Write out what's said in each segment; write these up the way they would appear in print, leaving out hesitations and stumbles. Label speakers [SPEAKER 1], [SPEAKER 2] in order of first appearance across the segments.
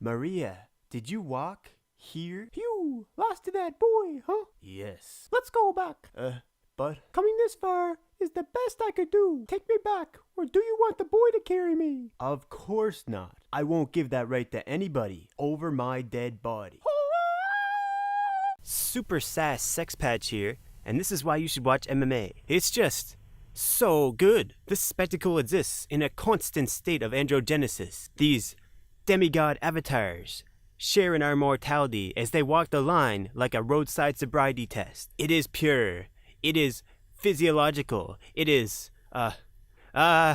[SPEAKER 1] Maria, did you walk here?
[SPEAKER 2] Phew, lost to that boy, huh?
[SPEAKER 1] Yes.
[SPEAKER 2] Let's go back.
[SPEAKER 1] But
[SPEAKER 2] Coming this far is the best I could do. Take me back, or do you want the boy to carry me?
[SPEAKER 1] of course not. I won't give that right to anybody over my dead body. Super Sass Sex Patch here, and this is why you should watch MMA. It's just so good. This spectacle exists in a constant state of androgenesis. These demigod avatars share in our mortality as they walk the line like a roadside sobriety test. It is pure. It is physiological. It is a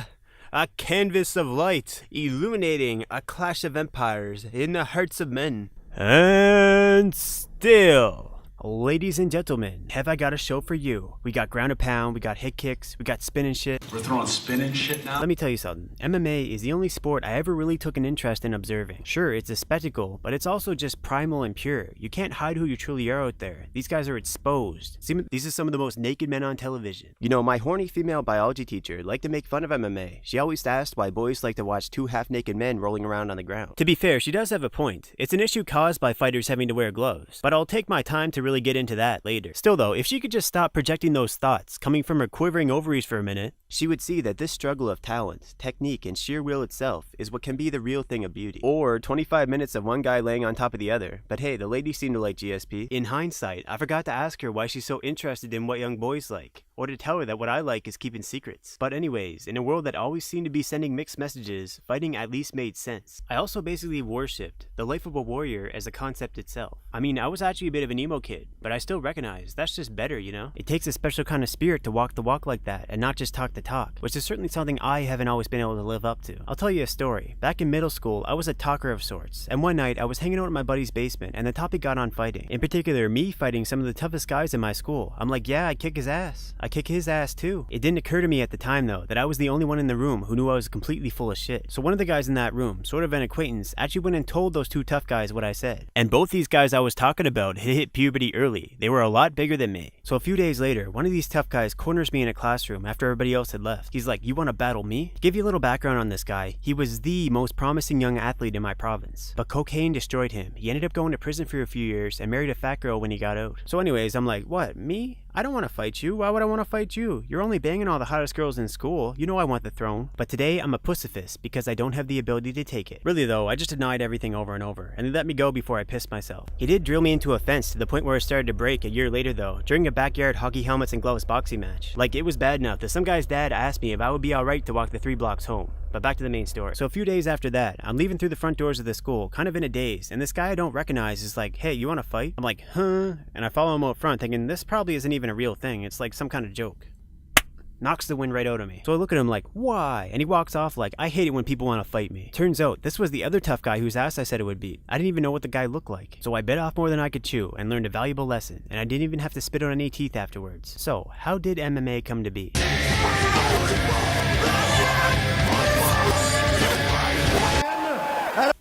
[SPEAKER 1] canvas of light illuminating a clash of empires in the hearts of men. And still, ladies and gentlemen, have I got a show for you. We got ground and pound, we got hit kicks, we got spinning shit.
[SPEAKER 3] We're throwing spinning shit now?
[SPEAKER 1] Let me tell you something. MMA is the only sport I ever really took an interest in observing. Sure, it's a spectacle, but it's also just primal and pure. You can't hide who you truly are out there. These guys are exposed. These are some of the most naked men on television. You know, my horny female biology teacher liked to make fun of MMA. She always asked why boys like to watch two half-naked men rolling around on the ground. To be fair, she does have a point. It's an issue caused by fighters having to wear gloves. But I'll take my time to really get into that later. Still though, if she could just stop projecting those thoughts coming from her quivering ovaries for a minute, she would see that this struggle of talent, technique, and sheer will itself is what can be the real thing of beauty. Or 25 minutes of one guy laying on top of the other. But hey, the ladies seem to like GSP. In hindsight, I forgot to ask her why she's so interested in what young boys like, or to tell her that what I like is keeping secrets. But anyways, in a world that always seemed to be sending mixed messages, fighting at least made sense. I also basically worshipped the life of a warrior as a concept itself. I mean, I was actually a bit of an emo kid, but I still recognize that's just better, you know? It takes a special kind of spirit to walk the walk like that and not just talk the talk, which is certainly something I haven't always been able to live up to. I'll tell you a story. Back in middle school, I was a talker of sorts, and one night I was hanging out in my buddy's basement and the topic got on fighting. In particular, me fighting some of the toughest guys in my school. I'm like, yeah, I kick his ass. I kick his ass too. It didn't occur to me at the time though that I was the only one in the room who knew I was completely full of shit. So one of the guys in that room, sort of an acquaintance, actually went and told those two tough guys what I said. And both these guys I was talking about had hit puberty early. They were a lot bigger than me. So a few days later, one of these tough guys corners me in a classroom after everybody else had left. He's like, you want to battle me? To give you a little background on this guy, he was the most promising young athlete in my province. But cocaine destroyed him. He ended up going to prison for a few years and married a fat girl when he got out. So anyways, I'm like, what, me? I don't want to fight you. Why would I want to fight you? You're only banging all the hottest girls in school. You know I want the throne. But today I'm a pussifist because I don't have the ability to take it. Really though, I just denied everything over and over, and they let me go before I pissed myself. He did drill me into a fence to the point where it started to break a year later though, during a backyard hockey helmets and gloves boxing match. Like, it was bad enough that some guy's dad asked me if I would be alright to walk the 3 blocks home. But back to the main story. So a few days after that, I'm leaving through the front doors of the school, kind of in a daze, and this guy I don't recognize is like, hey, you wanna fight? I'm like, huh? And I follow him out front thinking this probably isn't even a real thing, it's like some kind of joke. Knocks the wind right out of me. So I look at him like, why? And he walks off like, I hate it when people want to fight me. Turns out, this was the other tough guy whose ass I said it would beat. I didn't even know what the guy looked like. So I bit off more than I could chew and learned a valuable lesson, and I didn't even have to spit out any teeth afterwards. So, how did MMA come to be?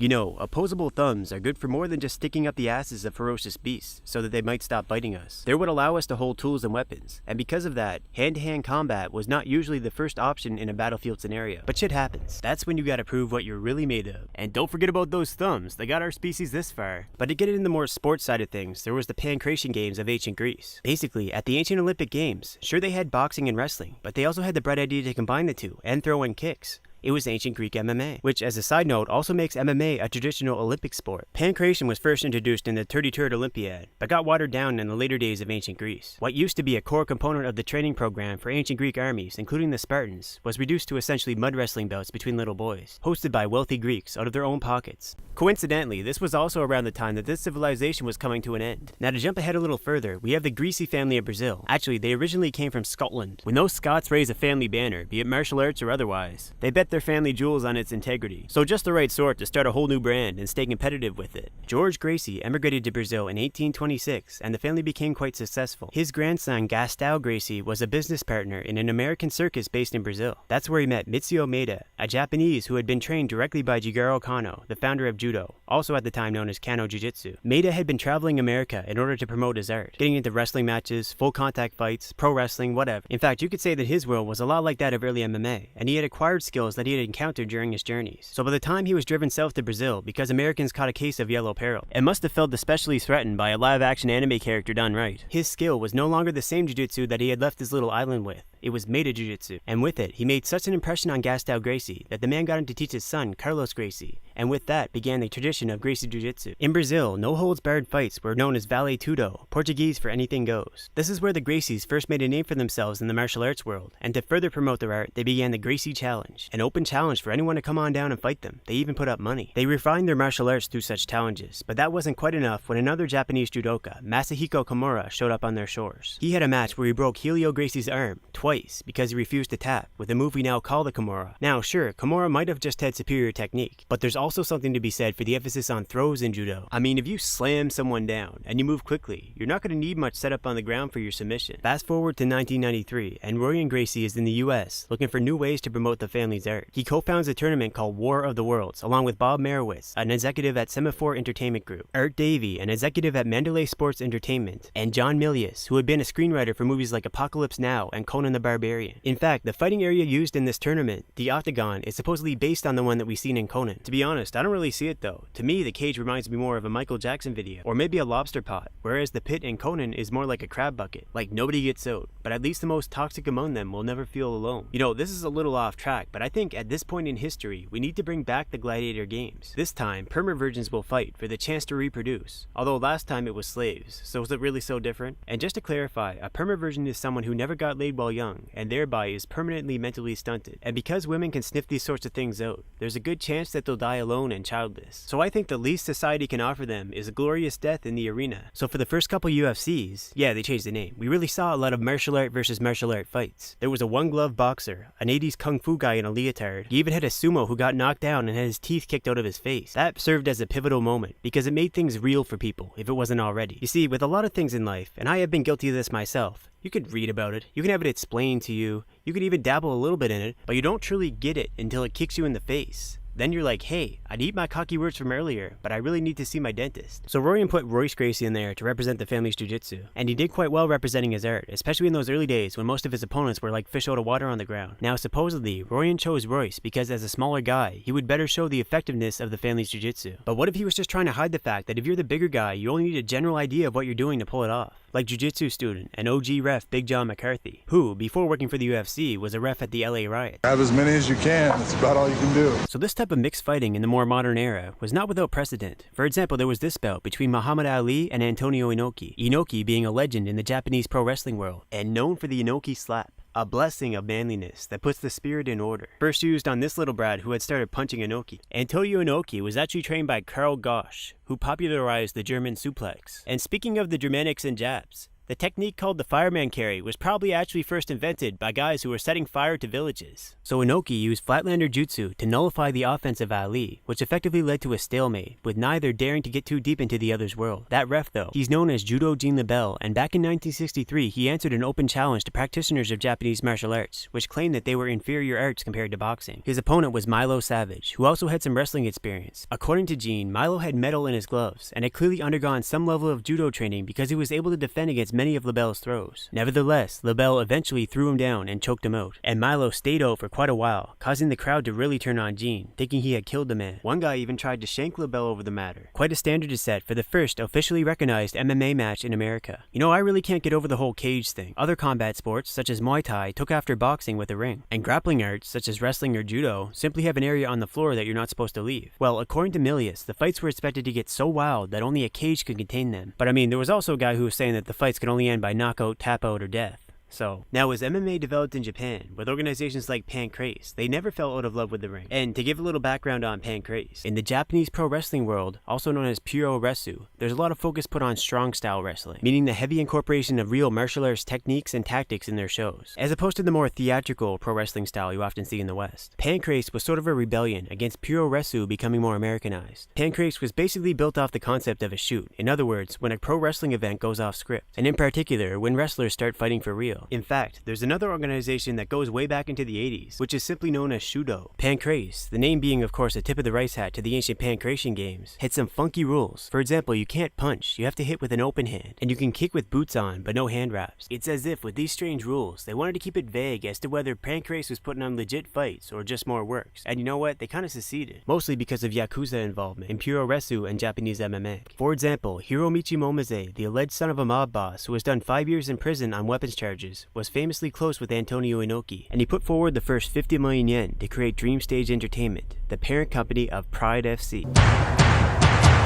[SPEAKER 1] You know, opposable thumbs are good for more than just sticking up the asses of ferocious beasts so that they might stop biting us. They're what allow us to hold tools and weapons, and because of that, hand-to-hand combat was not usually the first option in a battlefield scenario. But shit happens. That's when you gotta prove what you're really made of. And don't forget about those thumbs, they got our species this far. But to get into the more sports side of things, there was the Pancration Games of ancient Greece. Basically, at the ancient Olympic Games, sure they had boxing and wrestling, but they also had the bright idea to combine the two, and throw in kicks. It was ancient Greek MMA, which as a side note also makes MMA a traditional Olympic sport. Pancration was first introduced in the 33rd Olympiad, but got watered down in the later days of ancient Greece. What used to be a core component of the training program for ancient Greek armies, including the Spartans, was reduced to essentially mud wrestling bouts between little boys, hosted by wealthy Greeks out of their own pockets. Coincidentally, this was also around the time that this civilization was coming to an end. Now to jump ahead a little further, we have the Greasy family of Brazil. Actually, they originally came from Scotland. When those Scots raise a family banner, be it martial arts or otherwise, they bet their family jewels on its integrity. So just the right sort to start a whole new brand and stay competitive with it. George Gracie emigrated to Brazil in 1826 and the family became quite successful. His grandson Gastão Gracie was a business partner in an American circus based in Brazil. That's where he met Mitsuo Maeda, a Japanese who had been trained directly by Jigoro Kano, the founder of Judo, also at the time known as Kano Jiu-Jitsu. Maeda had been traveling America in order to promote his art, getting into wrestling matches, full contact fights, pro wrestling, whatever. In fact, you could say that his world was a lot like that of early MMA, and he had acquired skills that he had encountered during his journeys. So by the time he was driven south to Brazil because Americans caught a case of yellow peril, and must have felt especially threatened by a live-action anime character done right. His skill was no longer the same jujutsu that he had left his little island with. It was Maida Jujutsu, and with it, he made such an impression on Gastão Gracie that the man got him to teach his son, Carlos Gracie, and with that began the tradition of Gracie Jujutsu. In Brazil, no-holds-barred fights were known as Vale Tudo, Portuguese for anything goes. This is where the Gracies first made a name for themselves in the martial arts world, and to further promote their art, they began the Gracie Challenge, an open challenge for anyone to come on down and fight them. They even put up money. They refined their martial arts through such challenges, but that wasn't quite enough when another Japanese judoka, Masahiko Kimura, showed up on their shores. He had a match where he broke Helio Gracie's arm twice because he refused to tap, with a move we now call the Kimura. Now sure, Kimura might have just had superior technique, but there's also something to be said for the emphasis on throws in judo. I mean, if you slam someone down, and you move quickly, you're not going to need much setup on the ground for your submission. Fast forward to 1993, and Rorion Gracie is in the US, looking for new ways to promote the family's art. He co-founds a tournament called War of the Worlds, along with Bob Merowitz, an executive at Semaphore Entertainment Group, Art Davey, an executive at Mandalay Sports Entertainment, and John Milius, who had been a screenwriter for movies like Apocalypse Now and Conan the Barbarian. In fact, the fighting area used in this tournament, the Octagon, is supposedly based on the one that we've seen in Conan. To be honest, I don't really see it though. To me, the cage reminds me more of a Michael Jackson video, or maybe a lobster pot, whereas the pit in Conan is more like a crab bucket. Like, nobody gets out, but at least the most toxic among them will never feel alone. You know, this is a little off track, but I think at this point in history, we need to bring back the gladiator games. This time, perma-virgins will fight for the chance to reproduce, although last time it was slaves, so is it really so different? And just to clarify, a perma-virgin is someone who never got laid while young, and thereby is permanently mentally stunted. And because women can sniff these sorts of things out, there's a good chance that they'll die alone and childless. So I think the least society can offer them is a glorious death in the arena. So for the first couple UFCs, yeah, they changed the name, we really saw a lot of martial art versus martial art fights. There was a one-glove boxer, an 80s kung fu guy in a leotard. You even had a sumo who got knocked down and had his teeth kicked out of his face. That served as a pivotal moment, because it made things real for people, if it wasn't already. You see, with a lot of things in life, and I have been guilty of this myself, you could read about it, you can have it explained to you, you could even dabble a little bit in it, but you don't truly get it until it kicks you in the face. Then you're like, hey, I'd eat my cocky words from earlier, but I really need to see my dentist. So Rorion put Royce Gracie in there to represent the family's jiu-jitsu, and he did quite well representing his art, especially in those early days when most of his opponents were like fish out of water on the ground. Now supposedly, Rorion chose Royce because as a smaller guy, he would better show the effectiveness of the family's jiu-jitsu. But what if he was just trying to hide the fact that if you're the bigger guy, you only need a general idea of what you're doing to pull it off? Like jiu-jitsu student and OG ref Big John McCarthy, who, before working for the UFC, was a ref at the LA riot.
[SPEAKER 3] Have as many as you can, that's about all you can do.
[SPEAKER 1] So this type of mixed fighting in the more modern era was not without precedent. For example, there was this bout between Muhammad Ali and Antonio Inoki, Inoki being a legend in the Japanese pro wrestling world, and known for the Inoki slap. A blessing of manliness that puts the spirit in order. First used on this little Brad who had started punching Inoki. Antonio Inoki was actually trained by Karl Gosch, who popularized the German suplex. And speaking of the Germanics and Japs, the technique called the fireman carry was probably actually first invented by guys who were setting fire to villages. So Inoki used flatlander jutsu to nullify the offense of Ali, which effectively led to a stalemate, with neither daring to get too deep into the other's world. That ref though, he's known as Judo Jean LaBelle, and back in 1963 he answered an open challenge to practitioners of Japanese martial arts, which claimed that they were inferior arts compared to boxing. His opponent was Milo Savage, who also had some wrestling experience. According to Jean, Milo had metal in his gloves, and had clearly undergone some level of judo training because he was able to defend against many of LaBelle's throws. Nevertheless, LaBelle eventually threw him down and choked him out, and Milo stayed out for quite a while, causing the crowd to really turn on Jean, thinking he had killed the man. One guy even tried to shank LaBelle over the matter. Quite a standard is set for the first officially recognized MMA match in America. You know, I really can't get over the whole cage thing. Other combat sports, such as Muay Thai, took after boxing with a ring, and grappling arts, such as wrestling or judo, simply have an area on the floor that you're not supposed to leave. Well, according to Milius, the fights were expected to get so wild that only a cage could contain them. But I mean, there was also a guy who was saying that the fights could only end by knockout, tap out, or death. So, now as MMA developed in Japan, with organizations like Pancrase, they never fell out of love with the ring. And to give a little background on Pancrase, in the Japanese pro wrestling world, also known as Puro Resu, there's a lot of focus put on strong style wrestling, meaning the heavy incorporation of real martial arts techniques and tactics in their shows, as opposed to the more theatrical pro wrestling style you often see in the West. Pancrase was sort of a rebellion against Puro Resu becoming more Americanized. Pancrase was basically built off the concept of a shoot, in other words, when a pro wrestling event goes off script, and in particular, when wrestlers start fighting for real. real. In fact, there's another organization that goes way back into the 80s, which is simply known as Shudo. Pancrase, the name being of course a tip of the rice hat to the ancient Pancratian games, had some funky rules. For example, you can't punch, you have to hit with an open hand, and you can kick with boots on, but no hand wraps. It's as if with these strange rules, they wanted to keep it vague as to whether Pancrase was putting on legit fights or just more works. And you know what? They kinda succeeded. Mostly because of Yakuza involvement in Puroresu and Japanese MMA. For example, Hiromichi Momose, the alleged son of a mob boss who has done 5 years in prison on weapons charges, was famously close with Antonio Inoki, and he put forward the first 50 million yen to create Dream Stage Entertainment, the parent company of Pride FC.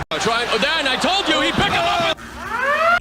[SPEAKER 4] Dan, I told you he'd pick him up!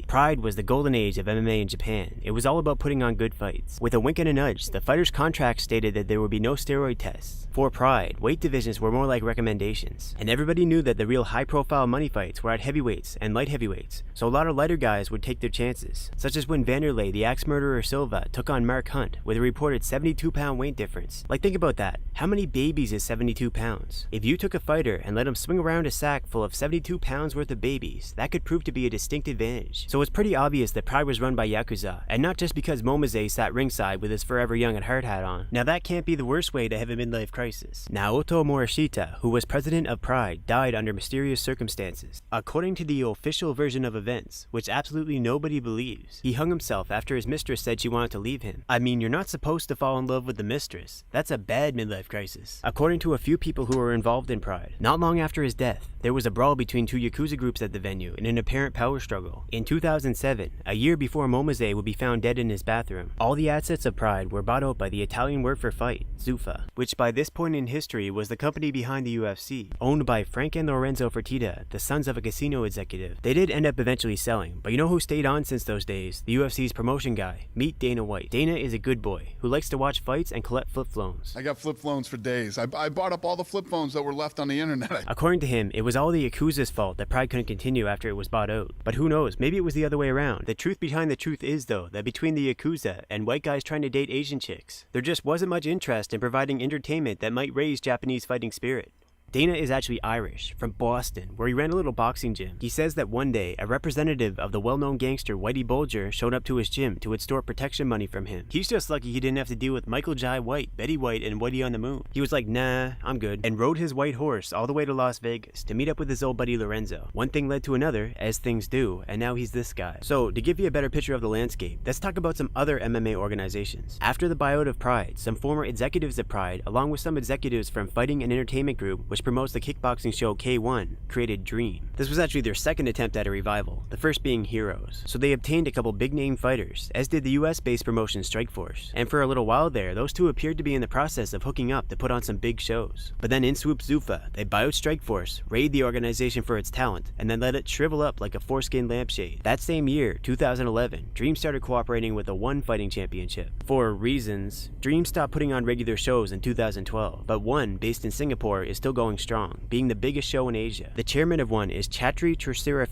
[SPEAKER 1] Pride was the golden age of MMA in Japan. It was all about putting on good fights. With a wink and a nudge, the fighters' contracts stated that there would be no steroid tests. For Pride, weight divisions were more like recommendations, and everybody knew that the real high-profile money fights were at heavyweights and light heavyweights, so a lot of lighter guys would take their chances, such as when Vanderlei the axe murderer Silva took on Mark Hunt with a reported 72-pound weight difference. Like, think about that. How many babies is 72 pounds? If you took a fighter and let him swing around a sack full of 72 pounds worth of babies, that could prove to be a distinct advantage. So it's pretty obvious that Pride was run by Yakuza, and not just because Momose sat ringside with his forever young at heart hat on. Now that can't be the worst way to have a midlife crisis. Naoto Morishita, who was president of Pride, died under mysterious circumstances. According to the official version of events, which absolutely nobody believes, he hung himself after his mistress said she wanted to leave him. I mean, you're not supposed to fall in love with the mistress. That's a bad midlife crisis. According to a few people who were involved in Pride, not long after his death, there was a brawl between two Yakuza groups at the venue in an apparent power struggle. In 2007, a year before Momose would be found dead in his bathroom, all the assets of Pride were bought out by the Italian word for fight, Zuffa, which by this point in history was the company behind the UFC, owned by Frank and Lorenzo Fertitta, the sons of a casino executive. They did end up eventually selling, but you know who stayed on since those days? The UFC's promotion guy. Meet Dana White. Dana is a good boy who likes to watch fights and collect flip phones.
[SPEAKER 3] I got flip phones for days. I bought up all the flip phones that were left on the internet.
[SPEAKER 1] According to him, it was all the Yakuza's fault that Pride couldn't continue after it was bought out. But who knows, maybe it was the other way around. The truth behind the truth is, though, that between the Yakuza and white guys trying to date Asian chicks, there just wasn't much interest in providing entertainment that might raise Japanese fighting spirit. Dana is actually Irish, from Boston, where he ran a little boxing gym. He says that one day, a representative of the well-known gangster Whitey Bulger showed up to his gym to extort protection money from him. He's just lucky he didn't have to deal with Michael Jai White, Betty White, and Whitey on the Moon. He was like, nah, I'm good, and rode his white horse all the way to Las Vegas to meet up with his old buddy Lorenzo. One thing led to another, as things do, and now he's this guy. So, to give you a better picture of the landscape, let's talk about some other MMA organizations. After the buyout of Pride, some former executives of Pride, along with some executives from Fighting and Entertainment Group, which promotes the kickboxing show K1, created Dream. This was actually their second attempt at a revival, the first being Heroes. So they obtained a couple big name fighters, as did the US-based promotion Strikeforce. And for a little while there, those two appeared to be in the process of hooking up to put on some big shows. But then in swoops Zuffa, they buy out Strikeforce, raid the organization for its talent, and then let it shrivel up like a foreskin lampshade. That same year, 2011, Dream started cooperating with the One Fighting Championship. For reasons, Dream stopped putting on regular shows in 2012, but One, based in Singapore, is still going strong, being the biggest show in Asia. The chairman of One is Chatri Trisira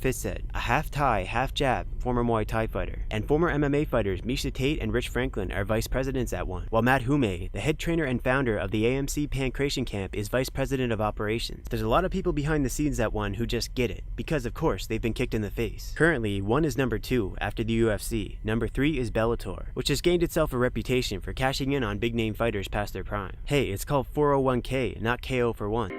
[SPEAKER 1] a half-Thai, half-Jap former Muay Thai fighter. And former MMA fighters Misha Tate and Rich Franklin are vice presidents at One, while Matt Hume, the head trainer and founder of the AMC Pancration Camp, is vice president of operations. There's a lot of people behind the scenes at One who just get it, because of course they've been kicked in the face. Currently, One is number 2 after the UFC. Number 3 is Bellator, which has gained itself a reputation for cashing in on big name fighters past their prime. Hey, it's called 401k, not KO for One.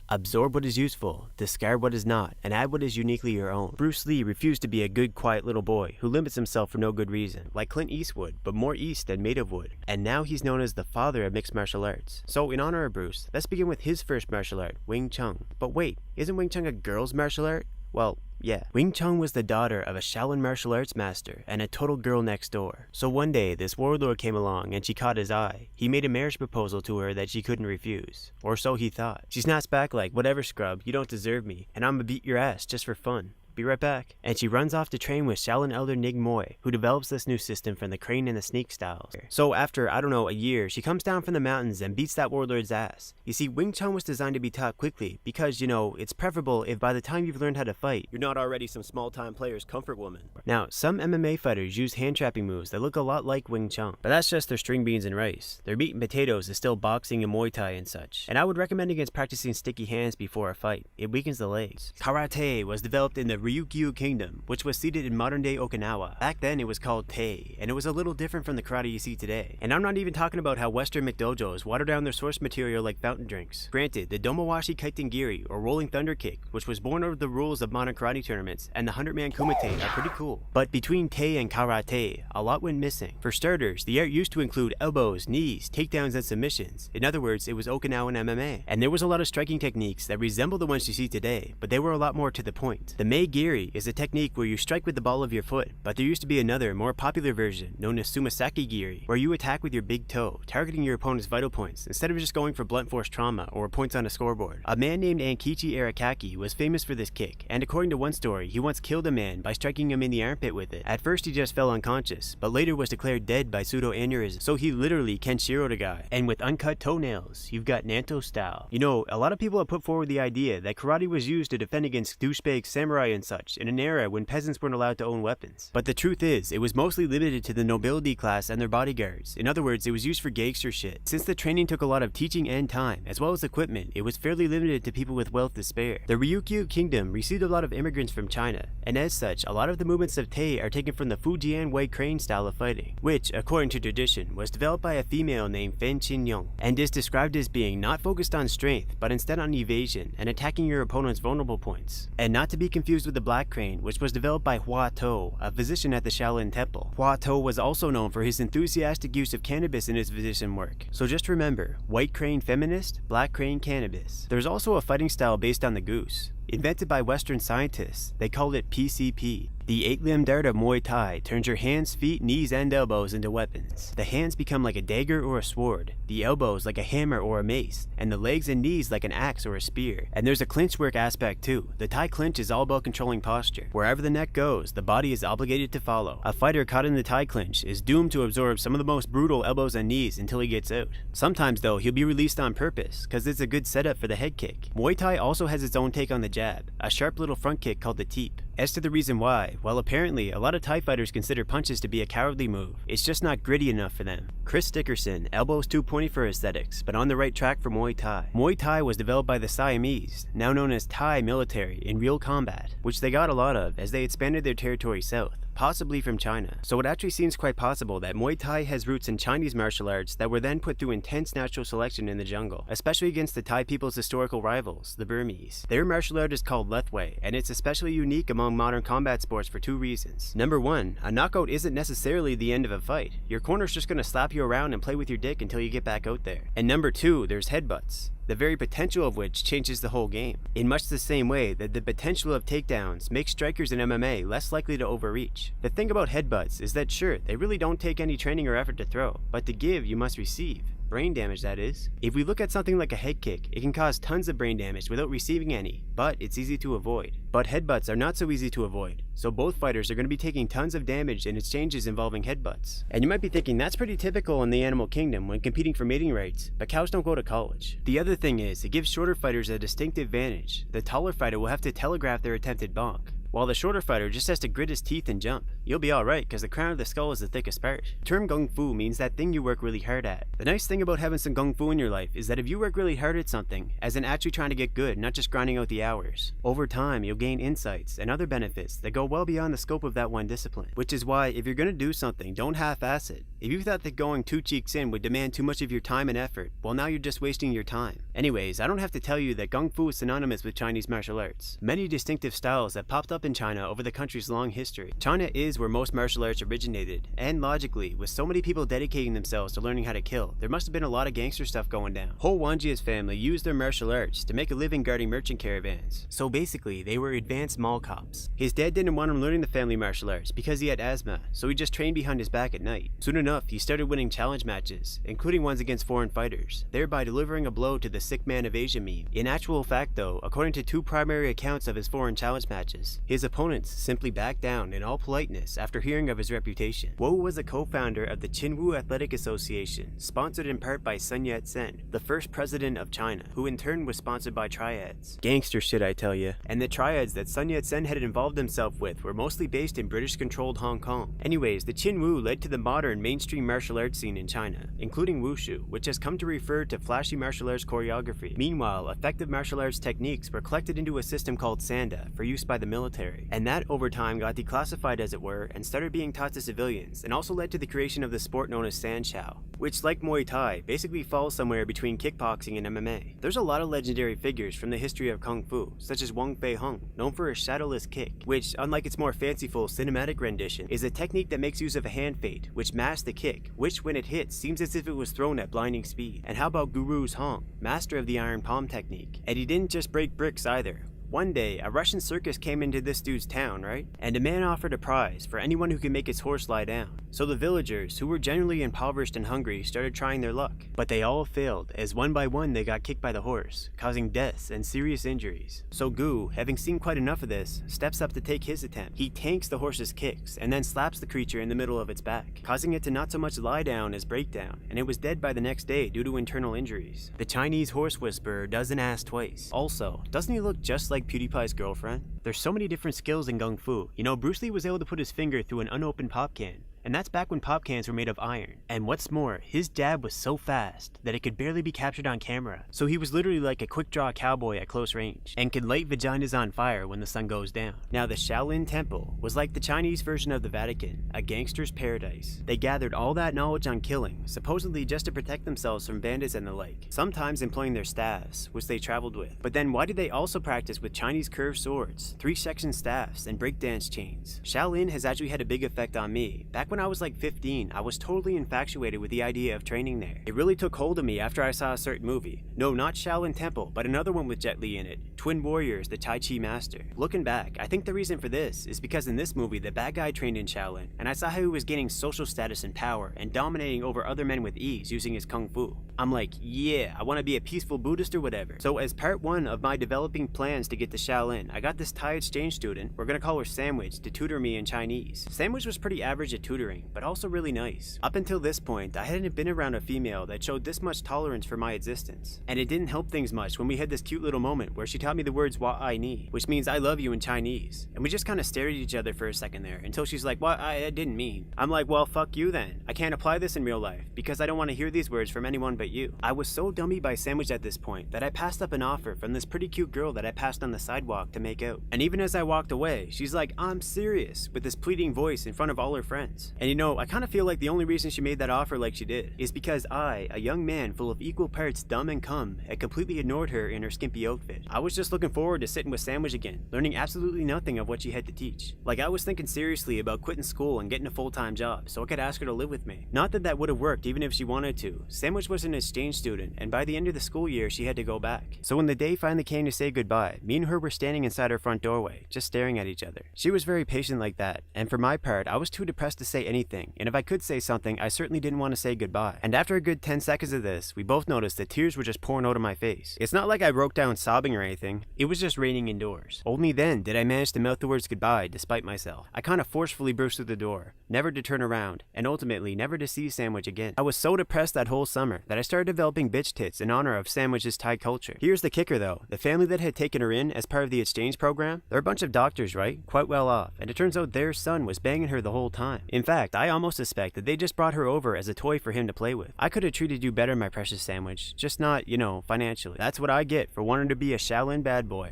[SPEAKER 1] Absorb what is useful, discard what is not, and add what is uniquely your own. Bruce Lee refused to be a good, quiet little boy who limits himself for no good reason, like Clint Eastwood, but more East than made of wood. And now he's known as the father of mixed martial arts. So in honor of Bruce, let's begin with his first martial art, Wing Chun. But wait, isn't Wing Chun a girl's martial art? Well, yeah. Wing Chun was the daughter of a Shaolin martial arts master and a total girl next door. So one day, this warlord came along and she caught his eye. He made a marriage proposal to her that she couldn't refuse. Or so he thought. She snaps back like, whatever scrub, you don't deserve me, and I'ma beat your ass just for fun. Be right back. And she runs off to train with Shaolin elder Ning Moy, who develops this new system from the crane and the sneak styles. So after, I don't know, a year, she comes down from the mountains and beats that warlord's ass. You see, Wing Chun was designed to be taught quickly, because, you know, it's preferable if by the time you've learned how to fight, you're not already some small-time player's comfort woman. Now, some MMA fighters use hand-trapping moves that look a lot like Wing Chun, but that's just their string beans and rice. Their meat and potatoes is still boxing and Muay Thai and such. And I would recommend against practicing sticky hands before a fight. It weakens the legs. Karate was developed in the Ryukyu Kingdom, which was seated in modern-day Okinawa. Back then it was called Tei, and it was a little different from the karate you see today. And I'm not even talking about how Western McDojos water down their source material like fountain drinks. Granted, the Domawashi Kaitengiri, or Rolling Thunder Kick, which was born out of the rules of modern karate tournaments, and the 100-man kumite are pretty cool. But between Tei and Karate, a lot went missing. For starters, the art used to include elbows, knees, takedowns, and submissions. In other words, it was Okinawan MMA. And there was a lot of striking techniques that resemble the ones you see today, but they were a lot more to the point. The Mei-giri is a technique where you strike with the ball of your foot, but there used to be another, more popular version, known as Sumasaki-giri, where you attack with your big toe, targeting your opponent's vital points, instead of just going for blunt force trauma or points on a scoreboard. A man named Ankichi Arakaki was famous for this kick, and according to one story, he once killed a man by striking him in the armpit with it. At first he just fell unconscious, but later was declared dead by pseudo-aneurysm, so he literally Kenshiro'd a guy. And with uncut toenails, you've got Nanto style. You know, a lot of people have put forward the idea that karate was used to defend against douchebag samurai and such in an era when peasants weren't allowed to own weapons. But the truth is, it was mostly limited to the nobility class and their bodyguards. In other words, it was used for gangster shit. Since the training took a lot of teaching and time, as well as equipment, it was fairly limited to people with wealth to spare. The Ryukyu Kingdom received a lot of immigrants from China, and as such, a lot of the movements of Tei are taken from the Fujian White Crane style of fighting, which, according to tradition, was developed by a female named Fen Qin-yong, and is described as being not focused on strength, but instead on evasion and attacking your opponent's vulnerable points. And not to be confused with the Black Crane, which was developed by Hua To, a physician at the Shaolin Temple. Hua To was also known for his enthusiastic use of cannabis in his physician work. So just remember, White Crane feminist, Black Crane cannabis. There's also a fighting style based on the goose. Invented by Western scientists, they called it PCP. The 8-limbed art of Muay Thai turns your hands, feet, knees, and elbows into weapons. The hands become like a dagger or a sword, the elbows like a hammer or a mace, and the legs and knees like an axe or a spear. And there's a clinch work aspect too. The Thai clinch is all about controlling posture. Wherever the neck goes, the body is obligated to follow. A fighter caught in the Thai clinch is doomed to absorb some of the most brutal elbows and knees until he gets out. Sometimes though, he'll be released on purpose, cause it's a good setup for the head kick. Muay Thai also has its own take on the jab, a sharp little front kick called the teep. As to the reason why, well apparently a lot of Thai fighters consider punches to be a cowardly move. It's just not gritty enough for them. Chris Dickerson, elbows too pointy for aesthetics, but on the right track for Muay Thai. Muay Thai was developed by the Siamese, now known as Thai military, in real combat, which they got a lot of as they expanded their territory south, possibly from China. So it actually seems quite possible that Muay Thai has roots in Chinese martial arts that were then put through intense natural selection in the jungle, especially against the Thai people's historical rivals, the Burmese. Their martial art is called Lethwei, and it's especially unique among modern combat sports for two reasons. Number one, a knockout isn't necessarily the end of a fight. Your corner's just gonna slap you around and play with your dick until you get back out there. And number two, there's headbutts, the very potential of which changes the whole game, in much the same way that the potential of takedowns makes strikers in MMA less likely to overreach. The thing about headbutts is that sure, they really don't take any training or effort to throw, but to give, you must receive. Brain damage, that is. If we look at something like a head kick, it can cause tons of brain damage without receiving any, but it's easy to avoid. But headbutts are not so easy to avoid, so both fighters are going to be taking tons of damage in exchanges involving headbutts. And you might be thinking that's pretty typical in the animal kingdom when competing for mating rights, but cows don't go to college. The other thing is, it gives shorter fighters a distinct advantage. The taller fighter will have to telegraph their attempted bonk, while the shorter fighter just has to grit his teeth and jump. You'll be alright, cause the crown of the skull is the thickest part. The term Gung Fu means that thing you work really hard at. The nice thing about having some Gung Fu in your life is that if you work really hard at something, as in actually trying to get good, not just grinding out the hours, over time you'll gain insights and other benefits that go well beyond the scope of that one discipline. Which is why, if you're gonna do something, don't half-ass it. If you thought that going 2 cheeks in would demand too much of your time and effort, well now you're just wasting your time. Anyways, I don't have to tell you that Gung Fu is synonymous with Chinese martial arts. Many distinctive styles have popped up in China over the country's long history. China is where most martial arts originated, and logically, with so many people dedicating themselves to learning how to kill, there must have been a lot of gangster stuff going down. Ho Wanjia's family used their martial arts to make a living guarding merchant caravans. So basically, they were advanced mall cops. His dad didn't want him learning the family martial arts because he had asthma, so he just trained behind his back at night. Soon enough, he started winning challenge matches, including ones against foreign fighters, thereby delivering a blow to the sick man of Asia meme. In actual fact though, according to 2 primary accounts of his foreign challenge matches, his opponents simply backed down in all politeness this after hearing of his reputation. Wu was a co-founder of the Qinwu Athletic Association, sponsored in part by Sun Yat-sen, the first president of China, who in turn was sponsored by triads. Gangster shit, I tell ya. And the triads that Sun Yat-sen had involved himself with were mostly based in British-controlled Hong Kong. Anyways, the Qinwu led to the modern mainstream martial arts scene in China, including wushu, which has come to refer to flashy martial arts choreography. Meanwhile, effective martial arts techniques were collected into a system called Sanda for use by the military, and that over time got declassified, as it were, and started being taught to civilians, and also led to the creation of the sport known as Sanshao, which, like Muay Thai, basically falls somewhere between kickboxing and MMA. There's a lot of legendary figures from the history of Kung Fu, such as Wang Fei Hung, known for his shadowless kick, which, unlike its more fanciful cinematic rendition, is a technique that makes use of a hand fade, which masks the kick, which when it hits seems as if it was thrown at blinding speed. And how about Guru's Hong, master of the iron palm technique? And he didn't just break bricks either. One day, a Russian circus came into this dude's town, right? And a man offered a prize for anyone who could make his horse lie down. So the villagers, who were generally impoverished and hungry, started trying their luck. But they all failed, as one by one they got kicked by the horse, causing deaths and serious injuries. So Gu, having seen quite enough of this, steps up to take his attempt. He tanks the horse's kicks, and then slaps the creature in the middle of its back, causing it to not so much lie down as break down, and it was dead by the next day due to internal injuries. The Chinese horse whisperer doesn't ask twice. Also, doesn't he look just like PewDiePie's girlfriend? There's so many different skills in Kung Fu. You know, Bruce Lee was able to put his finger through an unopened pop can, and that's back when pop cans were made of iron. And what's more, his jab was so fast that it could barely be captured on camera, so he was literally like a quick draw cowboy at close range, and could light vaginas on fire when the sun goes down. Now, the Shaolin Temple was like the Chinese version of the Vatican, a gangster's paradise. They gathered all that knowledge on killing, supposedly just to protect themselves from bandits and the like, sometimes employing their staffs, which they traveled with. But then why did they also practice with Chinese curved swords, 3-section staffs, and breakdance chains? Shaolin has actually had a big effect on me. Back when I was like 15, I was totally infatuated with the idea of training there. It really took hold of me after I saw a certain movie. No, not Shaolin Temple, but another one with Jet Li in it, Twin Warriors, the Tai Chi Master. Looking back, I think the reason for this is because in this movie, the bad guy trained in Shaolin, and I saw how he was gaining social status and power, and dominating over other men with ease using his Kung Fu. I'm like, yeah, I want to be a peaceful Buddhist or whatever. So as part one of my developing plans to get to Shaolin, I got this Thai exchange student, we're gonna call her Sandwich, to tutor me in Chinese. Sandwich was pretty average at tutoring, but also really nice. Up until this point, I hadn't been around a female that showed this much tolerance for my existence. And it didn't help things much when we had this cute little moment where she taught me the words wa ai ni, which means I love you in Chinese. And we just kind of stared at each other for a second there until she's like, what I didn't mean. I'm like, well, fuck you then. I can't apply this in real life because I don't want to hear these words from anyone but you. I was so dummy by Sandwich at this point that I passed up an offer from this pretty cute girl that I passed on the sidewalk to make out. And even as I walked away, she's like, I'm serious, with this pleading voice in front of all her friends. And you know, I kind of feel like the only reason she made that offer like she did is because I, a young man full of equal parts dumb and cum, had completely ignored her in her skimpy outfit. I was just looking forward to sitting with Sandwich again, learning absolutely nothing of what she had to teach. Like, I was thinking seriously about quitting school and getting a full-time job so I could ask her to live with me. Not that that would have worked even if she wanted to. Sandwich was an exchange student, and by the end of the school year she had to go back. So when the day finally came to say goodbye, me and her were standing inside her front doorway, just staring at each other. She was very patient like that, and for my part, I was too depressed to say anything, and if I could say something, I certainly didn't want to say goodbye. And after a good 10 seconds of this, we both noticed that tears were just pouring out of my face. It's not like I broke down sobbing or anything, it was just raining indoors. Only then did I manage to mouth the words goodbye despite myself. I kind of forcefully burst through the door, never to turn around, and ultimately never to see Sandwich again. I was so depressed that whole summer that I started developing bitch tits in honor of Sandwich's Thai culture. Here's the kicker though, the family that had taken her in as part of the exchange program, they're a bunch of doctors, right? Quite well off, and it turns out their son was banging her the whole time. In fact, I almost suspect that they just brought her over as a toy for him to play with. I could have treated you better, my precious Sandwich, just not, you know, financially. That's what I get for wanting to be a Shaolin bad boy.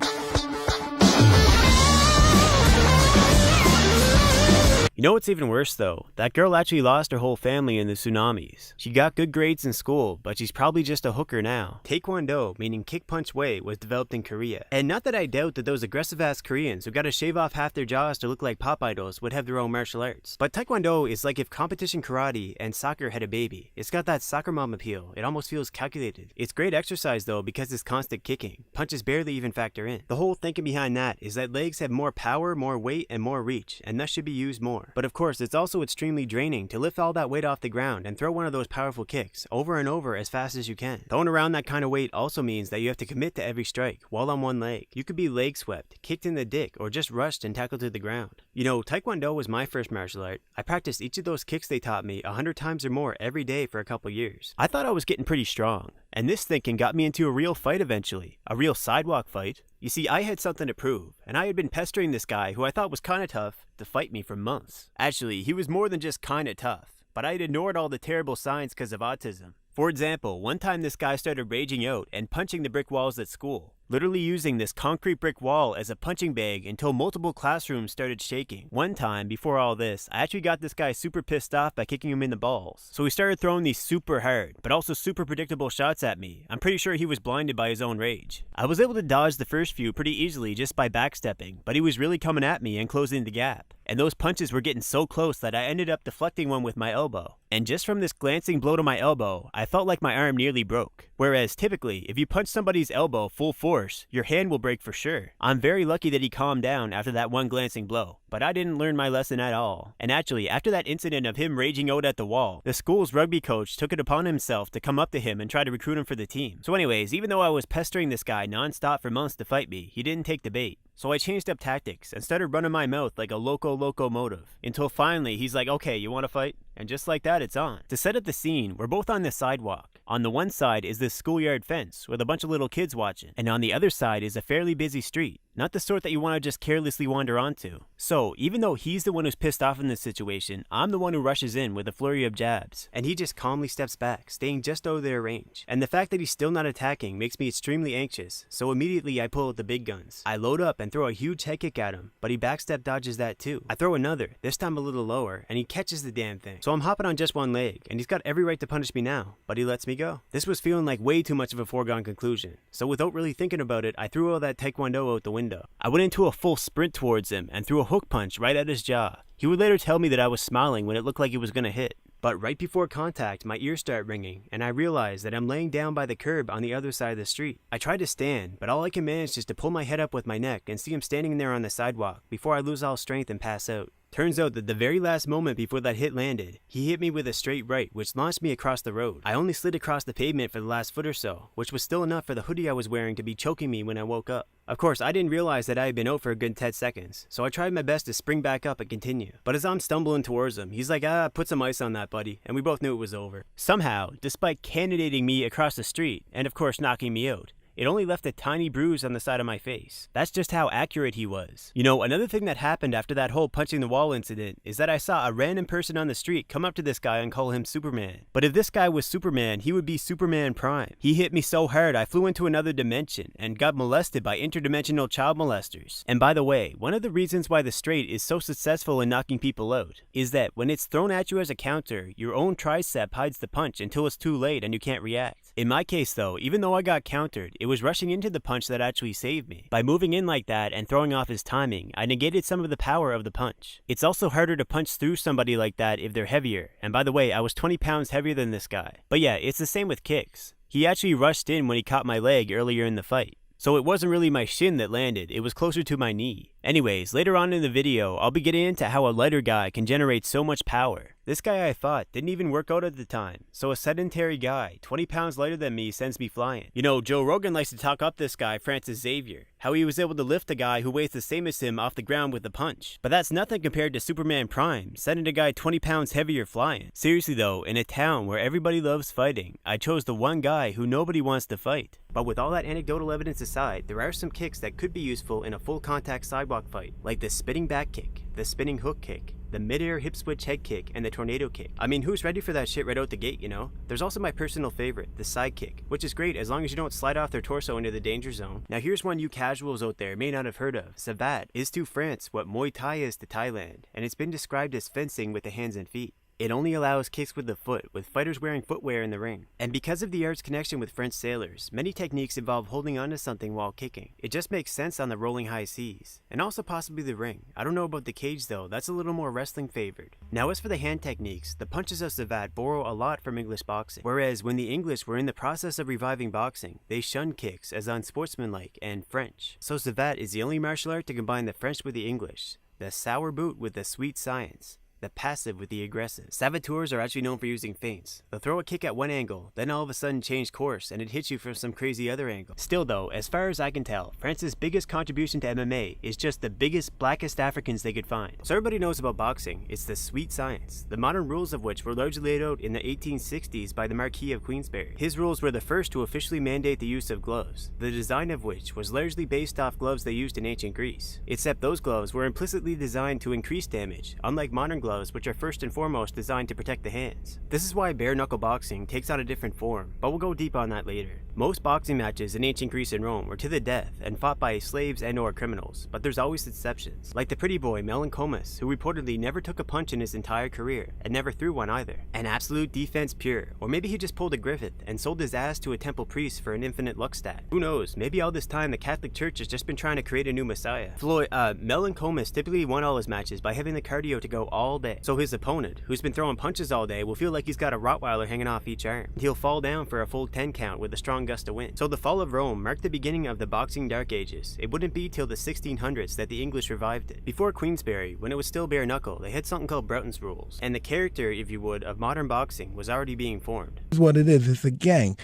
[SPEAKER 1] You know what's even worse though? That girl actually lost her whole family in the tsunamis. She got good grades in school, but she's probably just a hooker now. Taekwondo, meaning kick punch way, was developed in Korea. And not that I doubt that those aggressive ass Koreans who gotta shave off half their jaws to look like pop idols would have their own martial arts. But Taekwondo is like if competition karate and soccer had a baby. It's got that soccer mom appeal. It almost feels calculated. It's great exercise though because it's constant kicking. Punches barely even factor in. The whole thinking behind that is that legs have more power, more weight, and more reach, and thus should be used more. more. But of course, it's also extremely draining to lift all that weight off the ground and throw one of those powerful kicks over and over as fast as you can. Throwing around that kind of weight also means that you have to commit to every strike while on one leg. You could be leg swept, kicked in the dick, or just rushed and tackled to the ground. You know, Taekwondo was my first martial art. I practiced each of those kicks they taught me 100 times or more every day for a couple years. I thought I was getting pretty strong, and this thinking got me into a real fight eventually. A real sidewalk fight. You see, I had something to prove, and I had been pestering this guy who I thought was kinda tough to fight me for months. Actually, he was more than just kinda tough, but I had ignored all the terrible signs because of autism. For example, one time this guy started raging out and punching the brick walls at school, literally using this concrete brick wall as a punching bag until multiple classrooms started shaking. One time, before all this, I actually got this guy super pissed off by kicking him in the balls. So he started throwing these super hard, but also super predictable shots at me. I'm pretty sure he was blinded by his own rage. I was able to dodge the first few pretty easily just by backstepping, but he was really coming at me and closing the gap. And those punches were getting so close that I ended up deflecting one with my elbow. And just from this glancing blow to my elbow, I felt like my arm nearly broke. Whereas typically, if you punch somebody's elbow full force, your hand will break for sure. I'm very lucky that he calmed down after that one glancing blow, but I didn't learn my lesson at all. And actually, after that incident of him raging out at the wall, the school's rugby coach took it upon himself to come up to him and try to recruit him for the team. So anyways, even though I was pestering this guy non-stop for months to fight me, he didn't take the bait. So I changed up tactics and started running my mouth like a locomotive. Until finally, he's like, okay, you wanna fight? And just like that, it's on. To set up the scene, we're both on the sidewalk. On the one side is this schoolyard fence with a bunch of little kids watching. And on the other side is a fairly busy street. Not the sort that you want to just carelessly wander onto. So, even though he's the one who's pissed off in this situation, I'm the one who rushes in with a flurry of jabs. And he just calmly steps back, staying just out of their range. And the fact that he's still not attacking makes me extremely anxious, so immediately I pull out the big guns. I load up and throw a huge head kick at him, but he backstep dodges that too. I throw another, this time a little lower, and he catches the damn thing. So I'm hopping on just one leg, and he's got every right to punish me now, but he lets me go. This was feeling like way too much of a foregone conclusion, so without really thinking about it, I threw all that Taekwondo out the window. I went into a full sprint towards him and threw a hook punch right at his jaw. He would later tell me that I was smiling when it looked like it was gonna hit. But right before contact, my ears start ringing, and I realize that I'm laying down by the curb on the other side of the street. I try to stand, but all I can manage is to pull my head up with my neck and see him standing there on the sidewalk before I lose all strength and pass out. Turns out that the very last moment before that hit landed, he hit me with a straight right, which launched me across the road. I only slid across the pavement for the last foot or so, which was still enough for the hoodie I was wearing to be choking me when I woke up. Of course, I didn't realize that I had been out for a good 10 seconds, so I tried my best to spring back up and continue. But as I'm stumbling towards him, he's like, put some ice on that, buddy, and we both knew it was over. Somehow, despite candidating me across the street, and of course knocking me out, it only left a tiny bruise on the side of my face. That's just how accurate he was. You know, another thing that happened after that whole punching the wall incident is that I saw a random person on the street come up to this guy and call him Superman. But if this guy was Superman, he would be Superman Prime. He hit me so hard I flew into another dimension and got molested by interdimensional child molesters. And by the way, one of the reasons why the straight is so successful in knocking people out is that when it's thrown at you as a counter, your own tricep hides the punch until it's too late and you can't react. In my case though, even though I got countered, it was rushing into the punch that actually saved me. By moving in like that and throwing off his timing, I negated some of the power of the punch. It's also harder to punch through somebody like that if they're heavier, and by the way, I was 20 pounds heavier than this guy. But yeah, it's the same with kicks. He actually rushed in when he caught my leg earlier in the fight. So it wasn't really my shin that landed, it was closer to my knee. Anyways, later on in the video, I'll be getting into how a lighter guy can generate so much power. This guy I fought didn't even work out at the time, so a sedentary guy, 20 pounds lighter than me, sends me flying. You know, Joe Rogan likes to talk up this guy, Francis Xavier, how he was able to lift a guy who weighs the same as him off the ground with a punch. But that's nothing compared to Superman Prime, sending a guy 20 pounds heavier flying. Seriously though, in a town where everybody loves fighting, I chose the one guy who nobody wants to fight. But with all that anecdotal evidence aside, there are some kicks that could be useful in a full contact sidewalk fight, like the spinning back kick, the spinning hook kick, the mid-air hip switch head kick, and the tornado kick. I mean, who's ready for that shit right out the gate, you know? There's also my personal favorite, the side kick, which is great as long as you don't slide off their torso into the danger zone. Now here's one you casuals out there may not have heard of. Savate is to France what Muay Thai is to Thailand, and it's been described as fencing with the hands and feet. It only allows kicks with the foot, with fighters wearing footwear in the ring. And because of the art's connection with French sailors, many techniques involve holding onto something while kicking. It just makes sense on the rolling high seas. And also possibly the ring. I don't know about the cage though, that's a little more wrestling favored. Now as for the hand techniques, the punches of Savate borrow a lot from English boxing. Whereas when the English were in the process of reviving boxing, they shunned kicks as unsportsmanlike and French. So Savate is the only martial art to combine the French with the English. The sour boot with the sweet science. The passive with the aggressive. Saboteurs are actually known for using feints. They'll throw a kick at one angle, then all of a sudden change course, and it hits you from some crazy other angle. Still though, as far as I can tell, France's biggest contribution to MMA is just the biggest, blackest Africans they could find. So everybody knows about boxing. It's the sweet science, the modern rules of which were largely laid out in the 1860s by the Marquis of Queensberry. His rules were the first to officially mandate the use of gloves, the design of which was largely based off gloves they used in ancient Greece. Except those gloves were implicitly designed to increase damage, unlike modern gloves which are first and foremost designed to protect the hands. This is why bare knuckle boxing takes on a different form, but we'll go deep on that later. Most boxing matches in ancient Greece and Rome were to the death and fought by slaves and or criminals, but there's always exceptions, like the pretty boy Melancomus, who reportedly never took a punch in his entire career, and never threw one either. An absolute defense pure, or maybe he just pulled a Griffith and sold his ass to a temple priest for an infinite luck stat. Who knows, maybe all this time the Catholic Church has just been trying to create a new messiah. Melancomus typically won all his matches by having the cardio to go all day, so his opponent, who's been throwing punches all day, will feel like he's got a Rottweiler hanging off each arm. He'll fall down for a full 10 count with a strong gust of wind. So the fall of Rome marked the beginning of the boxing dark ages. It wouldn't be till the 1600s that the English revived it. Before Queensberry, when it was still bare knuckle, they had something called Broughton's rules, and the character, if you would, of modern boxing was already being formed.
[SPEAKER 5] This is what it is. It's a gang.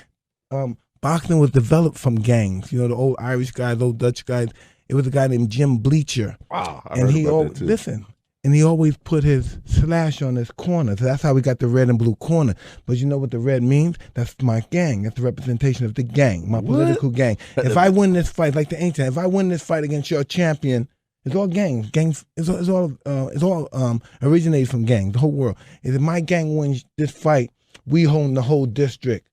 [SPEAKER 5] Boxing was developed from gangs. You know, the old Irish guys, old Dutch guys. It was a guy named Jim Bleacher.
[SPEAKER 6] Wow, I
[SPEAKER 5] and
[SPEAKER 6] heard
[SPEAKER 5] he
[SPEAKER 6] about
[SPEAKER 5] always
[SPEAKER 6] that too.
[SPEAKER 5] listen. And he always put his slash on his corner. So that's how we got the red and blue corner. But you know what the red means? That's my gang. That's the representation of the gang, my political gang. If I win this fight, like the ancient, if I win this fight against your champion, it's all gangs. Gangs. It's all originated from gangs. The whole world. If my gang wins this fight, we own the whole district.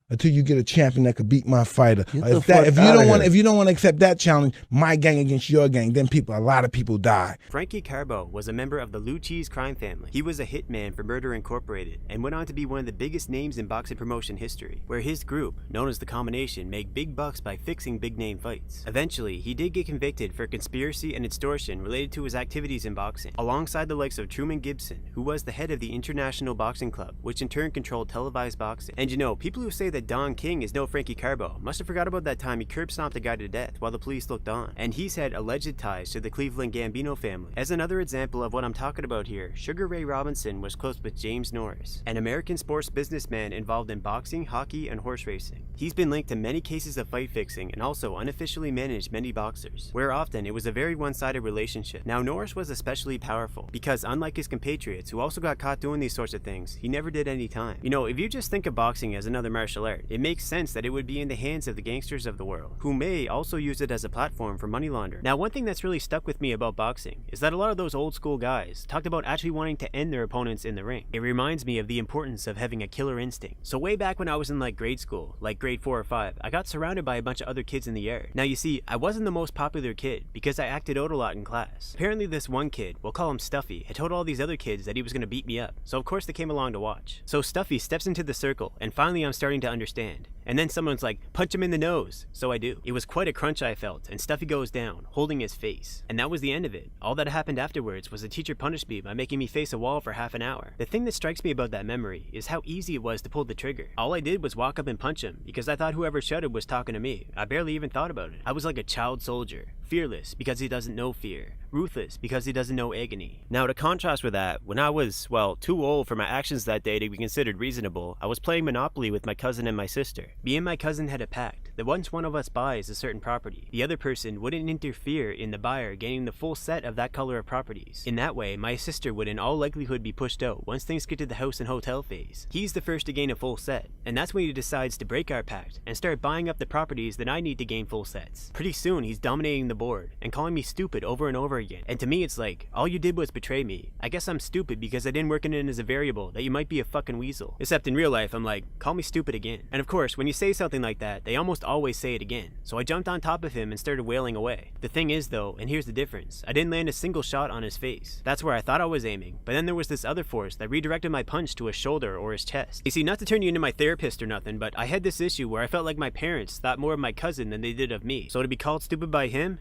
[SPEAKER 5] Until you get a champion that could beat my fighter. If you don't want to accept that challenge, my gang against your gang, then a lot of people die.
[SPEAKER 1] Frankie Carbo was a member of the Lucchese crime family. He was a hitman for Murder Incorporated and went on to be one of the biggest names in boxing promotion history, where his group, known as the Combination, made big bucks by fixing big name fights. Eventually, he did get convicted for conspiracy and extortion related to his activities in boxing, alongside the likes of Truman Gibson, who was the head of the International Boxing Club, which in turn controlled televised boxing. And you know, people who say that Don King is no Frankie Carbo must have forgot about that time he curb stomped a guy to death while the police looked on. And he's had alleged ties to the Cleveland Gambino family. As another example of what I'm talking about here, Sugar Ray Robinson was close with James Norris, an American sports businessman involved in boxing, hockey, and horse racing. He's been linked to many cases of fight fixing and also unofficially managed many boxers, where often it was a very one-sided relationship. Now Norris was especially powerful because unlike his compatriots who also got caught doing these sorts of things, he never did any time. You know, if you just think of boxing as another martial art, it makes sense that it would be in the hands of the gangsters of the world, who may also use it as a platform for money laundering. Now, one thing that's really stuck with me about boxing is that a lot of those old school guys talked about actually wanting to end their opponents in the ring. It reminds me of the importance of having a killer instinct. So way back when I was in like grade school, like grade 4 or 5, I got surrounded by a bunch of other kids in the yard. Now you see, I wasn't the most popular kid because I acted out a lot in class. Apparently this one kid, we'll call him Stuffy, had told all these other kids that he was going to beat me up, so of course they came along to watch. So Stuffy steps into the circle, and finally I'm starting to understand. And then someone's like, punch him in the nose. So I do. It was quite a crunch I felt, and Stuffy goes down, holding his face. And that was the end of it. All that happened afterwards was the teacher punished me by making me face a wall for half an hour. The thing that strikes me about that memory is how easy it was to pull the trigger. All I did was walk up and punch him, because I thought whoever shouted was talking to me. I barely even thought about it. I was like a child soldier. Fearless, because he doesn't know fear. Ruthless, because he doesn't know agony. Now to contrast with that, when I was, well, too old for my actions that day to be considered reasonable, I was playing Monopoly with my cousin and my sister. Me and my cousin had a pact that once one of us buys a certain property, the other person wouldn't interfere in the buyer gaining the full set of that color of properties. In that way, my sister would in all likelihood be pushed out once things get to the house and hotel phase. He's the first to gain a full set, and that's when he decides to break our pact and start buying up the properties that I need to gain full sets. Pretty soon, he's dominating the board and calling me stupid over and over again. And to me, it's like, all you did was betray me. I guess I'm stupid because I didn't work it in as a variable that you might be a fucking weasel. Except in real life, I'm like, call me stupid again. And of course, when you say something like that, they almost always say it again. So I jumped on top of him and started wailing away. The thing is though, and here's the difference, I didn't land a single shot on his face. That's where I thought I was aiming, but then there was this other force that redirected my punch to his shoulder or his chest. You see, not to turn you into my therapist or nothing, but I had this issue where I felt like my parents thought more of my cousin than they did of me. So to be called stupid by him?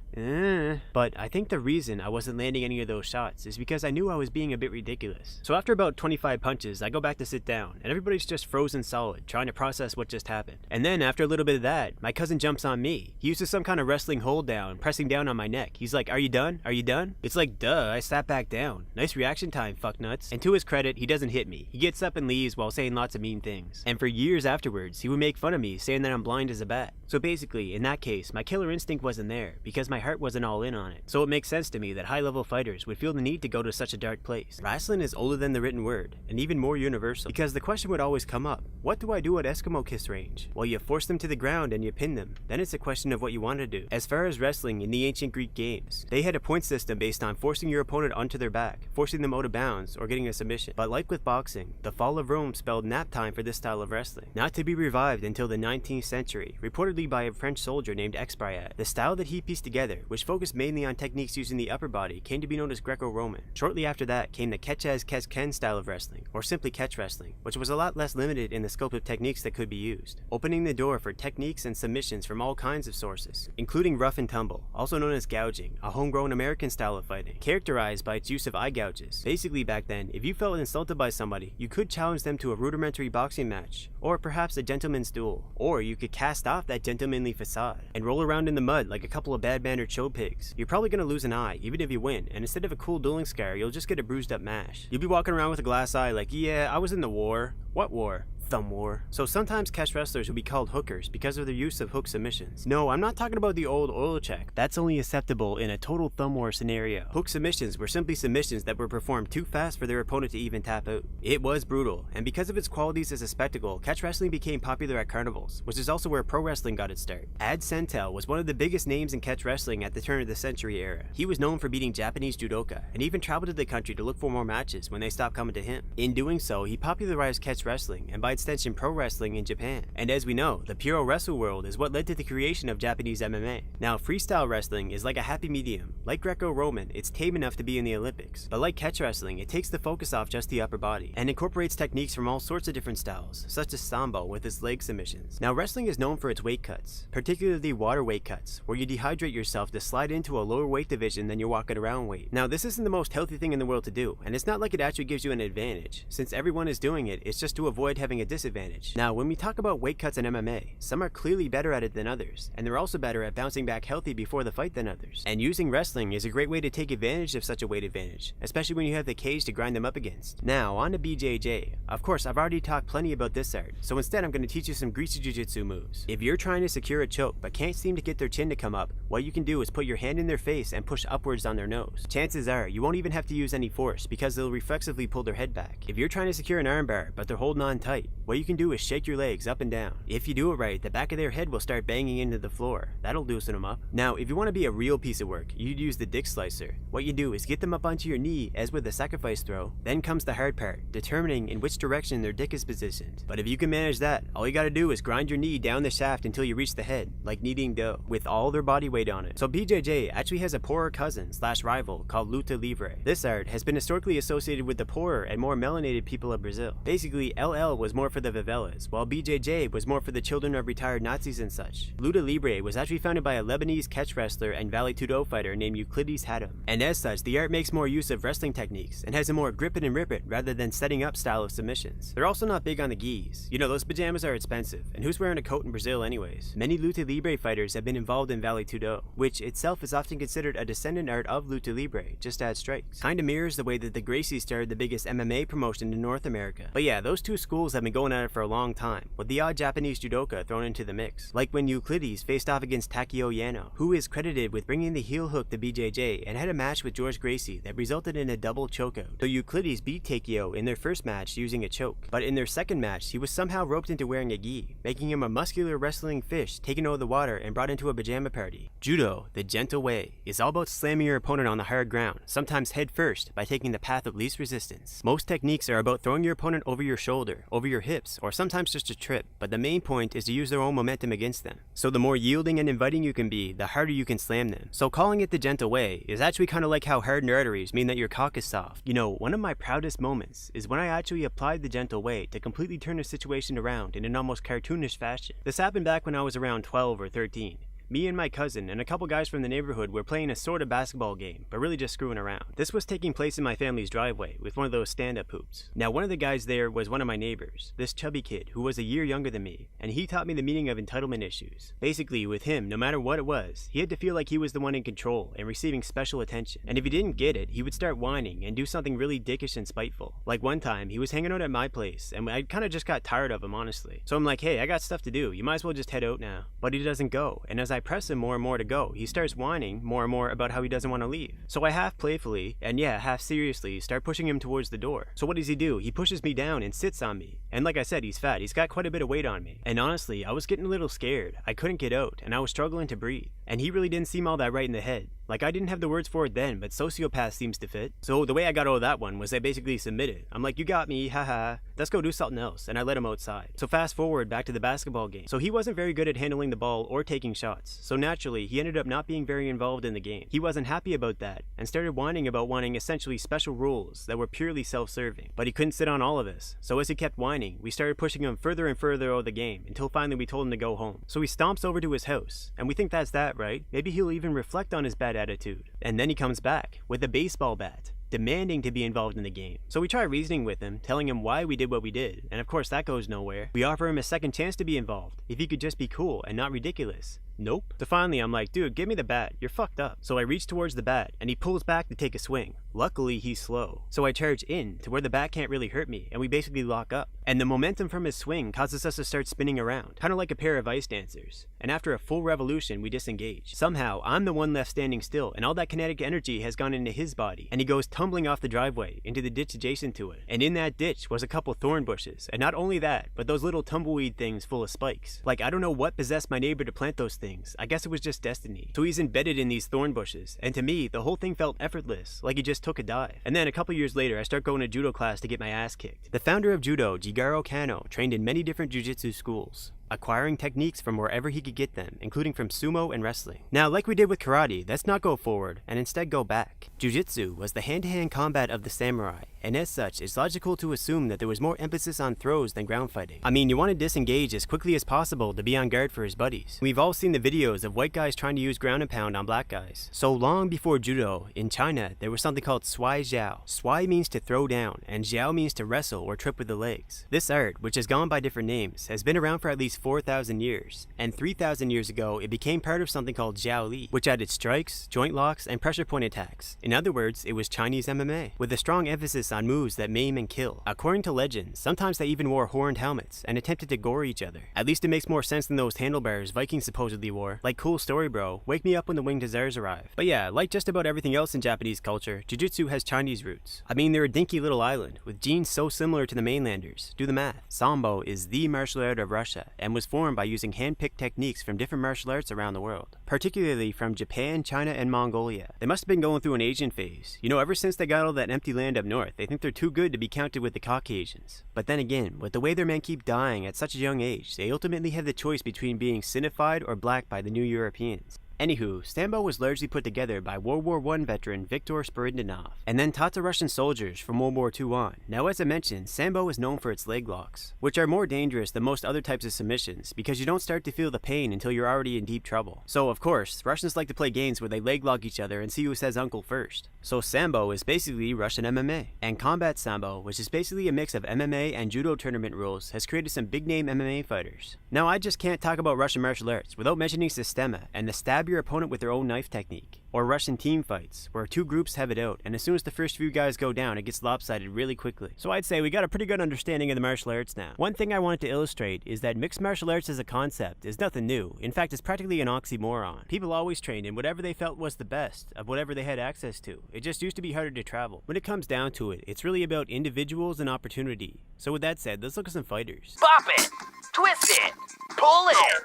[SPEAKER 1] But I think the reason I wasn't landing any of those shots is because I knew I was being a bit ridiculous. So after about 25 punches, I go back to sit down, and everybody's just frozen solid, trying to process what just happened. happened. And then after a little bit of that, my cousin jumps on me. He uses some kind of wrestling hold down, pressing down on my neck. He's like, "Are you done? Are you done?" It's like, duh, I sat back down. Nice reaction time, fucknuts. And to his credit, he doesn't hit me. He gets up and leaves while saying lots of mean things. And for years afterwards, he would make fun of me, saying that I'm blind as a bat. So basically, in that case, my killer instinct wasn't there, because my heart wasn't all in on it. So it makes sense to me that high-level fighters would feel the need to go to such a dark place. Wrestling is older than the written word, and even more universal, because the question would always come up, what do I do at Eskimo kiss range? Well, you force them to the ground and you pin them. Then it's a question of what you want to do. As far as wrestling in the ancient Greek games, they had a point system based on forcing your opponent onto their back, forcing them out of bounds, or getting a submission. But like with boxing, the fall of Rome spelled nap time for this style of wrestling, not to be revived until the 19th century, reportedly by a French soldier named Expiat. The style that he pieced together, which focused mainly on techniques using the upper body, came to be known as Greco-Roman. Shortly after that came the catch-as-catch-can style of wrestling, or simply catch wrestling, which was a lot less limited in the scope of techniques that could be used, opening the door for techniques and submissions from all kinds of sources, including rough and tumble, also known as gouging, a homegrown American style of fighting, characterized by its use of eye gouges. Basically back then, if you felt insulted by somebody, you could challenge them to a rudimentary boxing match, or perhaps a gentleman's duel, or you could cast off that gentlemanly facade and roll around in the mud like a couple of bad-mannered show pigs. You're probably gonna lose an eye, even if you win, and instead of a cool dueling scar, you'll just get a bruised up mash. You'll be walking around with a glass eye like, yeah, I was in the war. What war? Thumb war. So sometimes catch wrestlers will be called hookers because of their use of hook submissions. No, I'm not talking about the old oil check. That's only acceptable in a total thumb war scenario. Hook submissions were simply submissions that were performed too fast for their opponent to even tap out. It was brutal, and because of its qualities as a spectacle, catch wrestling became popular at carnivals, which is also where pro wrestling got its start. Ad Sentel was one of the biggest names in catch wrestling at the turn of the century era. He was known for beating Japanese judoka, and even traveled to the country to look for more matches when they stopped coming to him. In doing so, he popularized catch wrestling, and by extension pro wrestling in Japan. And as we know, the Puro Wrestle world is what led to the creation of Japanese MMA. Now, freestyle wrestling is like a happy medium. Like Greco-Roman, it's tame enough to be in the Olympics. But like catch wrestling, it takes the focus off just the upper body, and incorporates techniques from all sorts of different styles, such as Sambo with its leg submissions. Now, wrestling is known for its weight cuts, particularly water weight cuts, where you dehydrate yourself to slide into a lower weight division than your walking around weight. Now, this isn't the most healthy thing in the world to do, and it's not like it actually gives you an advantage. Since everyone is doing it, it's just to avoid having a disadvantage. Now, when we talk about weight cuts in MMA, some are clearly better at it than others, and they're also better at bouncing back healthy before the fight than others. And using wrestling is a great way to take advantage of such a weight advantage, especially when you have the cage to grind them up against. Now, on to BJJ. Of course, I've already talked plenty about this art, so instead I'm going to teach you some greasy jiu-jitsu moves. If you're trying to secure a choke but can't seem to get their chin to come up, what you can do is put your hand in their face and push upwards on their nose. Chances are, you won't even have to use any force because they'll reflexively pull their head back. If you're trying to secure an armbar but they're holding on tight, what you can do is shake your legs up and down. If you do it right, the back of their head will start banging into the floor. That'll loosen them up. Now, if you want to be a real piece of work, you'd use the dick slicer. What you do is get them up onto your knee as with a sacrifice throw. Then comes the hard part, determining in which direction their dick is positioned. But if you can manage that, all you gotta do is grind your knee down the shaft until you reach the head, like kneading dough, with all their body weight on it. So BJJ actually has a poorer cousin / rival called Luta Libre. This art has been historically associated with the poorer and more melanated people of Brazil. Basically, LL was more for the favelas, while BJJ was more for the children of retired Nazis and such. Luta Libre was actually founded by a Lebanese catch wrestler and Vale Tudo fighter named Euclides Haddam. And as such, the art makes more use of wrestling techniques and has a more grip it and rip it rather than setting up style of submissions. They're also not big on the gis. You know, those pajamas are expensive, and who's wearing a coat in Brazil anyways? Many Luta Libre fighters have been involved in Vale Tudo, which itself is often considered a descendant art of Luta Libre, just add strikes. Kinda mirrors the way that the Gracies started the biggest MMA promotion in North America. But yeah, those two schools have been going at it for a long time, with the odd Japanese judoka thrown into the mix. Like when Euclides faced off against Takeo Yano, who is credited with bringing the heel hook to BJJ and had a match with George Gracie that resulted in a double chokeout. So Euclides beat Takeo in their first match using a choke, but in their second match, he was somehow roped into wearing a gi, making him a muscular wrestling fish taken out of the water and brought into a pajama party. Judo, the gentle way, is all about slamming your opponent on the hard ground, sometimes head first by taking the path of least resistance. Most techniques are about throwing your opponent over your shoulder, over your hips, or sometimes just a trip, but the main point is to use their own momentum against them. So the more yielding and inviting you can be, the harder you can slam them. So calling it the gentle way is actually kind of like how hardened arteries mean that your cock is soft. You know, one of my proudest moments is when I actually applied the gentle way to completely turn a situation around in an almost cartoonish fashion. This happened back when I was around 12 or 13. me and my cousin and a couple guys from the neighborhood were playing a sort of basketball game, but really just screwing around. This was taking place in my family's driveway with one of those stand-up hoops. Now, one of the guys there was one of my neighbors, this chubby kid who was a year younger than me, and he taught me the meaning of entitlement issues. Basically, with him, no matter what it was, he had to feel like he was the one in control and receiving special attention. And if he didn't get it, he would start whining and do something really dickish and spiteful. Like one time, he was hanging out at my place, and I kind of just got tired of him, honestly. So I'm like, hey, I got stuff to do. You might as well just head out now. But he doesn't go, and as I press him more and more to go, he starts whining more and more about how he doesn't want to leave. So I half playfully, and yeah, half seriously, start pushing him towards the door. So what does he do? He pushes me down and sits on me. And like I said, he's fat. He's got quite a bit of weight on me. And honestly, I was getting a little scared. I couldn't get out, and I was struggling to breathe. And he really didn't seem all that right in the head. Like, I didn't have the words for it then, but sociopath seems to fit. So the way I got out of that one was I basically submitted. I'm like, you got me, haha, let's go do something else, and I let him outside. So fast forward back to the basketball game. So he wasn't very good at handling the ball or taking shots, so naturally, he ended up not being very involved in the game. He wasn't happy about that, and started whining about wanting essentially special rules that were purely self-serving. But he couldn't sit on all of this, so as he kept whining, we started pushing him further and further out of the game, until finally we told him to go home. So he stomps over to his house, and we think that's that, right? Maybe he'll even reflect on his bad attitude. And then he comes back with a baseball bat, demanding to be involved in the game. So we try reasoning with him, telling him why we did what we did, and of course that goes nowhere. We offer him a second chance to be involved, if he could just be cool and not ridiculous. Nope. So finally I'm like, dude, give me the bat, you're fucked up. So I reach towards the bat, and he pulls back to take a swing. Luckily he's slow. So I charge in, to where the bat can't really hurt me, and we basically lock up. And the momentum from his swing causes us to start spinning around, kinda like a pair of ice dancers. And after a full revolution, we disengage. Somehow, I'm the one left standing still, and all that kinetic energy has gone into his body, and he goes tumbling off the driveway, into the ditch adjacent to it. And in that ditch was a couple thorn bushes, and not only that, but those little tumbleweed things full of spikes. Like, I don't know what possessed my neighbor to plant those things. I guess it was just destiny. So he's embedded in these thorn bushes, and to me, the whole thing felt effortless, like he just took a dive. And then a couple years later, I start going to judo class to get my ass kicked. The founder of judo, Jigaro Kano, trained in many different jiu-jitsu schools, acquiring techniques from wherever he could get them, including from sumo and wrestling. Now, like we did with karate, let's not go forward, and instead go back. Jiu-jitsu was the hand-to-hand combat of the samurai, and as such, it's logical to assume that there was more emphasis on throws than ground fighting. I mean, you want to disengage as quickly as possible to be on guard for his buddies. We've all seen the videos of white guys trying to use ground and pound on black guys. So long before judo, in China, there was something called swai jiao. Swai means to throw down, and jiao means to wrestle or trip with the legs. This art, which has gone by different names, has been around for at least 4,000 years, and 3,000 years ago it became part of something called Jiao Li, which added strikes, joint locks, and pressure point attacks. In other words, it was Chinese MMA, with a strong emphasis on moves that maim and kill. According to legends, sometimes they even wore horned helmets and attempted to gore each other. At least it makes more sense than those handlebars Vikings supposedly wore. Like, cool story bro, wake me up when the winged hussars arrive. But yeah, like just about everything else in Japanese culture, jiu-jitsu has Chinese roots. I mean, they're a dinky little island, with genes so similar to the mainlanders. Do the math. Sambo is the martial art of Russia, and was formed by using hand-picked techniques from different martial arts around the world, particularly from Japan, China, and Mongolia. They must have been going through an Asian phase. You know, ever since they got all that empty land up north, they think they're too good to be counted with the Caucasians. But then again, with the way their men keep dying at such a young age, they ultimately have the choice between being Sinified or black by the new Europeans. Anywho, Sambo was largely put together by World War I veteran Viktor Spiridonov, and then taught to Russian soldiers from World War II on. Now, as I mentioned, Sambo is known for its leg locks, which are more dangerous than most other types of submissions, because you don't start to feel the pain until you're already in deep trouble. So, of course, Russians like to play games where they leg lock each other and see who says uncle first. So Sambo is basically Russian MMA. And Combat Sambo, which is basically a mix of MMA and judo tournament rules, has created some big name MMA fighters. Now, I just can't talk about Russian martial arts without mentioning Sistema and the stab your opponent with their own knife technique, or Russian team fights, where two groups have it out, and as soon as the first few guys go down, it gets lopsided really quickly. So I'd say we got a pretty good understanding of the martial arts now. One thing I wanted to illustrate is that mixed martial arts as a concept is nothing new. In fact, it's practically an oxymoron. People always trained in whatever they felt was the best of whatever they had access to. It just used to be harder to travel. When it comes down to it, it's really about individuals and opportunity. So with that said, let's look at some fighters.
[SPEAKER 6] Bop it! Twist it! Pull it!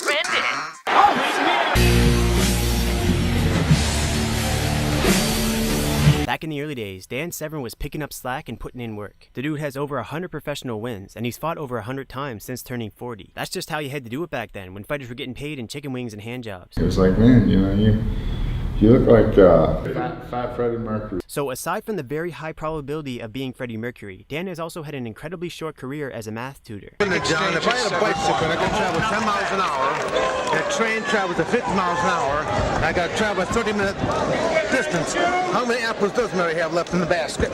[SPEAKER 6] Bend it!
[SPEAKER 1] Back in the early days, Dan Severn was picking up slack and putting in work. The dude has over 100 professional wins, and he's fought over 100 times since turning 40. That's just how you had to do it back then, when fighters were getting paid in chicken wings and hand jobs.
[SPEAKER 7] It was like, man, you know, You look like fat Freddie Mercury.
[SPEAKER 1] So aside from the very high probability of being Freddie Mercury, Dan has also had an incredibly short career as a math tutor.
[SPEAKER 8] John, if I had a bicycle and I could travel 10 miles an hour, and a train travels at 50 miles an hour, and I got to travel a 30-minute distance, how many apples does Mary have left in the basket?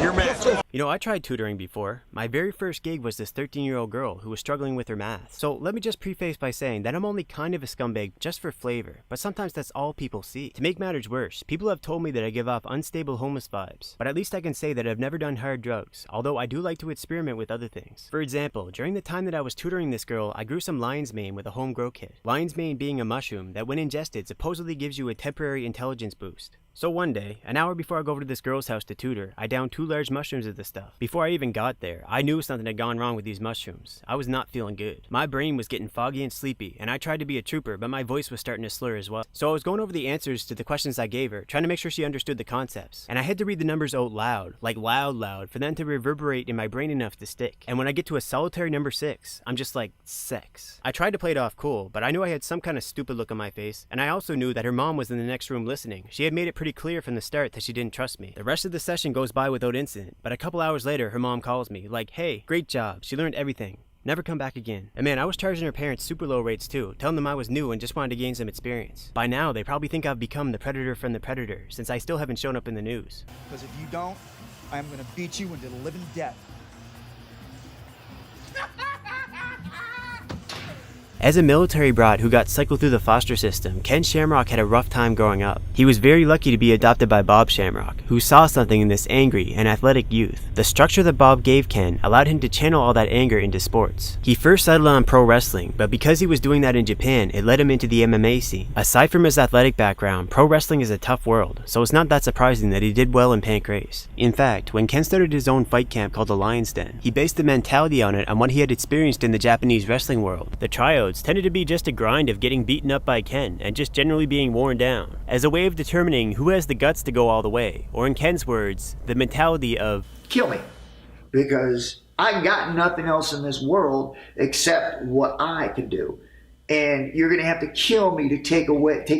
[SPEAKER 8] Your math.
[SPEAKER 1] You know, I tried tutoring before. My very first gig was this 13-year-old girl who was struggling with her math. So let me just preface by saying that I'm only kind of a scumbag just for flavor, but sometimes that's all people see. To make matters worse, people have told me that I give off unstable homeless vibes, but at least I can say that I've never done hard drugs, although I do like to experiment with other things. For example, during the time that I was tutoring this girl, I grew some lion's mane with a home grow kit. Lion's mane being a mushroom that when ingested supposedly gives you a temporary intelligence boost. So one day, an hour before I go over to this girl's house to tutor, I downed 2 large mushrooms of the stuff. Before I even got there, I knew something had gone wrong with these mushrooms. I was not feeling good. My brain was getting foggy and sleepy, and I tried to be a trooper, but my voice was starting to slur as well. So I was going over the answers to the questions I gave her, trying to make sure she understood the concepts. And I had to read the numbers out loud, like loud, for them to reverberate in my brain enough to stick. And when I get to a solitary number 6, I'm just like, sex. I tried to play it off cool, but I knew I had some kind of stupid look on my face, and I also knew that her mom was in the next room listening. She had made it pretty clear from the start that she didn't trust me. The rest of the session goes by without incident, but a couple hours later, her mom calls me, like, hey, great job, she learned everything. Never come back again. And man, I was charging her parents super low rates too, telling them I was new and just wanted to gain some experience. By now, they probably think I've become the predator from the predator, since I still haven't shown up in the news.
[SPEAKER 9] Because if you don't, I'm gonna beat you into the living death.
[SPEAKER 1] As a military brat who got cycled through the foster system, Ken Shamrock had a rough time growing up. He was very lucky to be adopted by Bob Shamrock, who saw something in this angry and athletic youth. The structure that Bob gave Ken allowed him to channel all that anger into sports. He first settled on pro wrestling, but because he was doing that in Japan, it led him into the MMA scene. Aside from his athletic background, pro wrestling is a tough world, so it's not that surprising that he did well in Pancrase. In fact, when Ken started his own fight camp called the Lion's Den, he based the mentality on it on what he had experienced in the Japanese wrestling world. The tryouts tended to be just a grind of getting beaten up by Ken and just generally being worn down, as a way of determining who has the guts to go all the way, or in Ken's words, the mentality of
[SPEAKER 10] kill me, because I got nothing else in this world except what I can do. And you're going to have to kill me to take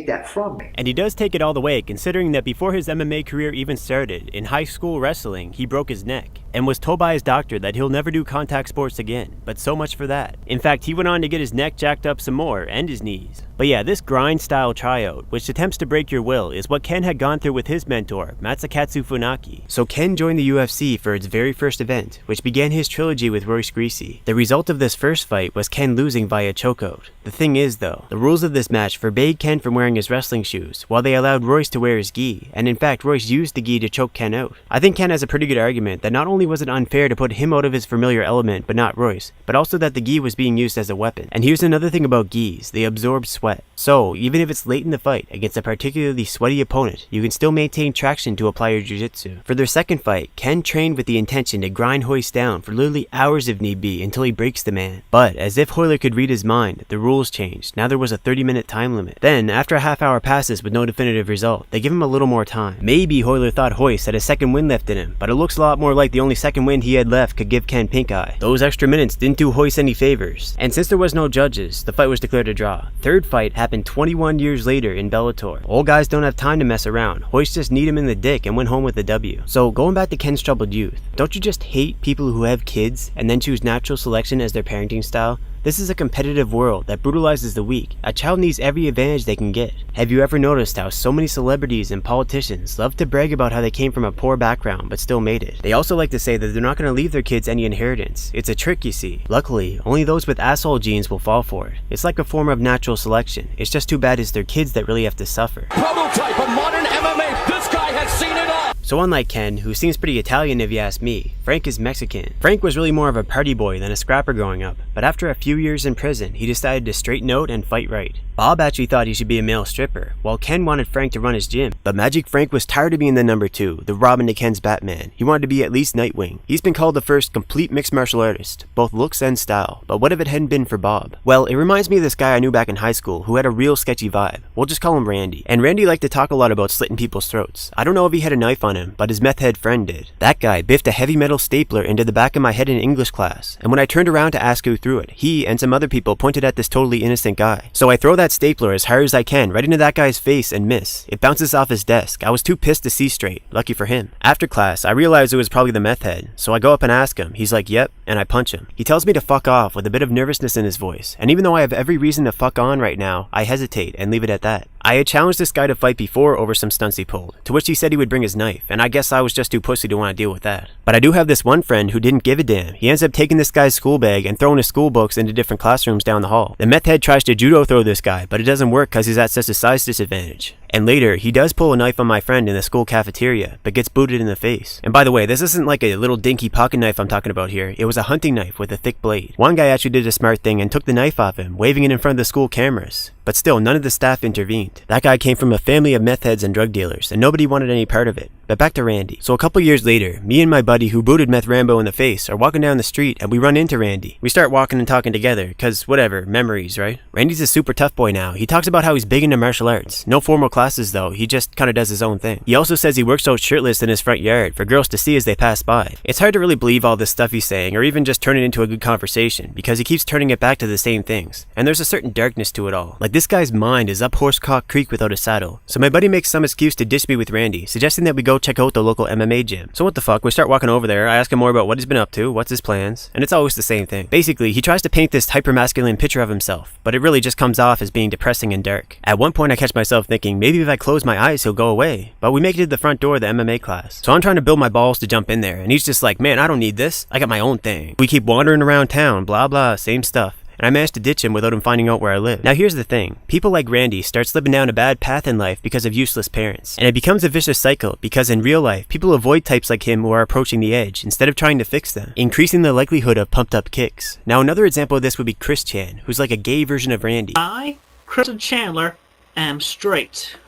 [SPEAKER 10] that from me.
[SPEAKER 1] And he does take it all the way, considering that before his MMA career even started, in high school wrestling, he broke his neck, and was told by his doctor that he'll never do contact sports again, but so much for that. In fact, he went on to get his neck jacked up some more, and his knees. But yeah, this grind-style tryout, which attempts to break your will, is what Ken had gone through with his mentor, Masakatsu Funaki. So Ken joined the UFC for its very first event, which began his trilogy with Royce Gracie. The result of this first fight was Ken losing via chokeout. The thing is though, the rules of this match forbade Ken from wearing his wrestling shoes, while they allowed Royce to wear his gi, and in fact Royce used the gi to choke Ken out. I think Ken has a pretty good argument that not only was it unfair to put him out of his familiar element but not Royce, but also that the gi was being used as a weapon. And here's another thing about gis, they absorb sweat. So, even if it's late in the fight against a particularly sweaty opponent, you can still maintain traction to apply your jiu-jitsu. For their second fight, Ken trained with the intention to grind Royce down for literally hours if need be until he breaks the man. But, as if Royler could read his mind, the rules changed. Now there was a 30-minute time limit. Then, after a half-hour passes with no definitive result, they give him a little more time. Maybe Royler thought Royce had a second wind left in him, but it looks a lot more like the only second wind he had left could give Ken pink eye. Those extra minutes didn't do Royce any favors. And since there was no judges, the fight was declared a draw. Third fight happened 21 years later in Bellator. Old guys don't have time to mess around. Royce just kneed him in the dick and went home with a W. So going back to Ken's troubled youth, don't you just hate people who have kids and then choose natural selection as their parenting style? This is a competitive world that brutalizes the weak. A child needs every advantage they can get. Have you ever noticed how so many celebrities and politicians love to brag about how they came from a poor background but still made it? They also like to say that they're not going to leave their kids any inheritance. It's a trick, you see. Luckily, only those with asshole genes will fall for it. It's like a form of natural selection. It's just too bad it's their kids that really have to suffer.
[SPEAKER 4] Prototype of modern MMA. This guy has seen it all.
[SPEAKER 1] So unlike Ken, who seems pretty Italian if you ask me, Frank is Mexican. Frank was really more of a party boy than a scrapper growing up, but after a few years in prison, he decided to straighten out and fight right. Bob actually thought he should be a male stripper, while Ken wanted Frank to run his gym. But Magic Frank was tired of being the number 2, the Robin to Ken's Batman. He wanted to be at least Nightwing. He's been called the first complete mixed martial artist, both looks and style. But what if it hadn't been for Bob? Well, it reminds me of this guy I knew back in high school who had a real sketchy vibe. We'll just call him Randy. And Randy liked to talk a lot about slitting people's throats. I don't know if he had a knife on him, but his meth head friend did. That guy biffed a heavy metal stapler into the back of my head in English class, and when I turned around to ask who threw it, he and some other people pointed at this totally innocent guy. So I throw that stapler as hard as I can right into that guy's face and miss. It bounces off his desk. I was too pissed to see straight. Lucky for him. After class, I realized it was probably the meth head, so I go up and ask him. He's like, yep, and I punch him. He tells me to fuck off with a bit of nervousness in his voice, and even though I have every reason to fuck on right now, I hesitate and leave it at that. I had challenged this guy to fight before over some stunts he pulled, to which he said he would bring his knife, and I guess I was just too pussy to want to deal with that. But I do have this one friend who didn't give a damn. He ends up taking this guy's school bag and throwing his school books into different classrooms down the hall. The meth head tries to judo throw this guy, but it doesn't work because he's at such a size disadvantage. And later, he does pull a knife on my friend in the school cafeteria, but gets booted in the face. And by the way, this isn't like a little dinky pocket knife I'm talking about here. It was a hunting knife with a thick blade. One guy actually did a smart thing and took the knife off him, waving it in front of the school cameras. But still, none of the staff intervened. That guy came from a family of meth heads and drug dealers, and nobody wanted any part of it. But back to Randy. So a couple years later, me and my buddy who booted Meth Rambo in the face are walking down the street and we run into Randy. We start walking and talking together, cause whatever, memories, right? Randy's a super tough boy now. He talks about how he's big into martial arts. No formal classes though, he just kinda does his own thing. He also says he works out shirtless in his front yard for girls to see as they pass by. It's hard to really believe all this stuff he's saying or even just turn it into a good conversation because he keeps turning it back to the same things. And there's a certain darkness to it all. Like this guy's mind is up Horsecock Creek without a saddle. So my buddy makes some excuse to ditch me with Randy, suggesting that we go check out the local MMA gym. So what the fuck, we start walking over there, I ask him more about what he's been up to, what's his plans, and it's always the same thing. Basically, he tries to paint this hyper-masculine picture of himself, but it really just comes off as being depressing and dark. At one point I catch myself thinking, maybe if I close my eyes he'll go away, but we make it to the front door of the MMA class. So I'm trying to build my balls to jump in there, and he's just like, man, I don't need this, I got my own thing. We keep wandering around town, blah blah, same stuff. And I managed to ditch him without him finding out where I live. Now here's the thing, people like Randy start slipping down a bad path in life because of useless parents. And it becomes a vicious cycle because in real life, people avoid types like him who are approaching the edge instead of trying to fix them, increasing the likelihood of pumped up kicks. Now another example of this would be Chris Chan, who's like a gay version of Randy.
[SPEAKER 11] I, Kristen Chandler, am straight.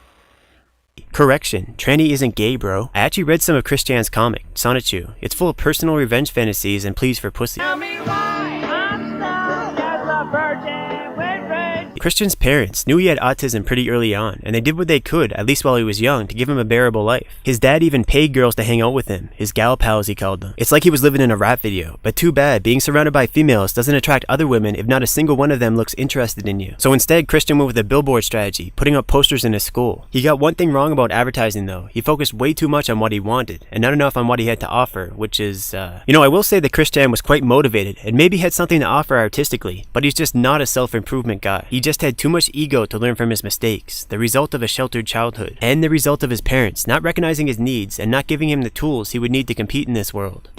[SPEAKER 1] Correction, tranny isn't gay, bro. I actually read some of Chris Chan's comic, Sonichu. It's full of personal revenge fantasies and pleas for pussy. Christian's parents knew he had autism pretty early on, and they did what they could, at least while he was young, to give him a bearable life. His dad even paid girls to hang out with him, his gal pals he called them. It's like he was living in a rap video, but too bad, being surrounded by females doesn't attract other women if not a single one of them looks interested in you. So instead, Christian went with a billboard strategy, putting up posters in his school. He got one thing wrong about advertising though, he focused way too much on what he wanted, and not enough on what he had to offer, which is, I will say that Christian was quite motivated, and maybe had something to offer artistically, but he's just not a self-improvement guy. He just had too much ego to learn from his mistakes, the result of a sheltered childhood, and the result of his parents not recognizing his needs and not giving him the tools he would need to compete in this world.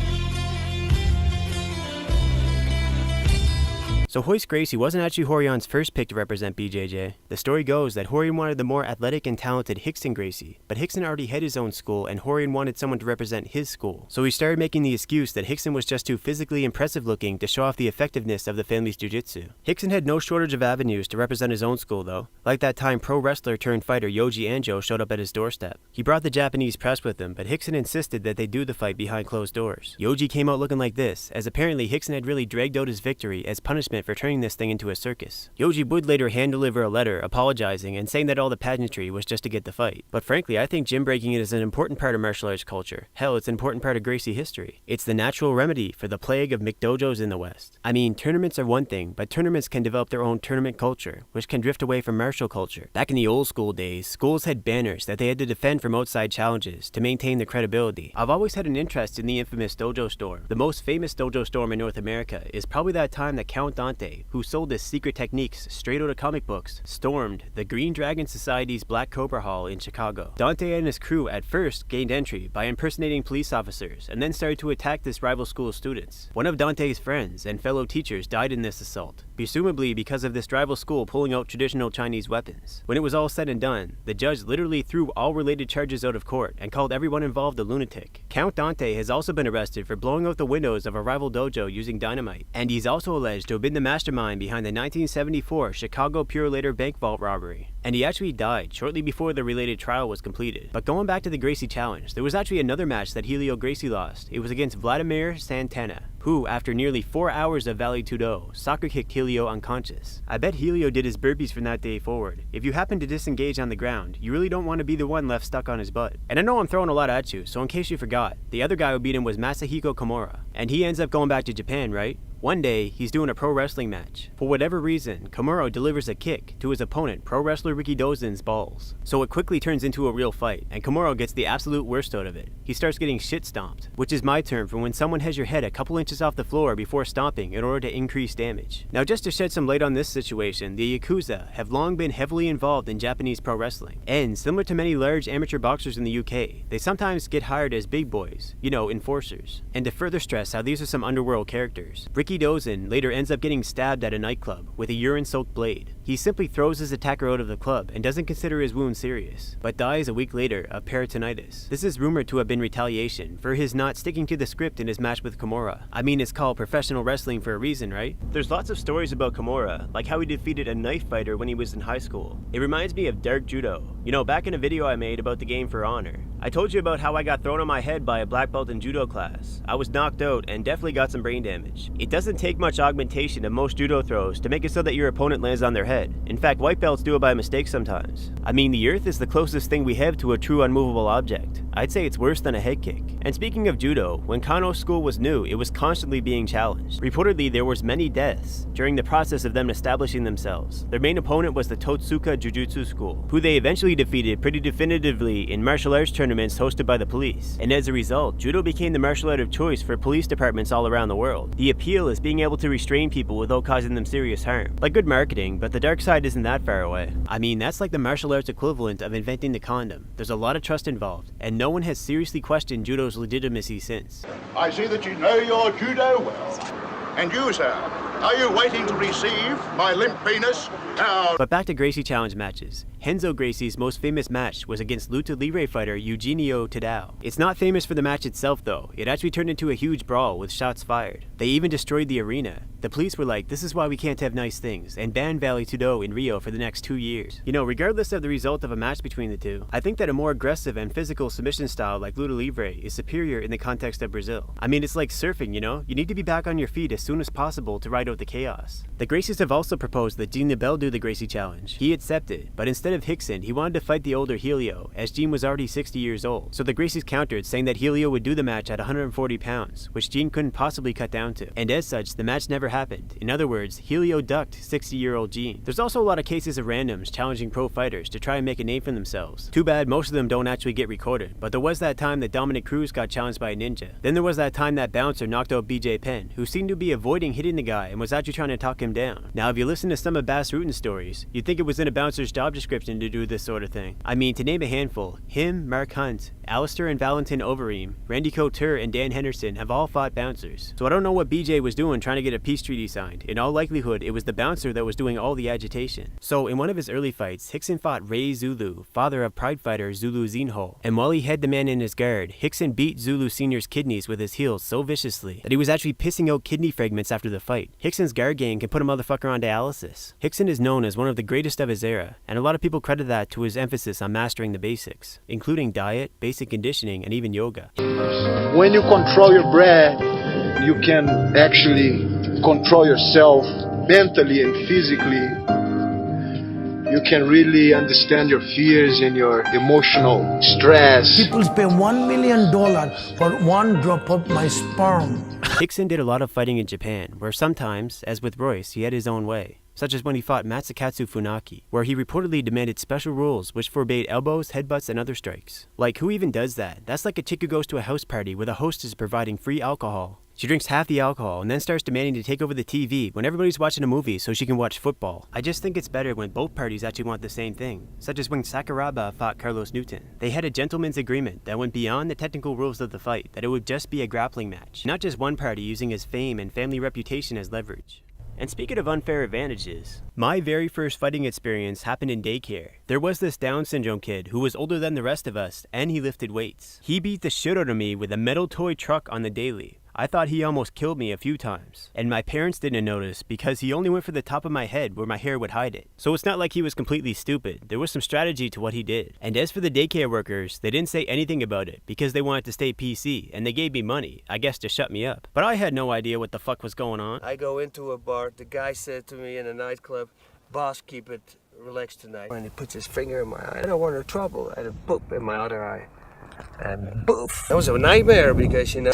[SPEAKER 1] So Hoist Gracie wasn't actually Horion's first pick to represent BJJ. The story goes that Horion wanted the more athletic and talented Hickson Gracie, but Hickson already had his own school and Horion wanted someone to represent his school. So he started making the excuse that Hickson was just too physically impressive looking to show off the effectiveness of the family's jiu-jitsu. Hickson had no shortage of avenues to represent his own school though. Like that time pro wrestler turned fighter Yoji Anjo showed up at his doorstep. He brought the Japanese press with him, but Hickson insisted that they do the fight behind closed doors. Yoji came out looking like this, as apparently Hickson had really dragged out his victory as punishment for turning this thing into a circus. Yoji would later hand deliver a letter apologizing and saying that all the pageantry was just to get the fight. But frankly, I think gym breaking is an important part of martial arts culture. Hell, it's an important part of Gracie history. It's the natural remedy for the plague of McDojos in the West. I mean, tournaments are one thing, but tournaments can develop their own tournament culture, which can drift away from martial culture. Back in the old school days, schools had banners that they had to defend from outside challenges to maintain their credibility. I've always had an interest in the infamous dojo storm. The most famous dojo storm in North America is probably that time that Count Dante, who sold his secret techniques straight out of comic books, stormed the Green Dragon Society's Black Cobra Hall in Chicago. Dante and his crew at first gained entry by impersonating police officers and then started to attack this rival school's students. One of Dante's friends and fellow teachers died in this assault, presumably because of this rival school pulling out traditional Chinese weapons. When it was all said and done, the judge literally threw all related charges out of court and called everyone involved a lunatic. Count Dante has also been arrested for blowing out the windows of a rival dojo using dynamite, and he's also alleged to have been the mastermind behind the 1974 Chicago Purolator bank vault robbery. And he actually died shortly before the related trial was completed. But going back to the Gracie challenge, there was actually another match that Helio Gracie lost. It was against Vladimir Santana. who, after nearly 4 hours of Vale Tudo, soccer kicked Helio unconscious. I bet Helio did his burpees from that day forward. If you happen to disengage on the ground, you really don't want to be the one left stuck on his butt. And I know I'm throwing a lot at you, so in case you forgot, the other guy who beat him was Masahiko Komura, and he ends up going back to Japan, right? One day, he's doing a pro wrestling match. For whatever reason, Komura delivers a kick to his opponent, pro wrestler Rikidozen's balls. So it quickly turns into a real fight, and Komura gets the absolute worst out of it. He starts getting shit stomped, which is my term for when someone has your head a couple inches off the floor before stomping in order to increase damage. Now, just to shed some light on this situation, the Yakuza have long been heavily involved in Japanese pro wrestling, and similar to many large amateur boxers in the UK, they sometimes get hired as big boys, you know, enforcers. And to further stress how these are some underworld characters, Rikidozen later ends up getting stabbed at a nightclub with a urine-soaked blade. He simply throws his attacker out of the club and doesn't consider his wound serious, but dies a week later of peritonitis. This is rumored to have been retaliation for his not sticking to the script in his match with Komura. I mean, it's called professional wrestling for a reason, right? There's lots of stories about Komura, like how he defeated a knife fighter when he was in high school. It reminds me of Dark Judo. You know, back in a video I made about the game For Honor, I told you about how I got thrown on my head by a black belt in judo class. I was knocked out and definitely got some brain damage. It doesn't take much augmentation of most judo throws to make it so that your opponent lands on their head. In fact, white belts do it by mistake sometimes. I mean, the earth is the closest thing we have to a true unmovable object. I'd say it's worse than a head kick. And speaking of judo, when Kano's school was new, it was constantly being challenged. Reportedly, there was many deaths during the process of them establishing themselves. Their main opponent was the Totsuka Jujutsu School, who they eventually defeated pretty definitively in martial arts tournaments hosted by the police. And as a result, judo became the martial art of choice for police departments all around the world. The appeal is being able to restrain people without causing them serious harm. Like good marketing, but the dark side isn't that far away. I mean, that's like the martial arts equivalent of inventing the condom. There's a lot of trust involved, and no one has seriously questioned judo's legitimacy since.
[SPEAKER 12] I see that you know your judo well. And you, sir, are you waiting to receive my limp penis? Now...
[SPEAKER 1] But back to Gracie Challenge matches. Renzo Gracie's most famous match was against Lucha Libre fighter Eugenio Tadao. It's not famous for the match itself though, it actually turned into a huge brawl with shots fired. They even destroyed the arena. The police were like, this is why we can't have nice things, and banned Vale Tudo in Rio for the next 2 years. You know, regardless of the result of a match between the two, I think that a more aggressive and physical submission style like Lucha Libre is superior in the context of Brazil. I mean, it's like surfing, you know? You need to be back on your feet as soon as possible to ride out the chaos. The Gracies have also proposed that Gene LeBell do the Gracie Challenge. He accepted, but instead of Hickson, he wanted to fight the older Helio, as Gene was already 60 years old. So the Gracies countered, saying that Helio would do the match at 140 pounds, which Gene couldn't possibly cut down to. And as such, the match never happened. In other words, Helio ducked 60-year-old Gene. There's also a lot of cases of randoms challenging pro fighters to try and make a name for themselves. Too bad most of them don't actually get recorded, but there was that time that Dominic Cruz got challenged by a ninja. Then there was that time that bouncer knocked out BJ Penn, who seemed to be avoiding hitting the guy and was actually trying to talk him down. Now, if you listen to some of Bass Rutin's stories, you'd think it was in a bouncer's job description to do this sort of thing. I mean, to name a handful, him, Mark Hunt, Alistair and Valentin Overeem, Randy Couture, and Dan Henderson have all fought bouncers. So I don't know what BJ was doing trying to get a peace treaty signed. In all likelihood, it was the bouncer that was doing all the agitation. So in one of his early fights, Hickson fought Ray Zulu, father of Pride fighter Zulu Zinho. And while he had the man in his guard, Hickson beat Zulu Sr.'s kidneys with his heels so viciously that he was actually pissing out kidney fragments after the fight. Hickson's guard gang can put a motherfucker on dialysis. Hickson is known as one of the greatest of his era, and a lot of people credit that to his emphasis on mastering the basics, including diet, basic conditioning, and even yoga.
[SPEAKER 13] When you control your breath, you can actually control yourself mentally and physically. You can really understand your fears and your emotional stress.
[SPEAKER 14] People spend $1 million for one drop of my sperm.
[SPEAKER 1] Hickson did a lot of fighting in Japan, where sometimes, as with Royce, he had his own way. Such as when he fought Matsukatsu Funaki, where he reportedly demanded special rules which forbade elbows, headbutts, and other strikes. Like, who even does that? That's like a chick who goes to a house party where the host is providing free alcohol. She drinks half the alcohol and then starts demanding to take over the TV when everybody's watching a movie so she can watch football. I just think it's better when both parties actually want the same thing, such as when Sakuraba fought Carlos Newton. They had a gentleman's agreement that went beyond the technical rules of the fight, that it would just be a grappling match, not just one party using his fame and family reputation as leverage. And speaking of unfair advantages, my very first fighting experience happened in daycare. There was this Down syndrome kid who was older than the rest of us, and he lifted weights. He beat the shit out of me with a metal toy truck on the daily. I thought he almost killed me a few times. And my parents didn't notice because he only went for the top of my head where my hair would hide it. So it's not like he was completely stupid. There was some strategy to what he did. And as for the daycare workers, they didn't say anything about it because they wanted to stay PC and they gave me money, I guess to shut me up. But I had no idea what the fuck was going on.
[SPEAKER 15] I go into a bar, the guy said to me in a nightclub, "Boss, keep it relaxed tonight." And he puts his finger in my eye. I don't want no trouble. I had a boop in my other eye. And boof. That was a nightmare because, you know.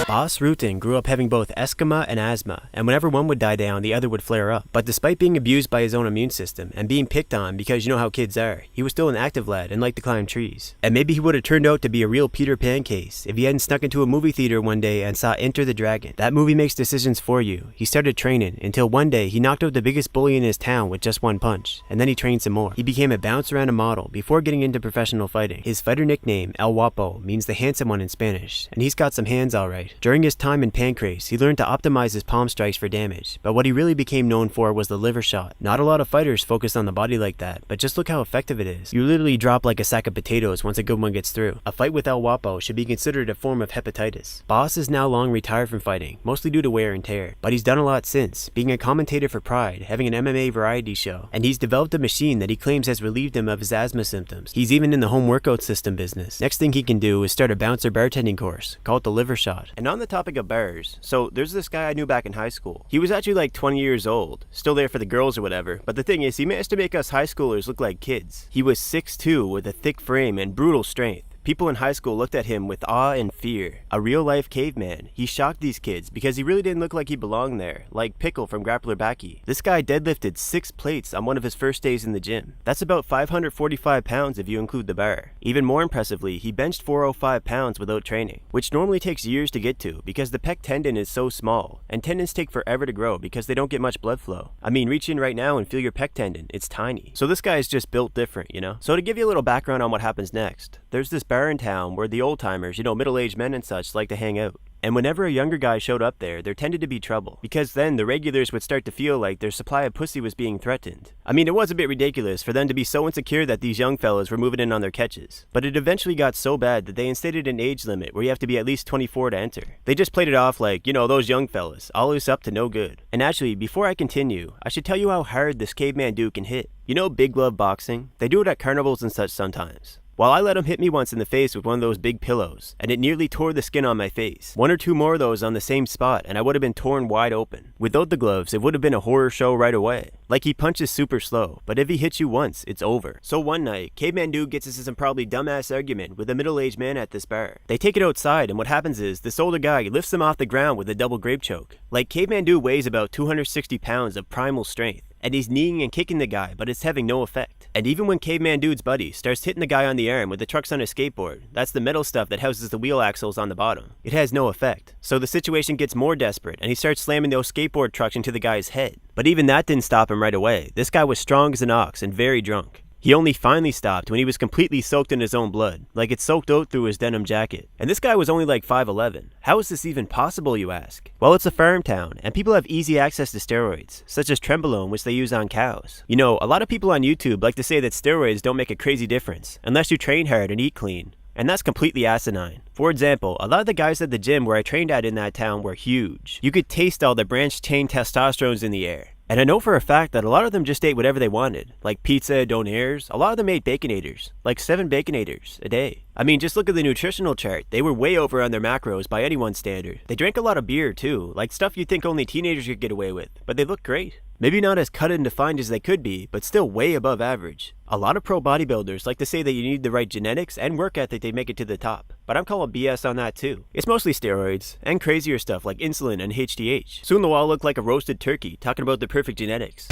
[SPEAKER 1] Boss Rutan grew up having both eczema and asthma, and whenever one would die down, the other would flare up. But despite being abused by his own immune system and being picked on because you know how kids are, he was still an active lad and liked to climb trees. And maybe he would have turned out to be a real Peter Pan case if he hadn't snuck into a movie theater one day and saw Enter the Dragon. That movie makes decisions for you. He started training until one day he knocked out the biggest bully in his town with just one punch, and then he trained some more. He became a bouncer and a model before getting into professional fighting. His fighter nickname, El Guapo, means the handsome one in Spanish, and he's got some hands alright. During his time in Pancrase, he learned to optimize his palm strikes for damage, but what he really became known for was the liver shot. Not a lot of fighters focus on the body like that, but just look how effective it is. You literally drop like a sack of potatoes once a good one gets through. A fight with El Guapo should be considered a form of hepatitis. Boss is now long retired from fighting, mostly due to wear and tear, but he's done a lot since, being a commentator for Pride, having an MMA variety show, and he's developed a machine that he claims has relieved him of his asthma symptoms. He's even in the home workout system business. Next thing he can do is start a bouncer bartending course, call it the liver shot. And on the topic of bars, so there's this guy I knew back in high school. He was actually like 20 years old, still there for the girls or whatever, but the thing is, he managed to make us high schoolers look like kids. He was 6'2" with a thick frame and brutal strength. People in high school looked at him with awe and fear. A real-life caveman. He shocked these kids because he really didn't look like he belonged there, like Pickle from Grappler Backy. This guy deadlifted 6 plates on one of his first days in the gym. That's about 545 pounds if you include the bar. Even more impressively, he benched 405 pounds without training, which normally takes years to get to because the pec tendon is so small, and tendons take forever to grow because they don't get much blood flow. I mean, reach in right now and feel your pec tendon. It's tiny. So this guy is just built different, you know? So to give you a little background on what happens next, there's this bar in town where the old timers, you know, middle-aged men and such, like to hang out. And whenever a younger guy showed up there tended to be trouble, because then the regulars would start to feel like their supply of pussy was being threatened. I mean, it was a bit ridiculous for them to be so insecure that these young fellas were moving in on their catches. But it eventually got so bad that they instated an age limit where you have to be at least 24 to enter. They just played it off like, you know, those young fellas, always up to no good. And actually, before I continue, I should tell you how hard this caveman dude can hit. You know big glove boxing? They do it at carnivals and such sometimes. Well, I let him hit me once in the face with one of those big pillows, and it nearly tore the skin on my face. 1 or 2 more of those on the same spot, and I would have been torn wide open. Without the gloves, it would have been a horror show right away. Like, he punches super slow, but if he hits you once, it's over. So one night, Caveman Dude gets into some probably dumbass argument with a middle-aged man at this bar. They take it outside, and what happens is, this older guy lifts him off the ground with a double grape choke. Like, Caveman Dude weighs about 260 pounds of primal strength, and he's kneeing and kicking the guy, but it's having no effect. And even when Caveman Dude's buddy starts hitting the guy on the arm with the trucks on his skateboard, that's the metal stuff that houses the wheel axles on the bottom, it has no effect. So the situation gets more desperate, and he starts slamming those skateboard trucks into the guy's head. But even that didn't stop him right away. This guy was strong as an ox and very drunk. He only finally stopped when he was completely soaked in his own blood, like it soaked out through his denim jacket. And this guy was only like 5'11". How is this even possible, you ask? Well, it's a farm town, and people have easy access to steroids, such as Trenbolone, which they use on cows. You know, a lot of people on YouTube like to say that steroids don't make a crazy difference, unless you train hard and eat clean. And that's completely asinine. For example, a lot of the guys at the gym where I trained at in that town were huge. You could taste all the branched chain testosterones in the air. And I know for a fact that a lot of them just ate whatever they wanted, like pizza, donaires. A lot of them ate Baconators, like 7 Baconators a day. I mean, just look at the nutritional chart. They were way over on their macros by anyone's standard. They drank a lot of beer too, like stuff you'd think only teenagers could get away with, but they look great. Maybe not as cut and defined as they could be, but still way above average. A lot of pro bodybuilders like to say that you need the right genetics and work ethic to make it to the top, but I'm calling BS on that too. It's mostly steroids, and crazier stuff like insulin and HGH. Soon they'll all look like a roasted turkey, talking about the perfect genetics.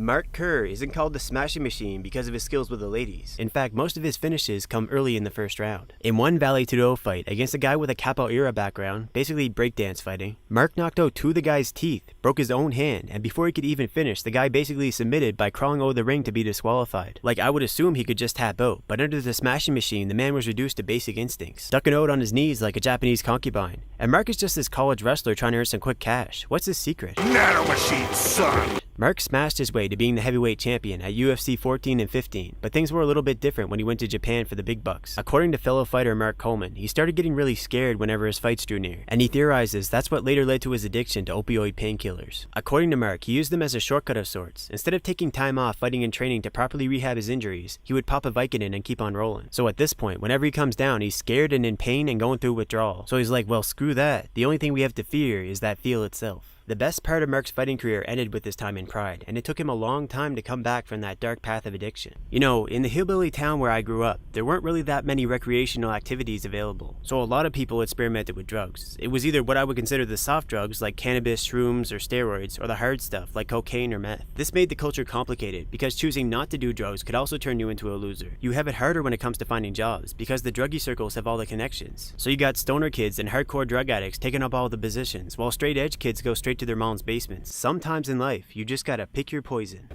[SPEAKER 1] Mark Kerr isn't called the Smashing Machine because of his skills with the ladies. In fact, most of his finishes come early in the first round. In one Vale Tudo fight against a guy with a capoeira background, basically breakdance fighting, Mark knocked out 2 of the guy's teeth, broke his own hand, and before he could even finish, the guy basically submitted by crawling over the ring to be disqualified. Like, I would assume he could just tap out, but under the Smashing Machine, the man was reduced to basic instincts, ducking out on his knees like a Japanese concubine. And Mark is just this college wrestler trying to earn some quick cash. What's his secret?
[SPEAKER 12] Nanomachine, son!
[SPEAKER 1] Mark smashed his way to being the heavyweight champion at UFC 14 and 15, but things were a little bit different when he went to Japan for the big bucks. According to fellow fighter Mark Coleman, he started getting really scared whenever his fights drew near, and he theorizes that's what later led to his addiction to opioid painkillers. According to Mark, he used them as a shortcut of sorts. Instead of taking time off fighting and training to properly rehab his injuries, he would pop a Vicodin and keep on rolling. So at this point, whenever he comes down, he's scared and in pain and going through withdrawal. So he's like, well, screw that. The only thing we have to fear is that feel itself. The best part of Mark's fighting career ended with his time in Pride, and it took him a long time to come back from that dark path of addiction. You know, in the hillbilly town where I grew up, there weren't really that many recreational activities available, so a lot of people experimented with drugs. It was either what I would consider the soft drugs like cannabis, shrooms, or steroids, or the hard stuff like cocaine or meth. This made the culture complicated, because choosing not to do drugs could also turn you into a loser. You have it harder when it comes to finding jobs, because the druggy circles have all the connections. So you got stoner kids and hardcore drug addicts taking up all the positions, while straight edge kids go straight to their mom's basements. Sometimes in life, you just gotta pick your poison.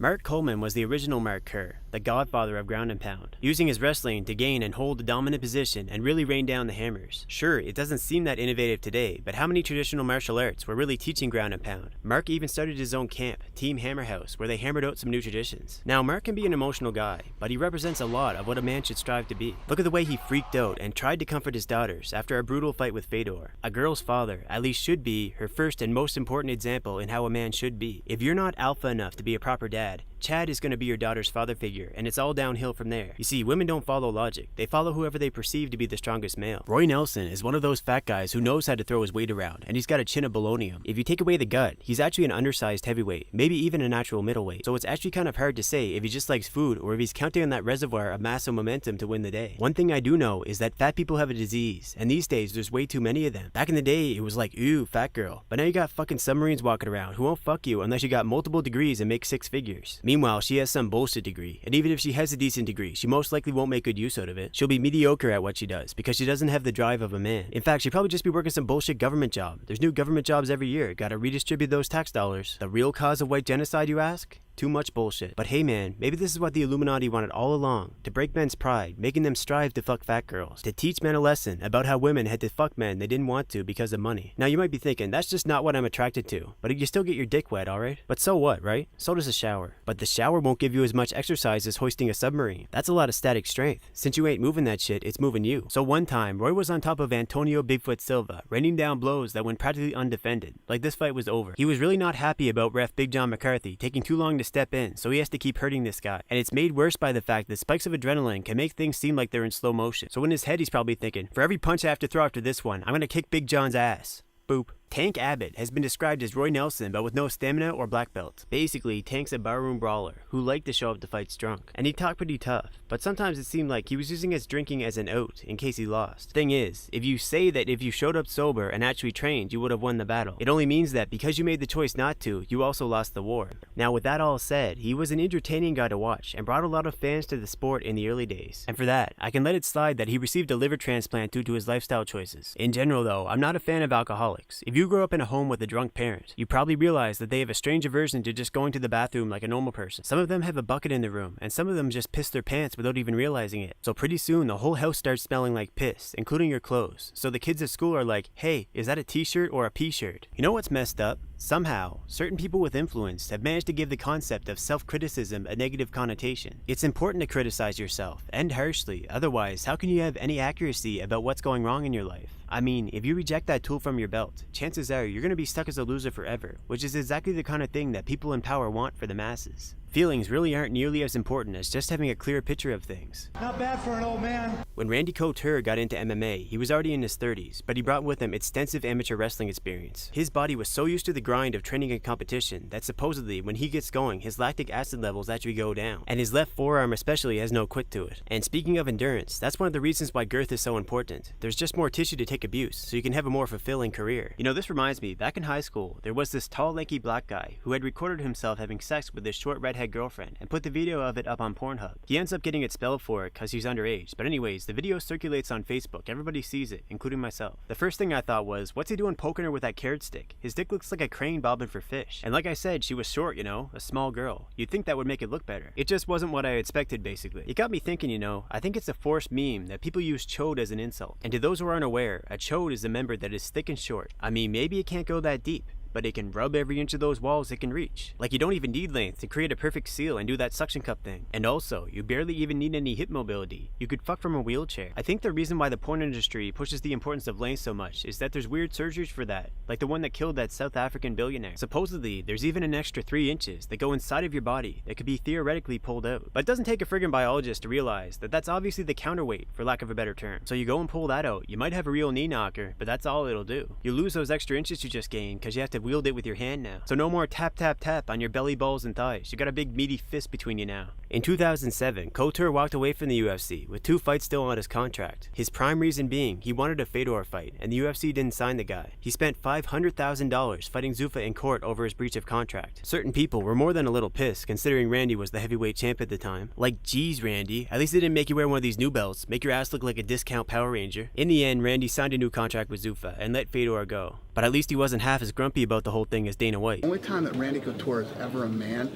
[SPEAKER 1] Mark Coleman was the original Mark Kerr, the godfather of ground and pound, using his wrestling to gain and hold a dominant position and really rain down the hammers. Sure, it doesn't seem that innovative today, but how many traditional martial arts were really teaching ground and pound? Mark even started his own camp, Team Hammer House, where they hammered out some new traditions. Now, Mark can be an emotional guy, but he represents a lot of what a man should strive to be. Look at the way he freaked out and tried to comfort his daughters after a brutal fight with Fedor. A girl's father, at least should be, her first and most important example in how a man should be. If you're not alpha enough to be a proper dad, Chad is going to be your daughter's father figure, and it's all downhill from there. You see, women don't follow logic. They follow whoever they perceive to be the strongest male. Roy Nelson is one of those fat guys who knows how to throw his weight around, and he's got a chin of bologna. If you take away the gut, he's actually an undersized heavyweight, maybe even a natural middleweight. So it's actually kind of hard to say if he just likes food or if he's counting on that reservoir of mass and momentum to win the day. One thing I do know is that fat people have a disease, and these days there's way too many of them. Back in the day, it was like, ooh, fat girl. But now you got fucking submarines walking around who won't fuck you unless you got multiple degrees and make 6 figures. Meanwhile, she has some bullshit degree, and even if she has a decent degree, she most likely won't make good use out of it. She'll be mediocre at what she does because she doesn't have the drive of a man. In fact, she'd probably just be working some bullshit government job. There's new government jobs every year. Gotta redistribute those tax dollars. The real cause of white genocide, you ask? Too much bullshit. But hey man, maybe this is what the Illuminati wanted all along. To break men's pride, making them strive to fuck fat girls. To teach men a lesson about how women had to fuck men they didn't want to because of money. Now you might be thinking, that's just not what I'm attracted to. But you still get your dick wet, alright? But so what, right? So does a shower. But the shower won't give you as much exercise as hoisting a submarine. That's a lot of static strength. Since you ain't moving that shit, it's moving you. So one time, Roy was on top of Antonio Bigfoot Silva, raining down blows that went practically undefended. Like this fight was over. He was really not happy about ref Big John McCarthy taking too long to step in, so he has to keep hurting this guy. And it's made worse by the fact that spikes of adrenaline can make things seem like they're in slow motion. So in his head, he's probably thinking, for every punch I have to throw after this one, I'm gonna kick Big John's ass. Boop. Tank Abbott has been described as Roy Nelson, but with no stamina or black belt. Basically, Tank's a barroom brawler who liked to show up to fights drunk. And he talked pretty tough, but sometimes it seemed like he was using his drinking as an out in case he lost. Thing is, if you say that if you showed up sober and actually trained, you would have won the battle, it only means that because you made the choice not to, you also lost the war. Now with that all said, he was an entertaining guy to watch and brought a lot of fans to the sport in the early days. And for that, I can let it slide that he received a liver transplant due to his lifestyle choices. In general though, I'm not a fan of alcoholics. If you grow up in a home with a drunk parent, you probably realize that they have a strange aversion to just going to the bathroom like a normal person. Some of them have a bucket in the room, and some of them just piss their pants without even realizing it. So pretty soon, the whole house starts smelling like piss, including your clothes. So the kids at school are like, hey, is that a t-shirt or a p-shirt? You know what's messed up? Somehow, certain people with influence have managed to give the concept of self-criticism a negative connotation. It's important to criticize yourself, and harshly, otherwise how can you have any accuracy about what's going wrong in your life? I mean, if you reject that tool from your belt, chances are you're going to be stuck as a loser forever, which is exactly the kind of thing that people in power want for the masses. Feelings really aren't nearly as important as just having a clear picture of things.
[SPEAKER 9] Not bad for an old man.
[SPEAKER 1] When Randy Couture got into MMA, he was already in his 30s, but he brought with him extensive amateur wrestling experience. His body was so used to the grind of training and competition that supposedly when he gets going, his lactic acid levels actually go down, and his left forearm especially has no quick to it. And speaking of endurance, that's one of the reasons why girth is so important. There's just more tissue to take abuse, so you can have a more fulfilling career. You know, this reminds me, back in high school, there was this tall, lanky black guy who had recorded himself having sex with this short redhead redhead girlfriend and put the video of it up on Pornhub. He ends up getting expelled for it because he's underage, but anyways, the video circulates on Facebook. Everybody sees it, including myself. The first thing I thought was, what's he doing poking her with that carrot stick? His dick looks like a crane bobbing for fish. And like I said, she was short, you know, a small girl. You'd think that would make it look better. It just wasn't what I expected, basically. It got me thinking, you know, I think it's a forced meme that people use chode as an insult. And to those who aren't aware, a chode is a member that is thick and short. I mean, maybe it can't go that deep, but it can rub every inch of those walls it can reach. Like, you don't even need length to create a perfect seal and do that suction cup thing. And also, you barely even need any hip mobility. You could fuck from a wheelchair. I think the reason why the porn industry pushes the importance of length so much is that there's weird surgeries for that, like the one that killed that South African billionaire. Supposedly, there's even an extra 3 inches that go inside of your body that could be theoretically pulled out. But it doesn't take a friggin' biologist to realize that that's obviously the counterweight, for lack of a better term. So you go and pull that out, you might have a real knee knocker, but that's all it'll do. You lose those extra inches you just gained because you have to wield it with your hand now. So no more tap tap tap on your belly, balls, and thighs. You got a big meaty fist between you now. In 2007, Couture walked away from the UFC with 2 fights still on his contract. His prime reason being he wanted a Fedor fight, and the UFC didn't sign the guy. He spent $500,000 fighting Zuffa in court over his breach of contract. Certain people were more than a little pissed, considering Randy was the heavyweight champ at the time. Like, geez, Randy, at least they didn't make you wear one of these new belts, make your ass look like a discount Power Ranger. In the end, Randy signed a new contract with Zuffa and let Fedor go. But at least he wasn't half as grumpy about the whole thing as Dana White.
[SPEAKER 3] The only time that Randy Couture is ever a man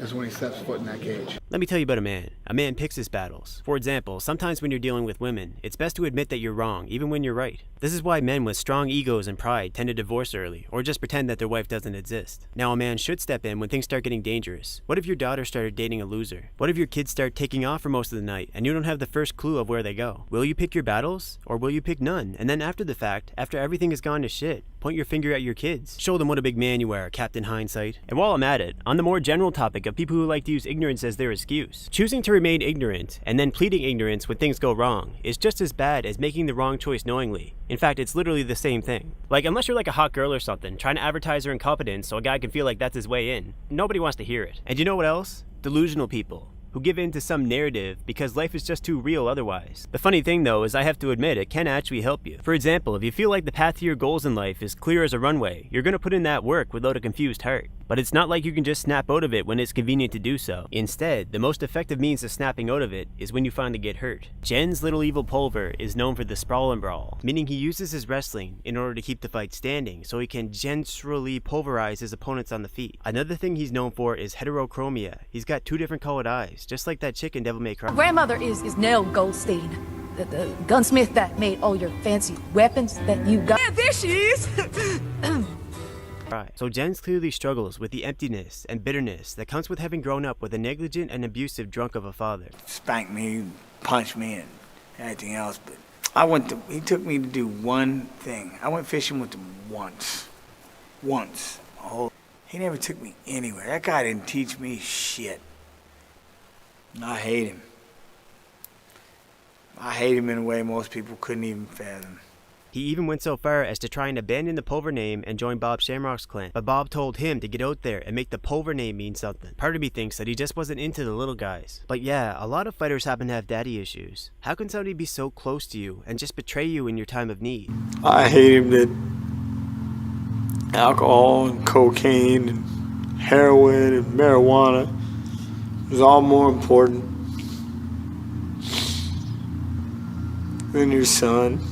[SPEAKER 3] is when he steps foot in that cage.
[SPEAKER 1] Let me tell you about a man. A man picks his battles. For example, sometimes when you're dealing with women, it's best to admit that you're wrong, even when you're right. This is why men with strong egos and pride tend to divorce early, or just pretend that their wife doesn't exist. Now, a man should step in when things start getting dangerous. What if your daughter started dating a loser? What if your kids start taking off for most of the night, and you don't have the first clue of where they go? Will you pick your battles, or will you pick none? And then after the fact, after everything has gone to shit, point your finger at your kids. Show them what a big man you are, Captain Hindsight. And while I'm at it, on the more general topic of people who like to use ignorance as their excuse, choosing to remain ignorant and then pleading ignorance when things go wrong is just as bad as making the wrong choice knowingly. In fact, it's literally the same thing. Like, unless you're like a hot girl or something, trying to advertise her incompetence so a guy can feel like that's his way in, nobody wants to hear it. And you know what else? Delusional people who give in to some narrative because life is just too real otherwise. The funny thing though is I have to admit it can actually help you. For example, if you feel like the path to your goals in life is clear as a runway, you're gonna put in that work without a confused heart. But it's not like you can just snap out of it when it's convenient to do so. Instead, the most effective means of snapping out of it is when you finally get hurt. Jen's Little Evil Pulver is known for the sprawl and brawl, meaning he uses his wrestling in order to keep the fight standing so he can generally pulverize his opponents on the feet. Another thing he's known for is heterochromia. He's got 2 different colored eyes, just like that chick in Devil May Cry.
[SPEAKER 16] My grandmother is Nell Goldstein, the gunsmith that made all your fancy weapons that you got. Yeah, there she is!
[SPEAKER 1] So Jens clearly struggles with the emptiness and bitterness that comes with having grown up with a negligent and abusive drunk of a father.
[SPEAKER 17] Spanked me, punched me, and everything else, but he took me to do one thing. I went fishing with him once. He never took me anywhere. That guy didn't teach me shit. I hate him. I hate him in a way most people couldn't even fathom.
[SPEAKER 1] He even went so far as to try and abandon the Pulver name and join Bob Shamrock's clan, but Bob told him to get out there and make the Pulver name mean something. Part of me thinks that he just wasn't into the little guys. But yeah, a lot of fighters happen to have daddy issues. How can somebody be so close to you and just betray you in your time of need?
[SPEAKER 17] I hate him that alcohol and cocaine and heroin and marijuana was all more important than your son,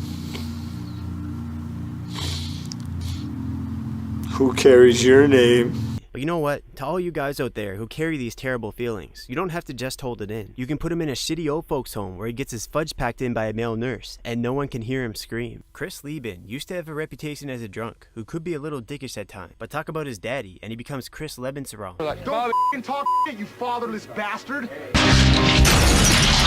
[SPEAKER 17] who carries your name.
[SPEAKER 1] But you know what? To all you guys out there who carry these terrible feelings, you don't have to just hold it in. You can put him in a shitty old folks home where he gets his fudge packed in by a male nurse and no one can hear him scream. Chris Lieben used to have a reputation as a drunk who could be a little dickish at times, but talk about his daddy and he becomes Chris Lebensraum.
[SPEAKER 12] Like, don't talk shit, you fatherless bastard.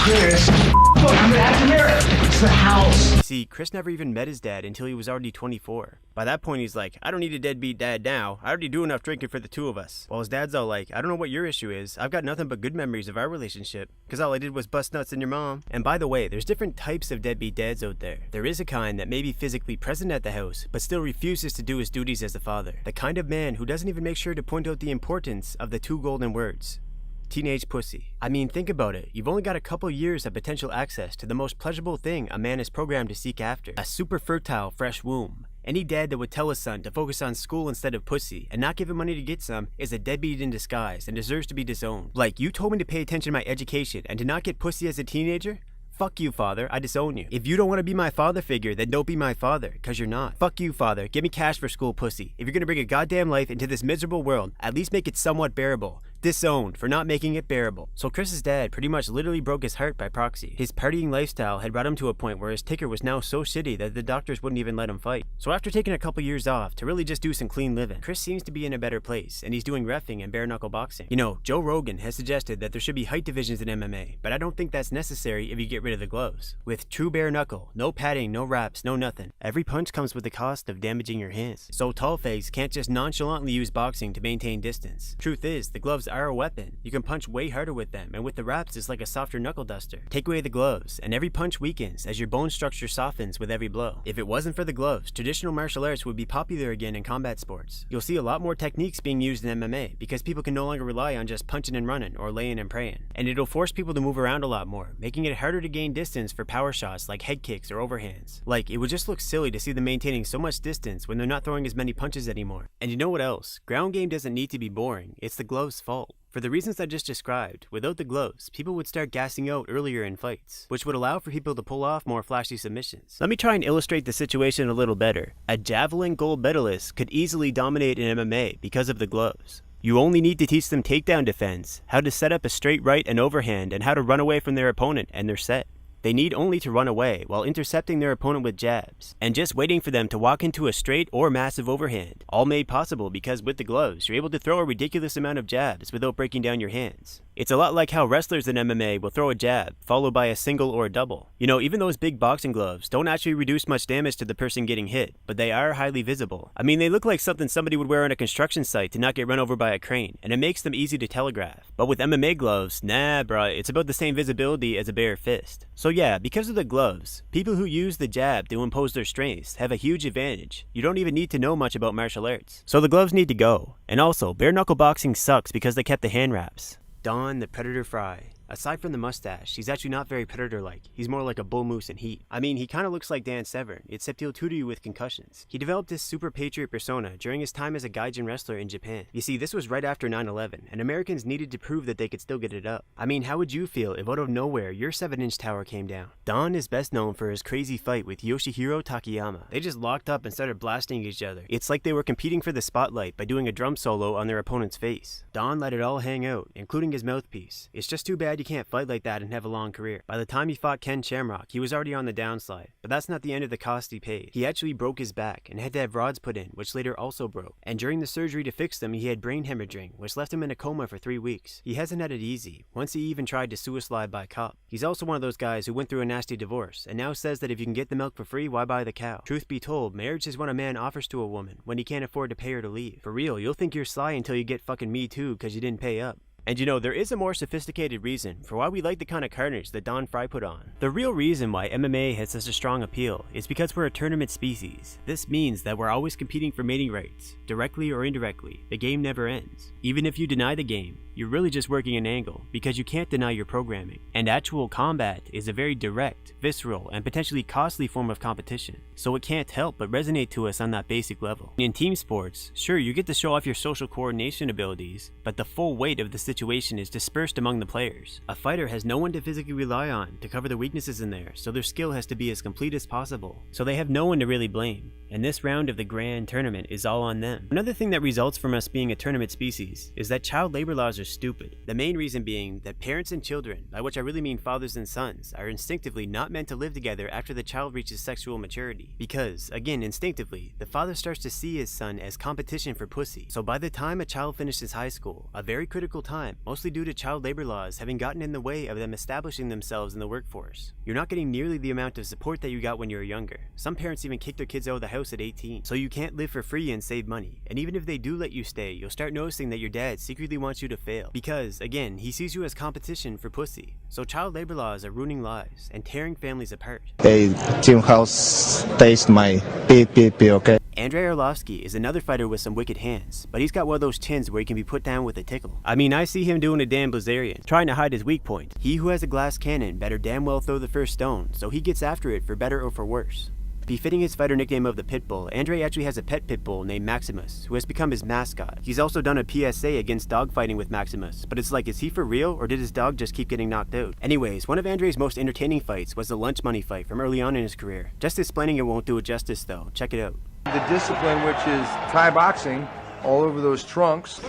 [SPEAKER 18] Chris, look, I'm gonna have to hear it. It's the house.
[SPEAKER 1] See, Chris never even met his dad until he was already 24. By that point, he's like, I don't need a deadbeat dad now. I already do enough drinking for the 2 of us. While his dad's all like, I don't know what your issue is. I've got nothing but good memories of our relationship, because all I did was bust nuts in your mom. And by the way, there's different types of deadbeat dads out there. There is a kind that may be physically present at the house, but still refuses to do his duties as a father. The kind of man who doesn't even make sure to point out the importance of the 2 golden words. Teenage pussy. I mean, think about it. You've only got a couple years of potential access to the most pleasurable thing a man is programmed to seek after. A super fertile, fresh womb. Any dad that would tell his son to focus on school instead of pussy and not give him money to get some is a deadbeat in disguise and deserves to be disowned. Like, you told me to pay attention to my education and to not get pussy as a teenager? Fuck you, father. I disown you. If you don't want to be my father figure, then don't be my father, because you're not. Fuck you, father. Give me cash for school, pussy. If you're going to bring a goddamn life into this miserable world, at least make it somewhat bearable. Disowned for not making it bearable. So Chris's dad pretty much literally broke his heart by proxy. His partying lifestyle had brought him to a point where his ticker was now so shitty that the doctors wouldn't even let him fight. So after taking a couple years off to really just do some clean living, Chris seems to be in a better place, and he's doing reffing and bare knuckle boxing. You know, Joe Rogan has suggested that there should be height divisions in MMA, but I don't think that's necessary if you get rid of the gloves. With true bare knuckle, no padding, no wraps, no nothing, every punch comes with the cost of damaging your hands. So tall fakes can't just nonchalantly use boxing to maintain distance. Truth is, the gloves are a weapon. You can punch way harder with them, and with the wraps it's like a softer knuckle duster. Take away the gloves, and every punch weakens as your bone structure softens with every blow. If it wasn't for the gloves, traditional martial arts would be popular again in combat sports. You'll see a lot more techniques being used in MMA because people can no longer rely on just punching and running or laying and praying. And it'll force people to move around a lot more, making it harder to gain distance for power shots like head kicks or overhands. Like, it would just look silly to see them maintaining so much distance when they're not throwing as many punches anymore. And you know what else? Ground game doesn't need to be boring, it's the gloves' fault. For the reasons I just described, without the gloves, people would start gassing out earlier in fights, which would allow for people to pull off more flashy submissions. Let me try and illustrate the situation a little better. A javelin gold medalist could easily dominate in MMA because of the gloves. You only need to teach them takedown defense, how to set up a straight right and overhand, and how to run away from their opponent, and they're set. They need only to run away while intercepting their opponent with jabs, and just waiting for them to walk into a straight or massive overhand. All made possible because with the gloves, you're able to throw a ridiculous amount of jabs without breaking down your hands. It's a lot like how wrestlers in MMA will throw a jab, followed by a single or a double. You know, even those big boxing gloves don't actually reduce much damage to the person getting hit, but they are highly visible. I mean, they look like something somebody would wear on a construction site to not get run over by a crane, and it makes them easy to telegraph. But with MMA gloves, nah bruh, it's about the same visibility as a bare fist. So yeah, because of the gloves, people who use the jab to impose their strengths have a huge advantage. You don't even need to know much about martial arts. So the gloves need to go. And also, bare knuckle boxing sucks because they kept the hand wraps. Don the Predator Fry. Aside from the mustache, he's actually not very Predator-like. He's more like a bull moose in heat. I mean, he kind of looks like Dan Severn, except he'll tutor you with concussions. He developed this super patriot persona during his time as a gaijin wrestler in Japan. You see, this was right after 9/11, and Americans needed to prove that they could still get it up. I mean, how would you feel if out of nowhere your 7-inch tower came down? Don is best known for his crazy fight with Yoshihiro Takayama. They just locked up and started blasting each other. It's like they were competing for the spotlight by doing a drum solo on their opponent's face. Don let it all hang out, including his mouthpiece. It's just too bad you can't fight like that and have a long career. By the time he fought Ken Shamrock, he was already on the downslide, but that's not the end of the cost he paid. He actually broke his back and had to have rods put in, which later also broke. And during the surgery to fix them, he had brain hemorrhaging, which left him in a coma for 3 weeks. He hasn't had it easy. Once he even tried to suicide by cop. He's also one of those guys who went through a nasty divorce, and now says that if you can get the milk for free, why buy the cow? Truth be told, marriage is when a man offers to a woman when he can't afford to pay her to leave. For real, you'll think you're sly until you get fucking Me Too because you didn't pay up. And you know, there is a more sophisticated reason for why we like the kind of carnage that Don Fry put on. The real reason why MMA has such a strong appeal is because we're a tournament species. This means that we're always competing for mating rights, directly or indirectly. The game never ends. Even if you deny the game, you're really just working an angle, because you can't deny your programming. And actual combat is a very direct, visceral, and potentially costly form of competition, so it can't help but resonate to us on that basic level. In team sports, sure, you get to show off your social coordination abilities, but the full weight of the situation is dispersed among the players. A fighter has no one to physically rely on to cover the weaknesses in there, so their skill has to be as complete as possible. So they have no one to really blame, and this round of the grand tournament is all on them. Another thing that results from us being a tournament species is that child labor laws are stupid. The main reason being that parents and children, by which I really mean fathers and sons, are instinctively not meant to live together after the child reaches sexual maturity. Because, again, instinctively, the father starts to see his son as competition for pussy. So by the time a child finishes high school, a very critical time, mostly due to child labor laws having gotten in the way of them establishing themselves in the workforce, you're not getting nearly the amount of support that you got when you were younger. Some parents even kick their kids out of the house at 18, so you can't live for free and save money. And even if they do let you stay, you'll start noticing that your dad secretly wants you to fail, because, again, he sees you as competition for pussy. So child labor laws are ruining lives and tearing families apart.
[SPEAKER 19] Hey, Team House, taste my beep, okay?
[SPEAKER 1] Andrei Arlovsky is another fighter with some wicked hands, but he's got one of those chins where he can be put down with a tickle. I mean, I see him doing a Dan Blazarian, trying to hide his weak point. He who has a glass cannon better damn well throw the first stone, so he gets after it for better or for worse. Befitting his fighter nickname of the Pitbull, Andre actually has a pet pitbull named Maximus, who has become his mascot. He's also done a PSA against dogfighting with Maximus, but it's like, is he for real, or did his dog just keep getting knocked out? Anyways, one of Andre's most entertaining fights was the lunch money fight from early on in his career. Just explaining it won't do it justice though, check it out.
[SPEAKER 20] The discipline, which is Thai boxing, all over those trunks.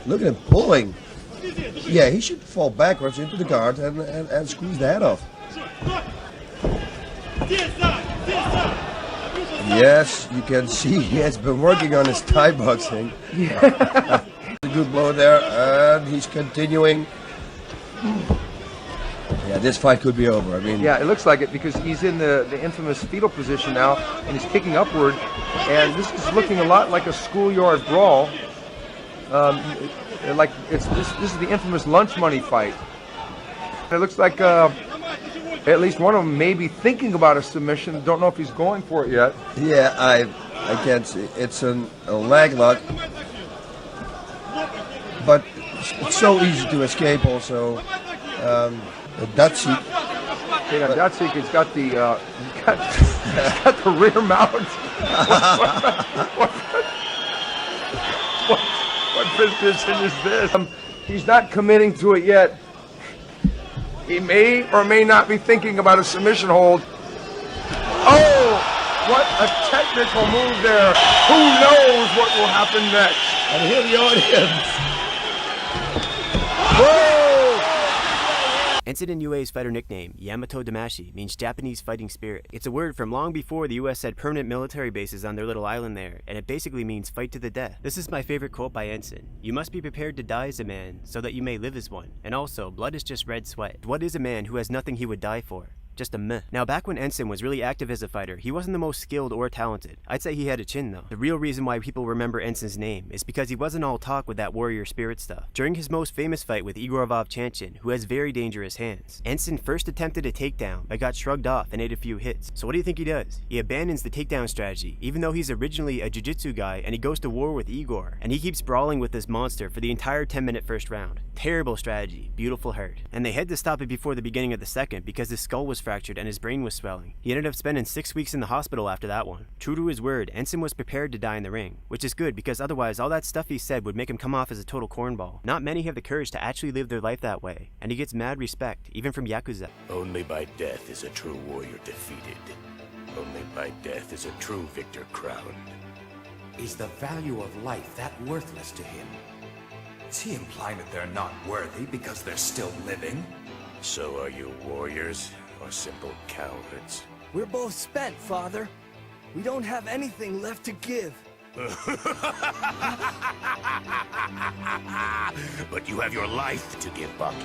[SPEAKER 21] Look at him pulling. Yeah, he should fall backwards into the guard and squeeze the head off. Yes, you can see he has been working on his Thai boxing. Yeah. A good blow there, and he's continuing. Yeah, this fight could be over. I mean,
[SPEAKER 20] yeah, it looks like it because he's in the infamous fetal position now, and he's kicking upward. And this is looking a lot like a schoolyard brawl. Like this is the infamous lunch money fight. It looks like at least one of them may be thinking about a submission. Don't know if he's going for it yet.
[SPEAKER 21] Yeah, I can't see. It's a leg lock, but it's so easy to escape. Also, Datsik.
[SPEAKER 20] Okay, now Datsik has got the he's got the rear mount. What position is this? He's not committing to it yet. He may or may not be thinking about a submission hold. Oh, what a technical move there. Who knows what will happen next?
[SPEAKER 21] And hear the audience.
[SPEAKER 20] Whoa!
[SPEAKER 1] Ensign UA's fighter nickname, Yamato Damashi, means Japanese fighting spirit. It's a word from long before the US had permanent military bases on their little island there, and it basically means fight to the death. This is my favorite quote by Ensign. You must be prepared to die as a man, so that you may live as one. And also, blood is just red sweat. What is a man who has nothing he would die for? Just a meh. Now, back when Ensign was really active as a fighter, he wasn't the most skilled or talented. I'd say he had a chin though. The real reason why people remember Ensign's name is because he wasn't all talk with that warrior spirit stuff. During his most famous fight with Igor Vovchanchin, who has very dangerous hands, Ensign first attempted a takedown, but got shrugged off and ate a few hits. So what do you think he does? He abandons the takedown strategy, even though he's originally a jiu-jitsu guy, and he goes to war with Igor, and he keeps brawling with this monster for the entire 10-minute first round. Terrible strategy, beautiful heart. And they had to stop it before the beginning of the second because his skull was fractured and his brain was swelling. He ended up spending 6 weeks in the hospital after that one. True to his word, Ensign was prepared to die in the ring, which is good because otherwise all that stuff he said would make him come off as a total cornball. Not many have the courage to actually live their life that way, and he gets mad respect, even from Yakuza.
[SPEAKER 22] Only by death is a true warrior defeated. Only by death is a true victor crowned.
[SPEAKER 23] Is the value of life that worthless to him? Is he implying that they're not worthy because they're still living?
[SPEAKER 22] So are you warriors or simple cowards?
[SPEAKER 15] We're both spent, Father. We don't have anything left to give.
[SPEAKER 22] But you have your life to give, Baki.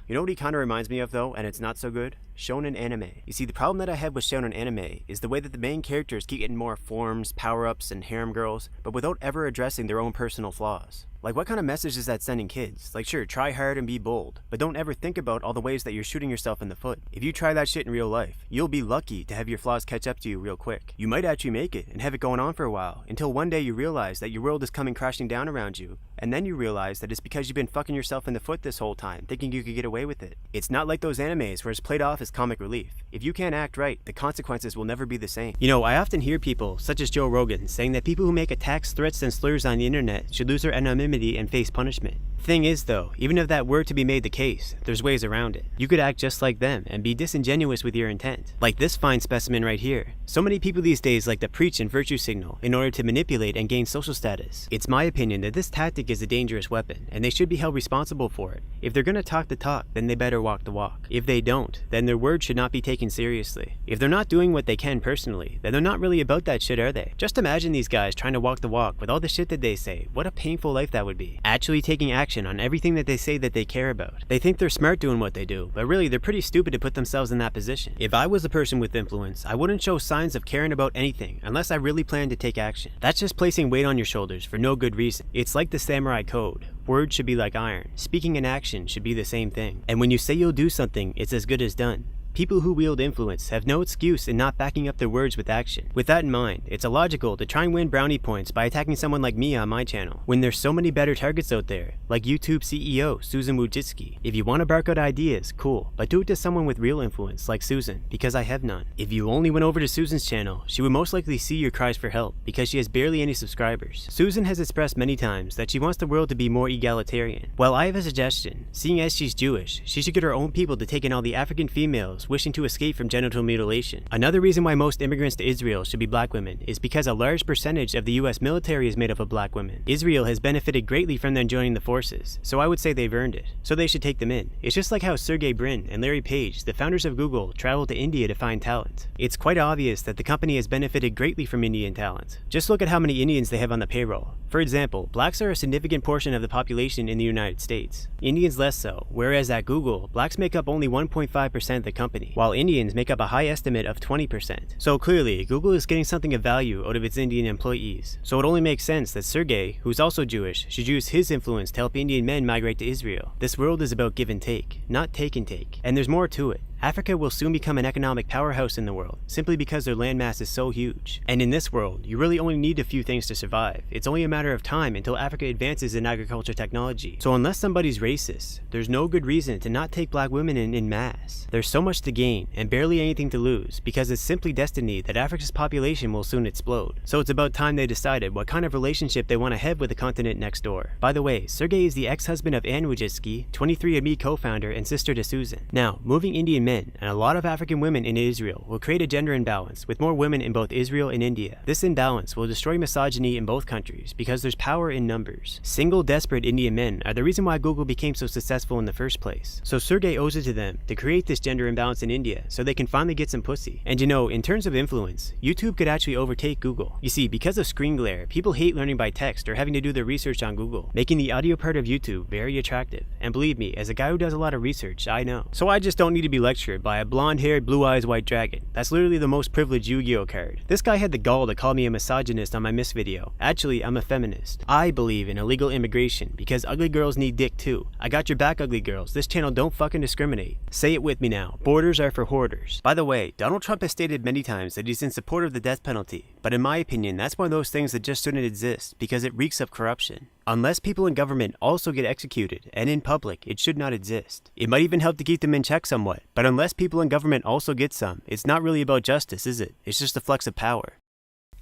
[SPEAKER 1] You know what he kinda reminds me of though, and it's not so good? Shonen anime. You see, the problem that I have with shonen anime is the way that the main characters keep getting more forms, power-ups, and harem girls, but without ever addressing their own personal flaws. Like, what kind of message is that sending kids? Like, sure, try hard and be bold, but don't ever think about all the ways that you're shooting yourself in the foot. If you try that shit in real life, you'll be lucky to have your flaws catch up to you real quick. You might actually make it and have it going on for a while, until one day you realize that your world is coming crashing down around you, and then you realize that it's because you've been fucking yourself in the foot this whole time, thinking you could get away with it. It's not like those animes where it's played off as comic relief. If you can't act right, the consequences will never be the same. You know, I often hear people, such as Joe Rogan, saying that people who make attacks, threats, and slurs on the internet should lose their anonymity and face punishment. Thing is though, even if that were to be made the case, there's ways around it. You could act just like them and be disingenuous with your intent. Like this fine specimen right here. So many people these days like to preach and virtue signal in order to manipulate and gain social status. It's my opinion that this tactic is a dangerous weapon, and they should be held responsible for it. If they're gonna talk the talk, then they better walk the walk. If they don't, then their words should not be taken seriously. If they're not doing what they can personally, then they're not really about that shit, are they? Just imagine these guys trying to walk the walk with all the shit that they say. What a painful life that would be. Actually taking action on everything that they say that they care about. They think they're smart doing what they do, but really they're pretty stupid to put themselves in that position. If I was a person with influence, I wouldn't show signs of caring about anything unless I really planned to take action. That's just placing weight on your shoulders for no good reason. It's like the samurai code. Words should be like iron. Speaking and action should be the same thing. And when you say you'll do something, it's as good as done. people who wield influence have no excuse in not backing up their words with action. With that in mind, it's illogical to try and win brownie points by attacking someone like me on my channel, when there's so many better targets out there, like YouTube CEO Susan Wojcicki. If you want to bark out ideas, cool, but do it to someone with real influence like Susan, because I have none. If you only went over to Susan's channel, she would most likely see your cries for help, because she has barely any subscribers. Susan has expressed many times that she wants the world to be more egalitarian. Well, I have a suggestion. Seeing as she's Jewish, she should get her own people to take in all the African females wishing to escape from genital mutilation. Another reason why most immigrants to Israel should be black women is because a large percentage of the US military is made up of black women. Israel has benefited greatly from them joining the forces, so I would say they've earned it. So they should take them in. It's just like how Sergey Brin and Larry Page, the founders of Google, traveled to India to find talent. It's quite obvious that the company has benefited greatly from Indian talent. Just look at how many Indians they have on the payroll. For example, blacks are a significant portion of the population in the United States. Indians less so, whereas at Google, blacks make up only 1.5% of the company, while Indians make up a high estimate of 20%. So clearly, Google is getting something of value out of its Indian employees. So it only makes sense that Sergey, who's also Jewish, should use his influence to help Indian men migrate to Israel. This world is about give and take, not take and take. And there's more to it. Africa will soon become an economic powerhouse in the world, simply because their landmass is so huge. And in this world, you really only need a few things to survive. It's only a matter of time until Africa advances in agriculture technology. So unless somebody's racist, there's no good reason to not take black women in mass. There's so much to gain, and barely anything to lose, because it's simply destiny that Africa's population will soon explode. So it's about time they decided what kind of relationship they want to have with the continent next door. By the way, Sergey is the ex-husband of Ann Wojcicki, 23andMe co-founder and sister to Susan. Now, moving Indian men and a lot of African women in Israel will create a gender imbalance with more women in both Israel and India. This imbalance will destroy misogyny in both countries because there's power in numbers. Single, desperate Indian men are the reason why Google became so successful in the first place. So Sergey owes it to them to create this gender imbalance in India so they can finally get some pussy. And you know, in terms of influence, YouTube could actually overtake Google. You see, because of screen glare, people hate learning by text or having to do their research on Google, making the audio part of YouTube very attractive. And believe me, as a guy who does a lot of research, I know. So I just don't need to be lectured by a blonde-haired, blue-eyes white dragon. That's literally the most privileged Yu-Gi-Oh card. This guy had the gall to call me a misogynist on my Miss video. Actually, I'm a feminist. I believe in illegal immigration because ugly girls need dick too. I got your back, ugly girls. This channel don't fucking discriminate. Say it with me now. Borders are for hoarders. By the way, Donald Trump has stated many times that he's in support of the death penalty, but in my opinion, that's one of those things that just shouldn't exist because it reeks of corruption. Unless people in government also get executed, and in public, it should not exist. It might even help to keep them in check somewhat, but unless people in government also get some, it's not really about justice, is it? It's just a flex of power.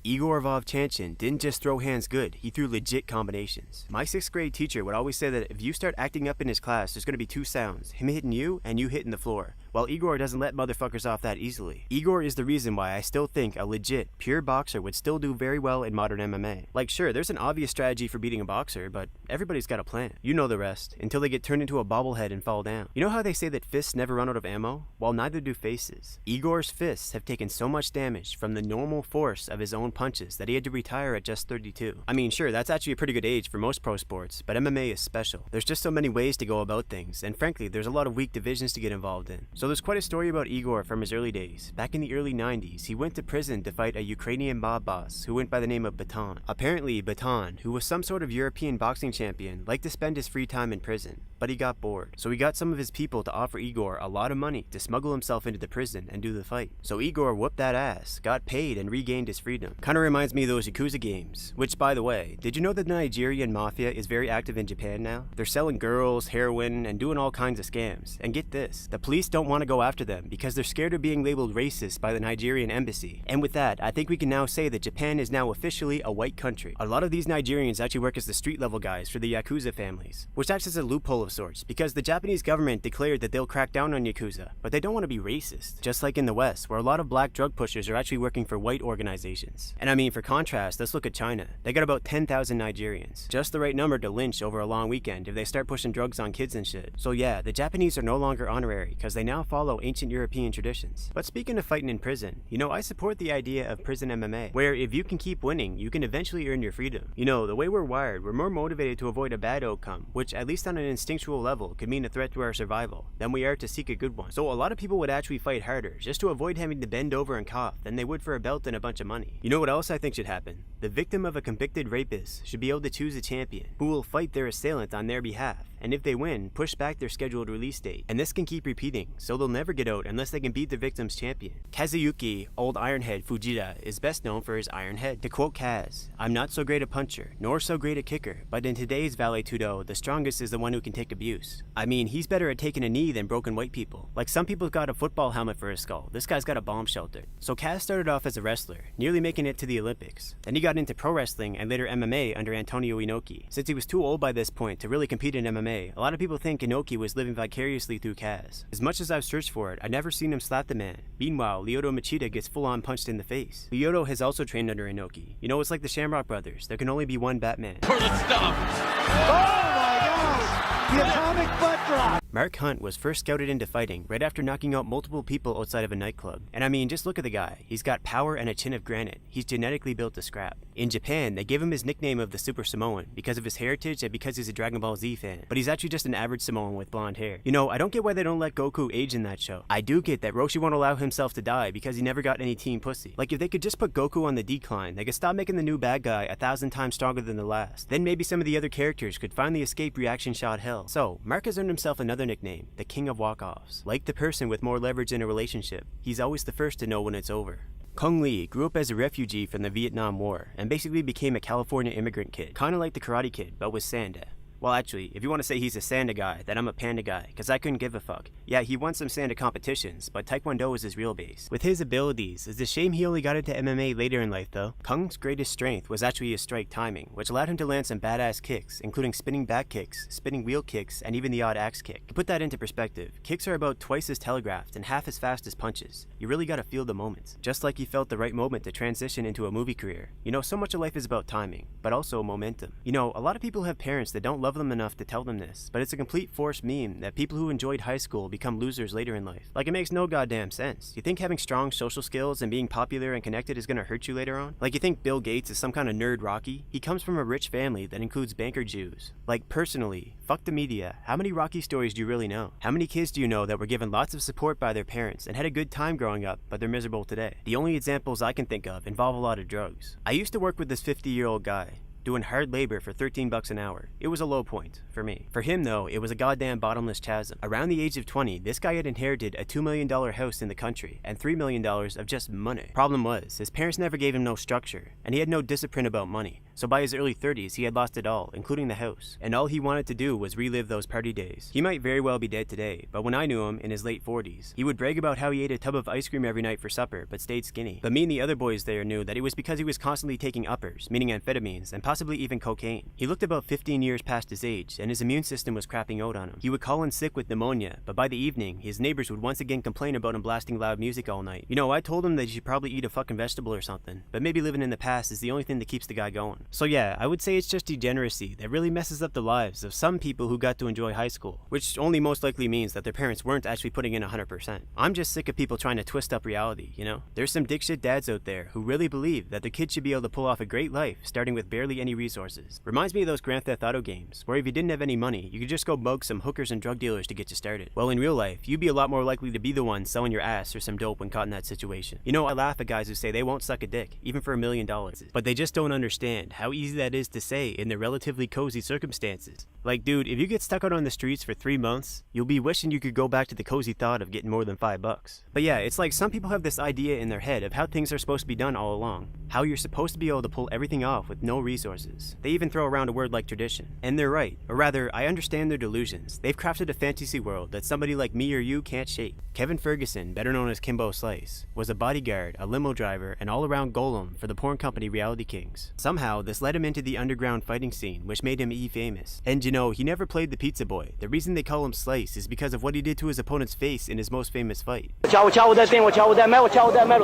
[SPEAKER 1] Igor Vovchanchin didn't just throw hands good, he threw legit combinations. My 6th grade teacher would always say that if you start acting up in his class, there's gonna be two sounds, him hitting you and you hitting the floor. While Igor doesn't let motherfuckers off that easily. Igor is the reason why I still think a legit, pure boxer would still do very well in modern MMA. Like sure, there's an obvious strategy for beating a boxer, but everybody's got a plan. You know the rest, until they get turned into a bobblehead and fall down. You know how they say that fists never run out of ammo? Well, neither do faces. Igor's fists have taken so much damage from the normal force of his own punches that he had to retire at just 32. I mean, sure, that's actually a pretty good age for most pro sports, but MMA is special. There's just so many ways to go about things, and frankly, there's a lot of weak divisions to get involved in. So there's quite a story about Igor from his early days. Back in the early 90s, he went to prison to fight a Ukrainian mob boss who went by the name of Baton. Apparently, Baton, who was some sort of European boxing champion, liked to spend his free time in prison, but he got bored. So he got some of his people to offer Igor a lot of money to smuggle himself into the prison and do the fight. So Igor whooped that ass, got paid, and regained his freedom. Kinda reminds me of those Yakuza games, which by the way, did you know that the Nigerian mafia is very active in Japan now? They're selling girls, heroin, and doing all kinds of scams. And get this, the police don't want to go after them because they're scared of being labeled racist by the Nigerian embassy. And with that, I think we can now say that Japan is now officially a white country. A lot of these Nigerians actually work as the street level guys for the Yakuza families, which acts as a loophole of sorts because the Japanese government declared that they'll crack down on Yakuza, but they don't want to be racist. Just like in the West, where a lot of black drug pushers are actually working for white organizations. And I mean, for contrast, let's look at China. They got about 10,000 Nigerians. Just the right number to lynch over a long weekend if they start pushing drugs on kids and shit. So yeah, the Japanese are no longer honorary because they now follow ancient European traditions. But speaking of fighting in prison, you know, I support the idea of prison MMA, where if you can keep winning, you can eventually earn your freedom. You know, the way we're wired, we're more motivated to avoid a bad outcome, which at least on an instinctual level could mean a threat to our survival, than we are to seek a good one. So a lot of people would actually fight harder just to avoid having to bend over and cough than they would for a belt and a bunch of money. You know what else I think should happen? The victim of a convicted rapist should be able to choose a champion who will fight their assailant on their behalf. and if they win, push back their scheduled release date. And this can keep repeating, so they'll never get out unless they can beat the victim's champion. Kazuyuki, old Ironhead Fujita, is best known for his iron head. To quote Kaz, "I'm not so great a puncher, nor so great a kicker, but in today's Vale Tudo, the strongest is the one who can take abuse." I mean, he's better at taking a knee than broken white people. Like some people got a football helmet for his skull, this guy's got a bomb shelter. So Kaz started off as a wrestler, nearly making it to the Olympics. Then he got into pro wrestling and later MMA under Antonio Inoki. Since he was too old by this point to really compete in MMA, a lot of people think Inoki was living vicariously through Kaz. As much as I've searched for it, I've never seen him slap the man. Meanwhile, Lyoto Machida gets full-on punched in the face. Lyoto has also trained under Inoki. You know, it's like the Shamrock Brothers, there can only be one Batman.
[SPEAKER 18] For the stuff. Oh my God! The atomic butt drop.
[SPEAKER 1] Mark Hunt was first scouted into fighting right after knocking out multiple people outside of a nightclub. And I mean, just look at the guy. He's got power and a chin of granite. He's genetically built to scrap. In Japan, they gave him his nickname of the Super Samoan because of his heritage and because he's a Dragon Ball Z fan. But he's actually just an average Samoan with blonde hair. You know, I don't get why they don't let Goku age in that show. I do get that Roshi won't allow himself to die because he never got any teen pussy. Like, if they could just put Goku on the decline, they could stop making the new bad guy 1,000 times stronger than the last. Then maybe some of the other characters could finally escape reaction shot hell. So, Mark has earned himself another nickname, the King of Walk-Offs. Like the person with more leverage in a relationship, he's always the first to know when it's over. Kung Lee grew up as a refugee from the Vietnam War and basically became a California immigrant kid, kinda like the Karate Kid, but with Sanda. Well, actually, if you want to say he's a Sanda guy, then I'm a Panda guy, cause I couldn't give a fuck. Yeah, he won some Sanda competitions, but Taekwondo is his real base. With his abilities, it's a shame he only got into MMA later in life though. Kung's greatest strength was actually his strike timing, which allowed him to land some badass kicks, including spinning back kicks, spinning wheel kicks, and even the odd axe kick. To put that into perspective, kicks are about twice as telegraphed and half as fast as punches. You really gotta feel the moments. Just like he felt the right moment to transition into a movie career. You know, so much of life is about timing, but also momentum. You know, a lot of people have parents that don't love them enough to tell them this, but it's a complete forced meme that people who enjoyed high school become losers later in life. Like, it makes no goddamn sense. You think having strong social skills and being popular and connected is gonna hurt you later on? Like, you think Bill Gates is some kind of nerd Rocky? He comes from a rich family that includes banker Jews. Like, personally, fuck the media. How many Rocky stories do you really know? How many kids do you know that were given lots of support by their parents and had a good time growing up, but they're miserable today? The only examples I can think of involve a lot of drugs. I used to work with this 50-year-old guy, doing hard labor for $13 an hour. It was a low point for me. For him though, it was a goddamn bottomless chasm. Around the age of 20, this guy had inherited a $2 million house in the country and $3 million of just money. Problem was, his parents never gave him no structure, and he had no discipline about money. So by his early 30s, he had lost it all, including the house, and all he wanted to do was relive those party days. He might very well be dead today, but when I knew him in his late 40s, he would brag about how he ate a tub of ice cream every night for supper, but stayed skinny. But me and the other boys there knew that it was because he was constantly taking uppers, meaning amphetamines, and possibly even cocaine. He looked about 15 years past his age, and his immune system was crapping out on him. He would call in sick with pneumonia, but by the evening, his neighbors would once again complain about him blasting loud music all night. You know, I told him that he should probably eat a fucking vegetable or something, but maybe living in the past is the only thing that keeps the guy going. So yeah, I would say it's just degeneracy that really messes up the lives of some people who got to enjoy high school, which only most likely means that their parents weren't actually putting in 100%. I'm just sick of people trying to twist up reality, you know? There's some dickshit dads out there who really believe that their kids should be able to pull off a great life starting with barely any resources. Reminds me of those Grand Theft Auto games, where if you didn't have any money, you could just go bug some hookers and drug dealers to get you started. Well, in real life, you'd be a lot more likely to be the one selling your ass or some dope when caught in that situation. You know, I laugh at guys who say they won't suck a dick, even for $1 million, but they just don't understand how easy that is to say in their relatively cozy circumstances. Like, dude, if you get stuck out on the streets for 3 months, you'll be wishing you could go back to the cozy thought of getting more than $5. But yeah, it's like some people have this idea in their head of how things are supposed to be done all along. How you're supposed to be able to pull everything off with no resources. They even throw around a word like tradition. And they're right. Or rather, I understand their delusions. They've crafted a fantasy world that somebody like me or you can't shake. Kevin Ferguson, better known as Kimbo Slice, was a bodyguard, a limo driver, and all-around golem for the porn company Reality Kings. Somehow, this led him into the underground fighting scene, which made him E-famous. And you know, he never played the pizza boy. The reason they call him Slice is because of what he did to his opponent's face in his most famous fight.
[SPEAKER 18] Watch out with that thing, watch out with that metal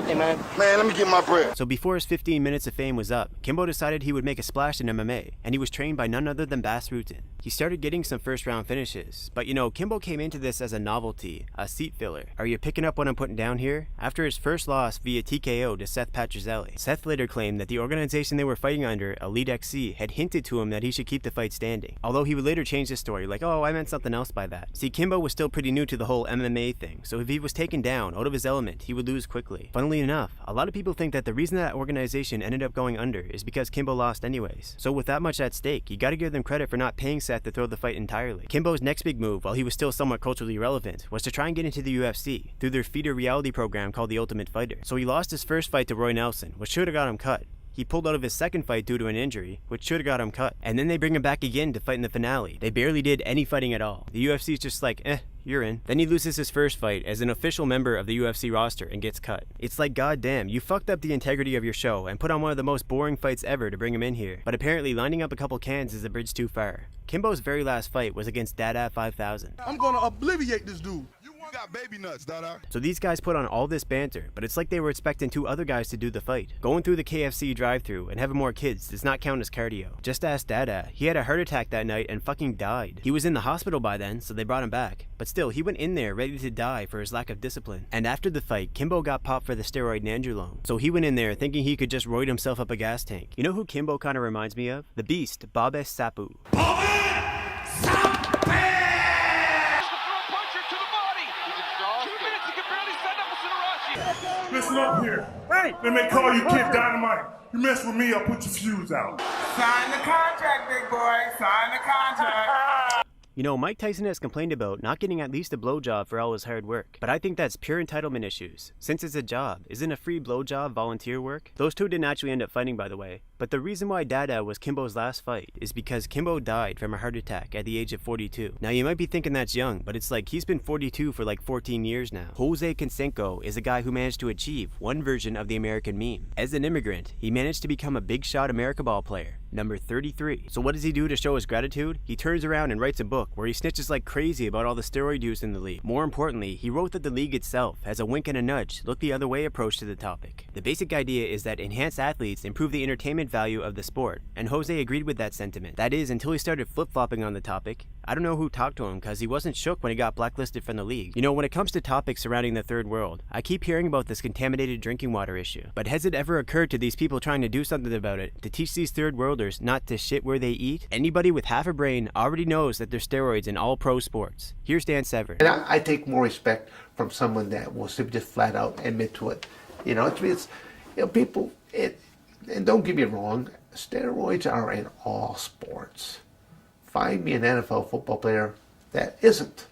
[SPEAKER 18] thing, man. Man, let me get my breath.
[SPEAKER 1] So before his 15 minutes of fame was up, Kimbo decided he would make a splash in MMA, and he was trained by none other than Bas Rutten. He started getting some first round finishes, but you know, Kimbo came into this as a novelty, a seat filler. Are you picking up what I'm putting down here? After his first loss via TKO to Seth Petrozelli, Seth later claimed that the organization they were fighting under wrestler, Elite XC, had hinted to him that he should keep the fight standing. Although he would later change his story, like, oh, I meant something else by that. See, Kimbo was still pretty new to the whole MMA thing, so if he was taken down, out of his element, he would lose quickly. Funnily enough, a lot of people think that the reason that organization ended up going under is because Kimbo lost anyways. So with that much at stake, you gotta give them credit for not paying Seth to throw the fight entirely. Kimbo's next big move, while he was still somewhat culturally relevant, was to try and get into the UFC through their feeder reality program called The Ultimate Fighter. So he lost his first fight to Roy Nelson, which should have got him cut. He pulled out of his second fight due to an injury, which should have got him cut. And then they bring him back again to fight in the finale. They barely did any fighting at all. The UFC's just like, you're in. Then he loses his first fight as an official member of the UFC roster and gets cut. It's like, goddamn, you fucked up the integrity of your show and put on one of the most boring fights ever to bring him in here. But apparently lining up a couple cans is a bridge too far. Kimbo's very last fight was against Dada 5000.
[SPEAKER 2] I'm gonna obliviate this dude. You got baby nuts, Dada.
[SPEAKER 1] So these guys put on all this banter, but it's like they were expecting two other guys to do the fight. Going through the KFC drive-thru and having more kids does not count as cardio. Just ask Dada. He had a heart attack that night and fucking died. He was in the hospital by then, so they brought him back. But still, he went in there ready to die for his lack of discipline. And after the fight, Kimbo got popped for the steroid nandrolone. So he went in there thinking he could just roid himself up a gas tank. You know who Kimbo kind of reminds me of? The Beast, Bob S. Sapu.
[SPEAKER 2] Listen up here. Hey! They may call you Kid Dynamite. You mess with me, I'll put your fuse out.
[SPEAKER 5] Sign the contract, big boy. Sign the contract.
[SPEAKER 1] You know, Mike Tyson has complained about not getting at least a blowjob for all his hard work, but I think that's pure entitlement issues. Since it's a job, isn't a free blowjob volunteer work? Those two didn't actually end up fighting, by the way. But the reason why Dada was Kimbo's last fight is because Kimbo died from a heart attack at the age of 42. Now you might be thinking that's young, but it's like he's been 42 for like 14 years now. Jose Canseco is a guy who managed to achieve one version of the American meme. As an immigrant, he managed to become a big shot America ball player, number 33. So what does he do to show his gratitude? He turns around and writes a book where he snitches like crazy about all the steroid use in the league. More importantly, he wrote that the league itself has a wink and a nudge, look the other way approach to the topic. The basic idea is that enhanced athletes improve the entertainment value of the sport, and Jose agreed with that sentiment. That is, until he started flip-flopping on the topic. I don't know who talked to him because he wasn't shook when he got blacklisted from the league. You know, when it comes to topics surrounding the third world, I keep hearing about this contaminated drinking water issue. But has it ever occurred to these people trying to do something about it to teach these third worlders not to shit where they eat? Anybody with half a brain already knows that there's steroids in all pro sports. Here's Dan Severn.
[SPEAKER 6] And I take more respect from someone that will just flat out admit to it. You know, it's you know, people, and don't get me wrong, steroids are in all sports. Find me an NFL football player that isn't.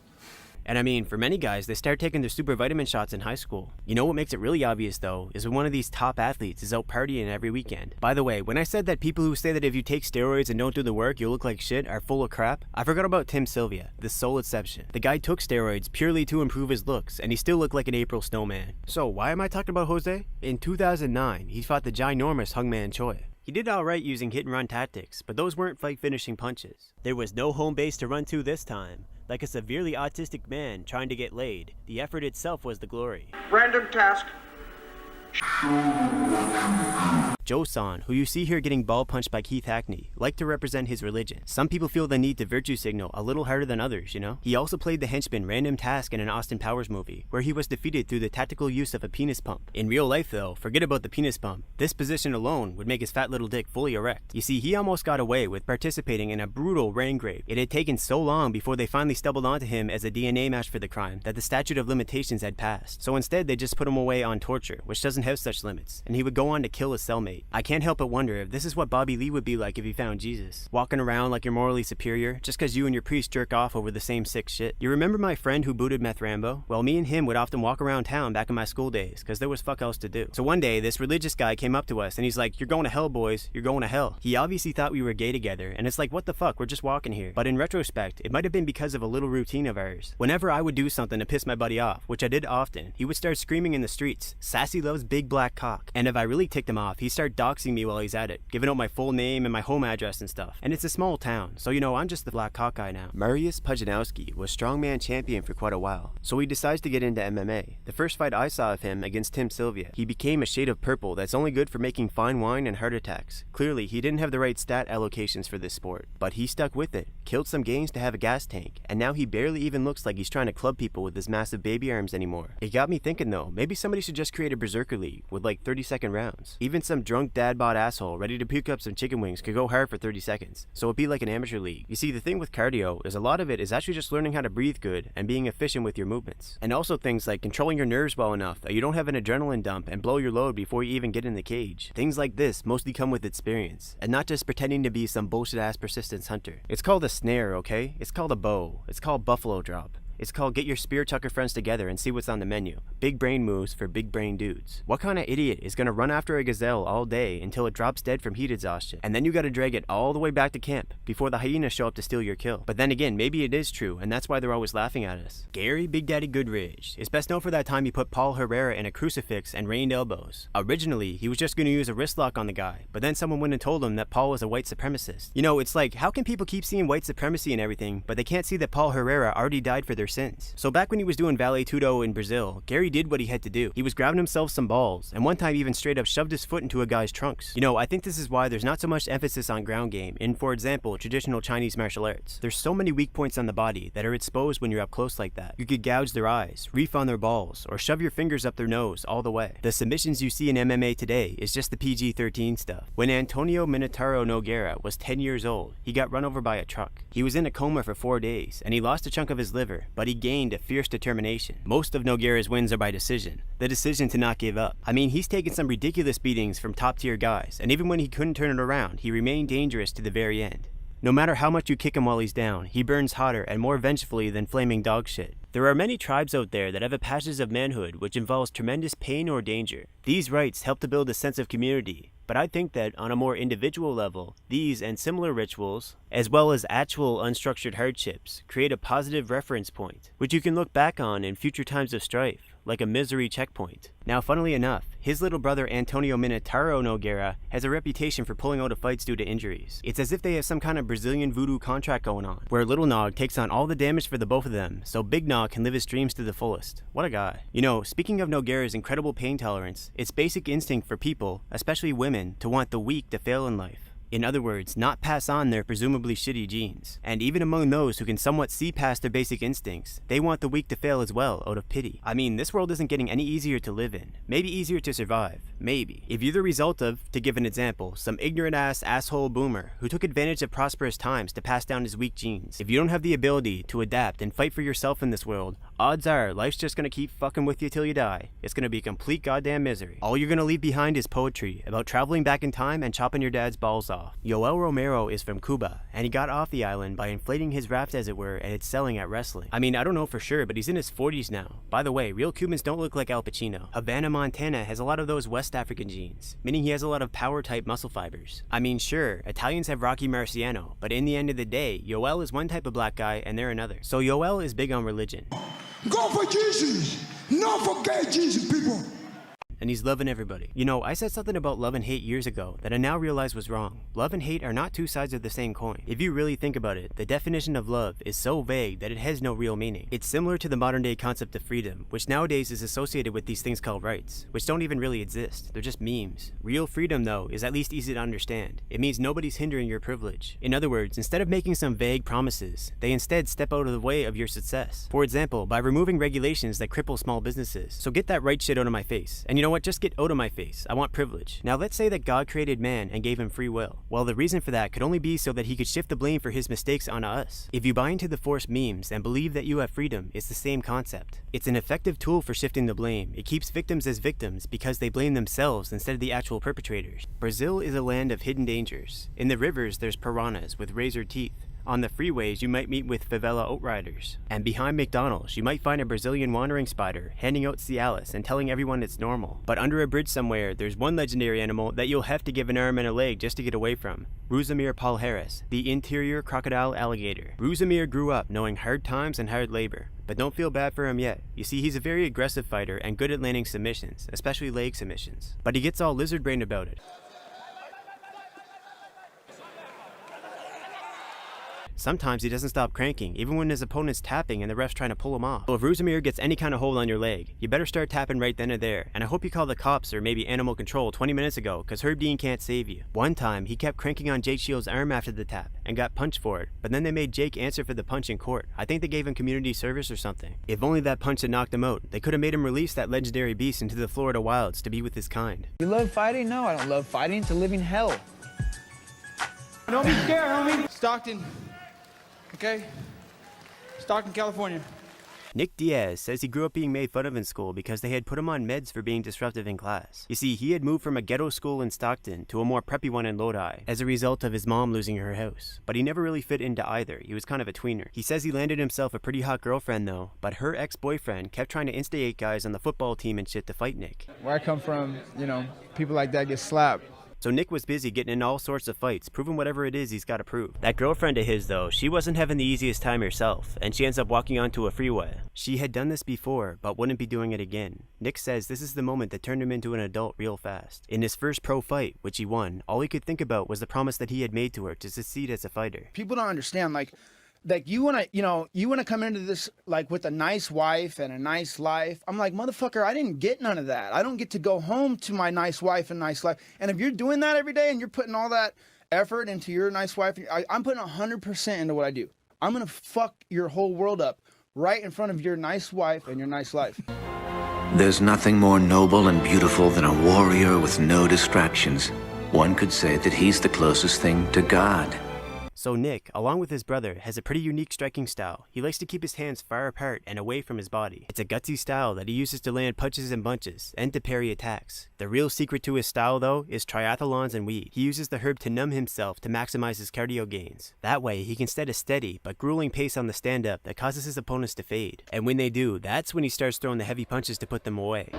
[SPEAKER 1] And I mean, for many guys, they start taking their super vitamin shots in high school. You know what makes it really obvious though, is when one of these top athletes is out partying every weekend. By the way, when I said that people who say that if you take steroids and don't do the work, you'll look like shit are full of crap, I forgot about Tim Sylvia, the sole exception. The guy took steroids purely to improve his looks, and he still looked like an April snowman. So why am I talking about Jose? In 2009, he fought the ginormous Hungman Choi. He did alright using hit and run tactics, but those weren't fight finishing punches. There was no home base to run to this time. Like a severely autistic man trying to get laid, the effort itself was the glory.
[SPEAKER 5] Random task.
[SPEAKER 1] Joe-san, who you see here getting ball punched by Keith Hackney, liked to represent his religion. Some people feel the need to virtue signal a little harder than others, you know? He also played the henchman Random Task in an Austin Powers movie, where he was defeated through the tactical use of a penis pump. In real life though, forget about the penis pump. This position alone would make his fat little dick fully erect. You see, he almost got away with participating in a brutal rain rape. It had taken so long before they finally stumbled onto him as a DNA match for the crime that the statute of limitations had passed. So instead they just put him away on torture, which doesn't have such limits, and he would go on to kill his cellmate. I can't help but wonder if this is what Bobby Lee would be like if he found Jesus. Walking around like you're morally superior, just cause you and your priest jerk off over the same sick shit. You remember my friend who booted Meth Rambo? Well, me and him would often walk around town back in my school days, cause there was fuck else to do. So one day, this religious guy came up to us and he's like, "You're going to hell, boys. You're going to hell." He obviously thought we were gay together, and it's like, what the fuck, we're just walking here. But in retrospect, it might have been because of a little routine of ours. Whenever I would do something to piss my buddy off, which I did often, he would start screaming in the streets, "Sassy loves big black cock." And if I really ticked him off, he'd start doxing me while he's at it, giving out my full name and my home address and stuff. And it's a small town, so you know, I'm just the black cock guy now. Mariusz Pudzianowski was strongman champion for quite a while, so he decides to get into MMA. The first fight I saw of him against Tim Sylvia, he became a shade of purple that's only good for making fine wine and heart attacks. Clearly, he didn't have the right stat allocations for this sport, but he stuck with it, killed some games to have a gas tank, and now he barely even looks like he's trying to club people with his massive baby arms anymore. It got me thinking though, maybe somebody should just create a Berserker League with like 30-second rounds. Even some drunk dad bod asshole ready to puke up some chicken wings could go hard for 30 seconds, so it'd be like an amateur league. You see, the thing with cardio is a lot of it is actually just learning how to breathe good and being efficient with your movements. And also things like controlling your nerves well enough that you don't have an adrenaline dump and blow your load before you even get in the cage. Things like this mostly come with experience, and not just pretending to be some bullshit ass persistence hunter. It's called a snare, okay? It's called a bow. It's called buffalo drop. It's called get your spear tucker friends together and see what's on the menu. Big brain moves for big brain dudes. What kind of idiot is gonna run after a gazelle all day until it drops dead from heat exhaustion, and then you gotta drag it all the way back to camp before the hyenas show up to steal your kill? But then again, maybe it is true, and that's why they're always laughing at us. Gary Big Daddy Goodridge is best known for that time he put Paul Herrera in a crucifix and rained elbows. Originally, he was just gonna use a wrist lock on the guy, but then someone went and told him that Paul was a white supremacist. You know, it's like, how can people keep seeing white supremacy and everything, but they can't see that Paul Herrera already died for their sins? So back when he was doing Vale Tudo in Brazil, Gary did what he had to do. He was grabbing himself some balls, and one time even straight up shoved his foot into a guy's trunks. You know, I think this is why there's not so much emphasis on ground game in, for example, traditional Chinese martial arts. There's so many weak points on the body that are exposed when you're up close like that. You could gouge their eyes, reef on their balls, or shove your fingers up their nose all the way. The submissions you see in MMA today is just the PG-13 stuff. When Antonio Minotauro Nogueira was 10 years old, he got run over by a truck. He was in a coma for 4 days, and he lost a chunk of his liver, but he gained a fierce determination. Most of Nogueira's wins are by decision. The decision to not give up. I mean, he's taken some ridiculous beatings from top tier guys, and even when he couldn't turn it around, he remained dangerous to the very end. No matter how much you kick him while he's down, he burns hotter and more vengefully than flaming dog shit. There are many tribes out there that have a passage of manhood which involves tremendous pain or danger. These rites help to build a sense of community, but I think that on a more individual level, these and similar rituals, as well as actual unstructured hardships, create a positive reference point, which you can look back on in future times of strife, like a misery checkpoint. Now, funnily enough, his little brother Antonio Minotauro Nogueira has a reputation for pulling out of fights due to injuries. It's as if they have some kind of Brazilian voodoo contract going on, where little Nog takes on all the damage for the both of them, so Big Nog can live his dreams to the fullest. What a guy. You know, speaking of Nogueira's incredible pain tolerance, it's basic instinct for people, especially women, to want the weak to fail in life. In other words, not pass on their presumably shitty genes. And even among those who can somewhat see past their basic instincts, they want the weak to fail as well, out of pity. I mean, this world isn't getting any easier to live in. Maybe easier to survive. Maybe. If you're the result of, to give an example, some ignorant ass asshole boomer who took advantage of prosperous times to pass down his weak genes. If you don't have the ability to adapt and fight for yourself in this world, odds are life's just gonna keep fucking with you till you die. It's gonna be complete goddamn misery. All you're gonna leave behind is poetry about traveling back in time and chopping your dad's balls off. Yoel Romero is from Cuba, and he got off the island by inflating his raft as it were and excelling at wrestling. I mean, I don't know for sure, but he's in his 40s now. By the way, real Cubans don't look like Al Pacino. Havana, Montana has a lot of those West African genes, meaning he has a lot of power type muscle fibers. I mean, sure, Italians have Rocky Marciano, but in the end of the day, Yoel is one type of black guy and they're another. So Yoel is big on religion.
[SPEAKER 18] Go for Jesus! Not forget Jesus, people!
[SPEAKER 1] And he's loving everybody. You know, I said something about love and hate years ago that I now realize was wrong. Love and hate are not two sides of the same coin. If you really think about it, the definition of love is so vague that it has no real meaning. It's similar to the modern day concept of freedom, which nowadays is associated with these things called rights, which don't even really exist. They're just memes. Real freedom, though, is at least easy to understand. It means nobody's hindering your privilege. In other words, instead of making some vague promises, they instead step out of the way of your success. For example, by removing regulations that cripple small businesses. So get that right shit out of my face. And you know what? Just get out of my face. I want privilege. Now let's say that God created man and gave him free will. Well, the reason for that could only be so that he could shift the blame for his mistakes onto us. If you buy into the forced memes and believe that you have freedom, it's the same concept. It's an effective tool for shifting the blame. It keeps victims as victims because they blame themselves instead of the actual perpetrators. Brazil is a land of hidden dangers. In the rivers, there's piranhas with razor teeth. On the freeways, you might meet with favela outriders. And behind McDonald's, you might find a Brazilian wandering spider handing out Cialis and telling everyone it's normal. But under a bridge somewhere, there's one legendary animal that you'll have to give an arm and a leg just to get away from. Rusamir Palhares, the interior crocodile alligator. Rusamir grew up knowing hard times and hard labor. But don't feel bad for him yet. You see, he's a very aggressive fighter and good at landing submissions, especially leg submissions. But he gets all lizard brained about it. Sometimes he doesn't stop cranking, even when his opponent's tapping and the ref's trying to pull him off. So if Ruzimir gets any kind of hold on your leg, you better start tapping right then and there, and I hope you call the cops or maybe animal control 20 minutes ago, cause Herb Dean can't save you. One time, he kept cranking on Jake Shields' arm after the tap, and got punched for it, but then they made Jake answer for the punch in court. I think they gave him community service or something. If only that punch had knocked him out, they could have made him release that legendary beast into the Florida wilds to be with his kind.
[SPEAKER 9] You love fighting? No, I don't love fighting. It's a living hell.
[SPEAKER 18] Don't be scared, homie. Stockton. Okay? Stockton, California.
[SPEAKER 1] Nick Diaz says he grew up being made fun of in school because they had put him on meds for being disruptive in class. You see, he had moved from a ghetto school in Stockton to a more preppy one in Lodi as a result of his mom losing her house. But he never really fit into either. He was kind of a tweener. He says he landed himself a pretty hot girlfriend though, but her ex-boyfriend kept trying to instigate guys on the football team and shit to fight Nick.
[SPEAKER 9] Where I come from, you know, people like that get slapped.
[SPEAKER 1] So Nick was busy getting in all sorts of fights, proving whatever it is he's got to prove. That girlfriend of his though, she wasn't having the easiest time herself, and she ends up walking onto a freeway. She had done this before, but wouldn't be doing it again. Nick says this is the moment that turned him into an adult real fast. In his first pro fight, which he won, all he could think about was the promise that he had made to her to succeed as a fighter.
[SPEAKER 7] People don't understand, like you wanna come into this like with a nice wife and a nice life. I'm like, motherfucker, I didn't get none of that. I don't get to go home to my nice wife and nice life. And if you're doing that every day and you're putting all that effort into your nice wife, I'm putting 100% into what I do. I'm gonna fuck your whole world up right in front of your nice wife and your nice life.
[SPEAKER 8] There's nothing more noble and beautiful than a warrior with no distractions. One could say that he's the closest thing to God.
[SPEAKER 1] So Nick, along with his brother, has a pretty unique striking style. He likes to keep his hands far apart and away from his body. It's a gutsy style that he uses to land punches and bunches, and to parry attacks. The real secret to his style though, is triathlons and weed. He uses the herb to numb himself to maximize his cardio gains. That way, he can set a steady, but grueling pace on the stand-up that causes his opponents to fade. And when they do, that's when he starts throwing the heavy punches to put them away.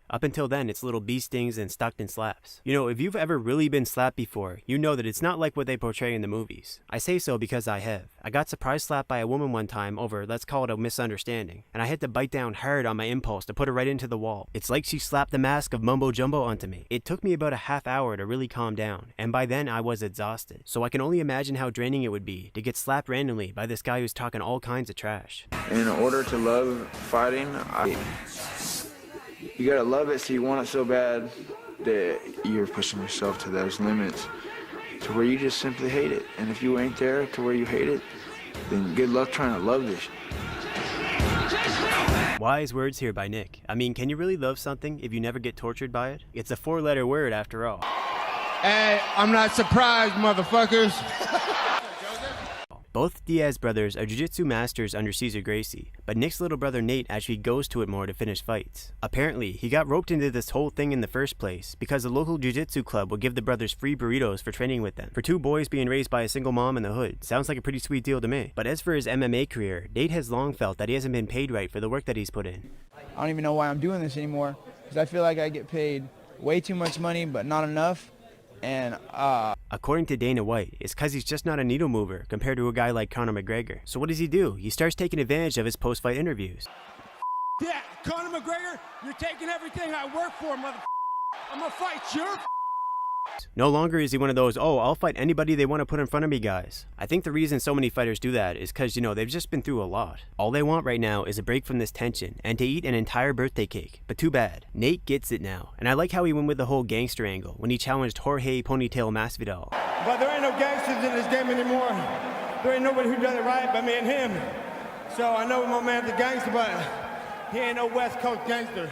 [SPEAKER 1] Up until then, it's little bee stings and Stockton slaps. You know, if you've ever really been slapped before, you know that it's not like what they portray in the movies. I say so because I have. I got surprise slapped by a woman one time over, let's call it a misunderstanding, and I had to bite down hard on my impulse to put her right into the wall. It's like she slapped the mask of mumbo jumbo onto me. It took me about a half hour to really calm down, and by then I was exhausted. So I can only imagine how draining it would be to get slapped randomly by this guy who's talking all kinds of trash.
[SPEAKER 10] In order to love fighting, you gotta love it, so you want it so bad that you're pushing yourself to those limits to where you just simply hate it. And if you ain't there to where you hate it, then good luck trying to love this.
[SPEAKER 1] Wise words here by Nick. I mean, can you really love something if you never get tortured by it? It's a 4-letter word after all.
[SPEAKER 18] Hey, I'm not surprised, motherfuckers.
[SPEAKER 1] Both Diaz brothers are jiu-jitsu masters under Cesar Gracie, but Nick's little brother Nate actually goes to it more to finish fights. Apparently, he got roped into this whole thing in the first place because the local jiu-jitsu club would give the brothers free burritos for training with them. For two boys being raised by a single mom in the hood, sounds like a pretty sweet deal to me. But as for his MMA career, Nate has long felt that he hasn't been paid right for the work that he's put in.
[SPEAKER 9] I don't even know why I'm doing this anymore, because I feel like I get paid way too much money, but not enough. And
[SPEAKER 1] according to Dana White, it's cause he's just not a needle mover compared to a guy like Conor McGregor. So what does he do? He starts taking advantage of his post-fight interviews.
[SPEAKER 18] Yeah, Conor McGregor, you're taking everything I work for, mother. I'm gonna fight you.
[SPEAKER 1] No longer is he one of those, oh, I'll fight anybody they want to put in front of me guys. I think the reason so many fighters do that is because, you know, they've just been through a lot. All they want right now is a break from this tension and to eat an entire birthday cake. But too bad. Nate gets it now. And I like how he went with the whole gangster angle when he challenged Jorge Ponytail Masvidal.
[SPEAKER 18] But there ain't no gangsters in this game anymore. There ain't nobody who does it right but me and him. So I know my man's a gangster, but he ain't no West Coast gangster.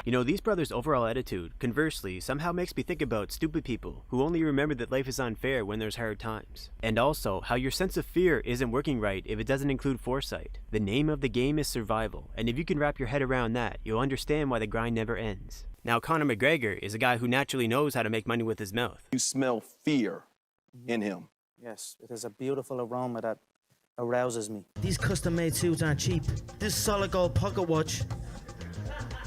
[SPEAKER 1] You know, these brothers' overall attitude, conversely, somehow makes me think about stupid people who only remember that life is unfair when there's hard times. And also, how your sense of fear isn't working right if it doesn't include foresight. The name of the game is survival, and if you can wrap your head around that, you'll understand why the grind never ends. Now, Conor McGregor is a guy who naturally knows how to make money with his mouth.
[SPEAKER 24] You smell fear in him.
[SPEAKER 25] Yes, it is a beautiful aroma that arouses me.
[SPEAKER 14] These custom-made suits aren't cheap. This solid gold pocket watch,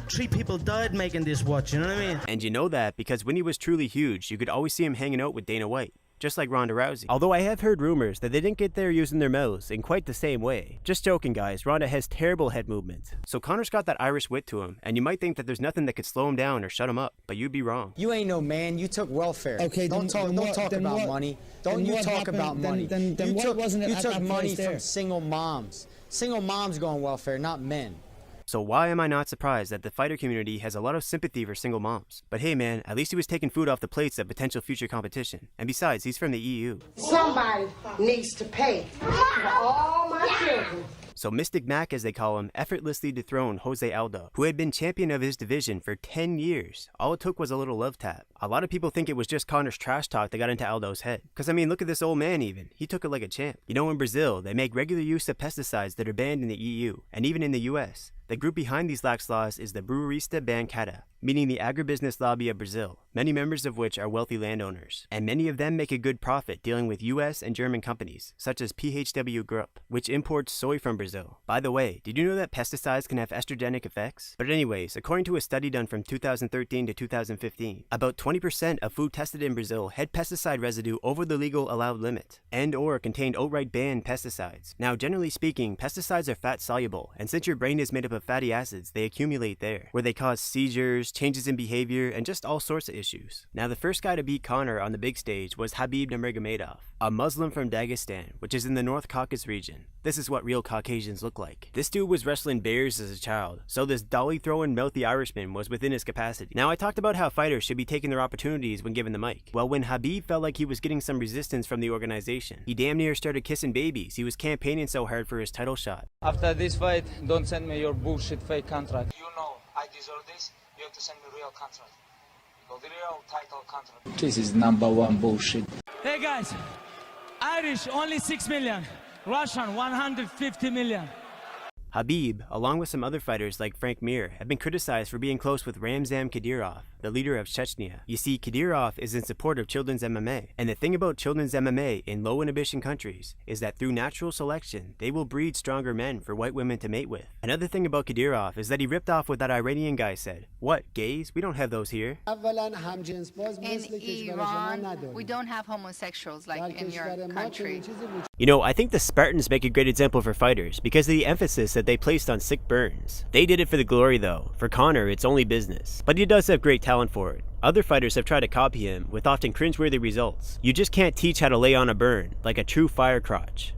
[SPEAKER 14] 3 people died making this watch, you know what I mean?
[SPEAKER 1] And you know that because when he was truly huge, you could always see him hanging out with Dana White. just like Ronda Rousey. Although I have heard rumors that they didn't get there using their mouths in quite the same way. Just joking, guys, Ronda has terrible head movement. So Conor's got that Irish wit to him, and you might think that there's nothing that could slow him down or shut him up, but you'd be wrong.
[SPEAKER 3] You ain't no man, you took welfare. Okay, don't talk about money. Don't you talk about money. You took money from single moms. Single moms go on welfare, not men.
[SPEAKER 1] So why am I not surprised that the fighter community has a lot of sympathy for single moms? But hey man, at least he was taking food off the plates of potential future competition. And besides, he's from the EU.
[SPEAKER 4] Somebody needs to pay for all my children.
[SPEAKER 1] So Mystic Mac, as they call him, effortlessly dethroned Jose Aldo, who had been champion of his division for 10 years. All it took was a little love tap. A lot of people think it was just Conor's trash talk that got into Aldo's head. Cause I mean, look at this old man even. He took it like a champ. You know, in Brazil, they make regular use of pesticides that are banned in the EU, and even in the US. The group behind these lax laws is the Brewerista Bancada, meaning the agribusiness lobby of Brazil, many members of which are wealthy landowners. And many of them make a good profit dealing with US and German companies, such as PHW Group, which imports soy from Brazil. By the way, did you know that pesticides can have estrogenic effects? But anyways, according to a study done from 2013 to 2015, about 20% of food tested in Brazil had pesticide residue over the legal allowed limit, and or contained outright banned pesticides. Now, generally speaking, pesticides are fat soluble, and since your brain is made up of fatty acids, they accumulate there, where they cause seizures, changes in behavior, and just all sorts of issues. Now, the first guy to beat Conor on the big stage was Khabib Nurmagomedov, a Muslim from Dagestan, which is in the North Caucasus region. This is what real Caucasians look like. This dude was wrestling bears as a child, so this dolly-throwing mouthy Irishman was within his capacity. Now, I talked about how fighters should be taking their opportunities when given the mic. Well, when Khabib felt like he was getting some resistance from the organization, he damn near started kissing babies. He was campaigning so hard for his title shot.
[SPEAKER 11] After this fight, don't send me your bullshit fake contract. You know I deserve this. You have to send me real contract. The real title contract.
[SPEAKER 13] This is #1 bullshit.
[SPEAKER 11] Hey guys, Irish only 6 million, Russian 150 million.
[SPEAKER 1] Khabib, along with some other fighters like Frank Mir, have been criticized for being close with Ramzan Kadyrov, the leader of Chechnya. You see, Kadyrov is in support of children's MMA, and the thing about children's MMA in low inhibition countries is that through natural selection, they will breed stronger men for white women to mate with. Another thing about Kadyrov is that he ripped off what that Iranian guy said. What, gays? We don't have those here.
[SPEAKER 16] In Iran, we don't have homosexuals like in your country.
[SPEAKER 1] You know, I think the Spartans make a great example for fighters because of the emphasis that they placed on sick burns. They did it for the glory though. For Conor, it's only business. But he does have great talent for it. Other fighters have tried to copy him with often cringeworthy results. You just can't teach how to lay on a burn like a true fire crotch.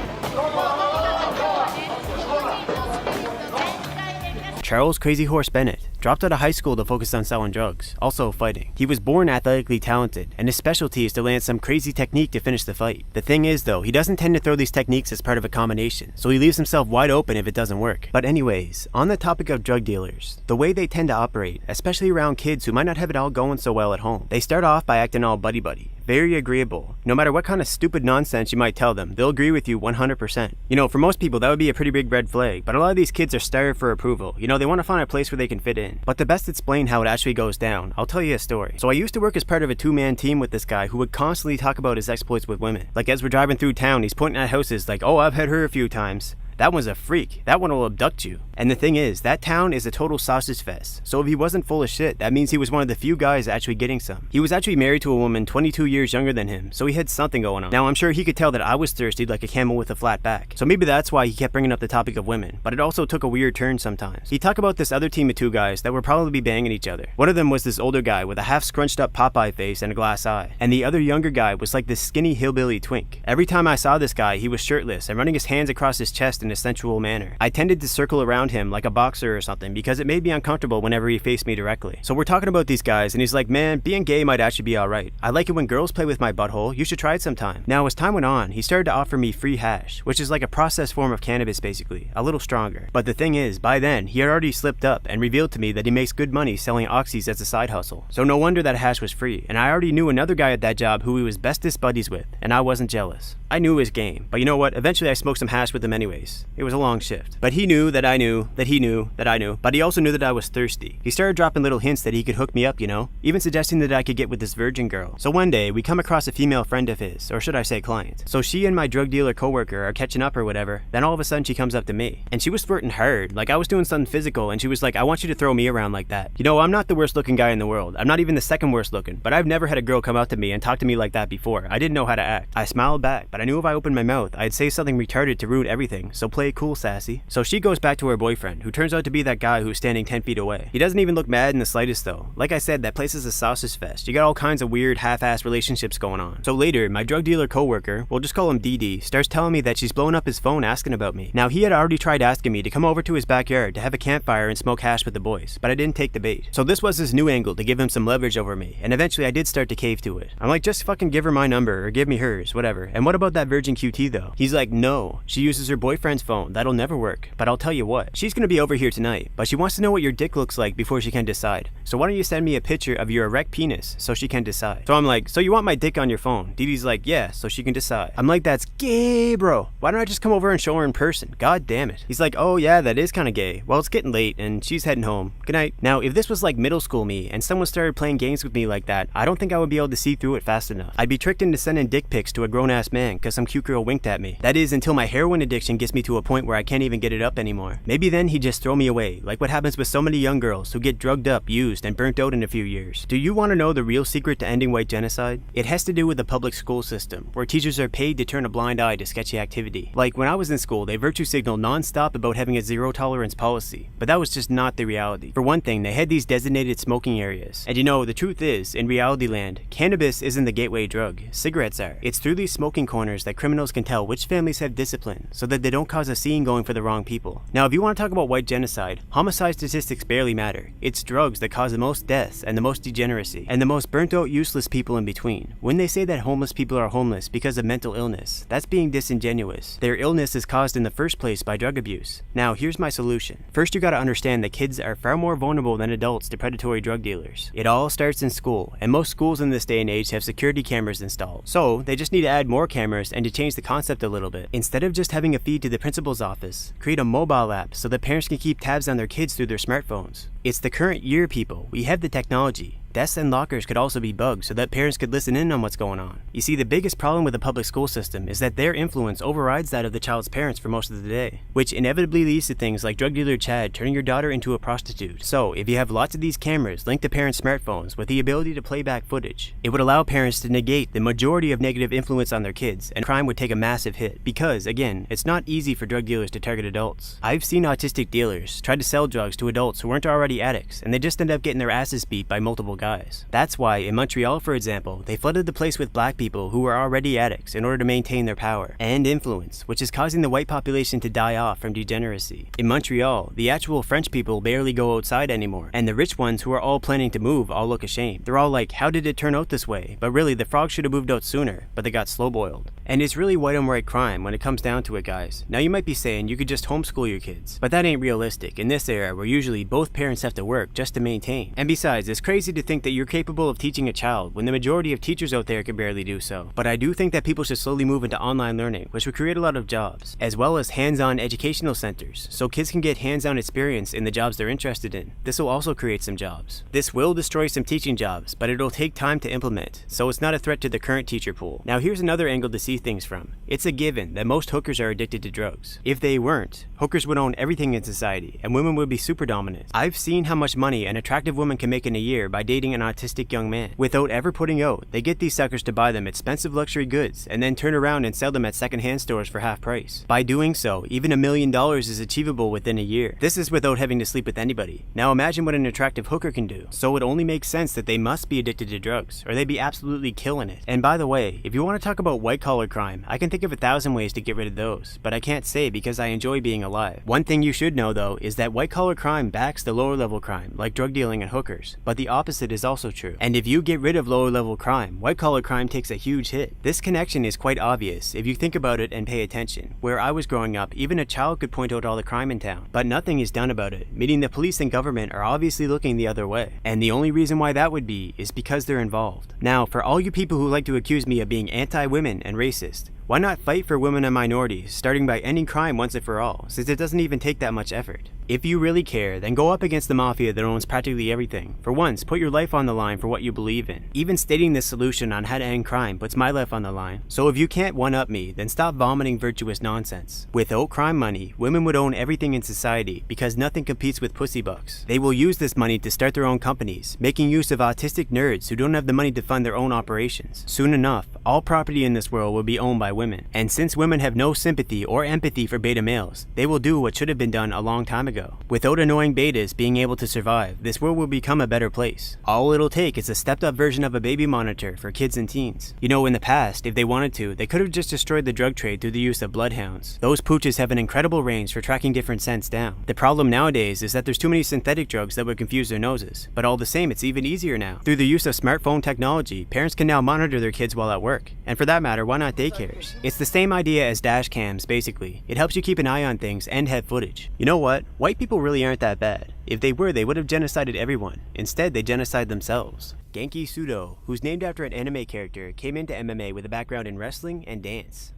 [SPEAKER 1] Charles Crazy Horse Bennett dropped out of high school to focus on selling drugs, also fighting. He was born athletically talented, and his specialty is to land some crazy technique to finish the fight. The thing is though, he doesn't tend to throw these techniques as part of a combination, so he leaves himself wide open if it doesn't work. But anyways, on the topic of drug dealers, the way they tend to operate, especially around kids who might not have it all going so well at home, they start off by acting all buddy-buddy. Very agreeable. No matter what kind of stupid nonsense you might tell them, they'll agree with you 100%. You know, for most people that would be a pretty big red flag, but a lot of these kids are starved for approval. You know, they want to find a place where they can fit in. But to best explain how it actually goes down, I'll tell you a story. So I used to work as part of a two-man team with this guy who would constantly talk about his exploits with women. Like as we're driving through town, he's pointing at houses like, oh, I've had her a few times. That one's a freak. That one will abduct you. And the thing is, that town is a total sausage fest. So if he wasn't full of shit, that means he was one of the few guys actually getting some. He was actually married to a woman 22 years younger than him, so he had something going on. Now I'm sure he could tell that I was thirsty like a camel with a flat back. So maybe that's why he kept bringing up the topic of women, but it also took a weird turn sometimes. He talked about this other team of two guys that would probably be banging each other. One of them was this older guy with a half scrunched up Popeye face and a glass eye. And the other younger guy was like this skinny hillbilly twink. Every time I saw this guy, he was shirtless and running his hands across his chest in a sensual manner. I tended to circle around him like a boxer or something because it made me uncomfortable whenever he faced me directly. So we're talking about these guys and he's like, man, being gay might actually be alright. I like it when girls play with my butthole. You should try it sometime. Now as time went on, he started to offer me free hash, which is like a processed form of cannabis basically, a little stronger. But the thing is, by then, he had already slipped up and revealed to me that he makes good money selling oxys as a side hustle. So no wonder that hash was free, and I already knew another guy at that job who he was bestest buddies with, and I wasn't jealous. I knew his game, but you know what, eventually I smoked some hash with him anyways. Yes, it was a long shift. But he knew that I knew, that he knew, that I knew, but he also knew that I was thirsty. He started dropping little hints that he could hook me up, you know, even suggesting that I could get with this virgin girl. So one day, we come across a female friend of his, or should I say client. So she and my drug dealer coworker are catching up or whatever, then all of a sudden she comes up to me. And she was flirting hard, like I was doing something physical, and she was like, I want you to throw me around like that. You know, I'm not the worst looking guy in the world. I'm not even the second worst looking, but I've never had a girl come out to me and talk to me like that before. I didn't know how to act. I smiled back, but I knew if I opened my mouth, I'd say something retarded to ruin everything, so play it cool, Sassy. So she goes back to her boyfriend, who turns out to be that guy who's standing 10 feet away. He doesn't even look mad in the slightest though. Like I said, that place is a sausage fest. You got all kinds of weird, half-assed relationships going on. So later, my drug dealer coworker, we'll just call him DD, starts telling me that she's blowing up his phone asking about me. Now he had already tried asking me to come over to his backyard to have a campfire and smoke hash with the boys, but I didn't take the bait. So this was his new angle to give him some leverage over me, and eventually I did start to cave to it. I'm like, just fucking give her my number, or give me hers, whatever. And what about that virgin QT though? He's like, no, she uses her boyfriend's phone, that'll never work. But I'll tell you what, she's gonna be over here tonight, but she wants to know what your dick looks like before she can decide. So why don't you send me a picture of your erect penis so she can decide? So I'm like, so you want my dick on your phone? DD's like, yeah, so she can decide. I'm like, that's gay, bro. Why don't I just come over and show her in person? God damn it. He's like, oh yeah, that is kinda gay. Well, it's getting late and she's heading home. Good night. Now, if this was like middle school me and someone started playing games with me like that, I don't think I would be able to see through it fast enough. I'd be tricked into sending dick pics to a grown-ass man because some cute girl winked at me. That is until my heroin addiction gets me to a point where I can't even get it up anymore. Maybe then he'd just throw me away, like what happens with so many young girls who get drugged up, used, and burnt out in a few years. Do you want to know the real secret to ending white genocide? It has to do with the public school system, where teachers are paid to turn a blind eye to sketchy activity. Like when I was in school, they virtue signaled non-stop about having a zero tolerance policy, but that was just not the reality. For one thing, they had these designated smoking areas. And you know, the truth is, in reality land, cannabis isn't the gateway drug, cigarettes are. It's through these smoking corners that criminals can tell which families have discipline, so that they don't cause a scene going for the wrong people. Now, if you want to talk about white genocide, homicide statistics barely matter. It's drugs that cause the most deaths and the most degeneracy, and the most burnt out useless people in between. When they say that homeless people are homeless because of mental illness, that's being disingenuous. Their illness is caused in the first place by drug abuse. Now, here's my solution. First, you gotta understand that kids are far more vulnerable than adults to predatory drug dealers. It all starts in school, and most schools in this day and age have security cameras installed. So, they just need to add more cameras and to change the concept a little bit. Instead of just having a feed to the principal's office, create a mobile app so that parents can keep tabs on their kids through their smartphones. It's the current year, people. We have the technology. Desks and lockers could also be bugged so that parents could listen in on what's going on. You see, the biggest problem with the public school system is that their influence overrides that of the child's parents for most of the day, which inevitably leads to things like drug dealer Chad turning your daughter into a prostitute. So, if you have lots of these cameras linked to parents' smartphones with the ability to play back footage, it would allow parents to negate the majority of negative influence on their kids, and crime would take a massive hit. Because, again, it's not easy for drug dealers to target adults. I've seen autistic dealers try to sell drugs to adults who weren't already addicts, and they just end up getting their asses beat by multiple guys. That's why, in Montreal for example, they flooded the place with black people who were already addicts in order to maintain their power and influence, which is causing the white population to die off from degeneracy. In Montreal, the actual French people barely go outside anymore, and the rich ones who are all planning to move all look ashamed. They're all like, how did it turn out this way? But really, the frogs should have moved out sooner, but they got slow boiled. And it's really white on white crime when it comes down to it, guys. Now you might be saying you could just homeschool your kids, but that ain't realistic in this era where usually both parents have to work just to maintain. And besides, it's crazy to think that you're capable of teaching a child when the majority of teachers out there can barely do so. But I do think that people should slowly move into online learning, which would create a lot of jobs, as well as hands-on educational centers, so kids can get hands-on experience in the jobs they're interested in. This will also create some jobs. This will destroy some teaching jobs, but it'll take time to implement, so it's not a threat to the current teacher pool. Now here's another angle to see things from. It's a given that most hookers are addicted to drugs. If they weren't, hookers would own everything in society, and women would be super dominant. I've seen how much money an attractive woman can make in a year by dating an autistic young man. Without ever putting out, they get these suckers to buy them expensive luxury goods, and then turn around and sell them at secondhand stores for half price. By doing so, even $1 million is achievable within a year. This is without having to sleep with anybody. Now imagine what an attractive hooker can do. So it only makes sense that they must be addicted to drugs, or they'd be absolutely killing it. And by the way, if you want to talk about white-collar crime, I can think of 1,000 ways to get rid of those, but I can't say because I enjoy being alive. One thing you should know though is that white-collar crime backs the lower-level crime, like drug dealing and hookers, but the opposite is also true. And if you get rid of lower-level crime, white-collar crime takes a huge hit. This connection is quite obvious if you think about it and pay attention. Where I was growing up, even a child could point out all the crime in town, but nothing is done about it, meaning the police and government are obviously looking the other way. And the only reason why that would be is because they're involved. Now, for all you people who like to accuse me of being anti-women and racist, Why not fight for women and minorities, starting by ending crime once and for all, since it doesn't even take that much effort? If you really care, then go up against the mafia that owns practically everything. For once, put your life on the line for what you believe in. Even stating this solution on how to end crime puts my life on the line. So if you can't one-up me, then stop vomiting virtuous nonsense. Without crime money, women would own everything in society because nothing competes with pussy bucks. They will use this money to start their own companies, making use of autistic nerds who don't have the money to fund their own operations. Soon enough, all property in this world will be owned by women. And since women have no sympathy or empathy for beta males, they will do what should have been done a long time ago. Without annoying betas being able to survive, this world will become a better place. All it'll take is a stepped up version of a baby monitor for kids and teens. You know, in the past, if they wanted to, they could have just destroyed the drug trade through the use of bloodhounds. Those pooches have an incredible range for tracking different scents down. The problem nowadays is that there's too many synthetic drugs that would confuse their noses. But all the same, it's even easier now. Through the use of smartphone technology, parents can now monitor their kids while at work. And for that matter, why not daycares? It's the same idea as dash cams, basically. It helps you keep an eye on things and have footage. You know what? White people really aren't that bad. If they were, they would have genocided everyone. Instead, they genocide themselves. Genki Sudo, who's named after an anime character, came into MMA with a background in wrestling and dance.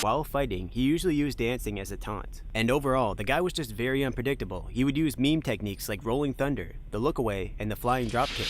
[SPEAKER 1] While fighting, he usually used dancing as a taunt. And overall, the guy was just very unpredictable. He would use meme techniques like rolling thunder, the look away, and the flying dropkick.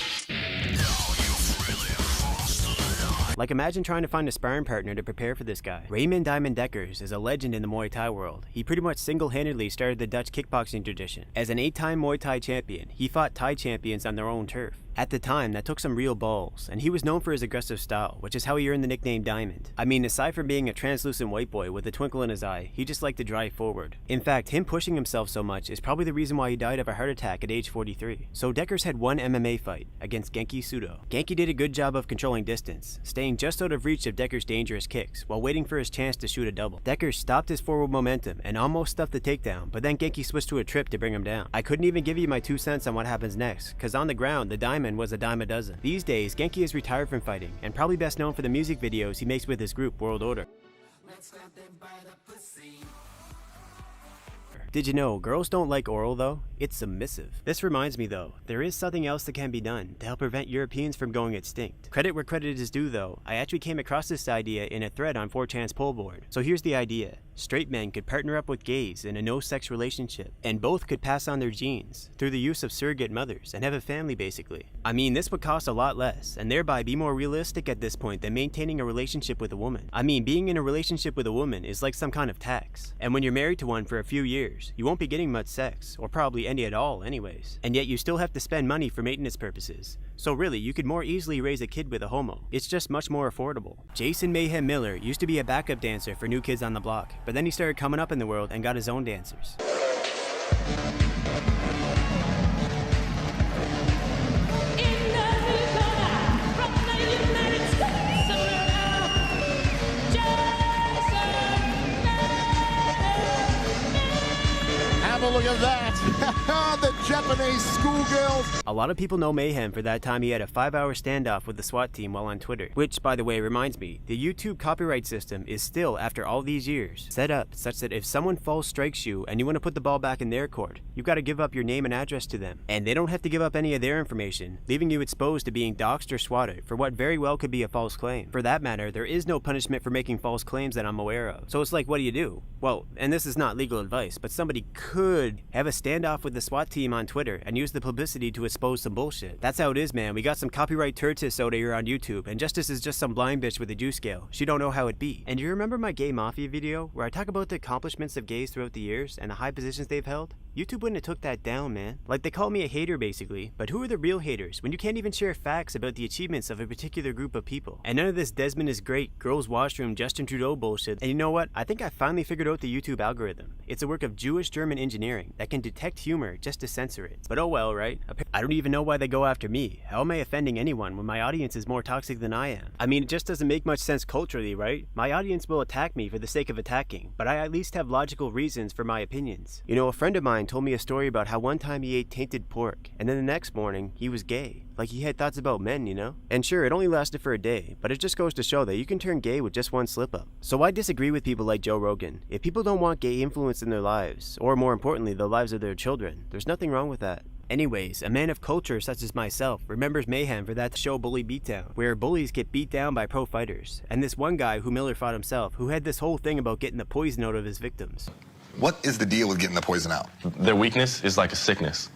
[SPEAKER 1] Like, imagine trying to find a sparring partner to prepare for this guy. Raymond Diamond Dekkers is a legend in the Muay Thai world. He pretty much single-handedly started the Dutch kickboxing tradition. As an 8-time Muay Thai champion, he fought Thai champions on their own turf. At the time, that took some real balls, and he was known for his aggressive style, which is how he earned the nickname Diamond. I mean, aside from being a translucent white boy with a twinkle in his eye, he just liked to drive forward. In fact, him pushing himself so much is probably the reason why he died of a heart attack at age 43. So Dekkers had one MMA fight against Genki Sudo. Genki did a good job of controlling distance, staying just out of reach of Dekkers' dangerous kicks, while waiting for his chance to shoot a double. Dekkers stopped his forward momentum and almost stuffed the takedown, but then Genki switched to a trip to bring him down. I couldn't even give you my 2 cents on what happens next, cause on the ground, the Diamond was a dime a dozen. These days, Genki is retired from fighting, and probably best known for the music videos he makes with his group, World Order. Did you know, girls don't like oral though? It's submissive. This reminds me though, there is something else that can be done to help prevent Europeans from going extinct. Credit where credit is due though, I actually came across this idea in a thread on 4chan's poll board. So here's the idea. Straight men could partner up with gays in a no-sex relationship, and both could pass on their genes through the use of surrogate mothers and have a family basically. I mean, this would cost a lot less, and thereby be more realistic at this point than maintaining a relationship with a woman. I mean, being in a relationship with a woman is like some kind of tax, and when you're married to one for a few years, you won't be getting much sex, or probably any at all anyways. And yet you still have to spend money for maintenance purposes. So really, you could more easily raise a kid with a homo. It's just much more affordable. Jason Mayhem Miller used to be a backup dancer for New Kids on the Block, but then he started coming up in the world and got his own dancers.
[SPEAKER 12] Have a look at that. The Japanese schoolgirls.
[SPEAKER 1] A lot of people know Mayhem for that time he had a 5-hour standoff with the SWAT team while on Twitter. Which, by the way, reminds me, the YouTube copyright system is still, after all these years, set up such that if someone false strikes you and you want to put the ball back in their court, you've got to give up your name and address to them. And they don't have to give up any of their information, leaving you exposed to being doxxed or swatted for what very well could be a false claim. For that matter, there is no punishment for making false claims that I'm aware of. So it's like, what do? Well, and this is not legal advice, but somebody could have a standoff with the SWAT team on Twitter and use the publicity to expose some bullshit. That's how it is, man. We got some copyright turtis out here on YouTube, and Justice is just some blind bitch with a juice scale. She don't know how it be. And you remember my gay mafia video where I talk about the accomplishments of gays throughout the years and the high positions they've held? YouTube wouldn't have took that down, man. Like, they call me a hater basically, but who are the real haters when you can't even share facts about the achievements of a particular group of people? And none of this Desmond is great, girls washroom, Justin Trudeau bullshit. And you know what? I think I finally figured out the YouTube algorithm. It's a work of Jewish German engineering that can detect humor just to censor it. But oh well, right? I don't even know why they go after me. How am I offending anyone when my audience is more toxic than I am? I mean, it just doesn't make much sense culturally, right? My audience will attack me for the sake of attacking, but I at least have logical reasons for my opinions. You know, a friend of mine told me a story about how one time he ate tainted pork, and then the next morning, he was gay. Like he had thoughts about men, you know? And sure, it only lasted for a day, but it just goes to show that you can turn gay with just one slip up. So I disagree with people like Joe Rogan. If people don't want gay influence in their lives, or more importantly, the lives of their children, there's nothing wrong with that. Anyways, a man of culture such as myself remembers Mayhem for that show Bully Beatdown, where bullies get beat down by pro fighters, and this one guy who Miller fought himself, who had this whole thing about getting the poison out of his victims.
[SPEAKER 17] What is the deal with getting the poison out?
[SPEAKER 19] Their weakness is like a sickness.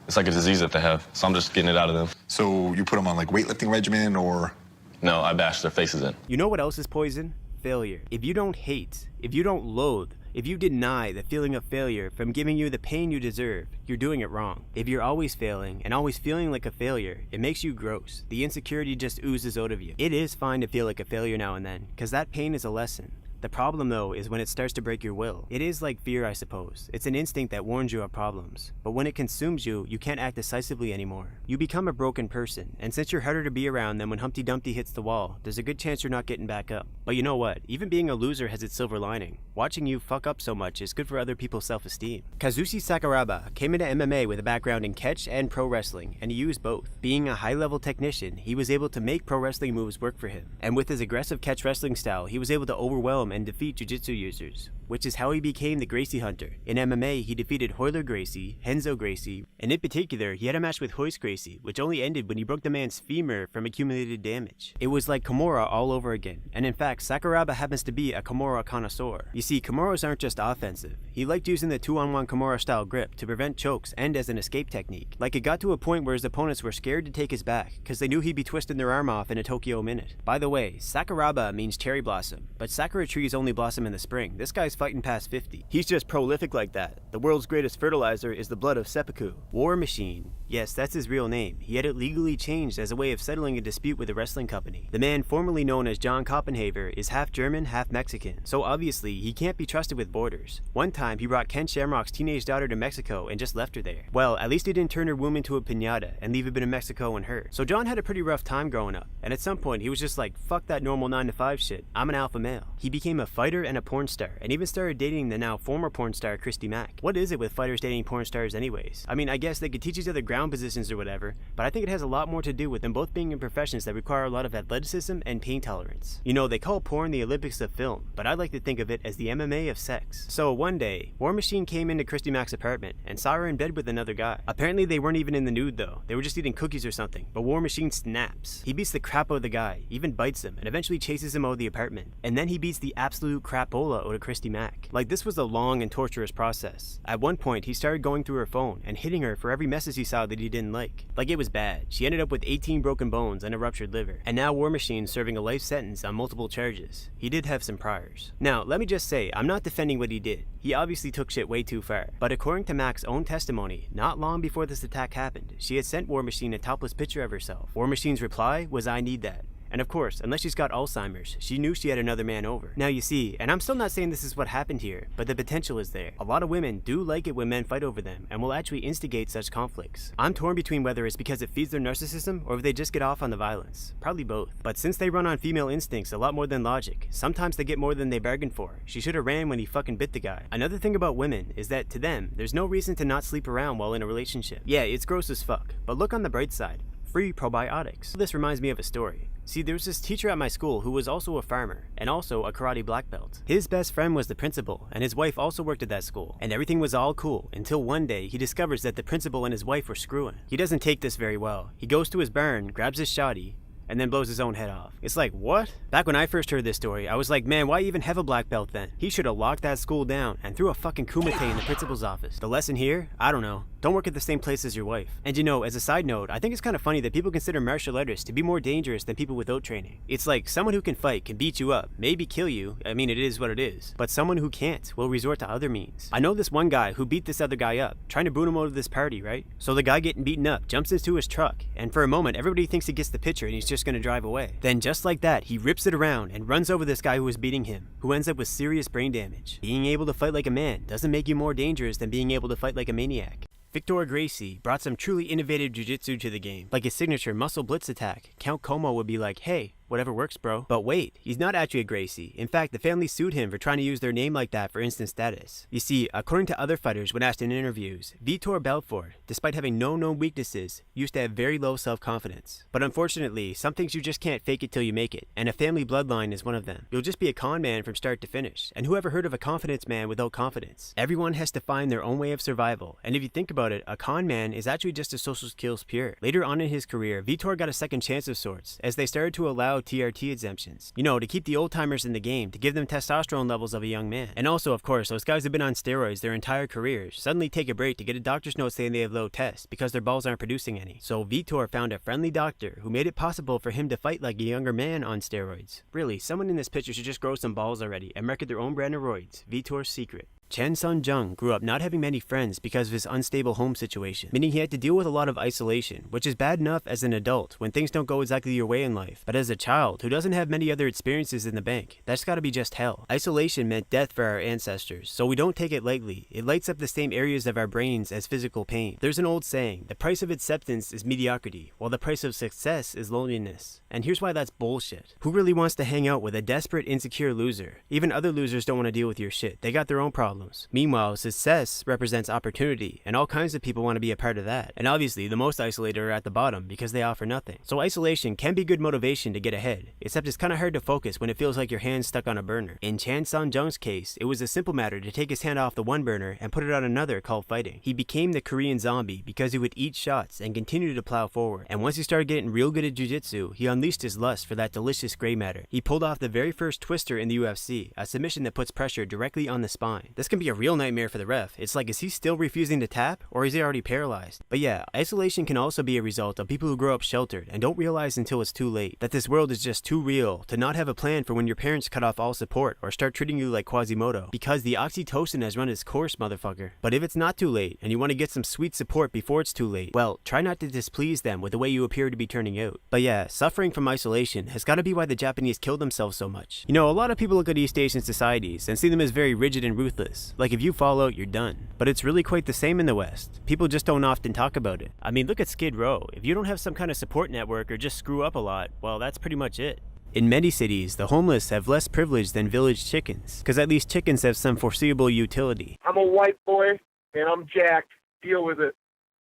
[SPEAKER 19] It's like a disease that they have, so I'm just getting it out of them.
[SPEAKER 17] So you put them on like weightlifting regimen or?
[SPEAKER 19] No, I bash their faces in.
[SPEAKER 1] You know what else is poison? Failure. If you don't hate, if you don't loathe, if you deny the feeling of failure from giving you the pain you deserve, you're doing it wrong. If you're always failing and always feeling like a failure, it makes you gross. The insecurity just oozes out of you. It is fine to feel like a failure now and then, because that pain is a lesson. The problem though is when it starts to break your will. It is like fear, I suppose. It's an instinct that warns you of problems. But when it consumes you, you can't act decisively anymore. You become a broken person, and since you're harder to be around than when Humpty Dumpty hits the wall, there's a good chance you're not getting back up. But you know what? Even being a loser has its silver lining. Watching you fuck up so much is good for other people's self-esteem. Kazushi Sakuraba came into MMA with a background in catch and pro wrestling, and he used both. Being a high-level technician, he was able to make pro wrestling moves work for him. And with his aggressive catch wrestling style, he was able to overwhelm and defeat jiu-jitsu users, which is how he became the Gracie Hunter. In MMA, he defeated Royler Gracie, Renzo Gracie, and in particular, he had a match with Royce Gracie, which only ended when he broke the man's femur from accumulated damage. It was like Kimura all over again, and in fact, Sakuraba happens to be a Kimura connoisseur. You see, Kimuras aren't just offensive. He liked using the 2-on-1 Kimura-style grip to prevent chokes and as an escape technique. Like, it got to a point where his opponents were scared to take his back, because they knew he'd be twisting their arm off in a Tokyo minute. By the way, Sakuraba means cherry blossom, but Sakura trees only blossom in the spring. This guy's fighting past 50. He's just prolific like that. The world's greatest fertilizer is the blood of seppuku. War Machine. Yes, that's his real name. He had it legally changed as a way of settling a dispute with a wrestling company. The man formerly known as John Koppenhaver is half German, half Mexican, so obviously he can't be trusted with borders. One time he brought Ken Shamrock's teenage daughter to Mexico and just left her there. Well, at least he didn't turn her womb into a piñata and leave a bit of Mexico in her. So John had a pretty rough time growing up, and at some point he was just like, fuck that normal 9-to-5 shit, I'm an alpha male. He became a fighter and a porn star, and even started dating the now former porn star Christy Mack. What is it with fighters dating porn stars anyways? I mean, I guess they could teach each other ground positions or whatever, but I think it has a lot more to do with them both being in professions that require a lot of athleticism and pain tolerance. You know, they call porn the Olympics of film, but I like to think of it as the MMA of sex. So one day, War Machine came into Christy Mack's apartment and saw her in bed with another guy. Apparently they weren't even in the nude though, they were just eating cookies or something, but War Machine snaps. He beats the crap out of the guy, even bites him, and eventually chases him out of the apartment. And then he beats the absolute crapola out of Christy Mack. Like, this was a long and torturous process. At one point, he started going through her phone and hitting her for every message he saw that he didn't like. Like, it was bad. She ended up with 18 broken bones and a ruptured liver. And now War Machine's serving a life sentence on multiple charges. He did have some priors. Now, let me just say, I'm not defending what he did. He obviously took shit way too far. But according to Mack's own testimony, not long before this attack happened, she had sent War Machine a topless picture of herself. War Machine's reply was, "I need that." And of course, unless she's got Alzheimer's, she knew she had another man over. Now you see, and I'm still not saying this is what happened here, but the potential is there. A lot of women do like it when men fight over them, and will actually instigate such conflicts. I'm torn between whether it's because it feeds their narcissism, or if they just get off on the violence. Probably both. But since they run on female instincts a lot more than logic, sometimes they get more than they bargained for. She should have ran when he fucking bit the guy. Another thing about women is that to them, there's no reason to not sleep around while in a relationship. Yeah, it's gross as fuck, but look on the bright side. Free probiotics. This reminds me of a story. See, there was this teacher at my school who was also a farmer, and also a karate black belt. His best friend was the principal, and his wife also worked at that school, and everything was all cool, until one day he discovers that the principal and his wife were screwing. He doesn't take this very well. He goes to his barn, grabs his shotty, and then blows his own head off. It's like, what? Back when I first heard this story, I was like, man, why even have a black belt then? He should have locked that school down and threw a fucking kumite in the principal's office. The lesson here? I don't know. Don't work at the same place as your wife. And you know, as a side note, I think it's kind of funny that people consider martial artists to be more dangerous than people without training. It's like someone who can fight can beat you up, maybe kill you, I mean it is what it is, but someone who can't will resort to other means. I know this one guy who beat this other guy up, trying to boot him out of this party, right? So the guy getting beaten up jumps into his truck, and for a moment everybody thinks he gets the picture and he's just gonna drive away. Then just like that, he rips it around and runs over this guy who was beating him, who ends up with serious brain damage. Being able to fight like a man doesn't make you more dangerous than being able to fight like a maniac. Victor Gracie brought some truly innovative jiu-jitsu to the game. Like his signature muscle blitz attack, Count Como would be like, hey, whatever works, bro. But wait, he's not actually a Gracie. In fact, the family sued him for trying to use their name like that for instant status. You see, according to other fighters when asked in interviews, Vitor Belfort, despite having no known weaknesses, used to have very low self-confidence. But unfortunately, some things you just can't fake it till you make it, and a family bloodline is one of them. You'll just be a con man from start to finish, and who ever heard of a confidence man without confidence? Everyone has to find their own way of survival, and if you think about it, a con man is actually just a social skills pure. Later on in his career, Vitor got a second chance of sorts, as they started to allow TRT exemptions. You know, to keep the old timers in the game, to give them testosterone levels of a young man. And also, of course, those guys have been on steroids their entire careers, suddenly take a break to get a doctor's note saying they have low tests because their balls aren't producing any. So Vitor found a friendly doctor who made it possible for him to fight like a younger man on steroids. Really, someone in this picture should just grow some balls already and market their own brand of roids. Vitor's secret. Chen Sun-jung grew up not having many friends because of his unstable home situation, meaning he had to deal with a lot of isolation, which is bad enough as an adult when things don't go exactly your way in life. But as a child who doesn't have many other experiences in the bank, that's gotta be just hell. Isolation meant death for our ancestors, so we don't take it lightly. It lights up the same areas of our brains as physical pain. There's an old saying, the price of acceptance is mediocrity, while the price of success is loneliness. And here's why that's bullshit. Who really wants to hang out with a desperate, insecure loser? Even other losers don't want to deal with your shit. They got their own problems. Meanwhile, success represents opportunity, and all kinds of people want to be a part of that. And obviously, the most isolated are at the bottom because they offer nothing. So isolation can be good motivation to get ahead, except it's kind of hard to focus when it feels like your hand's stuck on a burner. In Chan Sun-jung's case, it was a simple matter to take his hand off the one burner and put it on another called fighting. He became the Korean zombie because he would eat shots and continue to plow forward. And once he started getting real good at jiu-jitsu, he unleashed his lust for that delicious gray matter. He pulled off the very first twister in the UFC, a submission that puts pressure directly on the spine. This can be a real nightmare for the ref. It's like, is he still refusing to tap, or is he already paralyzed? But yeah, isolation can also be a result of people who grow up sheltered and don't realize until it's too late that this world is just too real to not have a plan for when your parents cut off all support or start treating you like Quasimodo, because the oxytocin has run its course, motherfucker. But if it's not too late and you want to get some sweet support before it's too late, well, try not to displease them with the way you appear to be turning out. But yeah, suffering from isolation has got to be why the Japanese kill themselves so much. You know, a lot of people look at East Asian societies and see them as very rigid and ruthless, like if you fall out, you're done. But it's really quite the same in the West. People just don't often talk about it. I mean, look at Skid Row. If you don't have some kind of support network or just screw up a lot, well, that's pretty much it. In many cities, the homeless have less privilege than village chickens, because at least chickens have some foreseeable utility.
[SPEAKER 15] I'm a white boy, and I'm jacked. Deal with it.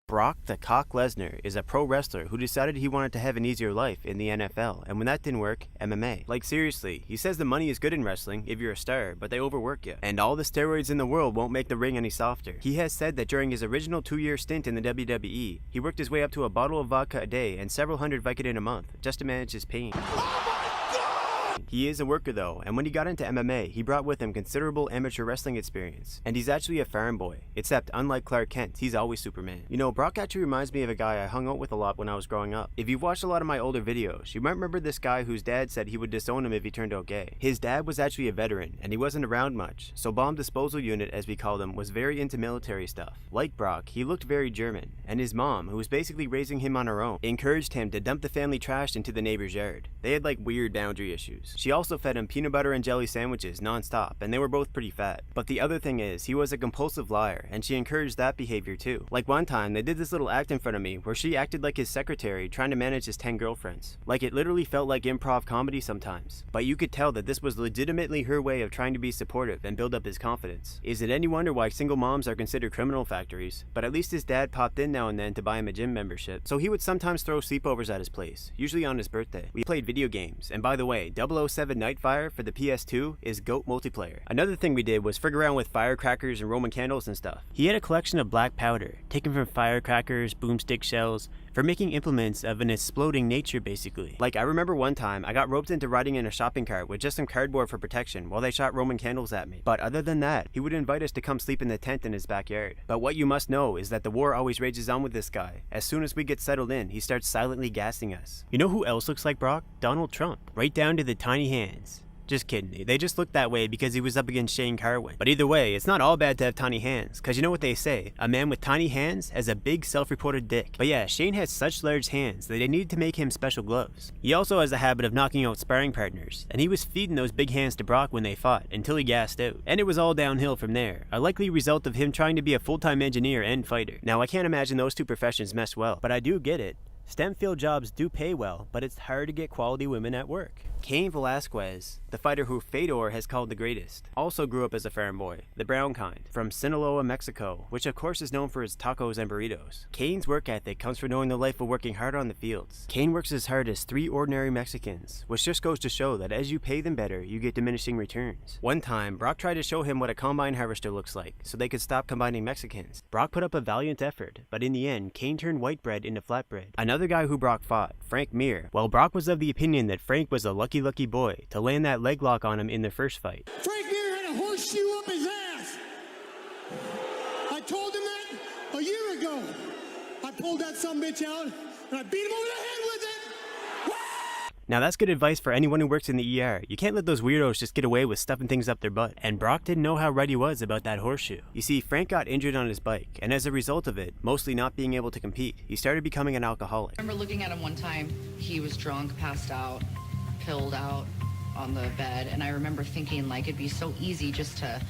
[SPEAKER 1] Brock the Cock Lesnar is a pro wrestler who decided he wanted to have an easier life in the NFL, and when that didn't work, MMA. Like seriously, he says the money is good in wrestling if you're a star, but they overwork you, and all the steroids in the world won't make the ring any softer. He has said that during his original 2-year stint in the WWE, he worked his way up to a bottle of vodka a day and several hundred Vicodin a month, just to manage his pain. He is a worker though, and when he got into MMA, he brought with him considerable amateur wrestling experience. And he's actually a farm boy, except unlike Clark Kent, he's always Superman. You know, Brock actually reminds me of a guy I hung out with a lot when I was growing up. If you've watched a lot of my older videos, you might remember this guy whose dad said he would disown him if he turned out gay. His dad was actually a veteran, and he wasn't around much, so Bomb Disposal Unit, as we called him, was very into military stuff. Like Brock, he looked very German, and his mom, who was basically raising him on her own, encouraged him to dump the family trash into the neighbor's yard. They had like weird boundary issues. She also fed him peanut butter and jelly sandwiches non-stop, and they were both pretty fat. But the other thing is, he was a compulsive liar, and she encouraged that behavior too. Like one time, they did this little act in front of me where she acted like his secretary trying to manage his 10 girlfriends. Like it literally felt like improv comedy sometimes. But you could tell that this was legitimately her way of trying to be supportive and build up his confidence. Is it any wonder why single moms are considered criminal factories? But at least his dad popped in now and then to buy him a gym membership, so he would sometimes throw sleepovers at his place, usually on his birthday. We played video games, and by the way, 007 Nightfire for the PS2 is GOAT multiplayer. Another thing we did was figure around with firecrackers and Roman candles and stuff. He had a collection of black powder, taken from firecrackers, boomstick shells, for making implements of an exploding nature basically. Like I remember one time I got roped into riding in a shopping cart with just some cardboard for protection while they shot Roman candles at me. But other than that, he would invite us to come sleep in the tent in his backyard. But what you must know is that the war always rages on with this guy. As soon as we get settled in, he starts silently gassing us. You know who else looks like Brock? Donald Trump. Right down to the tiny hands. Just kidding. They just looked that way because he was up against Shane Carwin. But either way, it's not all bad to have tiny hands, cause you know what they say, a man with tiny hands has a big self-reported dick. But yeah, Shane has such large hands that they needed to make him special gloves. He also has a habit of knocking out sparring partners, and he was feeding those big hands to Brock when they fought until he gassed out. And it was all downhill from there, a likely result of him trying to be a full-time engineer and fighter. Now I can't imagine those two professions mesh well, but I do get it. STEM field jobs do pay well, but it's hard to get quality women at work. Cain Velasquez, the fighter who Fedor has called the greatest, also grew up as a farm boy, the brown kind, from Sinaloa, Mexico, which of course is known for its tacos and burritos. Cain's work ethic comes from knowing the life of working hard on the fields. Cain works as hard as 3 ordinary Mexicans, which just goes to show that as you pay them better, you get diminishing returns. One time, Brock tried to show him what a combine harvester looks like, so they could stop combining Mexicans. Brock put up a valiant effort, but in the end, Cain turned white bread into flatbread. Another guy who Brock fought, Frank Mir, well, Brock was of the opinion that Frank was a lucky boy to land that leg lock on him in their first fight.
[SPEAKER 18] Frank Mir had a horseshoe up his ass. I told him that a year ago. I pulled that sumbitch out and I beat him over the head with it.
[SPEAKER 1] Now that's good advice for anyone who works in the ER. You can't let those weirdos just get away with stuffing things up their butt. And Brock didn't know how right he was about that horseshoe. You see, Frank got injured on his bike, and as a result of it, mostly not being able to compete, he started becoming an alcoholic.
[SPEAKER 2] I remember looking at him one time, he was drunk, passed out, pilled out on the bed, and I remember thinking like it'd be so easy just to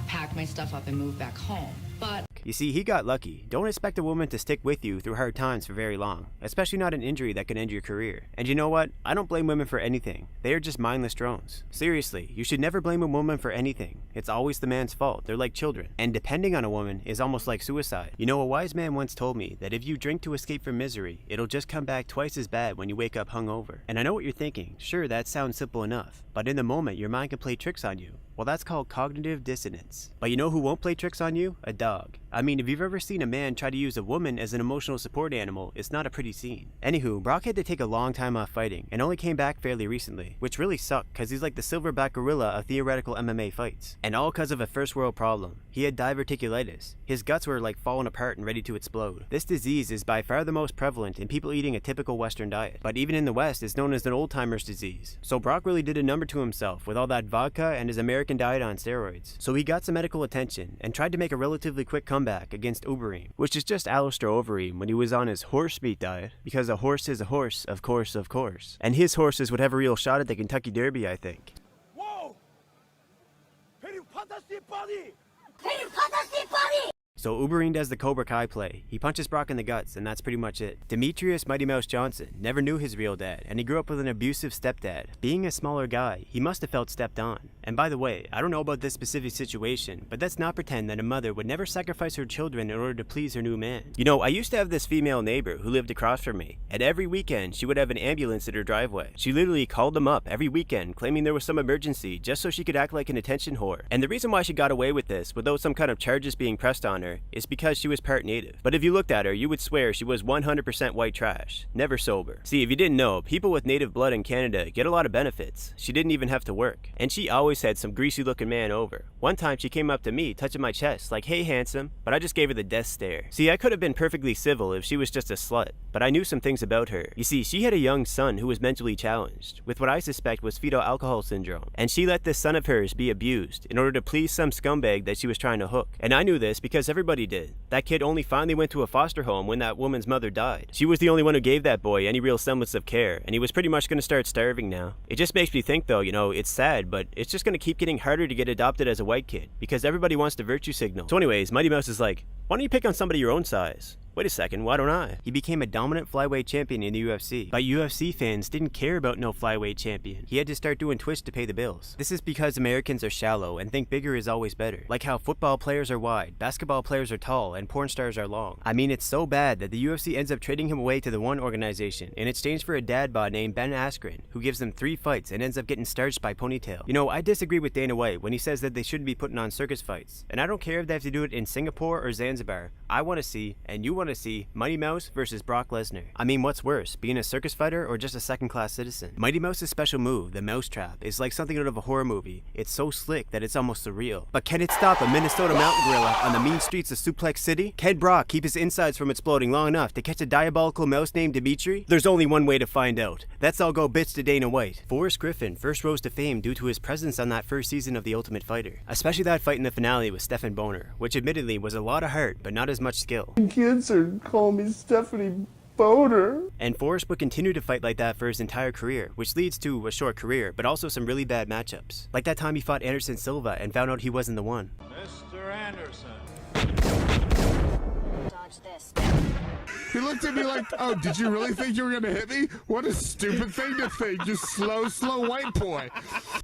[SPEAKER 2] pack my stuff up and move back home. But
[SPEAKER 1] you see, he got lucky. Don't expect a woman to stick with you through hard times for very long, especially not an injury that could end your career. And you know what? I don't blame women for anything. They are just mindless drones. Seriously, you should never blame a woman for anything. It's always the man's fault. They're like children. And depending on a woman is almost like suicide. You know, a wise man once told me that if you drink to escape from misery, it'll just come back twice as bad when you wake up hungover. And I know what you're thinking. Sure, that sounds simple enough. But in the moment, your mind can play tricks on you. Well, that's called cognitive dissonance. But you know who won't play tricks on you? A dog. I mean, if you've ever seen a man try to use a woman as an emotional support animal, it's not a pretty scene. Anywho, Brock had to take a long time off fighting, and only came back fairly recently, which really sucked, cause he's like the silverback gorilla of theoretical MMA fights. And all cause of a first world problem. He had diverticulitis. His guts were like falling apart and ready to explode. This disease is by far the most prevalent in people eating a typical Western diet, but even in the West, it's known as an old-timer's disease. So Brock really did a number to himself with all that vodka and his American diet on steroids. So he got some medical attention and tried to make a relatively quick comeback against Uberim, which is just Alistair Overeem when he was on his horse meat diet, because a horse is a horse, of course. And his horses would have a real shot at the Kentucky Derby, I think.
[SPEAKER 18] Whoa! Very fantastic body!
[SPEAKER 1] So Uberim does the Cobra Kai play. He punches Brock in the guts, and that's pretty much it. Demetrius Mighty Mouse Johnson never knew his real dad, and he grew up with an abusive stepdad. Being a smaller guy, he must have felt stepped on. And by the way, I don't know about this specific situation, but let's not pretend that a mother would never sacrifice her children in order to please her new man. You know, I used to have this female neighbor who lived across from me, and every weekend she would have an ambulance at her driveway. She literally called them up every weekend, claiming there was some emergency just so she could act like an attention whore. And the reason why she got away with this, without some kind of charges being pressed on her, is because she was part native. But if you looked at her, you would swear she was 100% white trash, never sober. See, if you didn't know, people with native blood in Canada get a lot of benefits. She didn't even have to work. And she always had some greasy looking man over. One time she came up to me, touching my chest, like, "Hey handsome," but I just gave her the death stare. See, I could have been perfectly civil if she was just a slut, but I knew some things about her. You see, she had a young son who was mentally challenged, with what I suspect was fetal alcohol syndrome, and she let this son of hers be abused in order to please some scumbag that she was trying to hook. And I knew this because everybody did. That kid only finally went to a foster home when that woman's mother died. She was the only one who gave that boy any real semblance of care, and he was pretty much going to start starving now. It just makes me think though, you know, it's sad, but it's just going to keep getting harder to get adopted as a white kid, because everybody wants to virtue signal. So anyways, Mighty Mouse is like, why don't you pick on somebody your own size? Wait a second, why don't I? He became a dominant flyweight champion in the UFC, but UFC fans didn't care about no flyweight champion. He had to start doing Twitch to pay the bills. This is because Americans are shallow and think bigger is always better. Like how football players are wide, basketball players are tall, and porn stars are long. I mean, it's so bad that the UFC ends up trading him away to the one organization in exchange for a dad bod named Ben Askren, who gives them 3 fights and ends up getting starched by Ponytail. You know, I disagree with Dana White when he says that they shouldn't be putting on circus fights, and I don't care if they have to do it in Singapore or Zanzibar Zanzibar, I want to see, and you want to see, Mighty Mouse versus Brock Lesnar. I mean, what's worse, being a circus fighter or just a second-class citizen? Mighty Mouse's special move, the Mousetrap, is like something out of a horror movie. It's so slick that it's almost surreal. But can it stop a Minnesota mountain gorilla on the mean streets of Suplex City? Can Brock keep his insides from exploding long enough to catch a diabolical mouse named Dimitri? There's only one way to find out. That's all go bitch to Dana White. Forrest Griffin first rose to fame due to his presence on that first season of The Ultimate Fighter, especially that fight in the finale with Stephen Boner, which admittedly was a lot of heart but not as much skill.
[SPEAKER 6] Kids are calling me Stephanie Boner.
[SPEAKER 1] And Forrest would continue to fight like that for his entire career, which leads to a short career, but also some really bad matchups. Like that time he fought Anderson Silva and found out he wasn't the one.
[SPEAKER 5] Mr. Anderson.
[SPEAKER 6] Dodge this.
[SPEAKER 12] He looked at me like, oh, did you really think you were going to hit me? What a stupid thing to think, you slow white boy.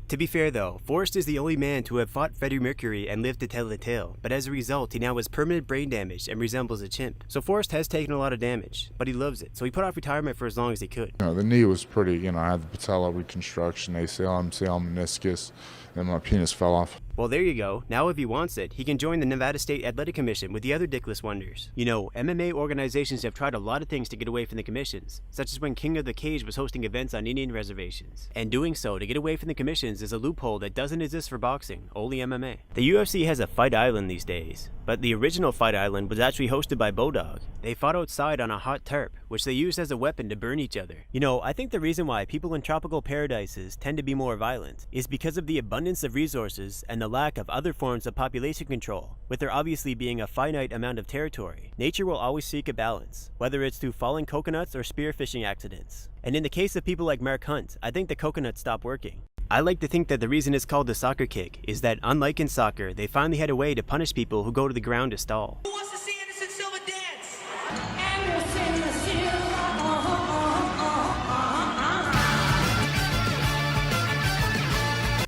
[SPEAKER 1] To be fair though, Forrest is the only man to have fought Freddie Mercury and lived to tell the tale, but as a result he now has permanent brain damage and resembles a chimp. So Forrest has taken a lot of damage, but he loves it, so he put off retirement for as long as he could.
[SPEAKER 20] The knee was pretty, I had the patella reconstruction, ACL, MCL, meniscus, and my penis fell off.
[SPEAKER 1] Well, there you go. Now if he wants it, he can join the Nevada State Athletic Commission with the other dickless wonders. MMA organizations have tried a lot of things to get away from the commissions, such as when King of the Cage was hosting events on Indian reservations. And doing so to get away from the commissions is a loophole that doesn't exist for boxing, only MMA. The UFC has a Fight Island these days, but the original Fight Island was actually hosted by Bodog. They fought outside on a hot tarp, which they used as a weapon to burn each other. I think the reason why people in tropical paradises tend to be more violent is because of the abundance of resources and the lack of other forms of population control, with there obviously being a finite amount of territory. Nature will always seek a balance, whether it's through falling coconuts or spearfishing accidents. And in the case of people like Mark Hunt, I think the coconuts stopped working. I like to think that the reason it's called the soccer kick is that, unlike in soccer, they finally had a way to punish people who go to the ground to stall.
[SPEAKER 6] Who wants to see Anderson Silva dance?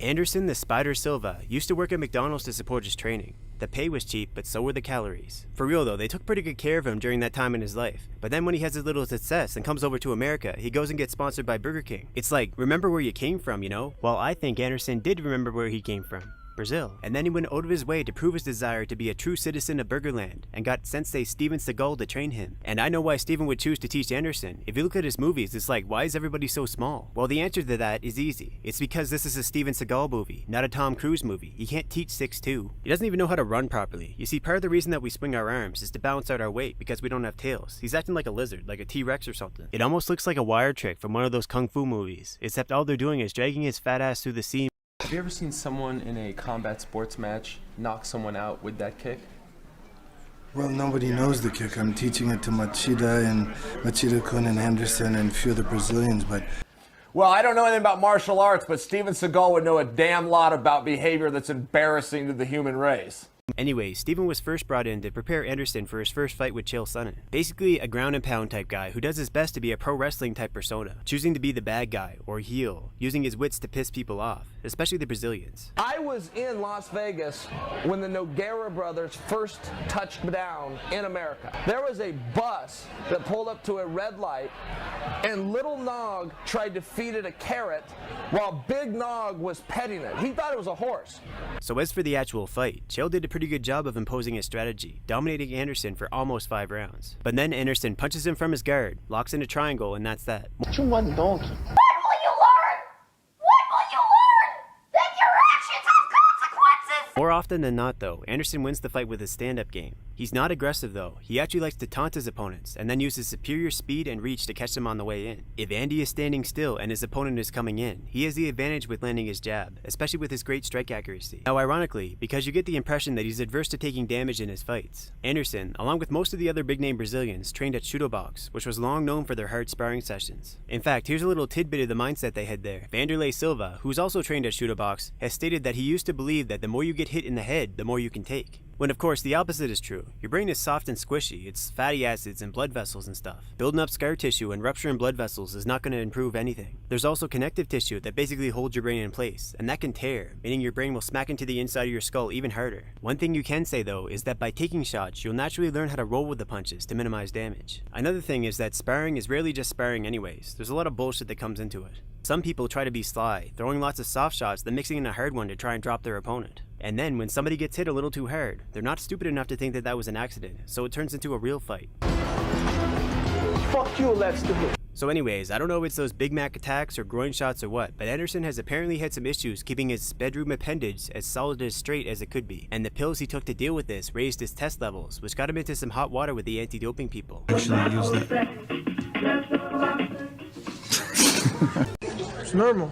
[SPEAKER 1] Anderson the Spider Silva used to work at McDonald's to support his training. The pay was cheap, but so were the calories. For real though, they took pretty good care of him during that time in his life. But then when he has his little success and comes over to America, he goes and gets sponsored by Burger King. It's like, remember where you came from, Well, I think Anderson did remember where he came from. Brazil. And then he went out of his way to prove his desire to be a true citizen of Burgerland and got Sensei Steven Seagal to train him. And I know why Steven would choose to teach Anderson. If you look at his movies, it's like, why is everybody so small? Well, the answer to that is easy. It's because this is a Steven Seagal movie, not a Tom Cruise movie. He can't teach 6'2". He doesn't even know how to run properly. You see, part of the reason that we swing our arms is to balance out our weight because we don't have tails. He's acting like a lizard, like a T-Rex or something. It almost looks like a wire trick from one of those kung fu movies, except all they're doing is dragging his fat ass through the seam.
[SPEAKER 21] Have you ever seen someone in a combat sports match knock someone out with that kick?
[SPEAKER 22] Well, nobody knows the kick. I'm teaching it to Machida and Machida-kun and Anderson and a few of the Brazilians, but...
[SPEAKER 23] Well, I don't know anything about martial arts, but Steven Seagal would know a damn lot about behavior that's embarrassing to the human race.
[SPEAKER 1] Anyway, Steven was first brought in to prepare Anderson for his first fight with Chael Sonnen. Basically a ground and pound type guy who does his best to be a pro wrestling type persona, choosing to be the bad guy or heel, using his wits to piss people off, especially the Brazilians.
[SPEAKER 23] I was in Las Vegas when the Nogueira brothers first touched down in America. There was a bus that pulled up to a red light and Little Nog tried to feed it a carrot while Big Nog was petting it. He thought it was a horse.
[SPEAKER 1] So as for the actual fight, Chael did a pretty good job of imposing his strategy, dominating Anderson for almost 5 rounds. But then Anderson punches him from his guard, locks in a triangle, and that's that.
[SPEAKER 6] You want donkey. What will you learn? What will you learn? That your actions have consequences!
[SPEAKER 1] More often than not though, Anderson wins the fight with his stand-up game. He's not aggressive though, he actually likes to taunt his opponents and then use his superior speed and reach to catch them on the way in. If Andy is standing still and his opponent is coming in, he has the advantage with landing his jab, especially with his great strike accuracy. Now ironically, because you get the impression that he's adverse to taking damage in his fights, Anderson, along with most of the other big-name Brazilians, trained at Judo Box, which was long known for their hard sparring sessions. In fact, here's a little tidbit of the mindset they had there. Vanderlei Silva, who's also trained at Judo Box, has stated that he used to believe that the more you get hit in the head, the more you can take. When of course the opposite is true. Your brain is soft and squishy, it's fatty acids and blood vessels and stuff. Building up scar tissue and rupturing blood vessels is not going to improve anything. There's also connective tissue that basically holds your brain in place, and that can tear, meaning your brain will smack into the inside of your skull even harder. One thing you can say though is that by taking shots, you'll naturally learn how to roll with the punches to minimize damage. Another thing is that sparring is rarely just sparring anyways. There's a lot of bullshit that comes into it. Some people try to be sly, throwing lots of soft shots then mixing in a hard one to try and drop their opponent. And then when somebody gets hit a little too hard, they're not stupid enough to think that that was an accident, so it turns into a real fight.
[SPEAKER 15] Fuck you, let's do it.
[SPEAKER 1] So anyways, I don't know if it's those Big Mac attacks or groin shots or what, but Anderson has apparently had some issues keeping his bedroom appendage as solid and straight as it could be. And the pills he took to deal with this raised his test levels, which got him into some hot water with the anti-doping people.
[SPEAKER 22] Actually, use that.
[SPEAKER 15] It's normal.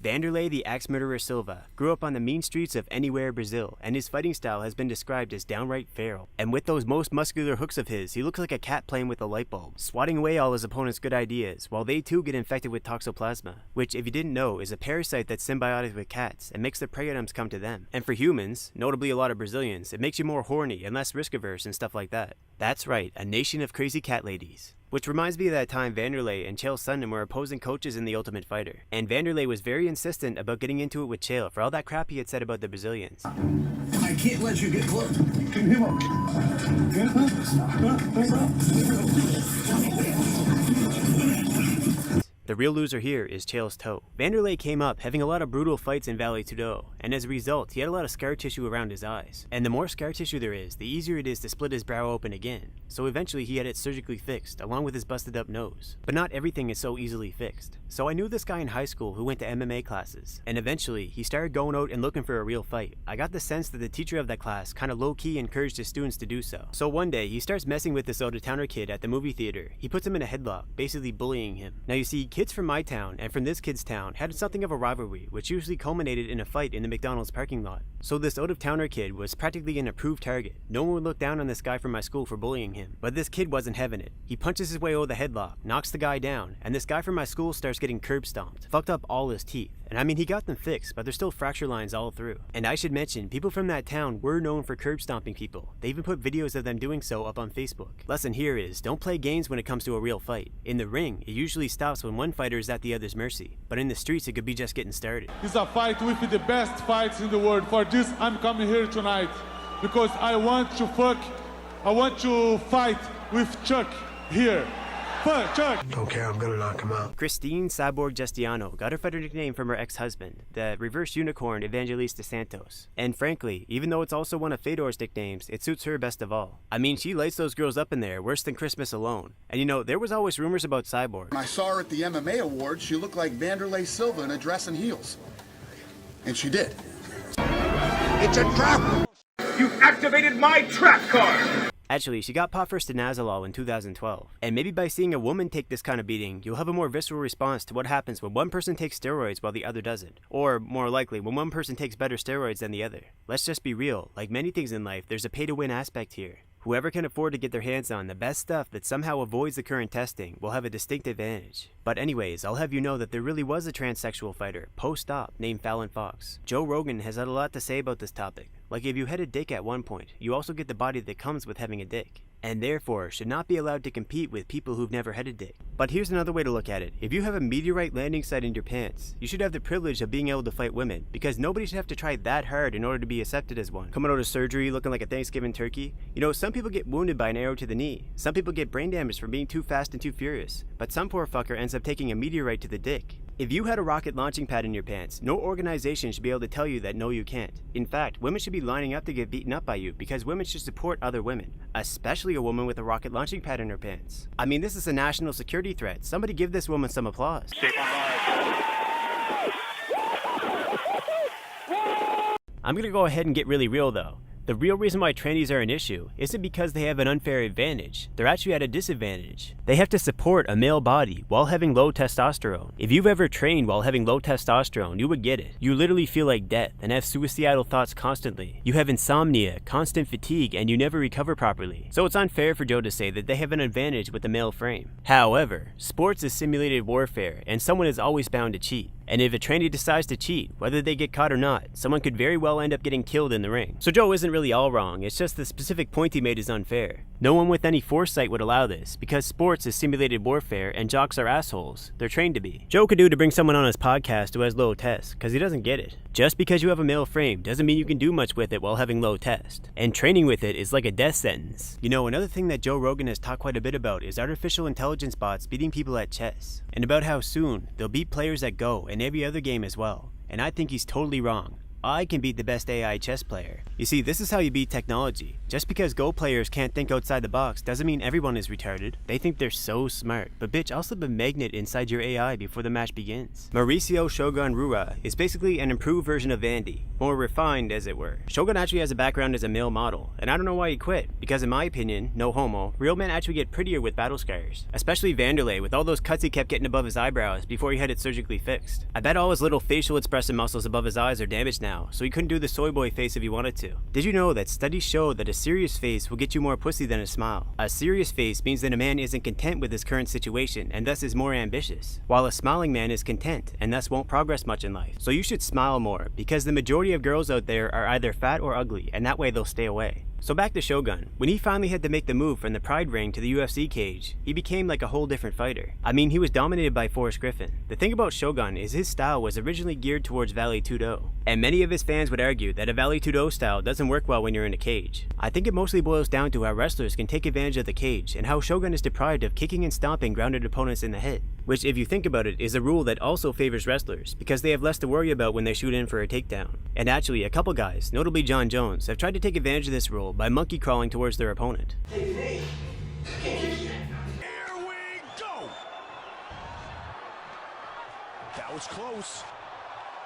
[SPEAKER 1] Vanderlei the Axe Murderer Silva grew up on the mean streets of anywhere Brazil, and his fighting style has been described as downright feral. And with those most muscular hooks of his, he looks like a cat playing with a light bulb, swatting away all his opponent's good ideas, while they too get infected with toxoplasma, which, if you didn't know, is a parasite that's symbiotic with cats and makes their prey items come to them. And for humans, notably a lot of Brazilians, it makes you more horny and less risk-averse and stuff like that. That's right, a nation of crazy cat ladies. Which reminds me of that time Vanderlei and Chael Sonnen were opposing coaches in The Ultimate Fighter, and Vanderlei was very insistent about getting into it with Chael for all that crap he had said about the Brazilians.
[SPEAKER 7] I can't let you get close. Come
[SPEAKER 1] The real loser here is Chael's toe. Vanderlei came up having a lot of brutal fights in Vale Tudo, and as a result, he had a lot of scar tissue around his eyes. And the more scar tissue there is, the easier it is to split his brow open again. So eventually he had it surgically fixed, along with his busted up nose. But not everything is so easily fixed. So I knew this guy in high school who went to MMA classes, and eventually he started going out and looking for a real fight. I got the sense that the teacher of that class kinda low-key encouraged his students to do so. So one day, he starts messing with this out-of-towner kid at the movie theater. He puts him in a headlock, basically bullying him. Now you see, kids from my town and from this kid's town had something of a rivalry, which usually culminated in a fight in the McDonald's parking lot. So this out-of-towner kid was practically an approved target. No one would look down on this guy from my school for bullying him. But this kid wasn't having it. He punches his way out of the headlock, knocks the guy down, and this guy from my school starts getting curb stomped. Fucked up all his teeth. And I mean, he got them fixed, but there's still fracture lines all through. And I should mention, people from that town were known for curb stomping people. They even put videos of them doing so up on Facebook. Lesson here is, don't play games when it comes to a real fight. In the ring, it usually stops when one fighter is at the other's mercy. But in the streets, it could be just getting started.
[SPEAKER 8] It's a fight with the best fights in the world. For this, I'm coming here tonight. Because I want to fight with Chuck here. Chuck.
[SPEAKER 7] Don't care, I'm gonna knock him out.
[SPEAKER 1] Christine Cyborg Justiano got her fighter nickname from her ex-husband, the reverse unicorn Evangelista Santos. And frankly, even though it's also one of Fedor's nicknames, it suits her best of all. I mean, she lights those girls up in there worse than Christmas alone. And you know, there was always rumors about Cyborg.
[SPEAKER 9] When I saw her at the MMA Awards, she looked like Vanderlei Silva in a dress and heels. And she did.
[SPEAKER 7] It's a trap!
[SPEAKER 5] You've activated my trap card!
[SPEAKER 1] Actually, she got popped for stanozolol in 2012. And maybe by seeing a woman take this kind of beating, you'll have a more visceral response to what happens when one person takes steroids while the other doesn't. Or, more likely, when one person takes better steroids than the other. Let's just be real, like many things in life, there's a pay-to-win aspect here. Whoever can afford to get their hands on the best stuff that somehow avoids the current testing will have a distinct advantage. But anyways, I'll have you know that there really was a transsexual fighter, post-op, named Fallon Fox. Joe Rogan has had a lot to say about this topic. Like if you had a dick at one point, you also get the body that comes with having a dick. And therefore should not be allowed to compete with people who've never had a dick. But here's another way to look at it. If you have a meteorite landing site in your pants, you should have the privilege of being able to fight women, because nobody should have to try that hard in order to be accepted as one. Coming out of surgery looking like a Thanksgiving turkey. You know, some people get wounded by an arrow to the knee. Some people get brain damage from being too fast and too furious. But some poor fucker ends up taking a meteorite to the dick. If you had a rocket launching pad in your pants, no organization should be able to tell you that no you can't. In fact, women should be lining up to get beaten up by you because women should support other women, especially a woman with a rocket launching pad in her pants. I mean, this is a national security threat. Somebody give this woman some applause. I'm gonna go ahead and get really real though. The real reason why trannies are an issue isn't because they have an unfair advantage. They're actually at a disadvantage. They have to support a male body while having low testosterone. If you've ever trained while having low testosterone, you would get it. You literally feel like death and have suicidal thoughts constantly. You have insomnia, constant fatigue, and you never recover properly. So it's unfair for Joe to say that they have an advantage with the male frame. However, sports is simulated warfare, and someone is always bound to cheat. And if a tranny decides to cheat, whether they get caught or not, someone could very well end up getting killed in the ring. So Joe isn't really all wrong, it's just the specific point he made is unfair. No one with any foresight would allow this, because sports is simulated warfare and jocks are assholes. They're trained to be. Joe could do to bring someone on his podcast who has low test, because he doesn't get it. Just because you have a male frame doesn't mean you can do much with it while having low test. And training with it is like a death sentence. You know, another thing that Joe Rogan has talked quite a bit about is artificial intelligence bots beating people at chess. And about how soon they'll beat players at Go and every other game as well. And I think he's totally wrong. I can beat the best AI chess player. You see, this is how you beat technology. Just because Go players can't think outside the box doesn't mean everyone is retarded. They think they're so smart. But bitch, I'll slip a magnet inside your AI before the match begins. Mauricio Shogun Rura is basically an improved version of Vandy. More refined, as it were. Shogun actually has a background as a male model, and I don't know why he quit, because in my opinion, no homo, real men actually get prettier with battle scars. Especially Vanderlei, with all those cuts he kept getting above his eyebrows before he had it surgically fixed. I bet all his little facial expressive muscles above his eyes are damaged now, so he couldn't do the soy boy face if he wanted to. Did you know that studies show that a serious face will get you more pussy than a smile? A serious face means that a man isn't content with his current situation, and thus is more ambitious, while a smiling man is content, and thus won't progress much in life. So you should smile more, because the majority of girls out there are either fat or ugly, and that way they'll stay away. So back to Shogun. When he finally had to make the move from the Pride ring to the UFC cage, he became like a whole different fighter. I mean, he was dominated by Forrest Griffin. The thing about Shogun is his style was originally geared towards Vale Tudo, and many of his fans would argue that a Vale Tudo style doesn't work well when you're in a cage. I think it mostly boils down to how wrestlers can take advantage of the cage, and how Shogun is deprived of kicking and stomping grounded opponents in the head. Which, if you think about it, is a rule that also favors wrestlers, because they have less to worry about when they shoot in for a takedown. And actually, a couple guys, notably John Jones, have tried to take advantage of this rule by monkey crawling towards their opponent.
[SPEAKER 7] Here we go! That was close.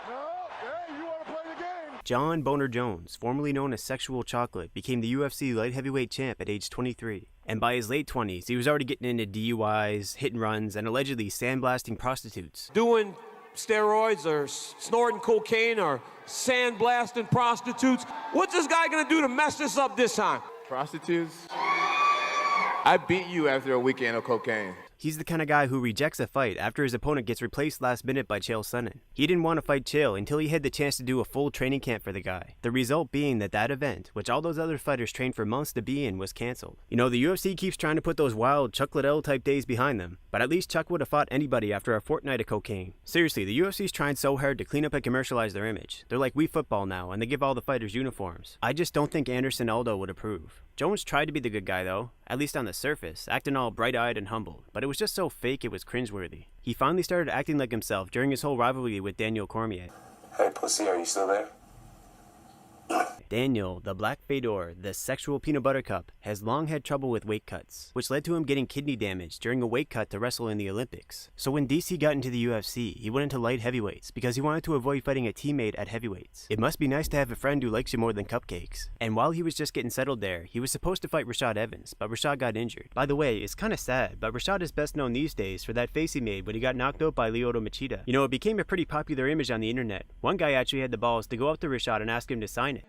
[SPEAKER 18] No, hey, you want to play the game?
[SPEAKER 1] John Boner Jones, formerly known as Sexual Chocolate, became the UFC light heavyweight champ at age 23. And by his late 20s, he was already getting into DUIs, hit and runs, and allegedly sandblasting prostitutes.
[SPEAKER 3] Doing steroids or snorting cocaine or sandblasting prostitutes. What's this guy gonna do to mess this up this time?
[SPEAKER 5] Prostitutes? I beat you after a weekend of cocaine.
[SPEAKER 1] He's the kind of guy who rejects a fight after his opponent gets replaced last minute by Chael Sonnen. He didn't want to fight Chael until he had the chance to do a full training camp for the guy. The result being that event, which all those other fighters trained for months to be in, was cancelled. You know, the UFC keeps trying to put those wild Chuck Liddell type days behind them, but at least Chuck would have fought anybody after a fortnight of cocaine. Seriously, the UFC's trying so hard to clean up and commercialize their image. They're like We Football now, and they give all the fighters uniforms. I just don't think Anderson Aldo would approve. Jones tried to be the good guy though, at least on the surface, acting all bright-eyed and humble, but it was just so fake it was cringeworthy. He finally started acting like himself during his whole rivalry with Daniel Cormier.
[SPEAKER 5] Hey, pussy, are you still there?
[SPEAKER 1] Daniel, the Black Fedor, the sexual peanut butter cup, has long had trouble with weight cuts, which led to him getting kidney damage during a weight cut to wrestle in the Olympics. So when DC got into the UFC, he went into light heavyweights because he wanted to avoid fighting a teammate at heavyweights. It must be nice to have a friend who likes you more than cupcakes. And while he was just getting settled there, he was supposed to fight Rashad Evans, but Rashad got injured. By the way, it's kinda sad, but Rashad is best known these days for that face he made when he got knocked out by Lyoto Machida. You know, it became a pretty popular image on the internet. One guy actually had the balls to go up to Rashad and ask him to sign it.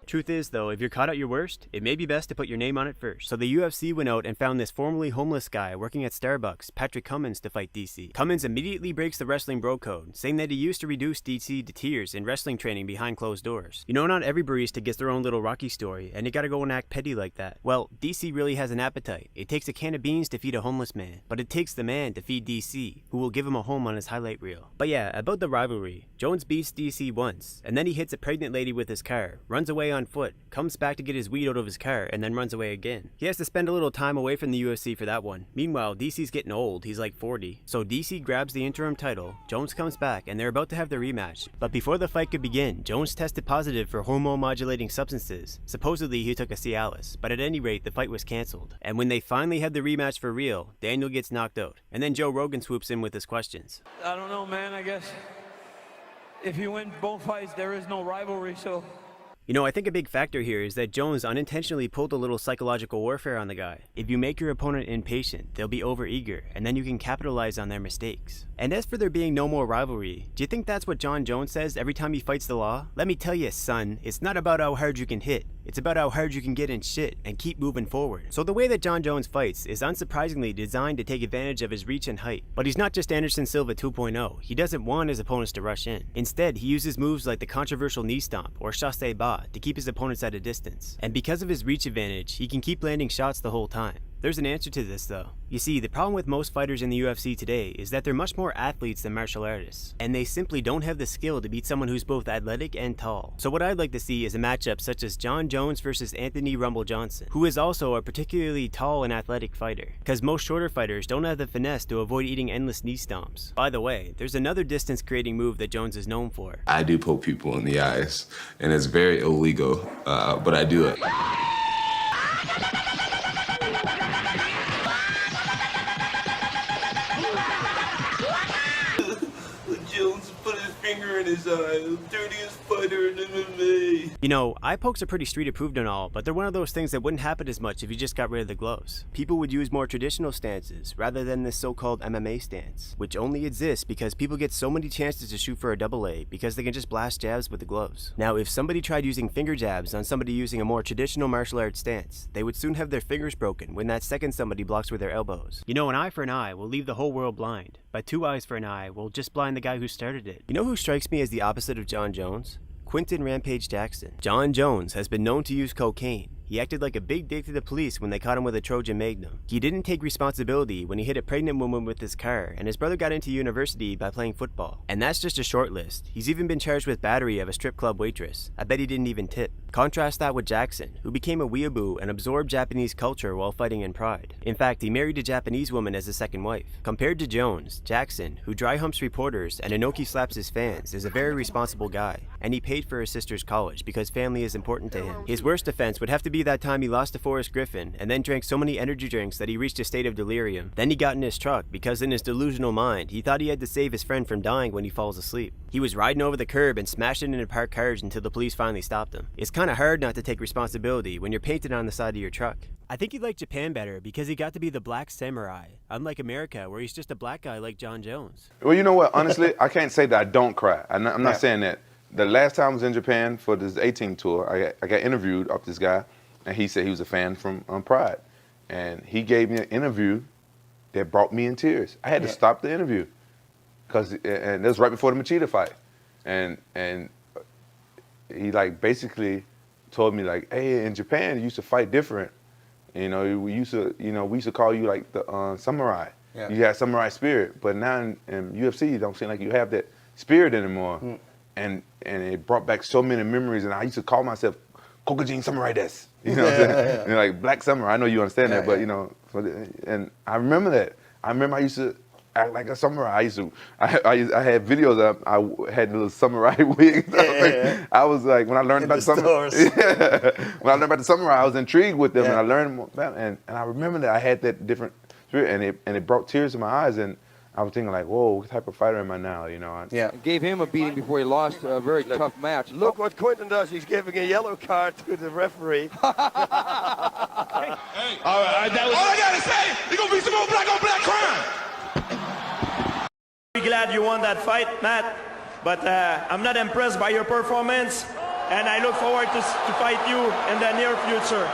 [SPEAKER 1] Truth is though, if you're caught at your worst, it may be best to put your name on it first. So the UFC went out and found this formerly homeless guy working at Starbucks, Patrick Cummins, to fight DC. Cummins immediately breaks the wrestling bro code, saying that he used to reduce DC to tears in wrestling training behind closed doors. You know, not every barista gets their own little Rocky story, and you gotta go and act petty like that. Well, DC really has an appetite. It takes a can of beans to feed a homeless man, but it takes the man to feed DC, who will give him a home on his highlight reel. But yeah, about the rivalry, Jones beats DC once, and then he hits a pregnant lady with his car, runs away on foot, comes back to get his weed out of his car, and then runs away again. He has to spend a little time away from the UFC for that one. Meanwhile, DC's getting old, he's like 40. So DC grabs the interim title, Jones comes back, and they're about to have their rematch. But before the fight could begin, Jones tested positive for hormone-modulating substances. Supposedly he took a Cialis, but at any rate, the fight was cancelled. And when they finally had the rematch for real, Daniel gets knocked out. And then Joe Rogan swoops in with his questions.
[SPEAKER 3] I don't know, man. I guess if you win both fights, there is no rivalry, so...
[SPEAKER 1] You know, I think a big factor here is that Jones unintentionally pulled a little psychological warfare on the guy. If you make your opponent impatient, they'll be overeager, and then you can capitalize on their mistakes. And as for there being no more rivalry, do you think that's what John Jones says every time he fights the law? Let me tell you, son, it's not about how hard you can hit. It's about how hard you can get in shit and keep moving forward. So the way that John Jones fights is unsurprisingly designed to take advantage of his reach and height. But he's not just Anderson Silva 2.0. He doesn't want his opponents to rush in. Instead, he uses moves like the controversial knee stomp or chassé bas to keep his opponents at a distance. And because of his reach advantage, he can keep landing shots the whole time. There's an answer to this though. You see, the problem with most fighters in the UFC today is that they're much more athletes than martial artists, and they simply don't have the skill to beat someone who's both athletic and tall. So what I'd like to see is a matchup such as Jon Jones versus Anthony Rumble Johnson, who is also a particularly tall and athletic fighter, because most shorter fighters don't have the finesse to avoid eating endless knee stomps. By the way, there's another distance creating move that Jones is known for.
[SPEAKER 4] I do poke people in the eyes, and it's very illegal, but I do it.
[SPEAKER 3] Jones put his finger in his eye, dirtiest fighter in MMA.
[SPEAKER 1] You know, eye pokes are pretty street approved and all, but they're one of those things that wouldn't happen as much if you just got rid of the gloves. People would use more traditional stances rather than this so-called MMA stance, which only exists because people get so many chances to shoot for a double A because they can just blast jabs with the gloves. Now, if somebody tried using finger jabs on somebody using a more traditional martial arts stance, they would soon have their fingers broken when that second somebody blocks with their elbows. You know, an eye for an eye will leave the whole world blind, but two eyes for an eye will just blind the guy who started it. You know who strikes me as the opposite of Jon Jones? Quinton Rampage Jackson. Jon Jones has been known to use cocaine. He acted like a big dick to the police when they caught him with a Trojan Magnum. He didn't take responsibility when he hit a pregnant woman with his car, and his brother got into university by playing football. And that's just a short list. He's even been charged with battery of a strip club waitress. I bet he didn't even tip. Contrast that with Jackson, who became a weeaboo and absorbed Japanese culture while fighting in Pride. In fact, he married a Japanese woman as his second wife. Compared to Jones, Jackson, who dry humps reporters and Inoki slaps his fans, is a very responsible guy, and he paid for his sister's college because family is important to him. His worst offense would have to be that time he lost to Forrest Griffin and then drank so many energy drinks that he reached a state of delirium. Then he got in his truck because in his delusional mind, he thought he had to save his friend from dying when he falls asleep. He was riding over the curb and smashed it into parked cars until the police finally stopped him. It's kinda hard not to take responsibility when you're painted on the side of your truck. I think he liked Japan better because he got to be the black samurai, unlike America where he's just a black guy like Jon Jones.
[SPEAKER 10] Well, you know what, honestly, I can't say that I don't cry. I'm not saying that. The last time I was in Japan for this 18 tour, I got interviewed off this guy, and he said he was a fan from Pride. And he gave me an interview that brought me in tears. I had to stop the interview, and that was right before the Machida fight. And he like basically told me like, hey, in Japan you used to fight different. You know, we used to call you like the samurai. Yeah. You had samurai spirit, but now in UFC you don't seem like you have that spirit anymore. And it brought back so many memories, and I used to call myself Kokujin Samurai des. You know what I'm saying? You know, like Black Samurai. I know you understand that, but you know, and I remember that. I remember I used to act like a samurai. I had videos of I had little samurai wigs. I was like, when I learned about the samurai, when I learned about the samurai, I was intrigued with them, and I learned more about it. And I remember that I had that different spirit, and it brought tears to my eyes, and I was thinking like, whoa, what type of fighter am I now, you know?
[SPEAKER 14] Gave him a beating before he lost a very tough match.
[SPEAKER 15] Look what Quinton does. He's giving a yellow card to the referee.
[SPEAKER 7] Hey. All right, that was all I gotta say. There's gonna be some more black on black crime.
[SPEAKER 18] I'm glad you won that fight, Matt, but I'm not impressed by your performance, and I look forward to fight you in the near future.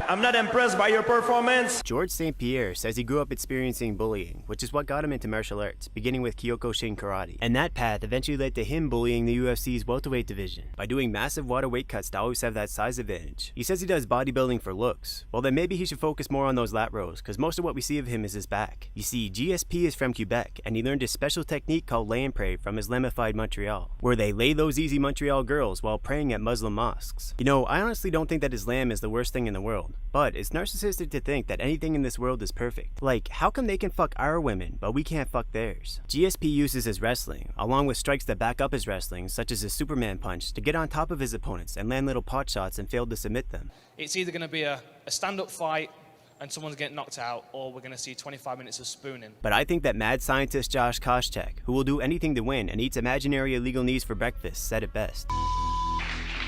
[SPEAKER 18] I'm not impressed by your performance.
[SPEAKER 1] George St. Pierre says he grew up experiencing bullying, which is what got him into martial arts, beginning with Kyokushin karate. And that path eventually led to him bullying the UFC's welterweight division by doing massive water weight cuts to always have that size advantage. He says he does bodybuilding for looks. Well, then maybe he should focus more on those lat rows, because most of what we see of him is his back. You see, GSP is from Quebec, and he learned a special technique called lay and pray from Islamified Montreal, where they lay those easy Montreal girls while praying at Muslim mosques. You know, I honestly don't think that Islam is the worst thing in the world. But it's narcissistic to think that anything in this world is perfect. Like, how come they can fuck our women, but we can't fuck theirs? GSP uses his wrestling, along with strikes that back up his wrestling, such as his Superman punch, to get on top of his opponents and land little pot shots and fail to submit them.
[SPEAKER 24] It's either going to be a stand-up fight and someone's getting knocked out, or we're going to see 25 minutes of spooning.
[SPEAKER 1] But I think that mad scientist Josh Koscheck, who will do anything to win and eats imaginary illegal knees for breakfast, said it best.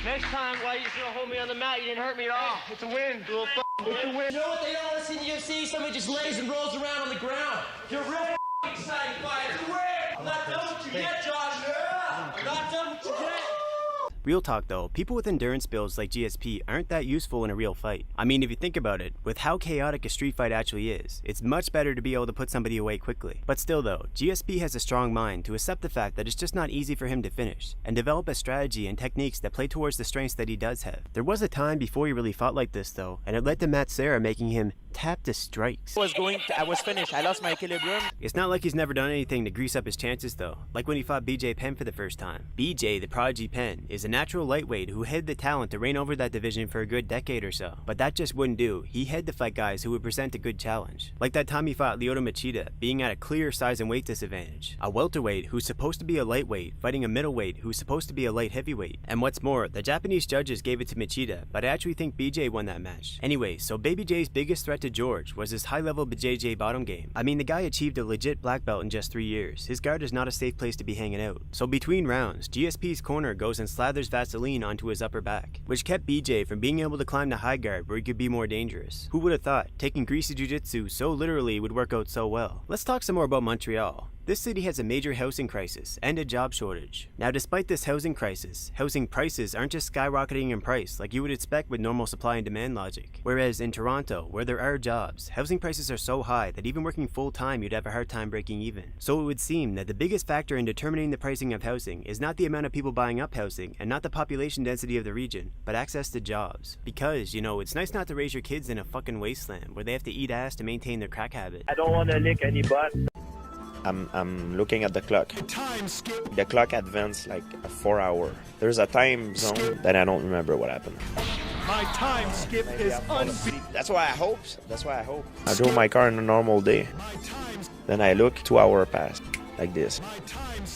[SPEAKER 18] Next time, why you still hold me on the mat? You didn't hurt me at all. It's a win. It's a win.
[SPEAKER 25] You know what they don't want to see in the UFC? Somebody just lays and rolls around on the ground. You're a real exciting fighter. It's a win. I'm not done with you yet, Josh. I'm not done with you yet.
[SPEAKER 1] Real talk though, people with endurance builds like GSP aren't that useful in a real fight. I mean, if you think about it, with how chaotic a street fight actually is, it's much better to be able to put somebody away quickly. But still though, GSP has a strong mind to accept the fact that it's just not easy for him to finish, and develop a strategy and techniques that play towards the strengths that he does have. There was a time before he really fought like this though, and it led to Matt Serra making him tap the strikes.
[SPEAKER 25] I was finished. I lost my equilibrium.
[SPEAKER 1] It's not like he's never done anything to grease up his chances though, like when he fought BJ Penn for the first time. BJ, the Prodigy Penn, is a natural lightweight who had the talent to reign over that division for a good decade or so, but that just wouldn't do. He had to fight guys who would present a good challenge. Like that time he fought Lyoto Machida, being at a clear size and weight disadvantage. A welterweight who's supposed to be a lightweight fighting a middleweight who's supposed to be a light heavyweight. And what's more, the Japanese judges gave it to Machida, but I actually think BJ won that match. Anyway, so Baby J's biggest threat to George was his high-level BJJ bottom game. I mean, the guy achieved a legit black belt in just 3 years. His guard is not a safe place to be hanging out. So between rounds, GSP's corner goes and slathers Vaseline onto his upper back, which kept BJ from being able to climb the high guard where he could be more dangerous. Who would have thought taking greasy jiu-jitsu so literally would work out so well? Let's talk some more about Montreal. This city has a major housing crisis and a job shortage. Now, despite this housing crisis, housing prices aren't just skyrocketing in price like you would expect with normal supply and demand logic. Whereas in Toronto, where there are jobs, housing prices are so high that even working full-time you'd have a hard time breaking even. So it would seem that the biggest factor in determining the pricing of housing is not the amount of people buying up housing and not the population density of the region, but access to jobs. Because, you know, it's nice not to raise your kids in a fucking wasteland where they have to eat ass to maintain their crack habit.
[SPEAKER 15] I don't want to lick any butt.
[SPEAKER 11] I'm looking at the clock. The clock advanced like a 4 hour. There's a time zone that I don't remember what happened.
[SPEAKER 7] My time skip is unbeatable.
[SPEAKER 11] That's why I hope. I drove my car on a normal day. Then I look, 2 hours passed. Like this.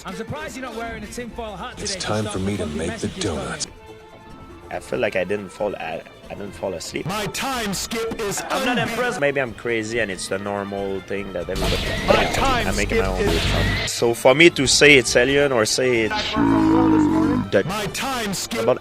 [SPEAKER 13] I'm surprised you're not wearing a tinfoil hat today.
[SPEAKER 16] It's time for me to make the donuts.
[SPEAKER 11] I feel like I didn't fall asleep.
[SPEAKER 7] My time skip is
[SPEAKER 11] I'm not impressed. Maybe I'm crazy and it's the normal thing that everybody I'm making my own weird. So for me to say it's alien or say it's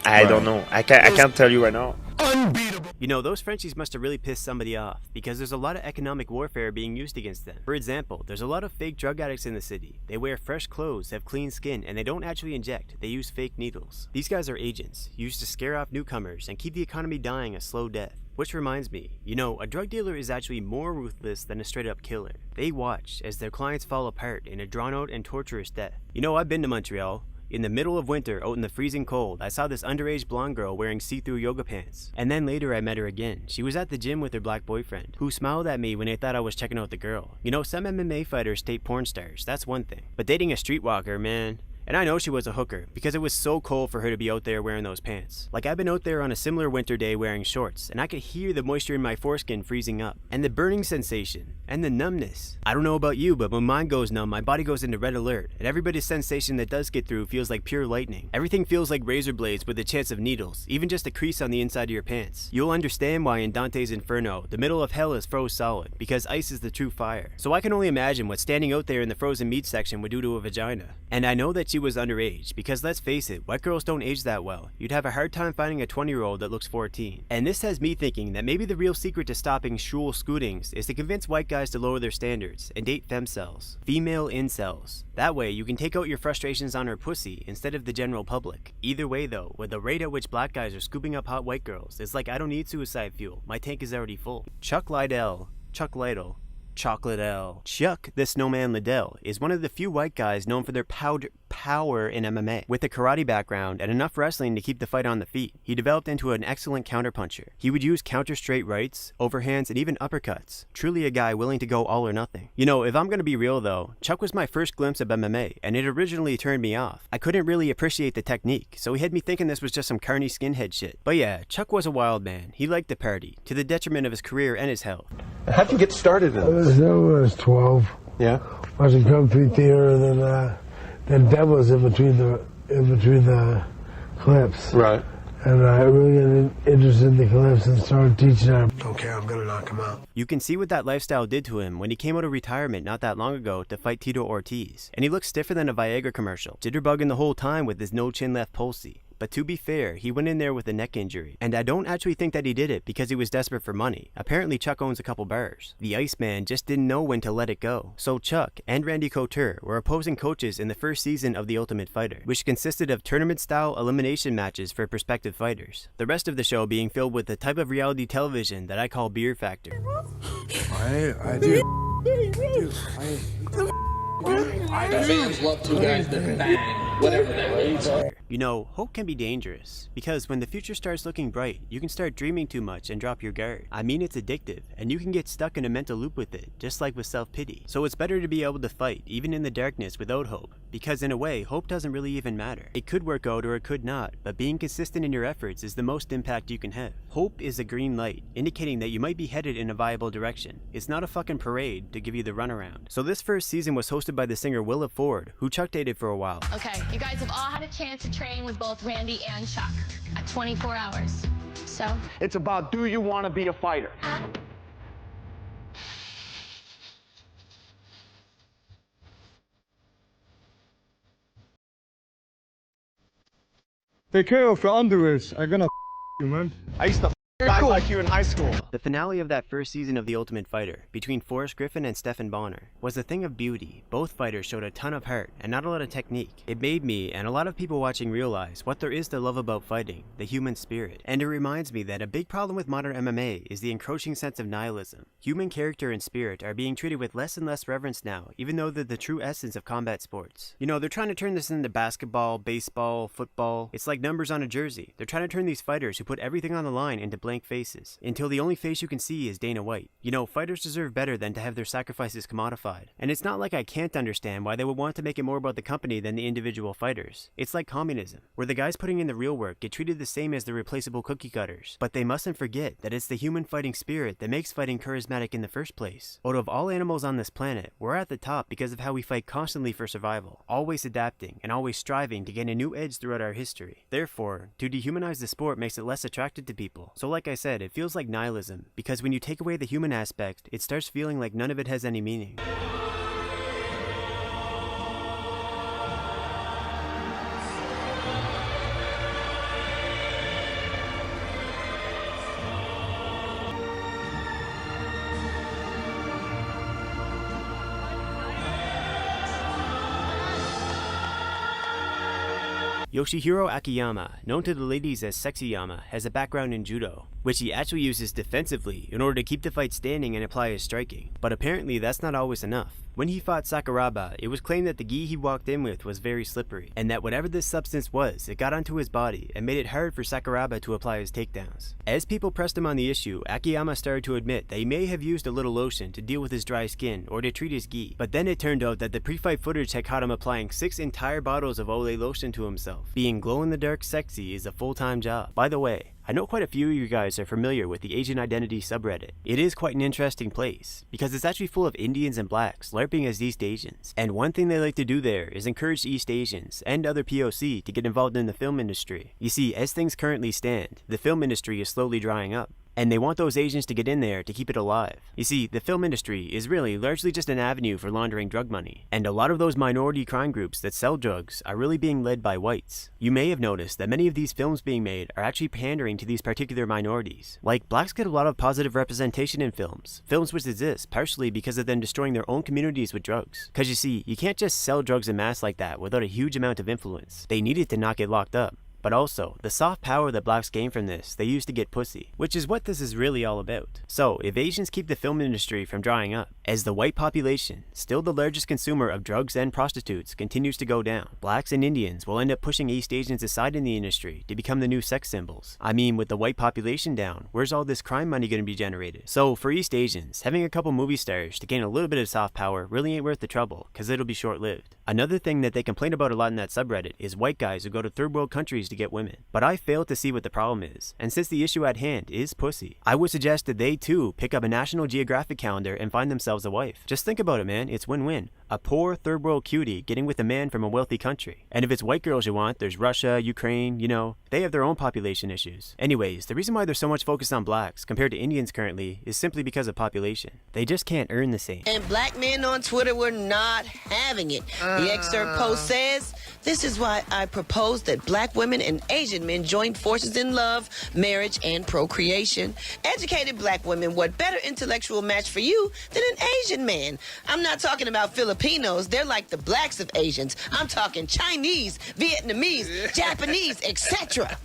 [SPEAKER 11] I don't know. I can't tell you right now.
[SPEAKER 7] Unbeatable.
[SPEAKER 1] You know, those Frenchies must have really pissed somebody off, because there's a lot of economic warfare being used against them. For example, there's a lot of fake drug addicts in the city. They wear fresh clothes, have clean skin, and they don't actually inject, they use fake needles. These guys are agents, used to scare off newcomers and keep the economy dying a slow death. Which reminds me, you know, a drug dealer is actually more ruthless than a straight-up killer. They watch as their clients fall apart in a drawn-out and torturous death. You know, I've been to Montreal. In the middle of winter, out in the freezing cold, I saw this underage blonde girl wearing see-through yoga pants. And then later I met her again. She was at the gym with her black boyfriend, who smiled at me when they thought I was checking out the girl. You know, some MMA fighters date porn stars, that's one thing. But dating a streetwalker, man... And I know she was a hooker, because it was so cold for her to be out there wearing those pants. Like, I've been out there on a similar winter day wearing shorts, and I could hear the moisture in my foreskin freezing up. And the burning sensation. And the numbness. I don't know about you, but when mine goes numb, my body goes into red alert. And everybody's sensation that does get through feels like pure lightning. Everything feels like razor blades with a chance of needles, even just a crease on the inside of your pants. You'll understand why in Dante's Inferno, the middle of hell is froze solid, because ice is the true fire. So I can only imagine what standing out there in the frozen meat section would do to a vagina. And I know that she was underage, because let's face it, white girls don't age that well. You'd have a hard time finding a 20-year-old that looks 14. And this has me thinking that maybe the real secret to stopping shul scootings is to convince white guys to lower their standards and date femcels, female incels. That way you can take out your frustrations on her pussy instead of the general public. Either way though, with the rate at which black guys are scooping up hot white girls, it's like I don't need suicide fuel, my tank is already full. Chuck Liddell, Chocolate L. Chuck the Snowman Liddell is one of the few white guys known for their power in MMA. With a karate background and enough wrestling to keep the fight on the feet, he developed into an excellent counterpuncher. He would use counter straight rights, overhands, and even uppercuts. Truly a guy willing to go all or nothing. You know, if I'm gonna be real though, Chuck was my first glimpse of MMA, and it originally turned me off. I couldn't really appreciate the technique, so he had me thinking this was just some carny skinhead shit. But yeah, Chuck was a wild man. He liked to party, to the detriment of his career and his health.
[SPEAKER 17] How'd you get started in this?
[SPEAKER 22] I was 12.
[SPEAKER 17] Yeah.
[SPEAKER 22] Watching Kung Fu Theater, and then Devils in between the clips.
[SPEAKER 17] Right.
[SPEAKER 22] And I really got interested in the clips and started teaching them. Okay, I'm gonna knock him out.
[SPEAKER 1] You can see what that lifestyle did to him when he came out of retirement not that long ago to fight Tito Ortiz. And he looked stiffer than a Viagra commercial, jitterbugging the whole time with his no chin left pulsey. but to be fair, he went in there with a neck injury. And I don't actually think that he did it because he was desperate for money. Apparently Chuck owns a couple bars. The Iceman just didn't know when to let it go. So Chuck and Randy Couture were opposing coaches in the first season of The Ultimate Fighter, which consisted of tournament-style elimination matches for prospective fighters. The rest of the show being filled with the type of reality television that I call beer factor.
[SPEAKER 22] I do.
[SPEAKER 25] The fans love two guys that bang, whatever that means.
[SPEAKER 1] You know, hope can be dangerous, because when the future starts looking bright, you can start dreaming too much and drop your guard. I mean, it's addictive, and you can get stuck in a mental loop with it, just like with self-pity. So it's better to be able to fight, even in the darkness, without hope, because in a way, hope doesn't really even matter. It could work out or it could not, but being consistent in your efforts is the most impact you can have. Hope is a green light, indicating that you might be headed in a viable direction. It's not a fucking parade to give you the runaround. So this first season was hosted by the singer Willa Ford, who Chuck dated for a while.
[SPEAKER 6] Okay, you guys have all had a chance to train with both Randy and Chuck at 24 hours. So?
[SPEAKER 15] It's about, do you want to be a fighter?
[SPEAKER 18] Take care of your underwears. I'm gonna you, man.
[SPEAKER 15] I used to guys like you in high school.
[SPEAKER 1] The finale of that first season of The Ultimate Fighter, between Forrest Griffin and Stephen Bonner, was a thing of beauty. Both fighters showed a ton of heart and not a lot of technique. It made me, and a lot of people watching, realize what there is to love about fighting, the human spirit. And it reminds me that a big problem with modern MMA is the encroaching sense of nihilism. Human character and spirit are being treated with less and less reverence now, even though they're the true essence of combat sports. You know, they're trying to turn this into basketball, baseball, football. It's like numbers on a jersey. They're trying to turn these fighters who put everything on the line into blank faces, until the only face you can see is Dana White. You know, fighters deserve better than to have their sacrifices commodified. And it's not like I can't understand why they would want to make it more about the company than the individual fighters. It's like communism, where the guys putting in the real work get treated the same as the replaceable cookie cutters. But they mustn't forget that it's the human fighting spirit that makes fighting charismatic in the first place. Out of all animals on this planet, we're at the top because of how we fight constantly for survival, always adapting and always striving to gain a new edge throughout our history. Therefore, to dehumanize the sport makes it less attractive to people. So like I said, it feels like nihilism, because when you take away the human aspect, it starts feeling like none of it has any meaning. Yoshihiro Akiyama, known to the ladies as Sexyama, has a background in judo, which he actually uses defensively in order to keep the fight standing and apply his striking. But apparently that's not always enough. When he fought Sakuraba, it was claimed that the gi he walked in with was very slippery, and that whatever this substance was, it got onto his body and made it hard for Sakuraba to apply his takedowns. As people pressed him on the issue, Akiyama started to admit that he may have used a little lotion to deal with his dry skin or to treat his gi, but then it turned out that the pre-fight footage had caught him applying 6 entire bottles of Olay lotion to himself. Being glow-in-the-dark sexy is a full-time job. By the way, I know quite a few of you guys are familiar with the Asian Identity subreddit. It is quite an interesting place, because it's actually full of Indians and blacks LARPing as East Asians. And one thing they like to do there is encourage East Asians and other POC to get involved in the film industry. You see, as things currently stand, the film industry is slowly drying up, and they want those Asians to get in there to keep it alive. You see, the film industry is really largely just an avenue for laundering drug money, and a lot of those minority crime groups that sell drugs are really being led by whites. You may have noticed that many of these films being made are actually pandering to these particular minorities. Like, blacks get a lot of positive representation in films which exist partially because of them destroying their own communities with drugs. Cause you see, you can't just sell drugs en masse like that without a huge amount of influence. They need it to not get locked up. But also, the soft power that blacks gain from this, they use to get pussy, which is what this is really all about. So, if Asians keep the film industry from drying up, as the white population, still the largest consumer of drugs and prostitutes, continues to go down, blacks and Indians will end up pushing East Asians aside in the industry to become the new sex symbols. I mean, with the white population down, where's all this crime money going to be generated? So, for East Asians, having a couple movie stars to gain a little bit of soft power really ain't worth the trouble, cause it'll be short-lived. Another thing that they complain about a lot in that subreddit is white guys who go to third world countries to get women. But I fail to see what the problem is, and since the issue at hand is pussy, I would suggest that they too pick up a National Geographic calendar and find themselves a wife. Just think about it, man, it's win-win. A poor third world cutie getting with a man from a wealthy country. And if it's white girls you want, there's Russia, Ukraine, you know, they have their own population issues. Anyways, the reason why there's so much focus on blacks compared to Indians currently is simply because of population. They just can't earn the same.
[SPEAKER 2] And black men on Twitter were not having it. The excerpt post says, This is why I propose that black women and Asian men join forces in love, marriage, and procreation. Educated black women, what better intellectual match for you than an Asian man? I'm not talking about Filipinos. They're like the blacks of Asians. I'm talking Chinese, Vietnamese, Japanese, etc.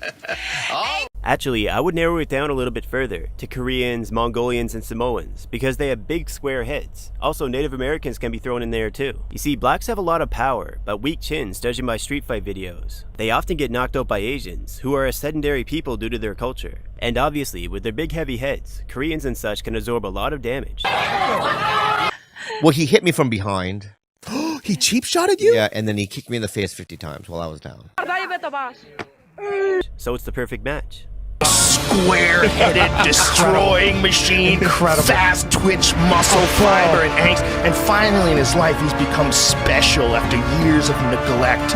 [SPEAKER 1] Actually, I would narrow it down a little bit further to Koreans, Mongolians, and Samoans because they have big square heads. Also, Native Americans can be thrown in there too. You see, blacks have a lot of power, but weak chins judging by street fight videos. They often get knocked out by Asians, who are a sedentary people due to their culture. And obviously, with their big heavy heads, Koreans and such can absorb a lot of damage.
[SPEAKER 12] Well, he hit me from behind.
[SPEAKER 19] He cheap shotted you?
[SPEAKER 12] Yeah, and then he kicked me in the face 50 times while I was down.
[SPEAKER 1] So it's the perfect match.
[SPEAKER 7] Square-headed, destroying machine, fast twitch, muscle fiber, and angst. And finally in his life, he's become special after years of neglect.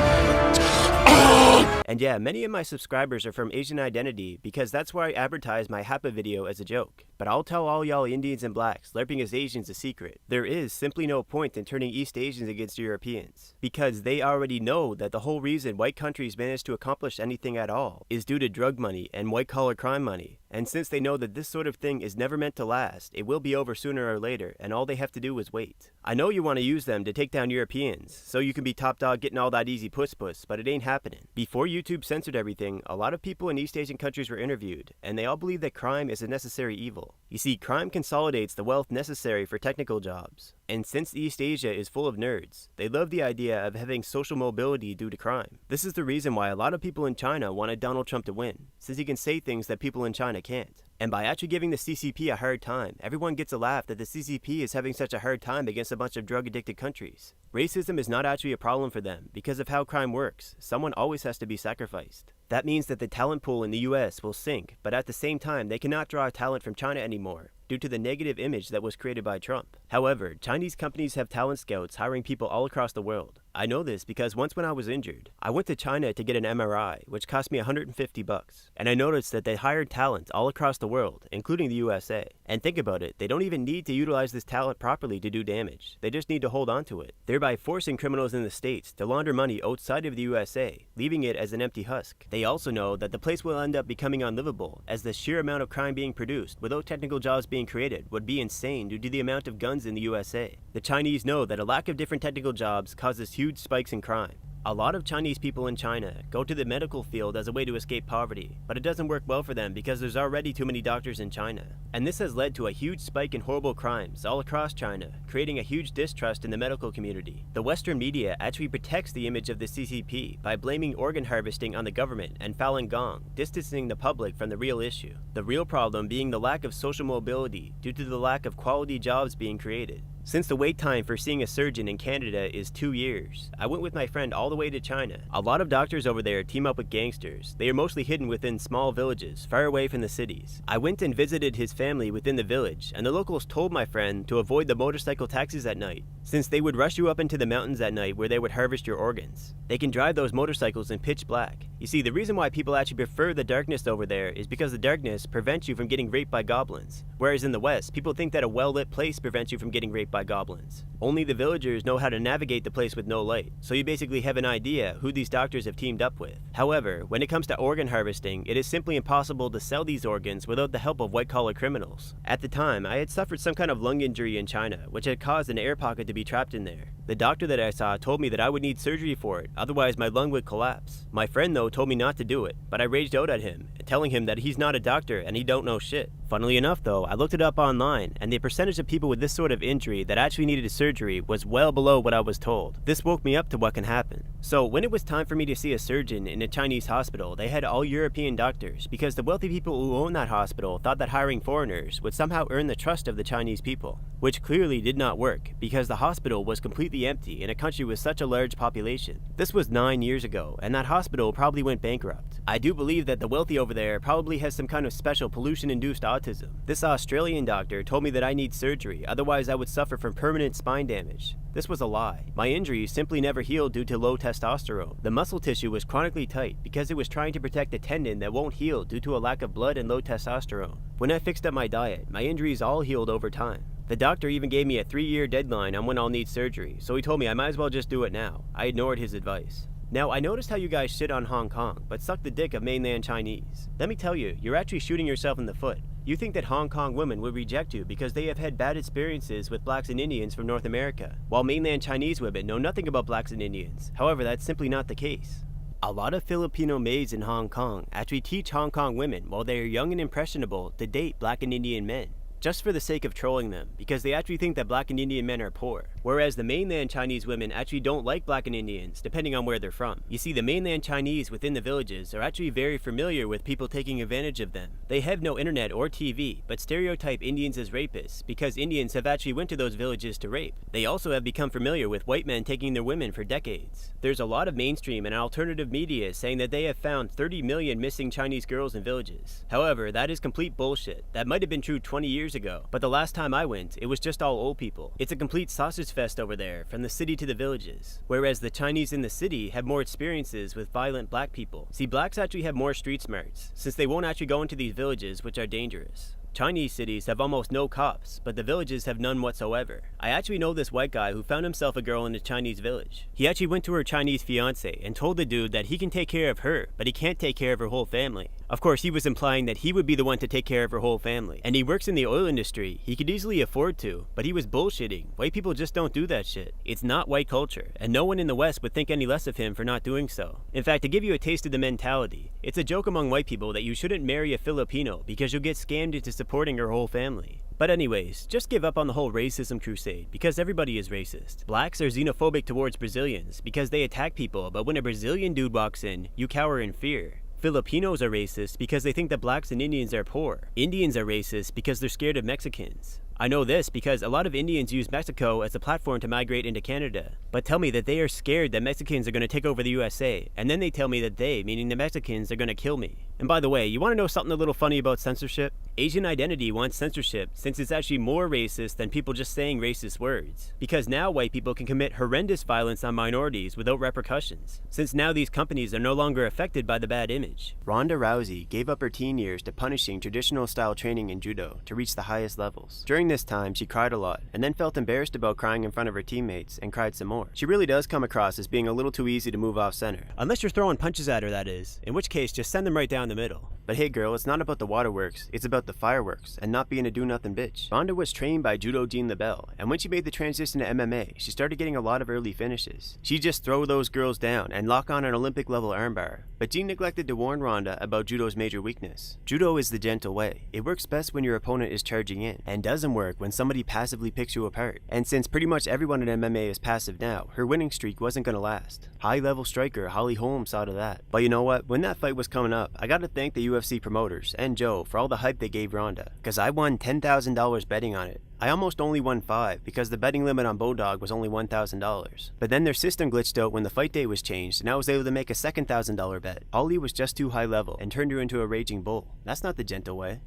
[SPEAKER 1] And yeah, many of my subscribers are from Asian identity because that's where I advertise my Hapa video as a joke. But I'll tell all y'all Indians and blacks, LARPing as Asians a secret. There is simply no point in turning East Asians against Europeans, because they already know that the whole reason white countries managed to accomplish anything at all is due to drug money and white-collar crime money. And since they know that this sort of thing is never meant to last, it will be over sooner or later, and all they have to do is wait. I know you want to use them to take down Europeans, so you can be top dog getting all that easy puss, but it ain't happening. Before YouTube censored everything, a lot of people in East Asian countries were interviewed, and they all believe that crime is a necessary evil. You see, crime consolidates the wealth necessary for technical jobs. And since East Asia is full of nerds, they love the idea of having social mobility due to crime. This is the reason why a lot of people in China wanted Donald Trump to win, since he can say things that people in China can't. And by actually giving the CCP a hard time, everyone gets a laugh that the CCP is having such a hard time against a bunch of drug-addicted countries. Racism is not actually a problem for them because of how crime works. Someone always has to be sacrificed. That means that the talent pool in the US will sink, but at the same time, they cannot draw talent from China anymore due to the negative image that was created by Trump. However, Chinese companies have talent scouts hiring people all across the world. I know this because once when I was injured, I went to China to get an MRI, which cost me $150, and I noticed that they hired talent all across the world, including the USA. And think about it, they don't even need to utilize this talent properly to do damage. They just need to hold on to it, thereby forcing criminals in the States to launder money outside of the USA, leaving it as an empty husk. They also know that the place will end up becoming unlivable, as the sheer amount of crime being produced without technical jobs being created would be insane due to the amount of guns in the USA. The Chinese know that a lack of different technical jobs causes huge spikes in crime. A lot of Chinese people in China go to the medical field as a way to escape poverty, but it doesn't work well for them because there's already too many doctors in China. And this has led to a huge spike in horrible crimes all across China, creating a huge distrust in the medical community. The Western media actually protects the image of the CCP by blaming organ harvesting on the government and Falun Gong, distancing the public from the real issue. The real problem being the lack of social mobility due to the lack of quality jobs being created. Since the wait time for seeing a surgeon in Canada is 2 years, I went with my friend all the way to China. A lot of doctors over there team up with gangsters. They are mostly hidden within small villages, far away from the cities. I went and visited his family within the village, and the locals told my friend to avoid the motorcycle taxis at night, since they would rush you up into the mountains at night where they would harvest your organs. They can drive those motorcycles in pitch black. You see, the reason why people actually prefer the darkness over there is because the darkness prevents you from getting raped by goblins. Whereas in the West, people think that a well-lit place prevents you from getting raped by goblins. Only the villagers know how to navigate the place with no light, so you basically have an idea who these doctors have teamed up with. However, when it comes to organ harvesting, it is simply impossible to sell these organs without the help of white-collar criminals. At the time, I had suffered some kind of lung injury in China, which had caused an air pocket to be trapped in there. The doctor that I saw told me that I would need surgery for it, otherwise my lung would collapse. My friend though told me not to do it, but I raged out at him, telling him that he's not a doctor and he don't know shit. Funnily enough though, I looked it up online, and the percentage of people with this sort of injury that actually needed a surgery was well below what I was told. This woke me up to what can happen. So when it was time for me to see a surgeon in a Chinese hospital, they had all European doctors, because the wealthy people who owned that hospital thought that hiring foreigners would somehow earn the trust of the Chinese people, which clearly did not work, because the hospital was completely empty in a country with such a large population. This was 9 years ago, and that hospital probably went bankrupt. I do believe that the wealthy over there probably has some kind of special pollution-induced autism. This Australian doctor told me that I need surgery, otherwise I would suffer from permanent spine damage. This was a lie. My injury simply never healed due to low testosterone. The muscle tissue was chronically tight because it was trying to protect a tendon that won't heal due to a lack of blood and low testosterone. When I fixed up my diet, my injuries all healed over time. The doctor even gave me a 3-year deadline on when I'll need surgery, so he told me I might as well just do it now. I ignored his advice. Now, I noticed how you guys shit on Hong Kong, but suck the dick of mainland Chinese. Let me tell you, you're actually shooting yourself in the foot. You think that Hong Kong women would reject you because they have had bad experiences with blacks and Indians from North America, while mainland Chinese women know nothing about blacks and Indians. However, that's simply not the case. A lot of Filipino maids in Hong Kong actually teach Hong Kong women while they are young and impressionable to date black and Indian men, just for the sake of trolling them, because they actually think that black and Indian men are poor, whereas the mainland Chinese women actually don't like black and Indians, depending on where they're from. You see, the mainland Chinese within the villages are actually very familiar with people taking advantage of them. They have no internet or TV, but stereotype Indians as rapists, because Indians have actually went to those villages to rape. They also have become familiar with white men taking their women for decades. There's a lot of mainstream and alternative media saying that they have found 30 million missing Chinese girls in villages. However, that is complete bullshit. That might have been true 20 years ago, but the last time I went, it was just all old people. It's a complete sausage fest over there, from the city to the villages. Whereas the Chinese in the city have more experiences with violent black people. See, blacks actually have more street smarts, since they won't actually go into these villages, which are dangerous. Chinese cities have almost no cops, but the villages have none whatsoever. I actually know this white guy who found himself a girl in a Chinese village. He actually went to her Chinese fiance and told the dude that he can take care of her, but he can't take care of her whole family. Of course, he was implying that he would be the one to take care of her whole family. And he works in the oil industry. He could easily afford to, but he was bullshitting. White people just don't do that shit. It's not white culture, and no one in the West would think any less of him for not doing so. In fact, to give you a taste of the mentality, it's a joke among white people that you shouldn't marry a Filipino because you'll get scammed into supporting her whole family. But anyways, just give up on the whole racism crusade, because everybody is racist. Blacks are xenophobic towards Brazilians because they attack people, but when a Brazilian dude walks in, you cower in fear. Filipinos are racist because they think that blacks and Indians are poor. Indians are racist because they're scared of Mexicans. I know this because a lot of Indians use Mexico as a platform to migrate into Canada, but tell me that they are scared that Mexicans are going to take over the USA, and then they tell me that they, meaning the Mexicans, are going to kill me. And by the way, you want to know something a little funny about censorship? Asian Identity wants censorship since it's actually more racist than people just saying racist words, because now white people can commit horrendous violence on minorities without repercussions, since now these companies are no longer affected by the bad image. Ronda Rousey gave up her teen years to punishing traditional style training in judo to reach the highest levels. During this time, she cried a lot, and then felt embarrassed about crying in front of her teammates, and cried some more. She really does come across as being a little too easy to move off center. Unless you're throwing punches at her, that is, in which case just send them right down the middle. But hey girl, it's not about the waterworks, it's about the fireworks, and not being a do-nothing bitch. Ronda was trained by Judo Jean LaBelle, and when she made the transition to MMA, she started getting a lot of early finishes. She'd just throw those girls down and lock on an Olympic-level armbar, but Jean neglected to warn Ronda about Judo's major weakness. Judo is the gentle way. It works best when your opponent is charging in, and doesn't work when somebody passively picks you apart. And since pretty much everyone in MMA is passive now, her winning streak wasn't gonna last. High-level striker Holly Holm saw to that. But you know what? When that fight was coming up, I gotta thank the UFC promoters and Joe for all the hype they gave Ronda, cause I won $10,000 betting on it. I almost only won $5 because the betting limit on Bodog was only $1,000. But then their system glitched out when the fight day was changed, and I was able to make a second $1,000 bet. Holly was just too high level and turned her into a raging bull. That's not the gentle way.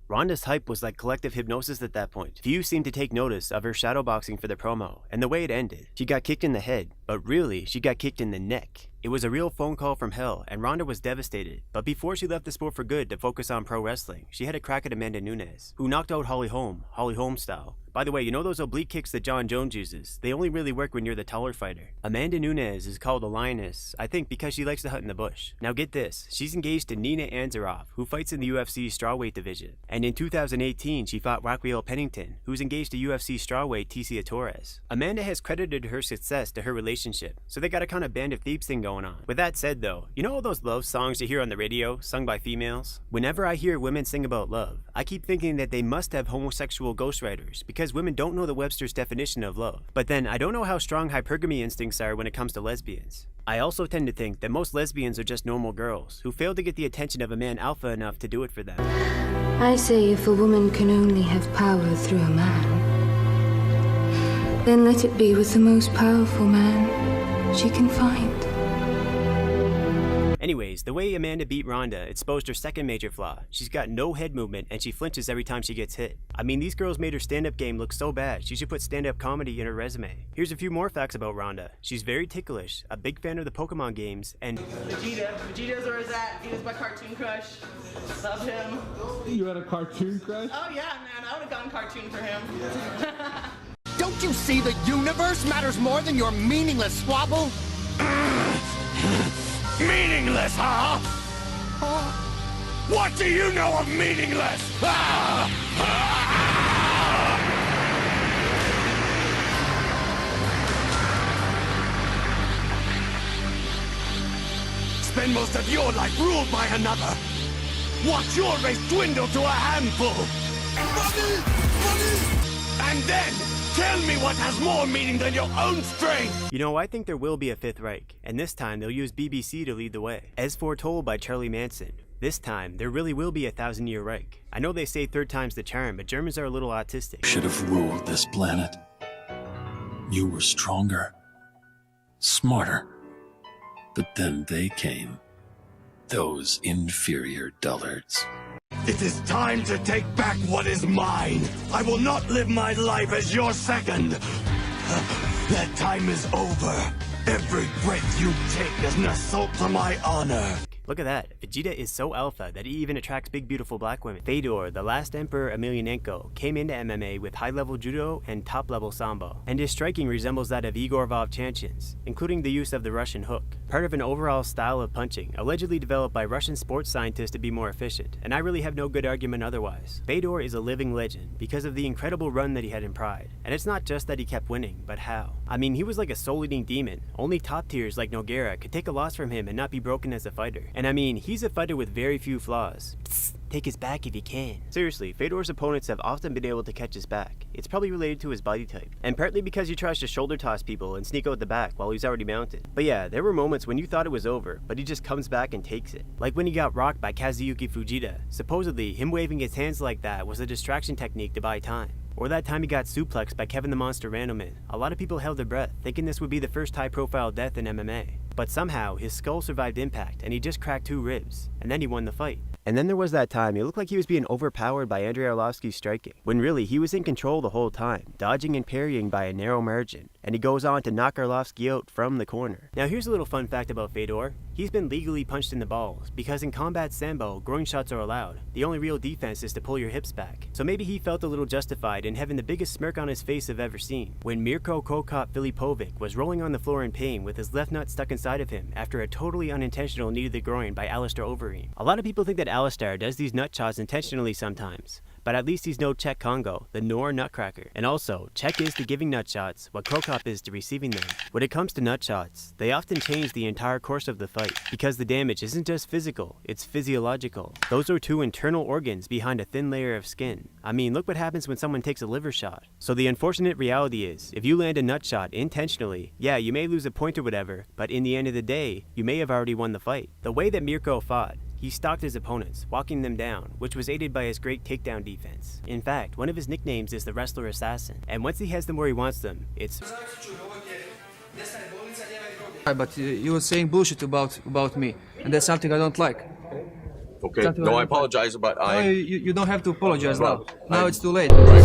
[SPEAKER 1] Ronda's hype was like collective hypnosis at that point. Few seemed to take notice of her shadowboxing for the promo, and the way it ended. She got kicked in the head, but really, she got kicked in the neck. It was a real phone call from hell, and Ronda was devastated. But before she left the sport for good to focus on pro wrestling, she had a crack at Amanda Nunes, who knocked out Holly Holm style. By the way, you know those oblique kicks that John Jones uses? They only really work when you're the taller fighter. Amanda Nunes is called a lioness, I think because she likes to hunt in the bush. Now get this, she's engaged to Nina Ansaroff, who fights in the UFC's strawweight division. And in 2018, she fought Raquel Pennington, who's engaged to UFC strawweight Tecia Torres. Amanda has credited her success to her relationship, so they got a kind of Band of Thieves thing going on. With that said though, you know all those love songs you hear on the radio, sung by females? Whenever I hear women sing about love, I keep thinking that they must have homosexual ghostwriters, because women don't know the Webster's definition of love. But then, I don't know how strong hypergamy instincts are when it comes to lesbians. I also tend to think that most lesbians are just normal girls, who fail to get the attention of a man alpha enough to do it for them.
[SPEAKER 8] I say if a woman can only have power through a man, then let it be with the most powerful man she can find.
[SPEAKER 1] Anyways, the way Amanda beat Ronda exposed her second major flaw. She's got no head movement and she flinches every time she gets hit. I mean, these girls made her stand-up game look so bad, she should put stand-up comedy in her resume. Here's a few more facts about Ronda. She's very ticklish, a big fan of the Pokemon games, and
[SPEAKER 9] Vegeta's where he's at. He was my cartoon crush. Love him.
[SPEAKER 20] You had a cartoon crush?
[SPEAKER 9] Oh yeah, man, I would have gone cartoon for him.
[SPEAKER 7] Don't you see the universe matters more than your meaningless squabble?
[SPEAKER 3] Meaningless, huh? What do you know of meaningless? Spend most of your life ruled by another. Watch your race dwindle to a handful. And then, tell me what has more meaning than your own strength.
[SPEAKER 1] You know, I think there will be a Fifth Reich, and this time they'll use BBC to lead the way. As foretold by Charlie Manson, this time there really will be a 1,000-year Reich. I know they say third time's the charm, but Germans are a little autistic.
[SPEAKER 16] Should have ruled this planet. You were stronger, smarter. But then they came. Those inferior dullards.
[SPEAKER 3] It is time to take back what is mine. I will not live my life as your second. That time is over. Every breath you take is an assault to my honor.
[SPEAKER 1] Look at that, Vegeta is so alpha that he even attracts big beautiful black women. Fedor, the last Emperor Emelianenko, came into MMA with high-level judo and top-level sambo, and his striking resembles that of Igor Vovchanchyn's, including the use of the Russian hook, part of an overall style of punching, allegedly developed by Russian sports scientists to be more efficient, and I really have no good argument otherwise. Fedor is a living legend because of the incredible run that he had in Pride, and it's not just that he kept winning, but how. I mean, he was like a soul-eating demon. Only top tiers like Nogueira could take a loss from him and not be broken as a fighter. And I mean, he's a fighter with very few flaws. Psst, take his back if you can. Seriously, Fedor's opponents have often been able to catch his back. It's probably related to his body type, and partly because he tries to shoulder toss people and sneak out the back while he's already mounted. But yeah, there were moments when you thought it was over, but he just comes back and takes it. Like when he got rocked by Kazuyuki Fujita. Supposedly, him waving his hands like that was a distraction technique to buy time. Or that time he got suplexed by Kevin the Monster Randleman. A lot of people held their breath, thinking this would be the first high-profile death in MMA. But somehow, his skull survived impact, and he just cracked 2 ribs. And then he won the fight. And then there was that time it looked like he was being overpowered by Andrei Arlovsky's striking, when really he was in control the whole time, dodging and parrying by a narrow margin, and he goes on to knock Arlovsky out from the corner. Now here's a little fun fact about Fedor. He's been legally punched in the balls, because in combat sambo, groin shots are allowed. The only real defense is to pull your hips back. So maybe he felt a little justified in having the biggest smirk on his face I've ever seen, when Mirko Krokop Filipovic was rolling on the floor in pain with his left nut stuck inside of him after a totally unintentional knee to the groin by Alistair Overeem. A lot of people think that Alistair does these nut shots intentionally sometimes, but at least he's no Czech Congo, the Nor nutcracker. And also, Czech is to giving nut shots what Krokop is to receiving them. When it comes to nut shots, they often change the entire course of the fight, because the damage isn't just physical, it's physiological. Those are 2 internal organs behind a thin layer of skin. I mean, look what happens when someone takes a liver shot. So the unfortunate reality is, if you land a nut shot intentionally, yeah, you may lose a point or whatever, but in the end of the day, you may have already won the fight. The way that Mirko fought, he stalked his opponents, walking them down, which was aided by his great takedown defense. In fact, one of his nicknames is the Wrestler Assassin, and once he has them where he wants them, it's...
[SPEAKER 14] But you were saying bullshit about me, and that's something I don't like.
[SPEAKER 4] Okay, no, I apologize, but
[SPEAKER 14] No, you don't have to apologize now. Now it's too late.
[SPEAKER 4] Right.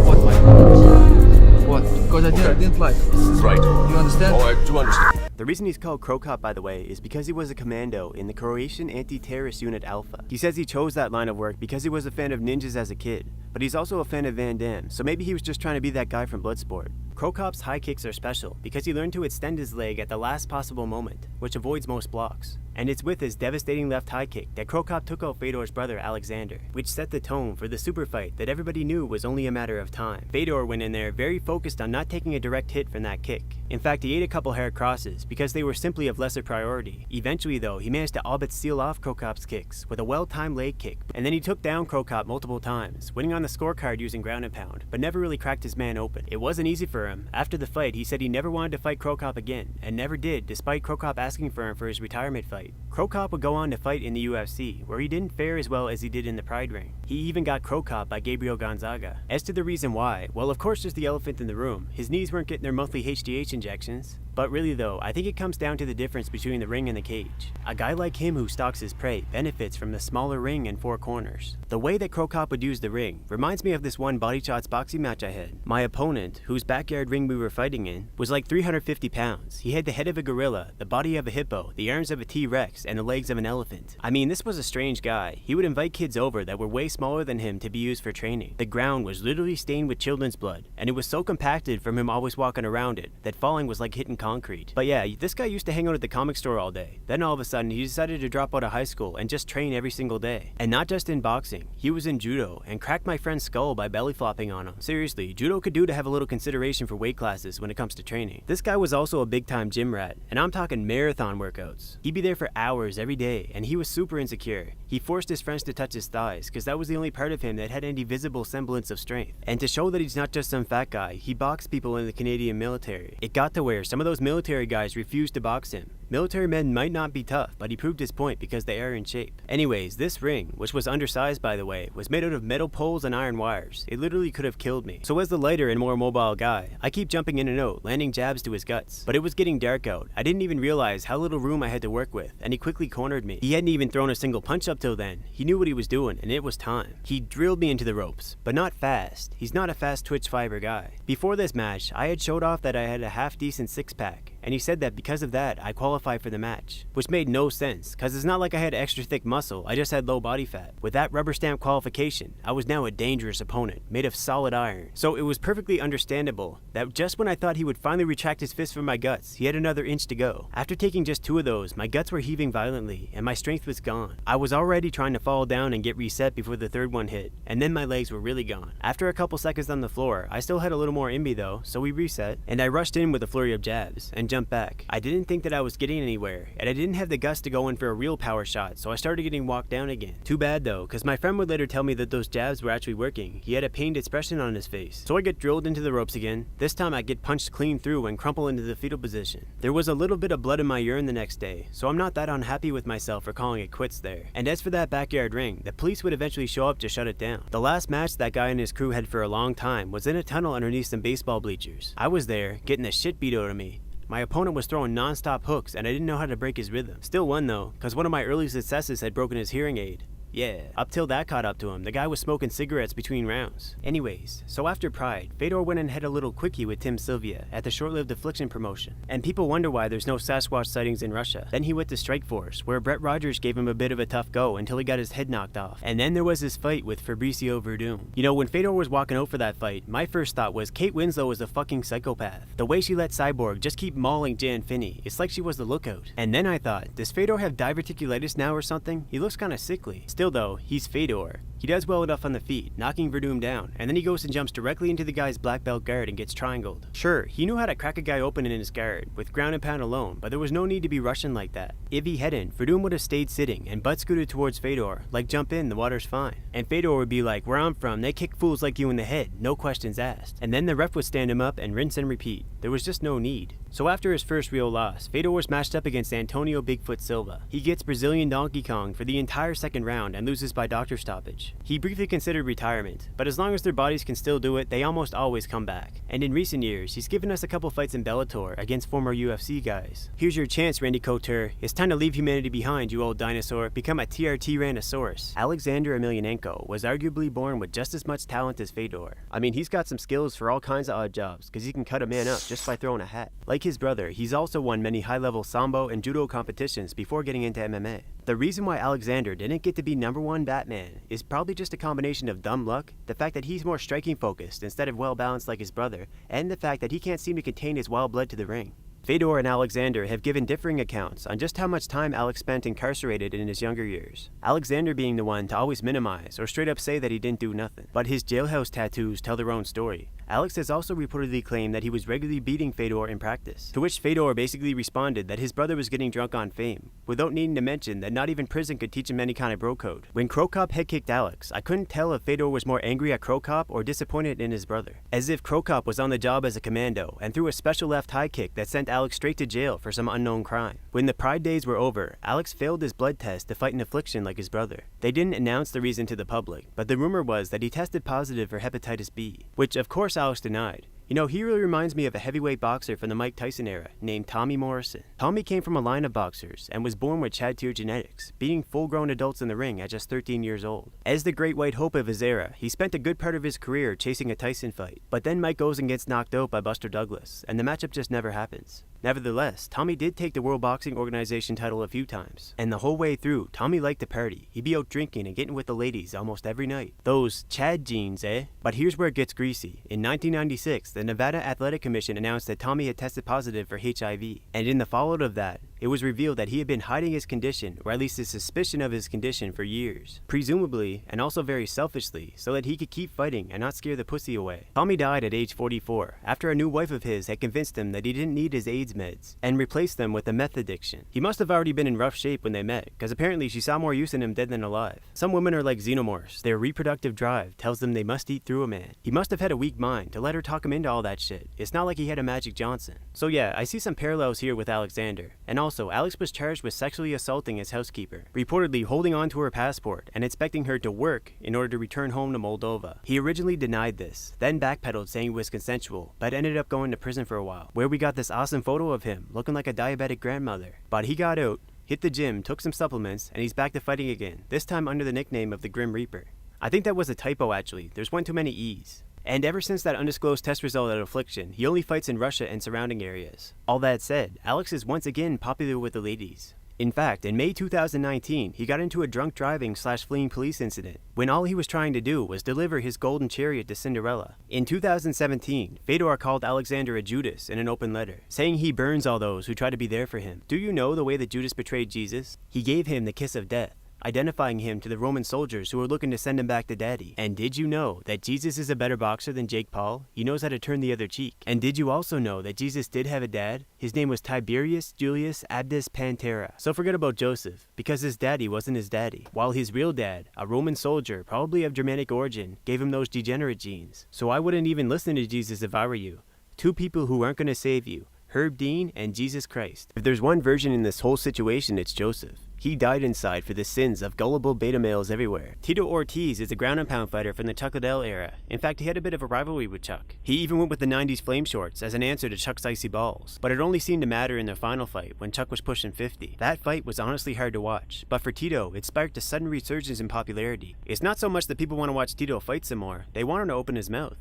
[SPEAKER 14] What, Mike? What? Because I didn't like.
[SPEAKER 4] Right.
[SPEAKER 14] You understand?
[SPEAKER 4] Oh, I do understand.
[SPEAKER 1] The reason he's called Krokop, by the way, is because he was a commando in the Croatian Anti-Terrorist Unit Alpha. He says he chose that line of work because he was a fan of ninjas as a kid, but he's also a fan of Van Damme, so maybe he was just trying to be that guy from Bloodsport. Krokop's high kicks are special because he learned to extend his leg at the last possible moment, which avoids most blocks. And it's with his devastating left high kick that Krokop took out Fedor's brother Alexander, which set the tone for the super fight that everybody knew was only a matter of time. Fedor went in there very focused on not taking a direct hit from that kick. In fact, he ate a couple hair crosses because they were simply of lesser priority. Eventually though, he managed to all but seal off Krokop's kicks with a well-timed leg kick, and then he took down Krokop multiple times, winning on the scorecard using ground and pound, but never really cracked his man open. It wasn't easy for him. After the fight, he said he never wanted to fight Krokop again, and never did, despite Krokop asking for him for his retirement fight. Krokop would go on to fight in the UFC, where he didn't fare as well as he did in the Pride ring. He even got Krokop by Gabriel Gonzaga. As to the reason why, well, of course there's the elephant in the room. His knees weren't getting their monthly HGH injections. But really though, I think it comes down to the difference between the ring and the cage. A guy like him who stalks his prey benefits from the smaller ring and 4 corners. The way that Krokop would use the ring, reminds me of this one Body Shots boxing match I had. My opponent, whose backyard ring we were fighting in, was like 350 pounds. He had the head of a gorilla, the body of a hippo, the arms of a T-Rex, and the legs of an elephant. I mean, this was a strange guy. He would invite kids over that were way smaller than him to be used for training. The ground was literally stained with children's blood, and it was so compacted from him always walking around it that falling was like hitting concrete. But yeah, this guy used to hang out at the comic store all day. Then all of a sudden, he decided to drop out of high school and just train every single day. And not just in boxing, he was in judo and cracked my friend's skull by belly flopping on him. Seriously, judo could do to have a little consideration for weight classes when it comes to training. This guy was also a big time gym rat, and I'm talking marathon workouts. He'd be there for hours every day, and he was super insecure. He forced his friends to touch his thighs, because that was the only part of him that had any visible semblance of strength. And to show that he's not just some fat guy, he boxed people in the Canadian military. It got to where some of those military guys refused to box him. Military men might not be tough, but he proved his point because they are in shape. Anyways, this ring, which was undersized by the way, was made out of metal poles and iron wires. It literally could have killed me. So as the lighter and more mobile guy, I keep jumping in and out, landing jabs to his guts. But it was getting dark out. I didn't even realize how little room I had to work with, and he quickly cornered me. He hadn't even thrown a single punch up till then. He knew what he was doing, and it was time. He drilled me into the ropes, but not fast. He's not a fast twitch fiber guy. Before this match, I had showed off that I had a half-decent six-pack, and he said that because of that, I qualified for the match. Which made no sense, cause it's not like I had extra thick muscle, I just had low body fat. With that rubber stamp qualification, I was now a dangerous opponent, made of solid iron. So it was perfectly understandable that just when I thought he would finally retract his fist from my guts, he had another inch to go. After taking just 2 of those, my guts were heaving violently, and my strength was gone. I was already trying to fall down and get reset before the third one hit, and then my legs were really gone. After a couple seconds on the floor, I still had a little more in me though, so we reset, and I rushed in with a flurry of jabs, and jumped back. I didn't think that I was getting anywhere, and I didn't have the guts to go in for a real power shot, so I started getting walked down again. Too bad though, cause my friend would later tell me that those jabs were actually working. He had a pained expression on his face. So I get drilled into the ropes again. This time I get punched clean through and crumple into the fetal position. There was a little bit of blood in my urine the next day, so I'm not that unhappy with myself for calling it quits there. And as for that backyard ring, the police would eventually show up to shut it down. The last match that guy and his crew had for a long time was in a tunnel underneath some baseball bleachers. I was there, getting the shit beat out of me. My opponent was throwing non-stop hooks and I didn't know how to break his rhythm. Still won though, cause one of my early successes had broken his hearing aid. Yeah, up till that caught up to him, the guy was smoking cigarettes between rounds. Anyways, so after Pride, Fedor went and had a little quickie with Tim Sylvia at the short-lived Affliction promotion. And people wonder why there's no Sasquatch sightings in Russia. Then he went to Strikeforce, where Brett Rogers gave him a bit of a tough go until he got his head knocked off. And then there was his fight with Fabricio Verdum. You know, when Fedor was walking out for that fight, my first thought was Kate Winslow was a fucking psychopath. The way she let Cyborg just keep mauling Jan Finney, it's like she was the lookout. And then I thought, does Fedor have diverticulitis now or something? He looks kinda sickly. Still though, he's Fedor. He does well enough on the feet, knocking Verdum down, and then he goes and jumps directly into the guy's black belt guard and gets triangled. Sure, he knew how to crack a guy open in his guard, with ground and pound alone, but there was no need to be rushing like that. If he hadn't, Verdum would have stayed sitting and butt scooted towards Fedor, like jump in, the water's fine. And Fedor would be like, where I'm from, they kick fools like you in the head, no questions asked. And then the ref would stand him up and rinse and repeat. There was just no need. So after his first real loss, Fedor was matched up against Antonio Bigfoot Silva. He gets Brazilian Donkey Kong for the entire second round and loses by doctor stoppage. He briefly considered retirement, but as long as their bodies can still do it, they almost always come back. And in recent years, he's given us a couple fights in Bellator against former UFC guys. Here's your chance, Randy Couture. It's time to leave humanity behind, you old dinosaur. Become a TRT Tyrannosaurus. Alexander Emelianenko was arguably born with just as much talent as Fedor. I mean, he's got some skills for all kinds of odd jobs, because he can cut a man up just by throwing a hat. Like his brother, he's also won many high-level sambo and judo competitions before getting into MMA. The reason why Alexander didn't get to be #1 Batman is probably just a combination of dumb luck, the fact that he's more striking focused instead of well-balanced like his brother, and the fact that he can't seem to contain his wild blood to the ring. Fedor and Alexander have given differing accounts on just how much time Alex spent incarcerated in his younger years. Alexander being the one to always minimize or straight up say that he didn't do nothing. But his jailhouse tattoos tell their own story. Alex has also reportedly claimed that he was regularly beating Fedor in practice, to which Fedor basically responded that his brother was getting drunk on fame, without needing to mention that not even prison could teach him any kind of bro code. When Krokop head-kicked Alex, I couldn't tell if Fedor was more angry at Krokop or disappointed in his brother. As if Krokop was on the job as a commando and threw a special left high kick that sent Alex straight to jail for some unknown crime. When the Pride days were over, Alex failed his blood test to fight an affliction like his brother. They didn't announce the reason to the public, but the rumor was that he tested positive for hepatitis B, which of course Alex denied. You know, he really reminds me of a heavyweight boxer from the Mike Tyson era named Tommy Morrison. Tommy came from a line of boxers and was born with Chad tier genetics, beating full-grown adults in the ring at just 13 years old. As the great white hope of his era, he spent a good part of his career chasing a Tyson fight, but then Mike goes and gets knocked out by Buster Douglas, and the matchup just never happens. Nevertheless, Tommy did take the World Boxing Organization title a few times, and the whole way through, Tommy liked to party. He'd be out drinking and getting with the ladies almost every night. Those Chad genes, eh? But here's where it gets greasy. In 1996, the Nevada Athletic Commission announced that Tommy had tested positive for HIV, and in the fallout of that, it was revealed that he had been hiding his condition, or at least his suspicion of his condition, for years. Presumably, and also very selfishly, so that he could keep fighting and not scare the pussy away. Tommy died at age 44, after a new wife of his had convinced him that he didn't need his AIDS meds, and replaced them with a meth addiction. He must have already been in rough shape when they met, because apparently she saw more use in him dead than alive. Some women are like xenomorphs. Their reproductive drive tells them they must eat through a man. He must have had a weak mind to let her talk him into all that shit. It's not like he had a Magic Johnson. So yeah, I see some parallels here with Alexander. And also, Alex was charged with sexually assaulting his housekeeper, reportedly holding on to her passport and expecting her to work in order to return home to Moldova. He originally denied this, then backpedaled saying it was consensual, but ended up going to prison for a while, where we got this awesome photo of him looking like a diabetic grandmother. But he got out, hit the gym, took some supplements, and he's back to fighting again, this time under the nickname of the Grim Reaper. I think that was a typo actually, there's one too many E's. And ever since that undisclosed test result at Affliction, he only fights in Russia and surrounding areas. All that said, Alex is once again popular with the ladies. In fact, in May 2019, he got into a drunk driving / fleeing police incident, when all he was trying to do was deliver his golden chariot to Cinderella. In 2017, Fedor called Alexander a Judas in an open letter, saying he burns all those who try to be there for him. Do you know the way that Judas betrayed Jesus? He gave him the kiss of death, identifying him to the Roman soldiers who were looking to send him back to daddy. And did you know that Jesus is a better boxer than Jake Paul? He knows how to turn the other cheek. And did you also know that Jesus did have a dad? His name was Tiberius Julius Abdus Pantera. So forget about Joseph, because his daddy wasn't his daddy, while his real dad, a Roman soldier, probably of Germanic origin, gave him those degenerate genes. So I wouldn't even listen to Jesus if I were you. Two people who aren't going to save you. Herb Dean and Jesus Christ. If there's one version in this whole situation, it's Joseph. He died inside for the sins of gullible beta males everywhere. Tito Ortiz is a ground and pound fighter from the Chuck Liddell era. In fact, he had a bit of a rivalry with Chuck. He even went with the 90s flame shorts as an answer to Chuck's icy balls. But it only seemed to matter in their final fight when Chuck was pushing 50. That fight was honestly hard to watch, but for Tito, it sparked a sudden resurgence in popularity. It's not so much that people want to watch Tito fight some more, they want him to open his mouth.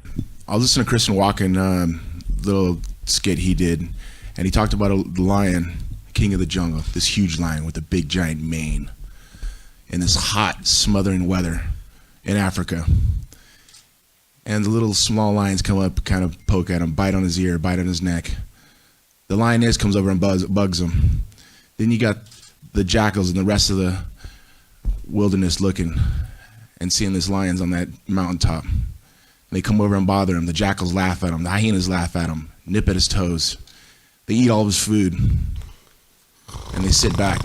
[SPEAKER 5] I was listening to Kristen Walken, little skit he did, and he talked about a lion, king of the jungle, this huge lion with a big giant mane in this hot, smothering weather in Africa. And the little small lions come up, kind of poke at him, bite on his ear, bite on his neck. The lioness comes over and bugs him. Then you got the jackals and the rest of the wilderness looking and seeing this lion's on that mountaintop. And they come over and bother him. The jackals laugh at him. The hyenas laugh at him, nip at his toes. They eat all of his food. And they sit back.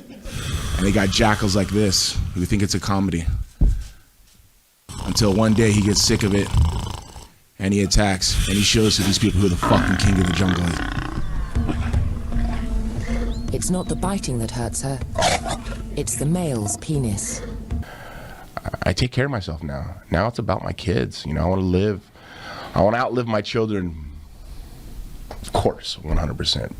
[SPEAKER 5] And they got jackals like this who think it's a comedy. Until one day he gets sick of it and he attacks and he shows to these people who the fucking king of the jungle is.
[SPEAKER 10] It's not the biting that hurts her. It's the male's penis.
[SPEAKER 7] I take care of myself now. Now it's about my kids. You know, I want to live. I want to outlive my children. Of course, 100%.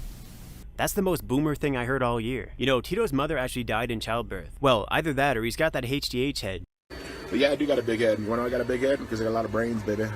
[SPEAKER 1] That's the most boomer thing I heard all year. You know, Tito's mother actually died in childbirth. Well, either that or he's got that HGH head.
[SPEAKER 5] But yeah, I do got a big head. You wanna know I got a big head? Because I got a lot of brains, baby.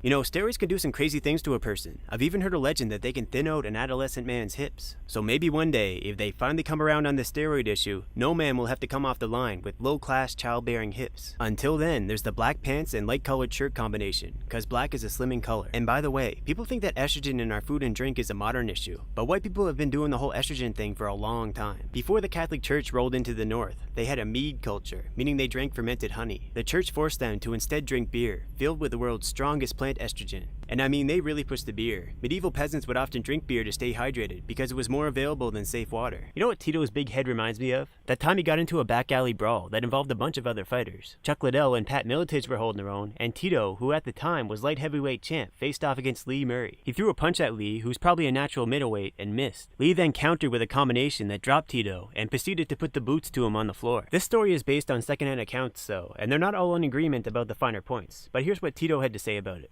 [SPEAKER 1] You know, steroids can do some crazy things to a person. I've even heard a legend that they can thin out an adolescent man's hips. So maybe one day, if they finally come around on the steroid issue, no man will have to come off the line with low-class childbearing hips. Until then, there's the black pants and light-colored shirt combination, cause black is a slimming color. And by the way, people think that estrogen in our food and drink is a modern issue, but white people have been doing the whole estrogen thing for a long time. Before the Catholic Church rolled into the North, they had a mead culture, meaning they drank fermented honey. The church forced them to instead drink beer, filled with the world's strongest plant estrogen. And I mean, they really pushed the beer. Medieval peasants would often drink beer to stay hydrated because it was more available than safe water. You know what Tito's big head reminds me of? That time he got into a back alley brawl that involved a bunch of other fighters. Chuck Liddell and Pat Miletich were holding their own, and Tito, who at the time was light heavyweight champ, faced off against Lee Murray. He threw a punch at Lee, who's probably a natural middleweight, and missed. Lee then countered with a combination that dropped Tito, and proceeded to put the boots to him on the floor. This story is based on secondhand accounts though, and they're not all in agreement about the finer points, but here's what Tito had to say about it.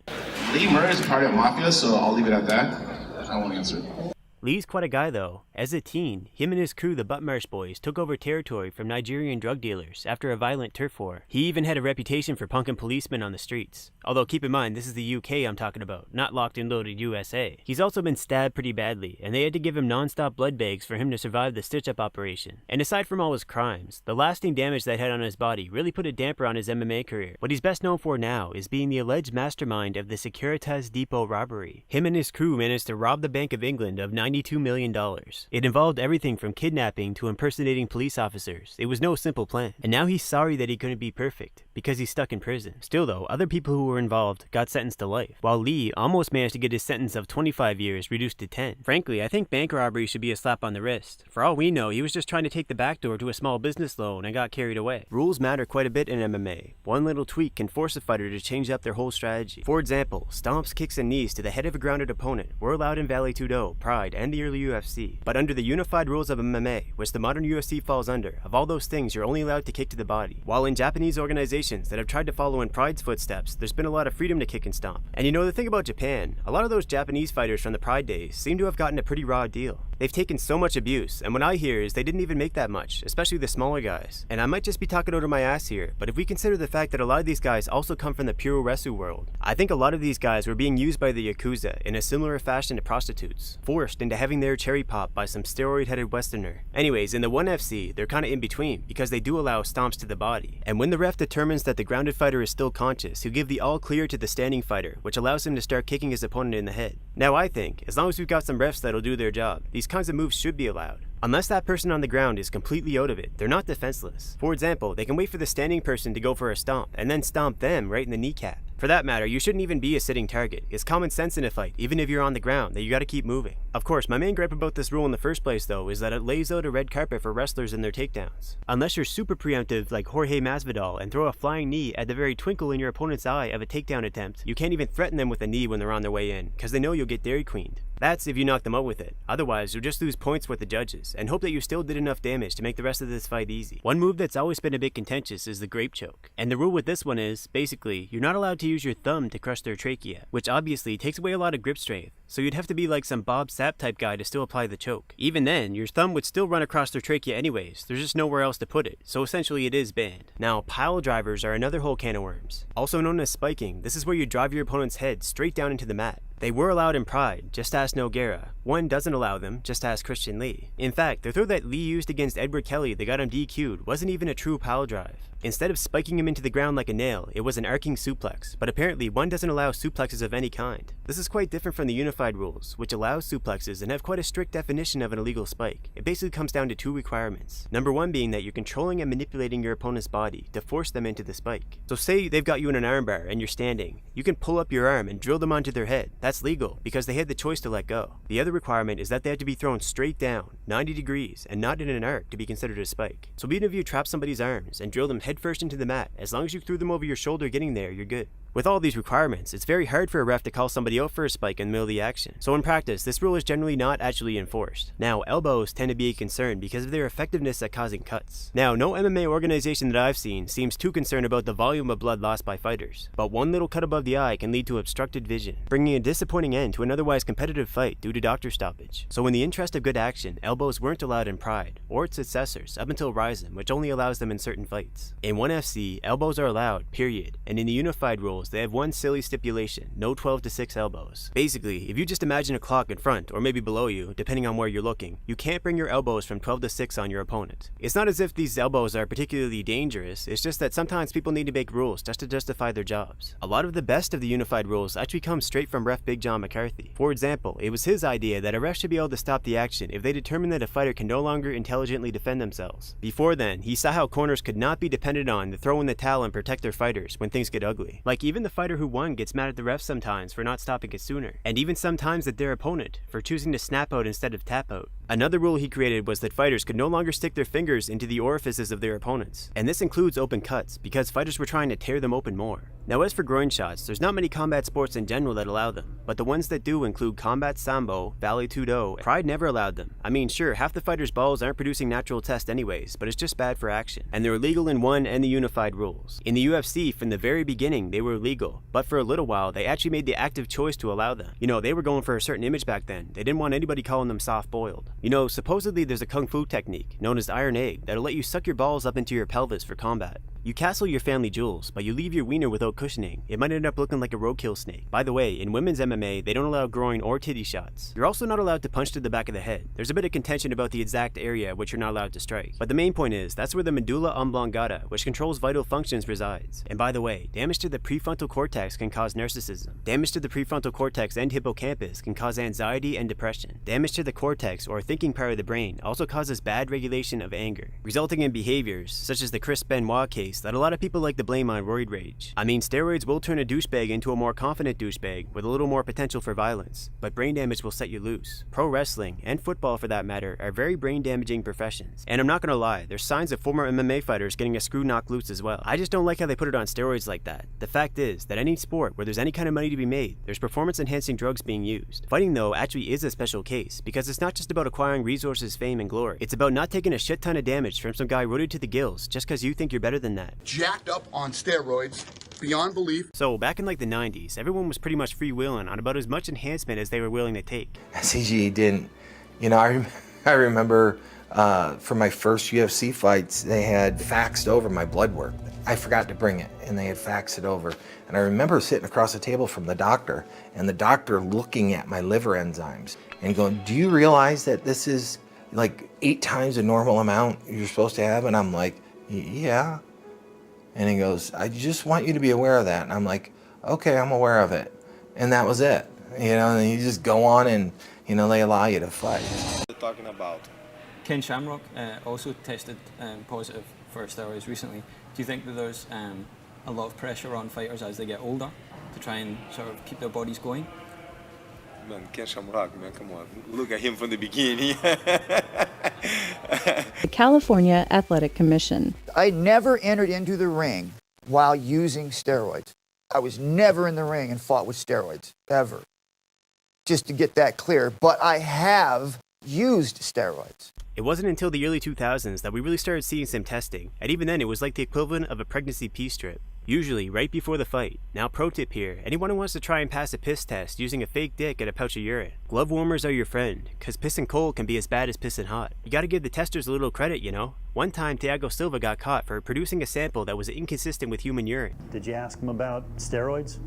[SPEAKER 5] Lee Murray is part of Mafia, so I'll leave it at that. I won't answer.
[SPEAKER 1] Lee's quite a guy though. As a teen, him and his crew, the Buttmarsh Boys, took over territory from Nigerian drug dealers after a violent turf war. He even had a reputation for punking policemen on the streets. Although keep in mind, this is the UK I'm talking about, not locked and loaded USA. He's also been stabbed pretty badly, and they had to give him non-stop blood bags for him to survive the stitch-up operation. And aside from all his crimes, the lasting damage that had on his body really put a damper on his MMA career. What he's best known for now is being the alleged mastermind of the Securitas Depot robbery. Him and his crew managed to rob the Bank of England of $92 million. It involved everything from kidnapping to impersonating police officers. It was no simple plan. And now he's sorry that he couldn't be perfect, because he's stuck in prison. Still though, other people who were involved got sentenced to life, while Lee almost managed to get his sentence of 25 years reduced to 10. Frankly, I think bank robbery should be a slap on the wrist. For all we know, he was just trying to take the back door to a small business loan and got carried away. Rules matter quite a bit in MMA. One little tweak can force a fighter to change up their whole strategy. For example, stomps, kicks, and knees to the head of a grounded opponent were allowed in Vale Tudo, Pride, and the early UFC. But under the unified rules of MMA, which the modern UFC falls under, of all those things you're only allowed to kick to the body. While in Japanese organizations that have tried to follow in Pride's footsteps, there's been a lot of freedom to kick and stomp. And you know the thing about Japan, a lot of those Japanese fighters from the Pride days seem to have gotten a pretty raw deal. They've taken so much abuse, and what I hear is they didn't even make that much, especially the smaller guys. And I might just be talking out of my ass here, but if we consider the fact that a lot of these guys also come from the pure wrestle world, I think a lot of these guys were being used by the Yakuza in a similar fashion to prostitutes, forced into having their cherry pop by some steroid-headed westerner. Anyways, in the 1FC, they're kinda in between, because they do allow stomps to the body. And when the ref determines that the grounded fighter is still conscious, he'll give the all clear to the standing fighter, which allows him to start kicking his opponent in the head. Now I think, as long as we've got some refs that'll do their job, these kinds of moves should be allowed. Unless that person on the ground is completely out of it, they're not defenseless. For example, they can wait for the standing person to go for a stomp, and then stomp them right in the kneecap. For that matter, you shouldn't even be a sitting target. It's common sense in a fight, even if you're on the ground, that you gotta keep moving. Of course, my main gripe about this rule in the first place though is that it lays out a red carpet for wrestlers and their takedowns. Unless you're super preemptive like Jorge Masvidal and throw a flying knee at the very twinkle in your opponent's eye of a takedown attempt, you can't even threaten them with a knee when they're on their way in, because they know you'll get Dairy Queened. That's if you knock them out with it. Otherwise, you'll just lose points with the judges, and hope that you still did enough damage to make the rest of this fight easy. One move that's always been a bit contentious is the grape choke. And the rule with this one is, basically, you're not allowed to use your thumb to crush their trachea, which obviously takes away a lot of grip strength, so you'd have to be like some Bob Sapp type guy to still apply the choke. Even then, your thumb would still run across their trachea anyways, there's just nowhere else to put it, so essentially it is banned. Now, pile drivers are another whole can of worms. Also known as spiking, this is where you drive your opponent's head straight down into the mat. They were allowed in Pride, just ask Nogueira. One doesn't allow them, just ask Christian Lee. In fact, the throw that Lee used against Edward Kelly that got him DQ'd wasn't even a true pile drive. Instead of spiking him into the ground like a nail, it was an arcing suplex, but apparently one doesn't allow suplexes of any kind. This is quite different from the unified rules, which allows suplexes and have quite a strict definition of an illegal spike. It basically comes down to two requirements. Number one being that you're controlling and manipulating your opponent's body to force them into the spike. So say they've got you in an armbar and you're standing. You can pull up your arm and drill them onto their head. That's legal, because they had the choice to let go. The other requirement is that they have to be thrown straight down, 90 degrees, and not in an arc to be considered a spike. So even if you trap somebody's arms and drill them headfirst into the mat, as long as you threw them over your shoulder getting there, you're good. With all these requirements, it's very hard for a ref to call somebody out for a spike in the middle of the action. So in practice, this rule is generally not actually enforced. Now, elbows tend to be a concern because of their effectiveness at causing cuts. Now, no MMA organization that I've seen seems too concerned about the volume of blood lost by fighters, but one little cut above the eye can lead to obstructed vision, bringing a disappointing end to an otherwise competitive fight due to doctor stoppage. So in the interest of good action, elbows weren't allowed in Pride, or its successors, up until Rizin, which only allows them in certain fights. In 1FC, elbows are allowed, period, and in the unified rules, they have one silly stipulation, no 12-6 elbows. Basically, if you just imagine a clock in front, or maybe below you, depending on where you're looking, you can't bring your elbows from 12-6 on your opponent. It's not as if these elbows are particularly dangerous, it's just that sometimes people need to make rules just to justify their jobs. A lot of the best of the unified rules actually come straight from ref Big John McCarthy. For example, it was his idea that a ref should be able to stop the action if they determine that a fighter can no longer intelligently defend themselves. Before then, he saw how corners could not be depended on to throw in the towel and protect their fighters when things get ugly. Like even the fighter who won gets mad at the ref sometimes for not stopping it sooner, and even sometimes at their opponent for choosing to snap out instead of tap out. Another rule he created was that fighters could no longer stick their fingers into the orifices of their opponents, and this includes open cuts because fighters were trying to tear them open more. Now as for groin shots, there's not many combat sports in general that allow them, but the ones that do include combat sambo, vale tudo. Pride never allowed them. I mean, sure, half the fighters' balls aren't producing natural test anyways, but it's just bad for action, and they're illegal in one and the unified rules. In the UFC, from the very beginning, they were illegal, but for a little while, they actually made the active choice to allow them. You know, they were going for a certain image back then. They didn't want anybody calling them soft-boiled. You know, supposedly there's a kung fu technique, known as Iron Egg, that'll let you suck your balls up into your pelvis for combat. You castle your family jewels, but you leave your wiener without cushioning. It might end up looking like a roadkill snake. By the way, in women's MMA, they don't allow groin or titty shots. You're also not allowed to punch to the back of the head. There's a bit of contention about the exact area which you're not allowed to strike. But the main point is, that's where the medulla oblongata, which controls vital functions, resides. And by the way, damage to the prefrontal cortex can cause narcissism. Damage to the prefrontal cortex and hippocampus can cause anxiety and depression. Damage to the cortex, or thinking part of the brain, also causes bad regulation of anger, resulting in behaviors, such as the Chris Benoit case, that a lot of people like to blame on roid rage. I mean, steroids will turn a douchebag into a more confident douchebag with a little more potential for violence, but brain damage will set you loose. Pro wrestling, and football for that matter, are very brain damaging professions. And I'm not gonna lie, there's signs of former MMA fighters getting a screw knocked loose as well. I just don't like how they put it on steroids like that. The fact is that any sport where there's any kind of money to be made, there's performance enhancing drugs being used. Fighting though actually is a special case, because it's not just about acquiring resources, fame, and glory. It's about not taking a shit ton of damage from some guy roided to the gills just because you think you're better than that.
[SPEAKER 11] Jacked up on steroids beyond belief.
[SPEAKER 1] So back in like the 90s, everyone was pretty much freewheeling on about as much enhancement as they were willing to take.
[SPEAKER 13] CGE didn't. You know, I remember for my first UFC fights, they had faxed over my blood work. I forgot to bring it, and they had faxed it over. And I remember sitting across the table from the doctor, and the doctor looking at my liver enzymes and going, "Do you realize that this is like 8 times the normal amount you're supposed to have?" And I'm like, "Yeah." And he goes, "I just want you to be aware of that." And I'm like, "Okay, I'm aware of it." And that was it. You know, and you just go on and, you know, they allow you to fight.
[SPEAKER 21] We're talking about
[SPEAKER 23] Ken Shamrock also tested positive for steroids recently. Do you think that there's a lot of pressure on fighters as they get older to try and sort of keep their bodies going?
[SPEAKER 21] Man, Ken Shamrock, man, come on. Look at him from the beginning.
[SPEAKER 24] The California Athletic Commission.
[SPEAKER 26] I never entered into the ring while using steroids. I was never in the ring and fought with steroids, ever. Just to get that clear. But I have used steroids.
[SPEAKER 1] It wasn't until the early 2000s that we really started seeing some testing, and even then it was like the equivalent of a pregnancy pee strip. Usually right before the fight. Now pro tip here, anyone who wants to try and pass a piss test using a fake dick and a pouch of urine. Glove warmers are your friend, cause pissing cold can be as bad as pissing hot. You gotta give the testers a little credit, you know? One time Thiago Silva got caught for producing a sample that was inconsistent with human urine.
[SPEAKER 27] Did you ask him about steroids?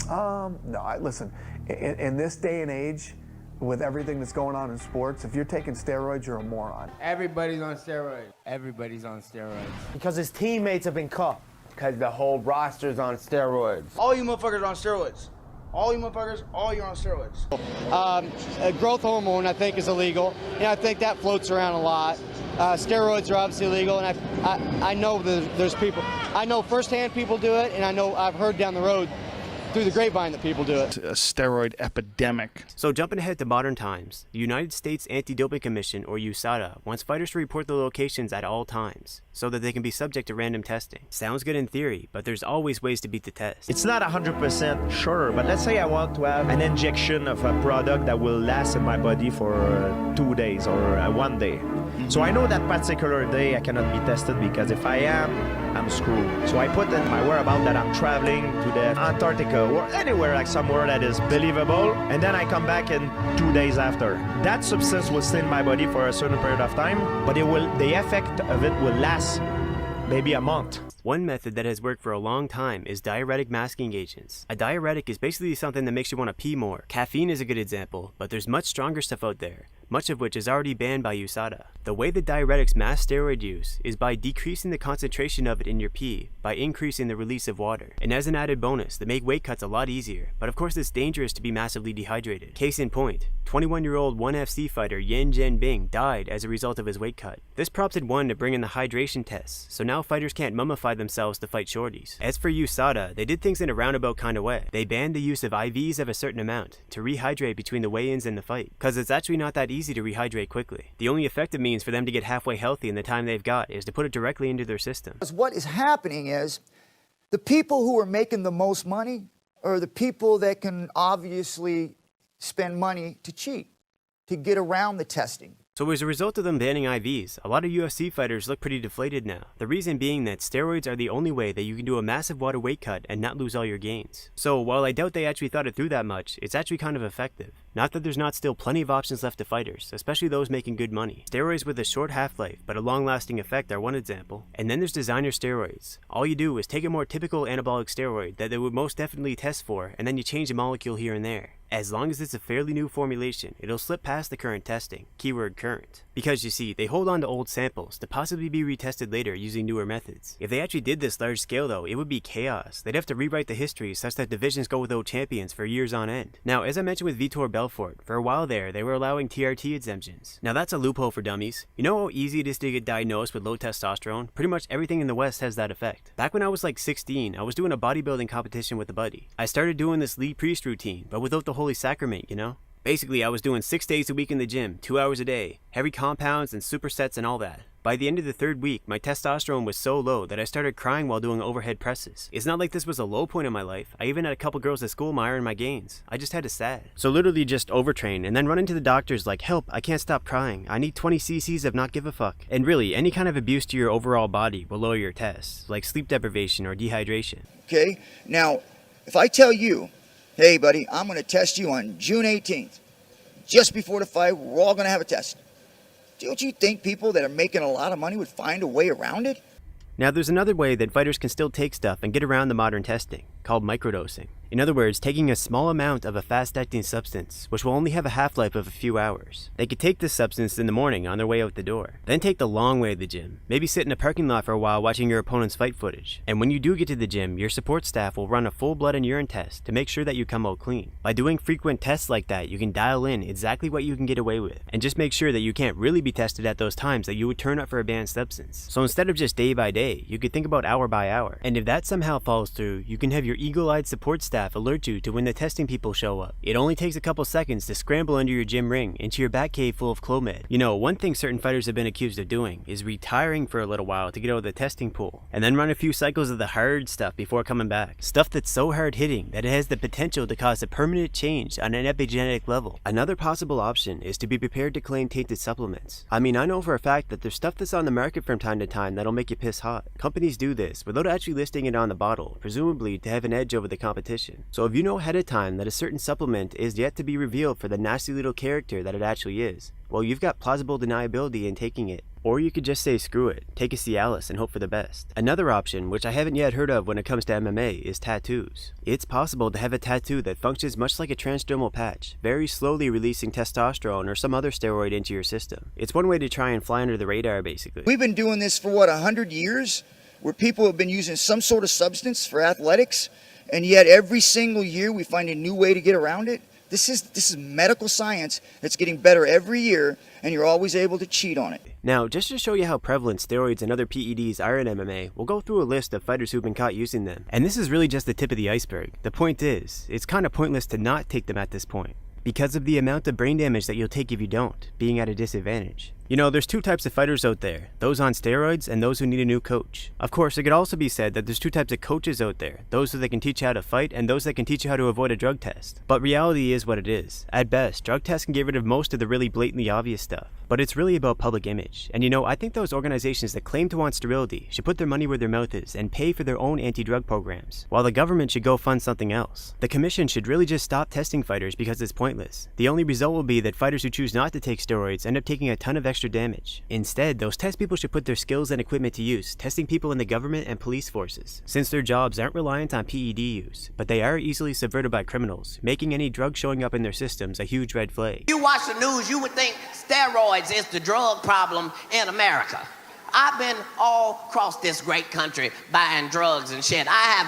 [SPEAKER 28] No, listen, in this day and age, with everything that's going on in sports, if you're taking steroids, you're a moron.
[SPEAKER 29] Everybody's on steroids. Everybody's on steroids.
[SPEAKER 30] Because his teammates have been caught. Because the whole roster's on steroids.
[SPEAKER 29] All you motherfuckers are on steroids. All you motherfuckers, all you're on steroids.
[SPEAKER 31] Growth hormone, I think, is illegal. I think that floats around a lot. Steroids are obviously illegal, and I know there's people. I know firsthand people do it, and I know I've heard down the road through the grapevine that people do it.
[SPEAKER 7] A steroid epidemic.
[SPEAKER 1] So jumping ahead to modern times, the United States Anti-Doping Commission, or USADA, wants fighters to report their locations at all times, so that they can be subject to random testing. Sounds good in theory, but there's always ways to beat the test.
[SPEAKER 32] It's not 100% sure, but let's say I want to have an injection of a product that will last in my body for 2 days or 1 day. So I know that particular day I cannot be tested, because if I am, I'm screwed. So I put in my whereabouts that I'm traveling to the Antarctica or anywhere, like somewhere that is believable, and then I come back in 2 days after. That substance will stay in my body for a certain period of time, but the effect of it will last maybe a month.
[SPEAKER 1] One method that has worked for a long time is diuretic masking agents. A diuretic is basically something that makes you want to pee more. Caffeine is a good example, but there's much stronger stuff out there. much of which is already banned by USADA. The way that diuretics mask steroid use is by decreasing the concentration of it in your pee by increasing the release of water. And as an added bonus, they make weight cuts a lot easier, but of course it's dangerous to be massively dehydrated. Case in point, 21-year-old 1FC fighter Yan Zhenbing died as a result of his weight cut. This prompted one to bring in the hydration tests, so now fighters can't mummify themselves to fight shorties. As for USADA, they did things in a roundabout kind of way. They banned the use of IVs of a certain amount to rehydrate between the weigh-ins and the fight, cause it's actually not that easy to rehydrate quickly. The only effective means for them to get halfway healthy in the time they've got is to put it directly into their system.
[SPEAKER 26] What is happening is the people who are making the most money are the people that can obviously spend money to cheat, to get around the testing.
[SPEAKER 1] So as a result of them banning IVs, a lot of UFC fighters look pretty deflated now. The reason being that steroids are the only way that you can do a massive water weight cut and not lose all your gains. So while I doubt they actually thought it through that much, it's actually kind of effective. Not that there's not still plenty of options left to fighters, especially those making good money. Steroids with a short half-life but a long-lasting effect are one example. And then there's designer steroids. All you do is take a more typical anabolic steroid that they would most definitely test for, and then you change a molecule here and there. As long as it's a fairly new formulation, it'll slip past the current testing, keyword current. Because you see, they hold on to old samples to possibly be retested later using newer methods. If they actually did this large scale though, it would be chaos. They'd have to rewrite the history such that divisions go without champions for years on end. Now, as I mentioned with Vitor Belfort, for a while there, they were allowing TRT exemptions. Now that's a loophole for dummies. You know how easy it is to get diagnosed with low testosterone? Pretty much everything in the West has that effect. Back when I was like 16, I was doing a bodybuilding competition with a buddy. I started doing this Lee Priest routine, but without the holy sacrament, you know? Basically, I was doing 6 days a week in the gym, 2 hours a day, heavy compounds and supersets and all that. By the end of the third week, my testosterone was so low that I started crying while doing overhead presses. It's not like this was a low point in my life. I even had a couple girls at school admiring my gains. I just had to sad. So literally just overtrain and then run into the doctors like, help, I can't stop crying. I need 20 cc's of not give a fuck. And really, any kind of abuse to your overall body will lower your tests, like sleep deprivation or dehydration.
[SPEAKER 26] Okay, now, if I tell you, hey buddy, I'm going to test you on June 18th, just before the fight, we're all going to have a test. Don't you think people that are making a lot of money would find a way around it?
[SPEAKER 1] Now there's another way that fighters can still take stuff and get around the modern testing, called microdosing. In other words, taking a small amount of a fast-acting substance, which will only have a half-life of a few hours. They could take this substance in the morning on their way out the door, then take the long way to the gym, maybe sit in a parking lot for a while watching your opponent's fight footage. And when you do get to the gym, your support staff will run a full blood and urine test to make sure that you come out clean. By doing frequent tests like that, you can dial in exactly what you can get away with, and just make sure that you can't really be tested at those times that you would turn up for a banned substance. So instead of just day by day, you could think about hour by hour. And if that somehow falls through, you can have your eagle-eyed support staff alert you to when the testing people show up. It only takes a couple seconds to scramble under your gym ring into your back cave full of Clomid. You know, one thing certain fighters have been accused of doing is retiring for a little while to get out of the testing pool, and then run a few cycles of the hard stuff before coming back. Stuff that's so hard hitting that it has the potential to cause a permanent change on an epigenetic level. Another possible option is to be prepared to claim tainted supplements. I mean, I know for a fact that there's stuff that's on the market from time to time that'll make you piss hot. Companies do this without actually listing it on the bottle, presumably to have an edge over the competition. So if you know ahead of time that a certain supplement is yet to be revealed for the nasty little character that it actually is, well, you've got plausible deniability in taking it. Or you could just say screw it, take a Cialis and hope for the best. Another option, which I haven't yet heard of when it comes to MMA, is tattoos. It's possible to have a tattoo that functions much like a transdermal patch, very slowly releasing testosterone or some other steroid into your system. It's one way to try and fly under the radar, basically.
[SPEAKER 26] We've been doing this for, 100 years? Where people have been using some sort of substance for athletics, and yet every single year we find a new way to get around it. This is medical science that's getting better every year, and you're always able to cheat on it.
[SPEAKER 1] Now, just to show you how prevalent steroids and other PEDs are in MMA, we'll go through a list of fighters who've been caught using them. And this is really just the tip of the iceberg. The point is, it's kind of pointless to not take them at this point, because of the amount of brain damage that you'll take if you don't, being at a disadvantage. You know, there's two types of fighters out there, those on steroids and those who need a new coach. Of course, it could also be said that there's two types of coaches out there, those that can teach you how to fight and those that can teach you how to avoid a drug test. But reality is what it is. At best, drug tests can get rid of most of the really blatantly obvious stuff. But it's really about public image. And you know, I think those organizations that claim to want sterility should put their money where their mouth is and pay for their own anti-drug programs, while the government should go fund something else. The commission should really just stop testing fighters because it's pointless. The only result will be that fighters who choose not to take steroids end up taking a ton of extra extra damage. Instead, those test people should put their skills and equipment to use, testing people in the government and police forces, since their jobs aren't reliant on PED use, but they are easily subverted by criminals, making any drug showing up in their systems a huge red flag.
[SPEAKER 2] You watch the news, you would think steroids is the drug problem in America. I've been all across this great country buying drugs and shit. I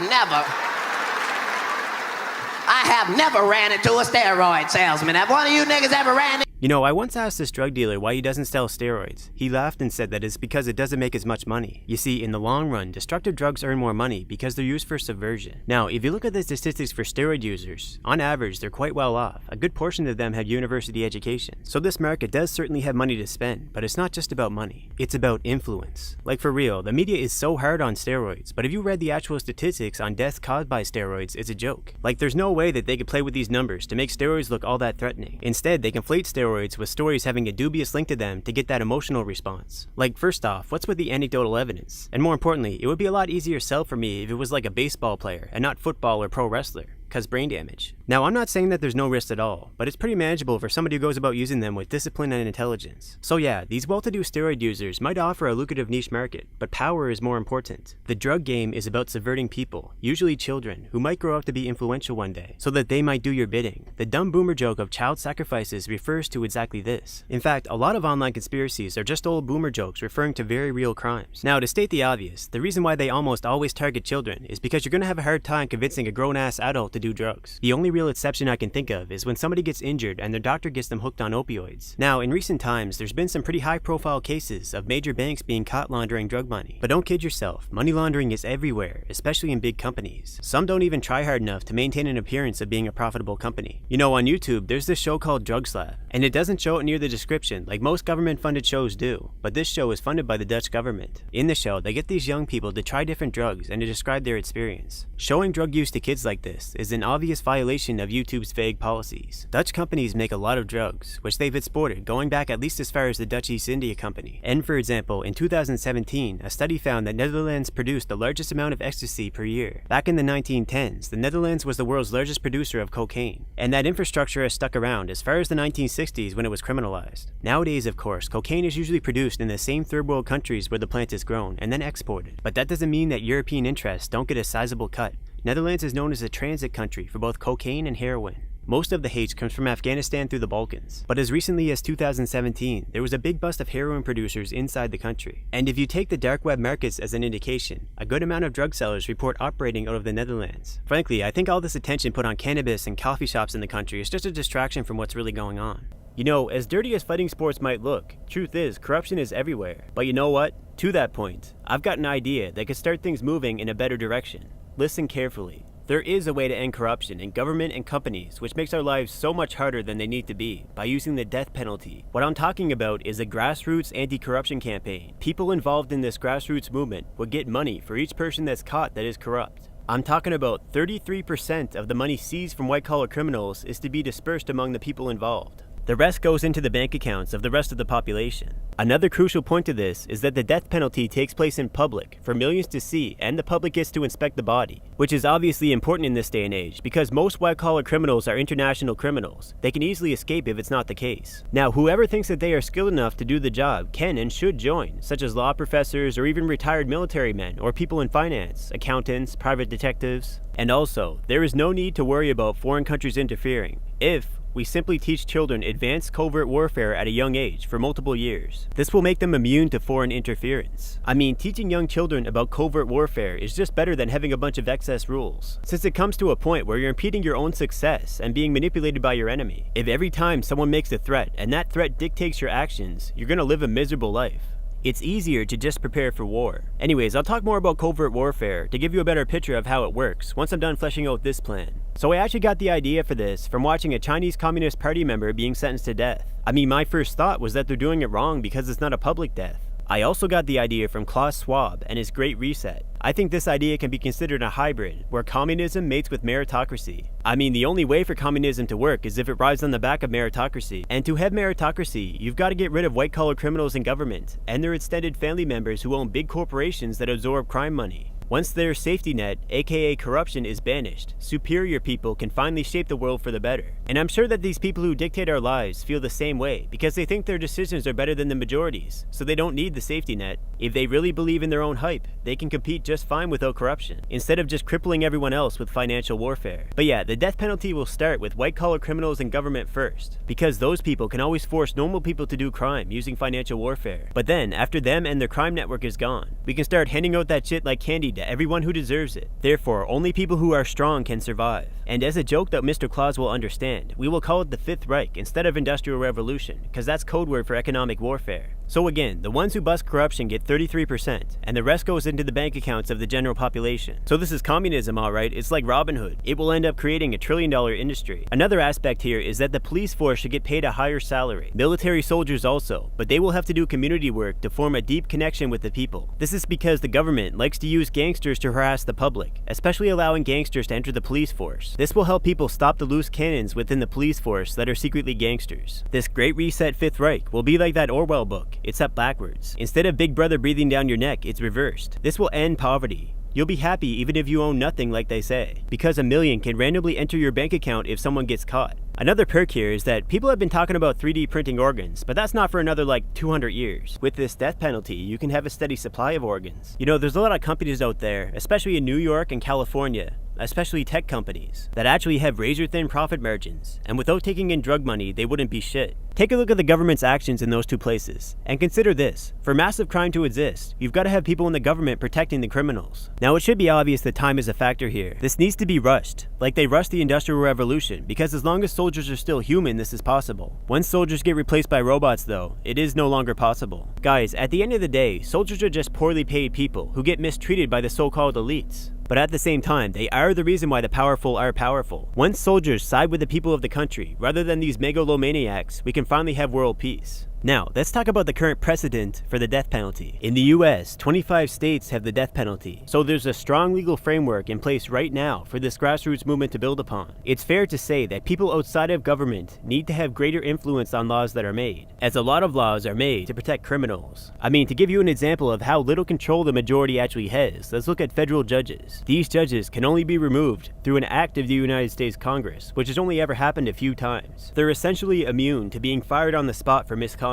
[SPEAKER 2] have never ran into a steroid salesman. Have one of you niggas ever ran into...
[SPEAKER 1] You know, I once asked this drug dealer why he doesn't sell steroids. He laughed and said that it's because it doesn't make as much money. You see, in the long run, destructive drugs earn more money because they're used for subversion. Now, if you look at the statistics for steroid users, on average, they're quite well off. A good portion of them have university education. So this market does certainly have money to spend, but it's not just about money. It's about influence. Like for real, the media is so hard on steroids, but if you read the actual statistics on deaths caused by steroids, it's a joke. Like there's no way that they could play with these numbers to make steroids look all that threatening. Instead, they conflate steroids with stories having a dubious link to them to get that emotional response. Like, first off, what's with the anecdotal evidence? And more importantly, it would be a lot easier sell for me if it was like a baseball player and not football or pro wrestler, cause brain damage. Now, I'm not saying that there's no risk at all, but it's pretty manageable for somebody who goes about using them with discipline and intelligence. So yeah, these well-to-do steroid users might offer a lucrative niche market, but power is more important. The drug game is about subverting people, usually children, who might grow up to be influential one day, so that they might do your bidding. The dumb boomer joke of child sacrifices refers to exactly this. In fact, a lot of online conspiracies are just old boomer jokes referring to very real crimes. Now, to state the obvious, the reason why they almost always target children is because you're gonna have a hard time convincing a grown-ass adult to do drugs. The only real exception I can think of is when somebody gets injured and their doctor gets them hooked on opioids. Now, in recent times, there's been some pretty high-profile cases of major banks being caught laundering drug money. But don't kid yourself, money laundering is everywhere, especially in big companies. Some don't even try hard enough to maintain an appearance of being a profitable company. You know, on YouTube, there's this show called Drug Slap, and it doesn't show it near the description like most government-funded shows do, but this show is funded by the Dutch government. In the show, they get these young people to try different drugs and to describe their experience. Showing drug use to kids like this is an obvious violation of YouTube's vague policies. Dutch companies make a lot of drugs, which they've exported going back at least as far as the Dutch East India Company. And for example, in 2017, a study found that Netherlands produced the largest amount of ecstasy per year. Back in the 1910s, the Netherlands was the world's largest producer of cocaine, and that infrastructure has stuck around as far as the 1960s when it was criminalized. Nowadays, of course, cocaine is usually produced in the same third world countries where the plant is grown and then exported. But that doesn't mean that European interests don't get a sizable cut. Netherlands is known as a transit country for both cocaine and heroin. Most of the H comes from Afghanistan through the Balkans, but as recently as 2017, there was a big bust of heroin producers inside the country. And if you take the dark web markets as an indication, a good amount of drug sellers report operating out of the Netherlands. Frankly, I think all this attention put on cannabis and coffee shops in the country is just a distraction from what's really going on. You know, as dirty as fighting sports might look, truth is, corruption is everywhere. But you know what? To that point, I've got an idea that could start things moving in a better direction. Listen carefully. There is a way to end corruption in government and companies, which makes our lives so much harder than they need to be, by using the death penalty. What I'm talking about is a grassroots anti-corruption campaign. People involved in this grassroots movement would get money for each person that's caught that is corrupt. I'm talking about 33% of the money seized from white-collar criminals is to be dispersed among the people involved. The rest goes into the bank accounts of the rest of the population. Another crucial point to this is that the death penalty takes place in public for millions to see, and the public gets to inspect the body, which is obviously important in this day and age because most white-collar criminals are international criminals. They can easily escape if it's not the case. Now, whoever thinks that they are skilled enough to do the job can and should join, such as law professors or even retired military men or people in finance, accountants, private detectives. And also, there is no need to worry about foreign countries interfering if we simply teach children advanced covert warfare at a young age for multiple years. This will make them immune to foreign interference. I mean, teaching young children about covert warfare is just better than having a bunch of excess rules, since it comes to a point where you're impeding your own success and being manipulated by your enemy. If every time someone makes a threat and that threat dictates your actions, you're gonna live a miserable life. It's easier to just prepare for war. Anyways, I'll talk more about covert warfare to give you a better picture of how it works once I'm done fleshing out this plan. So I actually got the idea for this from watching a Chinese Communist Party member being sentenced to death. I mean, my first thought was that they're doing it wrong because it's not a public death. I also got the idea from Klaus Schwab and his Great Reset. I think this idea can be considered a hybrid, where communism mates with meritocracy. I mean, the only way for communism to work is if it rides on the back of meritocracy. And to have meritocracy, you've got to get rid of white-collar criminals in government, and their extended family members who own big corporations that absorb crime money. Once their safety net, aka corruption, is banished, superior people can finally shape the world for the better. And I'm sure that these people who dictate our lives feel the same way because they think their decisions are better than the majority's, so they don't need the safety net. If they really believe in their own hype, they can compete just fine without corruption, instead of just crippling everyone else with financial warfare. But yeah, the death penalty will start with white-collar criminals and government first, because those people can always force normal people to do crime using financial warfare. But then, after them and their crime network is gone, we can start handing out that shit like candy to everyone who deserves it. Therefore, only people who are strong can survive. And as a joke that Mr. Claus will understand, we will call it the Fifth Reich instead of Industrial Revolution, because that's code word for economic warfare. So again, the ones who bust corruption get 33%, and the rest goes into the bank accounts of the general population. So this is communism, alright. It's like Robin Hood. It will end up creating $1 trillion industry. Another aspect here is that the police force should get paid a higher salary. Military soldiers also, but they will have to do community work to form a deep connection with the people. This is because the government likes to use gangsters to harass the public, especially allowing gangsters to enter the police force. This will help people stop the loose cannons within the police force that are secretly gangsters. This Great Reset Fifth Reich will be like that Orwell book, except backwards. Instead of Big Brother breathing down your neck, it's reversed. This will end poverty. You'll be happy even if you own nothing, like they say, because $1 million can randomly enter your bank account if someone gets caught. Another perk here is that people have been talking about 3D printing organs, but that's not for another like 200 years. With this death penalty, you can have a steady supply of organs. You know, there's a lot of companies out there, especially in New York and California, especially tech companies, that actually have razor-thin profit margins, and without taking in drug money, they wouldn't be shit. Take a look at the government's actions in those two places, and consider this. For massive crime to exist, you've got to have people in the government protecting the criminals. Now, it should be obvious that time is a factor here. This needs to be rushed, like they rushed the Industrial Revolution, because as long as soldiers are still human, this is possible. Once soldiers get replaced by robots, though, it is no longer possible. Guys, at the end of the day, soldiers are just poorly paid people who get mistreated by the so-called elites. But at the same time, they are the reason why the powerful are powerful. Once soldiers side with the people of the country, rather than these megalomaniacs, we can finally have world peace. Now, let's talk about the current precedent for the death penalty. In the US, 25 states have the death penalty, so there's a strong legal framework in place right now for this grassroots movement to build upon. It's fair to say that people outside of government need to have greater influence on laws that are made, as a lot of laws are made to protect criminals. I mean, to give you an example of how little control the majority actually has, let's look at federal judges. These judges can only be removed through an act of the United States Congress, which has only ever happened a few times. They're essentially immune to being fired on the spot for misconduct.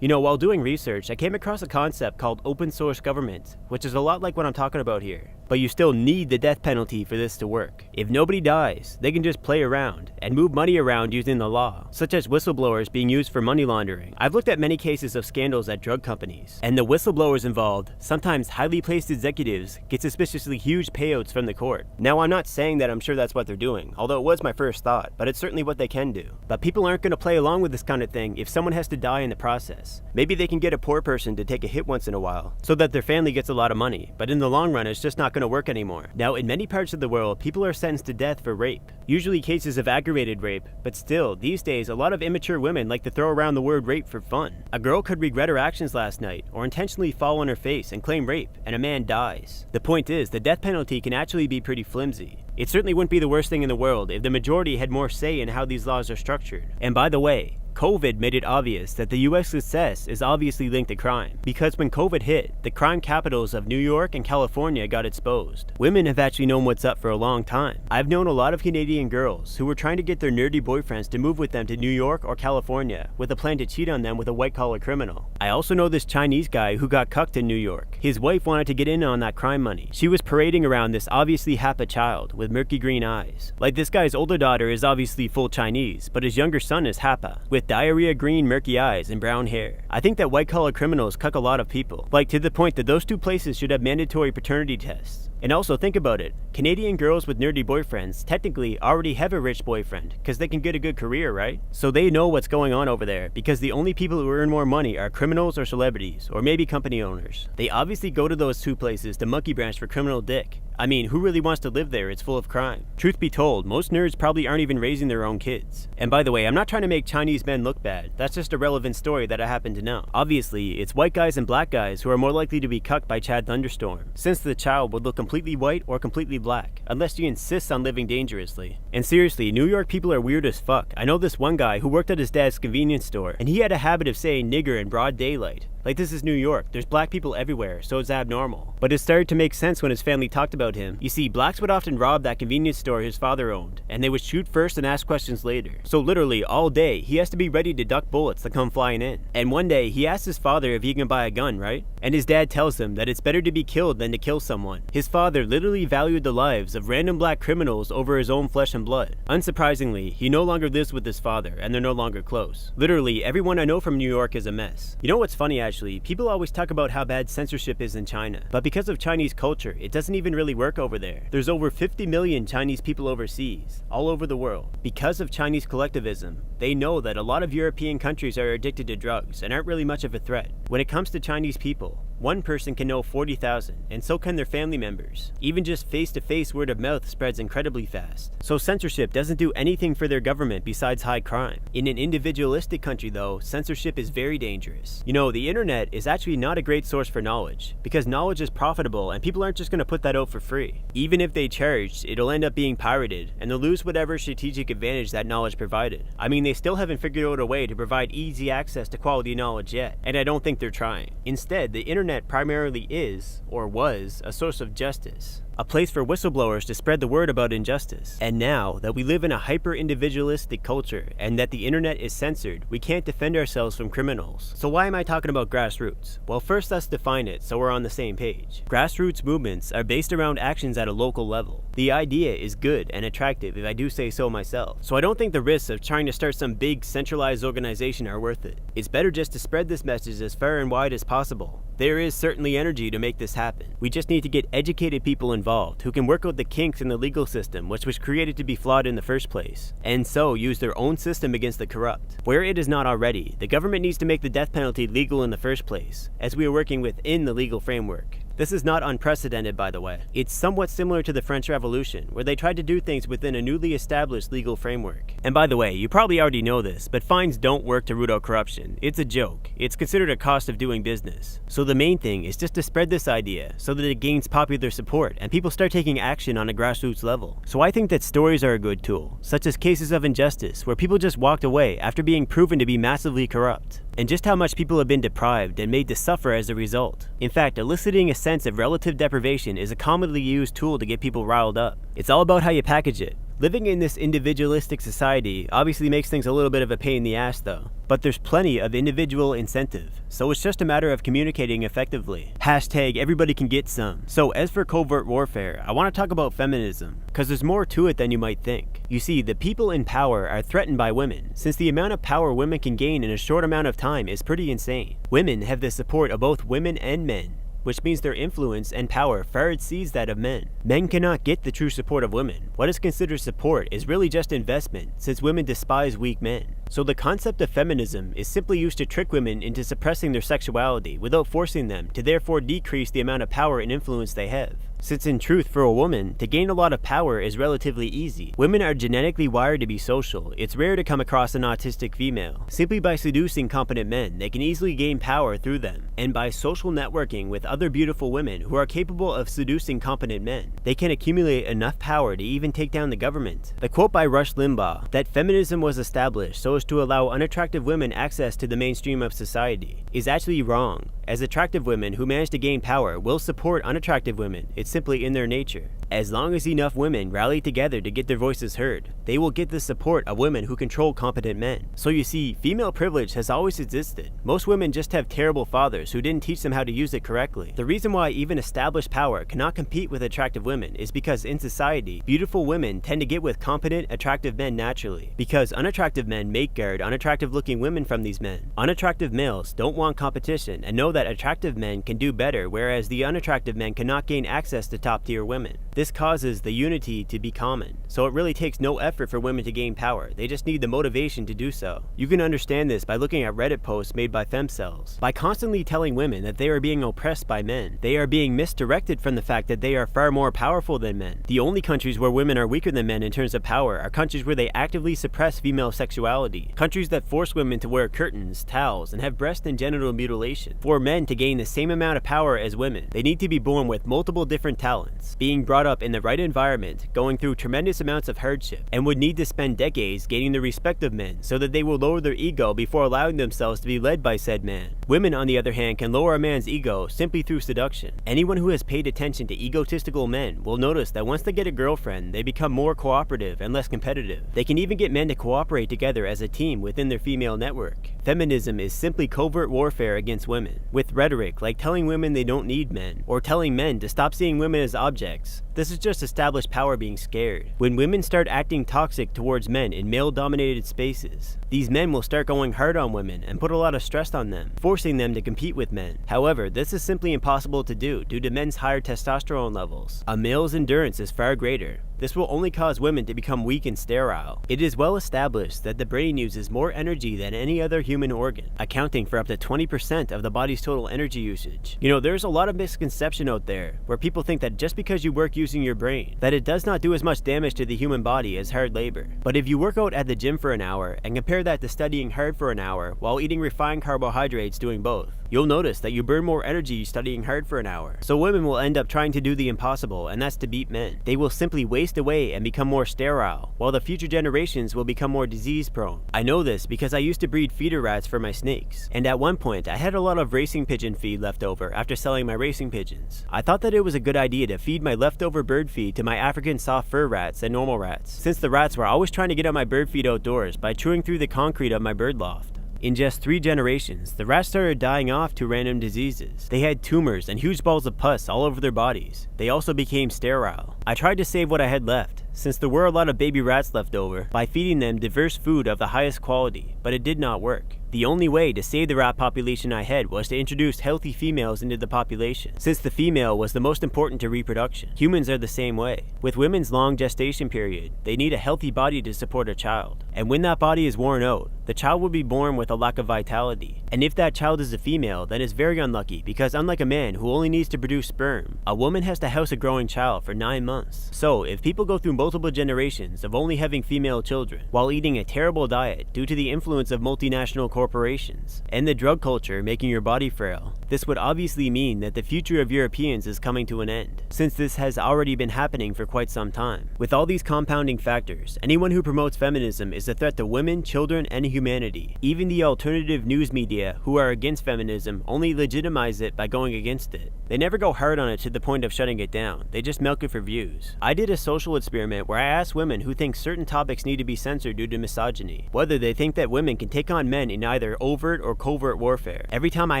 [SPEAKER 1] You know, while doing research, I came across a concept called open source government, which is a lot like what I'm talking about here. But you still need the death penalty for this to work. If nobody dies, they can just play around and move money around using the law, such as whistleblowers being used for money laundering. I've looked at many cases of scandals at drug companies, and the whistleblowers involved, sometimes highly placed executives, get suspiciously huge payouts from the court. Now, I'm not saying that I'm sure that's what they're doing, although it was my first thought, but it's certainly what they can do. But people aren't going to play along with this kind of thing if someone has to die in the process. Maybe they can get a poor person to take a hit once in a while, so that their family gets a lot of money, but in the long run, it's just not going to work anymore. Now, in many parts of the world, people are sentenced to death for rape, usually cases of aggravated rape, but still, these days, a lot of immature women like to throw around the word rape for fun. A girl could regret her actions last night, or intentionally fall on her face and claim rape, and a man dies. The point is, the death penalty can actually be pretty flimsy. It certainly wouldn't be the worst thing in the world if the majority had more say in how these laws are structured. And by the way, COVID made it obvious that the US success is obviously linked to crime, because when COVID hit, the crime capitals of New York and California got exposed. Women have actually known what's up for a long time. I've known a lot of Canadian girls who were trying to get their nerdy boyfriends to move with them to New York or California with a plan to cheat on them with a white-collar criminal. I also know this Chinese guy who got cucked in New York. His wife wanted to get in on that crime money. She was parading around this obviously HAPA child with murky green eyes. Like, this guy's older daughter is obviously full Chinese, but his younger son is HAPA, with diarrhea green murky eyes and brown hair. I think that white-collar criminals cuck a lot of people, like to the point that those two places should have mandatory paternity tests. And also, think about it. Canadian girls with nerdy boyfriends technically already have a rich boyfriend, because they can get a good career, right? So they know what's going on over there, because the only people who earn more money are criminals or celebrities, or maybe company owners. They obviously go to those two places to monkey branch for criminal dick. I mean, who really wants to live there? It's full of crime. Truth be told, most nerds probably aren't even raising their own kids. And by the way, I'm not trying to make Chinese men look bad. That's just a relevant story that I happen to know. Obviously, it's white guys and black guys who are more likely to be cucked by Chad Thunderstorm, since the child would look completely white or completely black, unless she insists on living dangerously. And seriously, New York people are weird as fuck. I know this one guy who worked at his dad's convenience store, and he had a habit of saying nigger in broad daylight. Like this is New York, there's black people everywhere, so it's abnormal. But it started to make sense when his family talked about him. You see, blacks would often rob that convenience store his father owned, and they would shoot first and ask questions later. So literally, all day, he has to be ready to duck bullets that come flying in. And one day, he asks his father if he can buy a gun, right? And his dad tells him that it's better to be killed than to kill someone. His father literally valued the lives of random black criminals over his own flesh and blood. Unsurprisingly, he no longer lives with his father, and they're no longer close. Literally, everyone I know from New York is a mess. You know what's funny actually? People always talk about how bad censorship is in China, but because of Chinese culture, it doesn't even really work over there. There's over 50 million Chinese people overseas, all over the world. Because of Chinese collectivism, they know that a lot of European countries are addicted to drugs and aren't really much of a threat. When it comes to Chinese people, one person can know 40,000, and so can their family members. Even just face-to-face word of mouth spreads incredibly fast. So censorship doesn't do anything for their government besides hide crime. In an individualistic country though, censorship is very dangerous. You know, the internet is actually not a great source for knowledge, because knowledge is profitable and people aren't just going to put that out for free. Even if they charged, it'll end up being pirated, and they'll lose whatever strategic advantage that knowledge provided. I mean, they still haven't figured out a way to provide easy access to quality knowledge yet, and I don't think they're trying. Instead, the internet primarily is, or was, a source of justice. A place for whistleblowers to spread the word about injustice. And now that we live in a hyper-individualistic culture and that the internet is censored, we can't defend ourselves from criminals. So why am I talking about grassroots? Well, first let's define it so we're on the same page. Grassroots movements are based around actions at a local level. The idea is good and attractive if I do say so myself, so I don't think the risks of trying to start some big centralized organization are worth it. It's better just to spread this message as far and wide as possible. There is certainly energy to make this happen. We just need to get educated people involved who can work out the kinks in the legal system, which was created to be flawed in the first place, and so use their own system against the corrupt. Where it is not already, the government needs to make the death penalty legal in the first place, as we are working within the legal framework. This is not unprecedented, by the way. It's somewhat similar to the French Revolution, where they tried to do things within a newly established legal framework. And by the way, you probably already know this, but fines don't work to root out corruption. It's a joke. It's considered a cost of doing business. So the main thing is just to spread this idea so that it gains popular support and people start taking action on a grassroots level. So I think that stories are a good tool, such as cases of injustice where people just walked away after being proven to be massively corrupt, and just how much people have been deprived and made to suffer as a result. In fact, eliciting a sense of relative deprivation is a commonly used tool to get people riled up. It's all about how you package it. Living in this individualistic society obviously makes things a little bit of a pain in the ass though, but there's plenty of individual incentive, so it's just a matter of communicating effectively. Hashtag everybody can get some. So as for covert warfare, I want to talk about feminism, because there's more to it than you might think. You see, the people in power are threatened by women, since the amount of power women can gain in a short amount of time is pretty insane. Women have the support of both women and men, which means their influence and power far exceeds that of men. Men cannot get the true support of women. What is considered support is really just investment, since women despise weak men. So the concept of feminism is simply used to trick women into suppressing their sexuality without forcing them to therefore decrease the amount of power and influence they have. Since in truth, for a woman, to gain a lot of power is relatively easy. Women are genetically wired to be social. It's rare to come across an autistic female. Simply by seducing competent men, they can easily gain power through them. And by social networking with other beautiful women who are capable of seducing competent men, they can accumulate enough power to even take down the government. The quote by Rush Limbaugh, that feminism was established so as to allow unattractive women access to the mainstream of society, is actually wrong, as attractive women who manage to gain power will support unattractive women. It's simply in their nature. As long as enough women rally together to get their voices heard, they will get the support of women who control competent men. So you see, female privilege has always existed. Most women just have terrible fathers who didn't teach them how to use it correctly. The reason why even established power cannot compete with attractive women is because in society, beautiful women tend to get with competent, attractive men naturally, because unattractive men make guard unattractive looking women from these men. Unattractive males don't want competition and know that attractive men can do better, whereas the unattractive men cannot gain access to top tier women. This causes the unity to be common, so it really takes no effort for women to gain power. They just need the motivation to do so. You can understand this by looking at Reddit posts made by femcels. By constantly telling women that they are being oppressed by men, they are being misdirected from the fact that they are far more powerful than men. The only countries where women are weaker than men in terms of power are countries where they actively suppress female sexuality. equality. Countries that force women to wear curtains, towels, and have breast and genital mutilation. For men to gain the same amount of power as women, they need to be born with multiple different talents, being brought up in the right environment, going through tremendous amounts of hardship, and would need to spend decades gaining the respect of men so that they will lower their ego before allowing themselves to be led by said man. Women, on the other hand, can lower a man's ego simply through seduction. Anyone who has paid attention to egotistical men will notice that once they get a girlfriend, they become more cooperative and less competitive. They can even get men to cooperate together as a team within their female network. Feminism is simply covert warfare against women, with rhetoric like telling women they don't need men, or telling men to stop seeing women as objects. This is just established power being scared. When women start acting toxic towards men in male-dominated spaces, these men will start going hard on women and put a lot of stress on them, forcing them to compete with men. However, this is simply impossible to do due to men's higher testosterone levels. A male's endurance is far greater. This will only cause women to become weak and sterile. It is well established that the brain uses more energy than any other human organ, accounting for up to 20% of the body's total energy usage. You know, there's a lot of misconception out there where people think that just because you work using your brain, that it does not do as much damage to the human body as hard labor. But if you work out at the gym for an hour and compare that to studying hard for an hour while eating refined carbohydrates doing both, you'll notice that you burn more energy studying hard for an hour. So women will end up trying to do the impossible, and that's to beat men. They will simply waste away and become more sterile, while the future generations will become more disease prone. I know this because I used to breed feeder rats for my snakes, and at one point I had a lot of racing pigeon feed left over after selling my racing pigeons. I thought that it was a good idea to feed my leftover bird feed to my African soft fur rats and normal rats, since the rats were always trying to get at my bird feed outdoors by chewing through the concrete of my bird loft. In just 3 generations, the rats started dying off to random diseases. They had tumors and huge balls of pus all over their bodies. They also became sterile. I tried to save what I had left, since there were a lot of baby rats left over, by feeding them diverse food of the highest quality, but it did not work. The only way to save the rat population I had was to introduce healthy females into the population, since the female was the most important to reproduction. Humans are the same way. With women's long gestation period, they need a healthy body to support a child. And when that body is worn out, the child will be born with a lack of vitality. And if that child is a female, then it's very unlucky, because unlike a man who only needs to produce sperm, a woman has to house a growing child for 9 months. So if people go through multiple generations of only having female children, while eating a terrible diet due to the influence of multinational corporations, and the drug culture making your body frail, this would obviously mean that the future of Europeans is coming to an end, since this has already been happening for quite some time. With all these compounding factors, anyone who promotes feminism is a threat to women, children, and humanity. Even the alternative news media who are against feminism only legitimize it by going against it. They never go hard on it to the point of shutting it down, they just milk it for views. I did a social experiment where I asked women who think certain topics need to be censored due to misogyny, whether they think that women can take on men in either overt or covert warfare. Every time I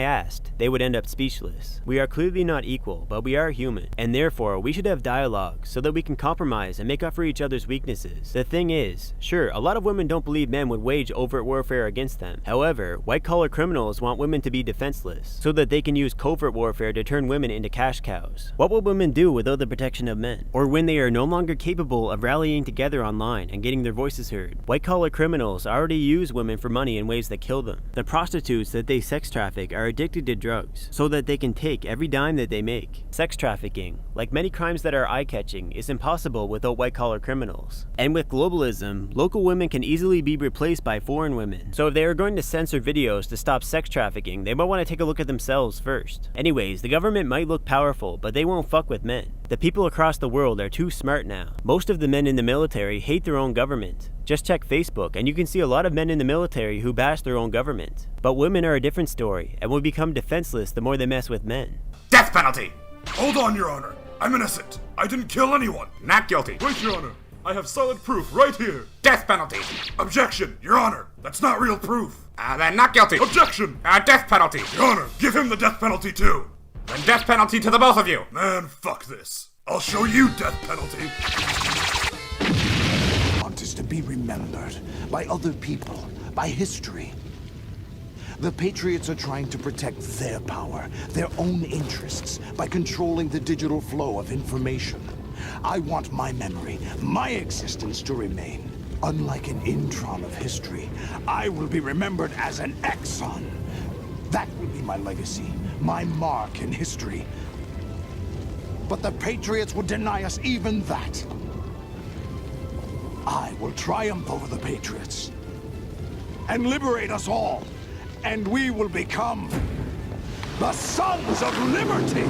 [SPEAKER 1] asked, they would end up speechless. We are clearly not equal, but we are human, and therefore we should have dialogue so that we can compromise and make up for each other's weaknesses. The thing is, sure, a lot of women don't believe men would wage overt warfare against them. However, white-collar criminals want women to be defenseless, so that they can use covert warfare to turn women into cash cows. What will women do without the protection of men? Or when they are no longer capable of rallying together online and getting their voices heard? White-collar criminals already use women for money in ways that kill them. The prostitutes that they sex traffic are addicted to drugs, so that they can take every dime that they make. Sex trafficking, like many crimes that are eye-catching, is impossible without white-collar criminals. And with globalism, local women can easily be replaced by foreign women. So if they are going to censor videos to stop sex trafficking, they might want to take a look at themselves first. Anyways, the government might look powerful, but they won't fuck with men. The people across the world are too smart now. Most of the men in the military hate their own government. Just check Facebook and you can see a lot of men in the military who bash their own government. But women are a different story and will become defenseless the more they mess with men.
[SPEAKER 3] Death penalty! Hold on, Your Honor. I'm innocent. I didn't kill anyone.
[SPEAKER 21] Not guilty.
[SPEAKER 3] Wait, Your Honor. I have solid proof right here.
[SPEAKER 21] Death penalty.
[SPEAKER 3] Objection, Your Honor. That's not real proof.
[SPEAKER 21] Then not guilty.
[SPEAKER 3] Objection.
[SPEAKER 21] Death penalty.
[SPEAKER 3] Your Honor, give him the death penalty too.
[SPEAKER 21] Then death penalty to the both of you.
[SPEAKER 3] Man, fuck this. I'll show you death penalty.
[SPEAKER 6] Want is to be remembered by other people, by history. The Patriots are trying to protect their power, their own interests, by controlling the digital flow of information. I want my memory, my existence to remain. Unlike an intron of history, I will be remembered as an exon. That will be my legacy, my mark in history. But the Patriots would deny us even that. I will triumph over the Patriots. and liberate us all. And we will become the Sons of Liberty!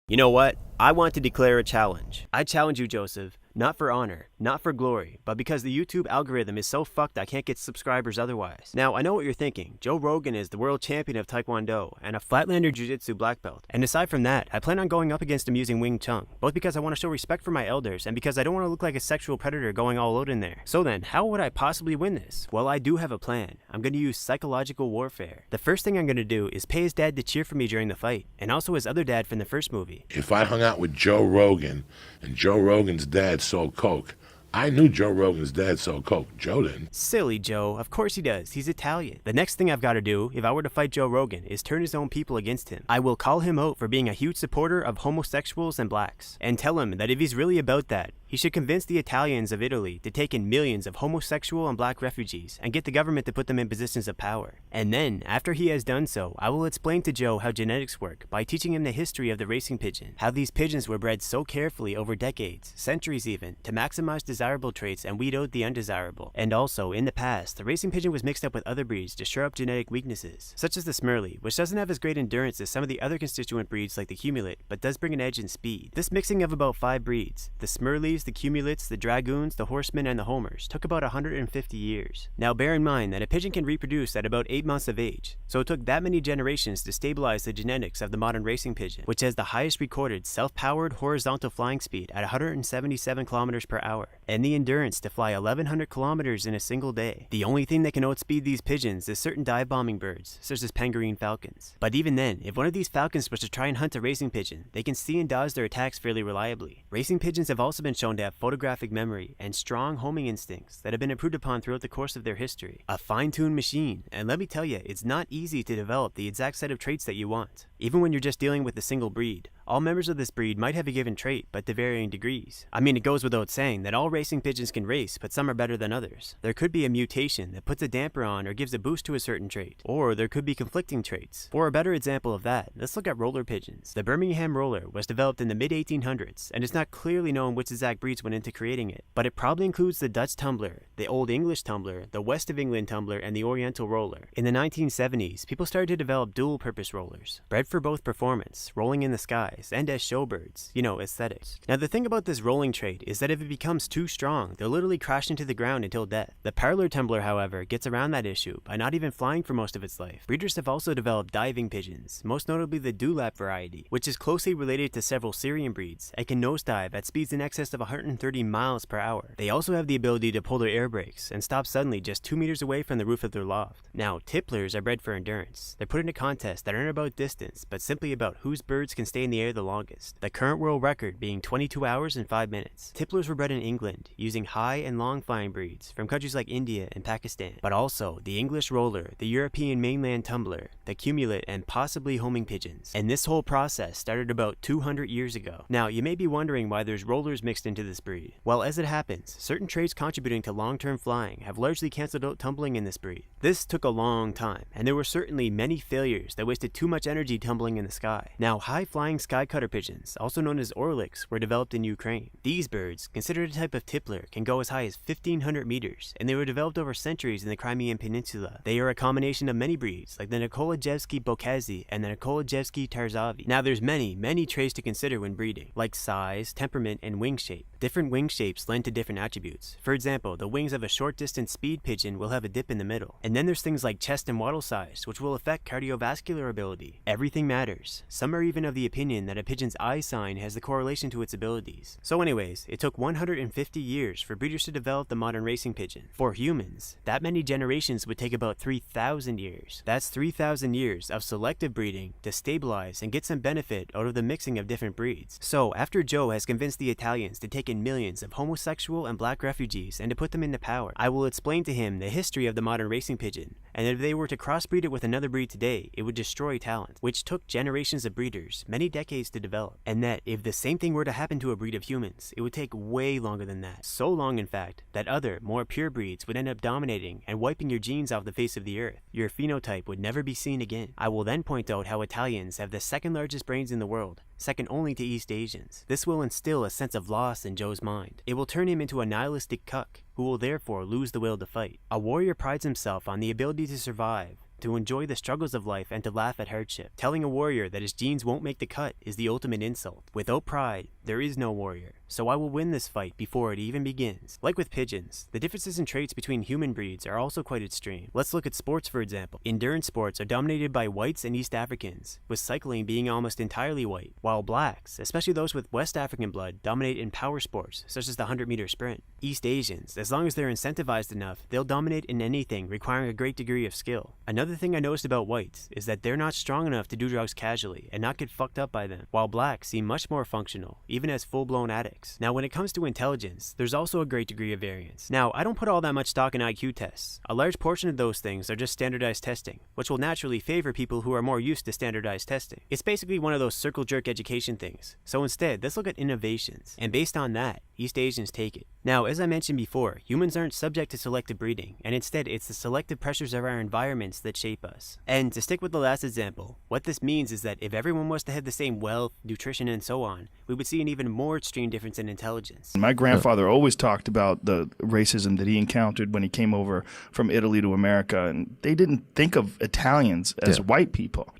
[SPEAKER 1] You know what? I want to declare a challenge. I challenge you, Joseph, not for honor, not for glory, but because the YouTube algorithm is so fucked I can't get subscribers otherwise. Now, I know what you're thinking. Joe Rogan is the world champion of Taekwondo and a Flatlander Jiu-Jitsu black belt. And aside from that, I plan on going up against him using Wing Chun, both because I want to show respect for my elders and because I don't want to look like a sexual predator going all out in there. So then, how would I possibly win this? Well, I do have a plan. I'm going to use psychological warfare. The first thing I'm going to do is pay his dad to cheer for me during the fight, and also his other dad from the first movie.
[SPEAKER 8] If I hung out with Joe Rogan and Joe Rogan's dad sold coke, I knew Joe Rogan's dad sold coke. Joe didn't.
[SPEAKER 1] Silly Joe. Of course he does. He's Italian. The next thing I've got to do, if I were to fight Joe Rogan, is turn his own people against him. I will call him out for being a huge supporter of homosexuals and blacks, and tell him that if he's really about that, he should convince the Italians of Italy to take in millions of homosexual and black refugees and get the government to put them in positions of power. And then, after he has done so, I will explain to Joe how genetics work by teaching him the history of the racing pigeon, how these pigeons were bred so carefully over decades, centuries even, to maximize desirable traits and weed out the undesirable. And also, in the past, the racing pigeon was mixed up with other breeds to shore up genetic weaknesses, such as the Smurley, which doesn't have as great endurance as some of the other constituent breeds like the Cumulet, but does bring an edge in speed. This mixing of about 5 breeds, the Smurleys, the Cumulets, the Dragoons, the Horsemen, and the Homers, took about 150 years. Now bear in mind that a pigeon can reproduce at about 8 months of age, so it took that many generations to stabilize the genetics of the modern racing pigeon, which has the highest recorded self-powered horizontal flying speed at 177 kilometers per hour, and the endurance to fly 1,100 kilometers in a single day. The only thing that can outspeed these pigeons is certain dive-bombing birds, such as pangolin falcons. But even then, if one of these falcons was to try and hunt a racing pigeon, they can see and dodge their attacks fairly reliably. Racing pigeons have also been shown to have photographic memory and strong homing instincts that have been improved upon throughout the course of their history. A fine-tuned machine, and let me tell you, it's not easy to develop the exact set of traits that you want. Even when you're just dealing with a single breed, all members of this breed might have a given trait, but to varying degrees. I mean, it goes without saying that all racing pigeons can race, but some are better than others. There could be a mutation that puts a damper on or gives a boost to a certain trait, or there could be conflicting traits. For a better example of that, let's look at roller pigeons. The Birmingham roller was developed in the mid-1800s, and it's not clearly known which exact breeds went into creating it, but it probably includes the Dutch tumbler, the Old English tumbler, the West of England tumbler, and the Oriental roller. In the 1970s, people started to develop dual-purpose rollers, bred for both performance, rolling in the skies, and as showbirds, aesthetics. Now the thing about this rolling trait is that if it becomes too strong, they'll literally crash into the ground until death. The parlor tumbler, however, gets around that issue by not even flying for most of its life. Breeders have also developed diving pigeons, most notably the dewlap variety, which is closely related to several Syrian breeds and can nosedive at speeds in excess of 130 miles per hour. They also have the ability to pull their air brakes and stop suddenly just 2 meters away from the roof of their loft. Now, tipplers are bred for endurance. They're put into contests that aren't about distance, but simply about whose birds can stay in the air the longest. The current world record being 22 hours and 5 minutes. Tipplers were bred in England, using high and long flying breeds from countries like India and Pakistan, but also the English roller, the European mainland tumbler, the cumulet, and possibly homing pigeons. And this whole process started about 200 years ago. Now, you may be wondering why there's rollers mixed into this breed. Well, as it happens, certain traits contributing to long-term flying have largely cancelled out tumbling in this breed. This took a long time, and there were certainly many failures that wasted too much energy tumbling in the sky. Now, high-flying skycutter pigeons, also known as orliks, were developed in Ukraine. These birds, considered a type of tippler, can go as high as 1,500 meters, and they were developed over centuries in the Crimean Peninsula. They are a combination of many breeds, like the Nikolajevsky Bokazi and the Nikolajevsky Tarzavi. Now, there's many traits to consider when breeding, like size, temperament, and wing shape. Different wing shapes lend to different attributes. For example, the wings of a short-distance speed pigeon will have a dip in the middle. And then there's things like chest and wattle size, which will affect cardiovascular ability. Everything matters. Some are even of the opinion that a pigeon's eye sign has the correlation to its abilities. So anyways, it took 150 years for breeders to develop the modern racing pigeon. For humans, that many generations would take about 3,000 years. That's 3,000 years of selective breeding to stabilize and get some benefit out of the mixing of different breeds. So after Joe has convinced the Italians to take in millions of homosexual and black refugees and to put them into power, I will explain to him the history of the modern racing pigeon, and if they were to crossbreed it with another breed today, it would destroy talent, which took generations of breeders, many decades decades to develop, and that if the same thing were to happen to a breed of humans, it would take way longer than that. So long, in fact, that other, more pure breeds would end up dominating and wiping your genes off the face of the earth. Your phenotype would never be seen again. I will then point out how Italians have the second largest brains in the world, second only to East Asians. This will instill a sense of loss in Joe's mind. It will turn him into a nihilistic cuck, who will therefore lose the will to fight. A warrior prides himself on the ability to survive, to enjoy the struggles of life, and to laugh at hardship. Telling a warrior that his genes won't make the cut is the ultimate insult. Without pride, there is no warrior, so I will win this fight before it even begins. Like with pigeons, the differences in traits between human breeds are also quite extreme. Let's look at sports for example. Endurance sports are dominated by whites and East Africans, with cycling being almost entirely white, while blacks, especially those with West African blood, dominate in power sports, such as the 100-meter sprint. East Asians, as long as they're incentivized enough, they'll dominate in anything requiring a great degree of skill. Another thing I noticed about whites is that they're not strong enough to do drugs casually and not get fucked up by them, while blacks seem much more functional, even as full-blown addicts. Now when it comes to intelligence, there's also a great degree of variance. Now I don't put all that much stock in IQ tests. A large portion of those things are just standardized testing, which will naturally favor people who are more used to standardized testing. It's basically one of those circle jerk education things. So instead, let's look at innovations, and based on that, East Asians take it. Now, as I mentioned before, humans aren't subject to selective breeding, and instead it's the selective pressures of our environments that shape us. And to stick with the last example, what this means is that if everyone was to have the same wealth, nutrition, and so on, we would see an even more extreme difference in intelligence.
[SPEAKER 4] My grandfather always talked about the racism that he encountered when he came over from Italy to America, and they didn't think of Italians as white people.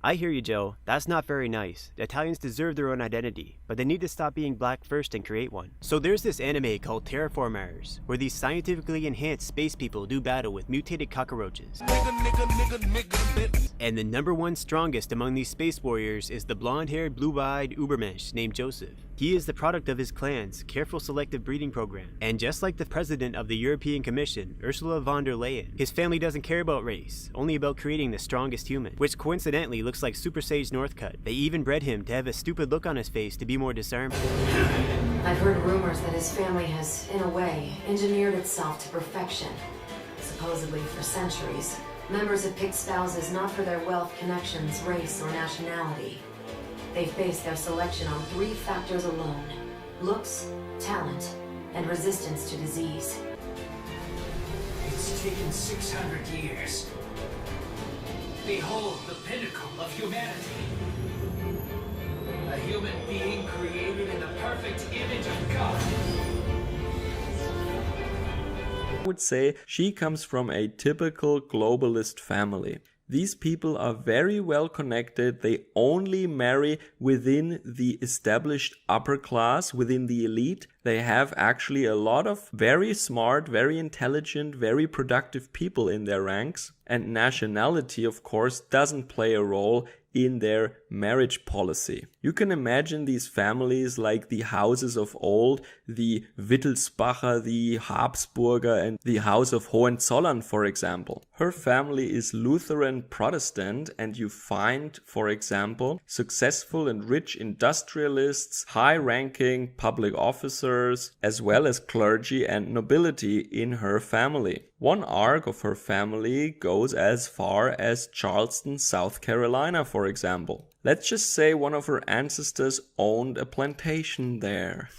[SPEAKER 1] I hear you, Joe. That's not very nice. The Italians deserve their own identity, but they need to stop being black first and create one. So there's this anime called Terraformers, where these scientifically enhanced space people do battle with mutated cockroaches. And the number one strongest among these space warriors is the blonde-haired, blue-eyed Ubermensch named Joseph. He is the product of his clan's careful selective breeding program. And just like the president of the European Commission, Ursula von der Leyen, his family doesn't care about race, only about creating the strongest human, which coincidentally looks like Super Sage Northcutt. They even bred him to have a stupid look on his face to be more disarming.
[SPEAKER 10] I've heard rumors that his family has, in a way, engineered itself to perfection. Supposedly for centuries, members have picked spouses not for their wealth, connections, race, or nationality. They've based their selection on 3 factors alone: looks, talent, and resistance to disease.
[SPEAKER 9] It's taken 600 years. Behold the pinnacle of humanity. A human being created in the perfect image of God.
[SPEAKER 12] I would say she comes from a typical globalist family. These people are very well connected. They only marry within the established upper class, within the elite. They have actually a lot of very smart, very intelligent, very productive people in their ranks. And nationality, of course, doesn't play a role in their marriage policy. You can imagine these families like the houses of old, the Wittelsbacher, the Habsburger, and the House of Hohenzollern, for example. Her family is Lutheran Protestant, and you find, for example, successful and rich industrialists, high-ranking public officers, as well as clergy and nobility in her family. One arc of her family goes as far as Charleston, South Carolina, for example. Let's just say one of her ancestors owned a plantation there.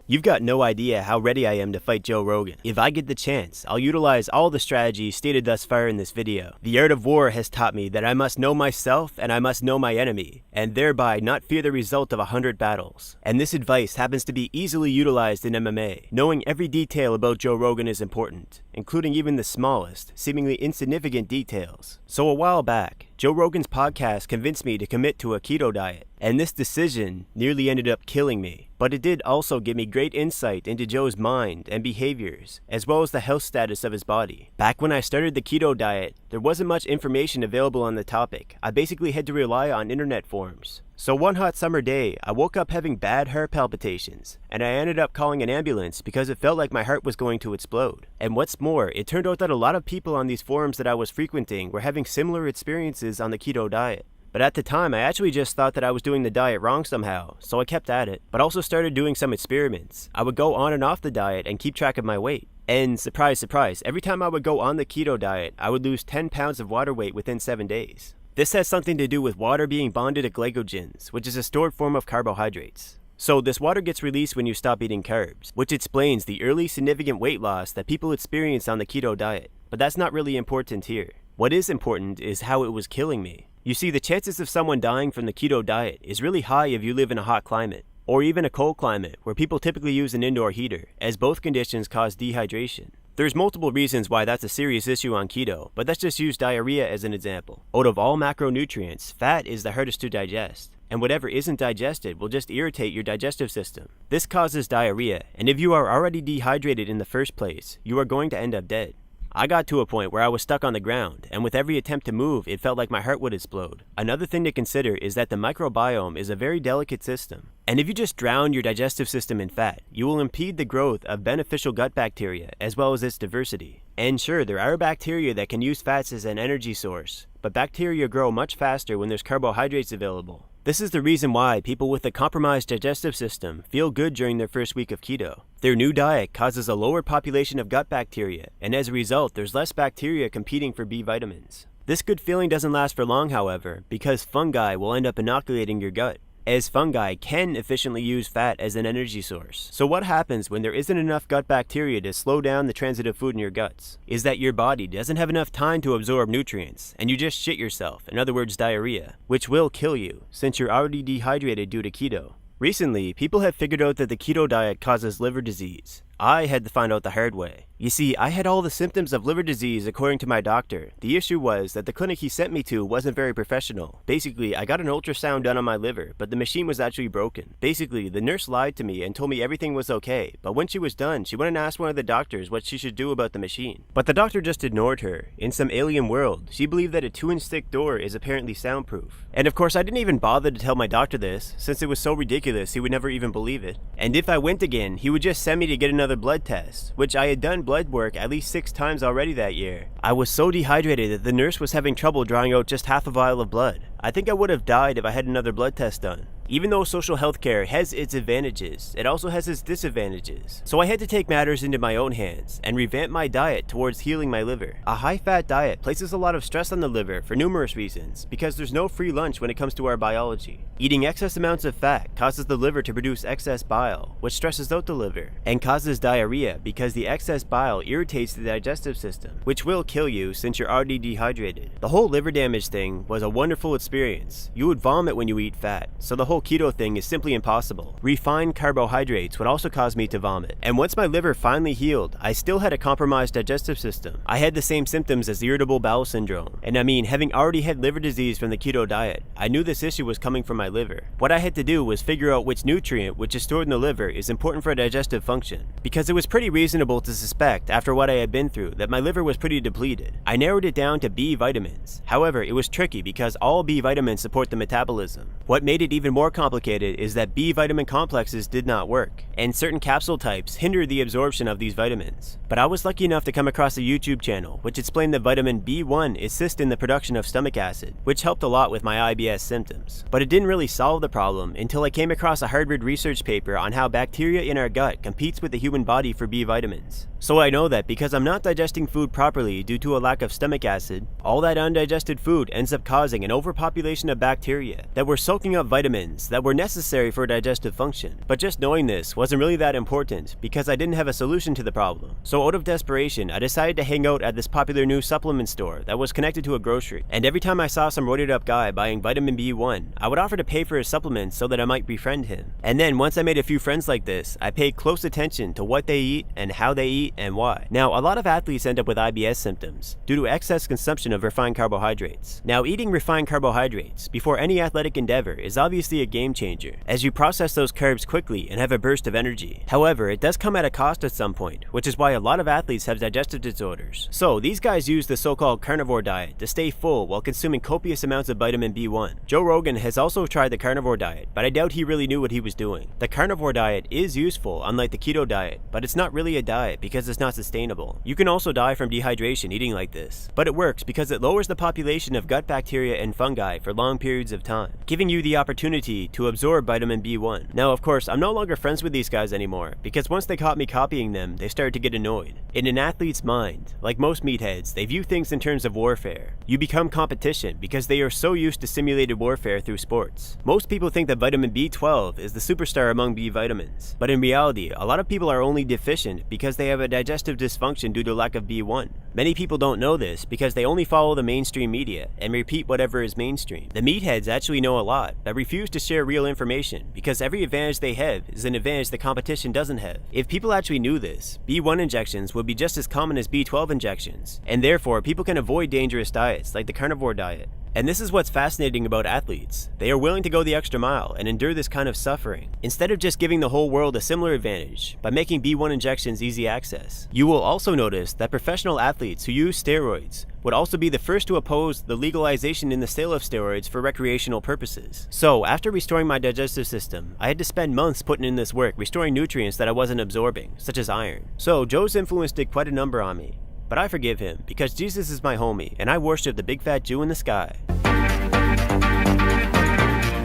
[SPEAKER 1] You've got no idea how ready I am to fight Joe Rogan. If I get the chance, I'll utilize all the strategies stated thus far in this video. The art of war has taught me that I must know myself and I must know my enemy, and thereby not fear the result of 100 battles. And this advice happens to be easily utilized in MMA. Knowing every detail about Joe Rogan is important, including even the smallest, seemingly insignificant details. So a while back, Joe Rogan's podcast convinced me to commit to a keto diet, and this decision nearly ended up killing me. But it did also give me great insight into Joe's mind and behaviors, as well as the health status of his body. Back when I started the keto diet, there wasn't much information available on the topic. I basically had to rely on internet forums. So one hot summer day, I woke up having bad heart palpitations, and I ended up calling an ambulance because it felt like my heart was going to explode. And what's more, it turned out that a lot of people on these forums that I was frequenting were having similar experiences on the keto diet. But at the time, I actually just thought that I was doing the diet wrong somehow, so I kept at it, but also started doing some experiments. I would go on and off the diet and keep track of my weight. And surprise, surprise, every time I would go on the keto diet, I would lose 10 pounds of water weight within 7 days. This has something to do with water being bonded to glycogens, which is a stored form of carbohydrates. So this water gets released when you stop eating carbs, which explains the early significant weight loss that people experience on the keto diet. But that's not really important here. What is important is how it was killing me. You see, the chances of someone dying from the keto diet is really high if you live in a hot climate, or even a cold climate where people typically use an indoor heater, as both conditions cause dehydration. There's multiple reasons why that's a serious issue on keto, but let's just use diarrhea as an example. Out of all macronutrients, fat is the hardest to digest, and whatever isn't digested will just irritate your digestive system. This causes diarrhea, and if you are already dehydrated in the first place, you are going to end up dead. I got to a point where I was stuck on the ground, and with every attempt to move, it felt like my heart would explode. Another thing to consider is that the microbiome is a very delicate system. And if you just drown your digestive system in fat, you will impede the growth of beneficial gut bacteria as well as its diversity. And sure, there are bacteria that can use fats as an energy source, but bacteria grow much faster when there's carbohydrates available. This is the reason why people with a compromised digestive system feel good during their first week of keto. Their new diet causes a lower population of gut bacteria, and as a result, there's less bacteria competing for B vitamins. This good feeling doesn't last for long, however, because fungi will end up inoculating your gut, as fungi can efficiently use fat as an energy source. So what happens when there isn't enough gut bacteria to slow down the transit of food in your guts is that your body doesn't have enough time to absorb nutrients, and you just shit yourself, in other words diarrhea, which will kill you since you're already dehydrated due to keto. Recently, people have figured out that the keto diet causes liver disease. I had to find out the hard way. You see, I had all the symptoms of liver disease according to my doctor. The issue was that the clinic he sent me to wasn't very professional. Basically, I got an ultrasound done on my liver, but the machine was actually broken. Basically, the nurse lied to me and told me everything was okay, but when she was done, she went and asked one of the doctors what she should do about the machine. But the doctor just ignored her. In some alien world, she believed that a 2-inch thick door is apparently soundproof. And of course, I didn't even bother to tell my doctor this, since it was so ridiculous he would never even believe it. And if I went again, he would just send me to get another blood test, which I had done blood work at least 6 times already that year. I was so dehydrated that the nurse was having trouble drawing out just half a vial of blood. I think I would have died if I had another blood test done. Even though social healthcare has its advantages, it also has its disadvantages. So I had to take matters into my own hands and revamp my diet towards healing my liver. A high-fat diet places a lot of stress on the liver for numerous reasons, because there's no free lunch when it comes to our biology. Eating excess amounts of fat causes the liver to produce excess bile, which stresses out the liver, and causes diarrhea because the excess bile irritates the digestive system, which will kill you since you're already dehydrated. The whole liver damage thing was a wonderful experience. You would vomit when you eat fat, so the whole keto thing is simply impossible. Refined carbohydrates would also cause me to vomit. And once my liver finally healed, I still had a compromised digestive system. I had the same symptoms as irritable bowel syndrome. And I mean, having already had liver disease from the keto diet, I knew this issue was coming from my liver. What I had to do was figure out which nutrient which is stored in the liver is important for digestive function. Because it was pretty reasonable to suspect, after what I had been through, that my liver was pretty depleted. I narrowed it down to B vitamins. However, it was tricky because all B vitamins support the metabolism. What made it even more complicated is that B vitamin complexes did not work, and certain capsule types hindered the absorption of these vitamins. But I was lucky enough to come across a YouTube channel which explained that vitamin B1 assists in the production of stomach acid, which helped a lot with my IBS symptoms. But it didn't really solve the problem until I came across a Harvard research paper on how bacteria in our gut competes with the human body for B vitamins. So I know that because I'm not digesting food properly due to a lack of stomach acid, all that undigested food ends up causing an overpopulation of bacteria that were soaking up vitamins that were necessary for digestive function. But just knowing this wasn't really that important because I didn't have a solution to the problem. So out of desperation, I decided to hang out at this popular new supplement store that was connected to a grocery. And every time I saw some roided up guy buying vitamin B1, I would offer to pay for his supplements so that I might befriend him. And then once I made a few friends like this, I paid close attention to what they eat and how they eat and why. Now, a lot of athletes end up with IBS symptoms due to excess consumption of refined carbohydrates. Now, eating refined carbohydrates before any athletic endeavor is obviously a game changer, as you process those carbs quickly and have a burst of energy. However, it does come at a cost at some point, which is why a lot of athletes have digestive disorders. So, these guys use the so-called carnivore diet to stay full while consuming copious amounts of vitamin B1. Joe Rogan has also tried the carnivore diet, but I doubt he really knew what he was doing. The carnivore diet is useful, unlike the keto diet, but it's not really a diet because because it's not sustainable. You can also die from dehydration eating like this, but it works because it lowers the population of gut bacteria and fungi for long periods of time, giving you the opportunity to absorb vitamin B1. Now, of course, I'm no longer friends with these guys anymore, because once they caught me copying them, they started to get annoyed. In an athlete's mind, like most meatheads, they view things in terms of warfare. You become competition because they are so used to simulated warfare through sports. Most people think that vitamin B12 is the superstar among B vitamins, but in reality, a lot of people are only deficient because they have a digestive dysfunction due to lack of B1. Many people don't know this because they only follow the mainstream media and repeat whatever is mainstream. The meatheads actually know a lot, but refuse to share real information because every advantage they have is an advantage the competition doesn't have. If people actually knew this, B1 injections would be just as common as B12 injections, and therefore people can avoid dangerous diets like the carnivore diet. And this is what's fascinating about athletes. They are willing to go the extra mile and endure this kind of suffering, instead of just giving the whole world a similar advantage by making B1 injections easy access. You will also notice that professional athletes who use steroids would also be the first to oppose the legalization in the sale of steroids for recreational purposes. So, after restoring my digestive system, I had to spend months putting in this work restoring nutrients that I wasn't absorbing, such as iron. So, Joe's influence did quite a number on me. But I forgive him, because Jesus is my homie, and I worship the big fat Jew in the sky.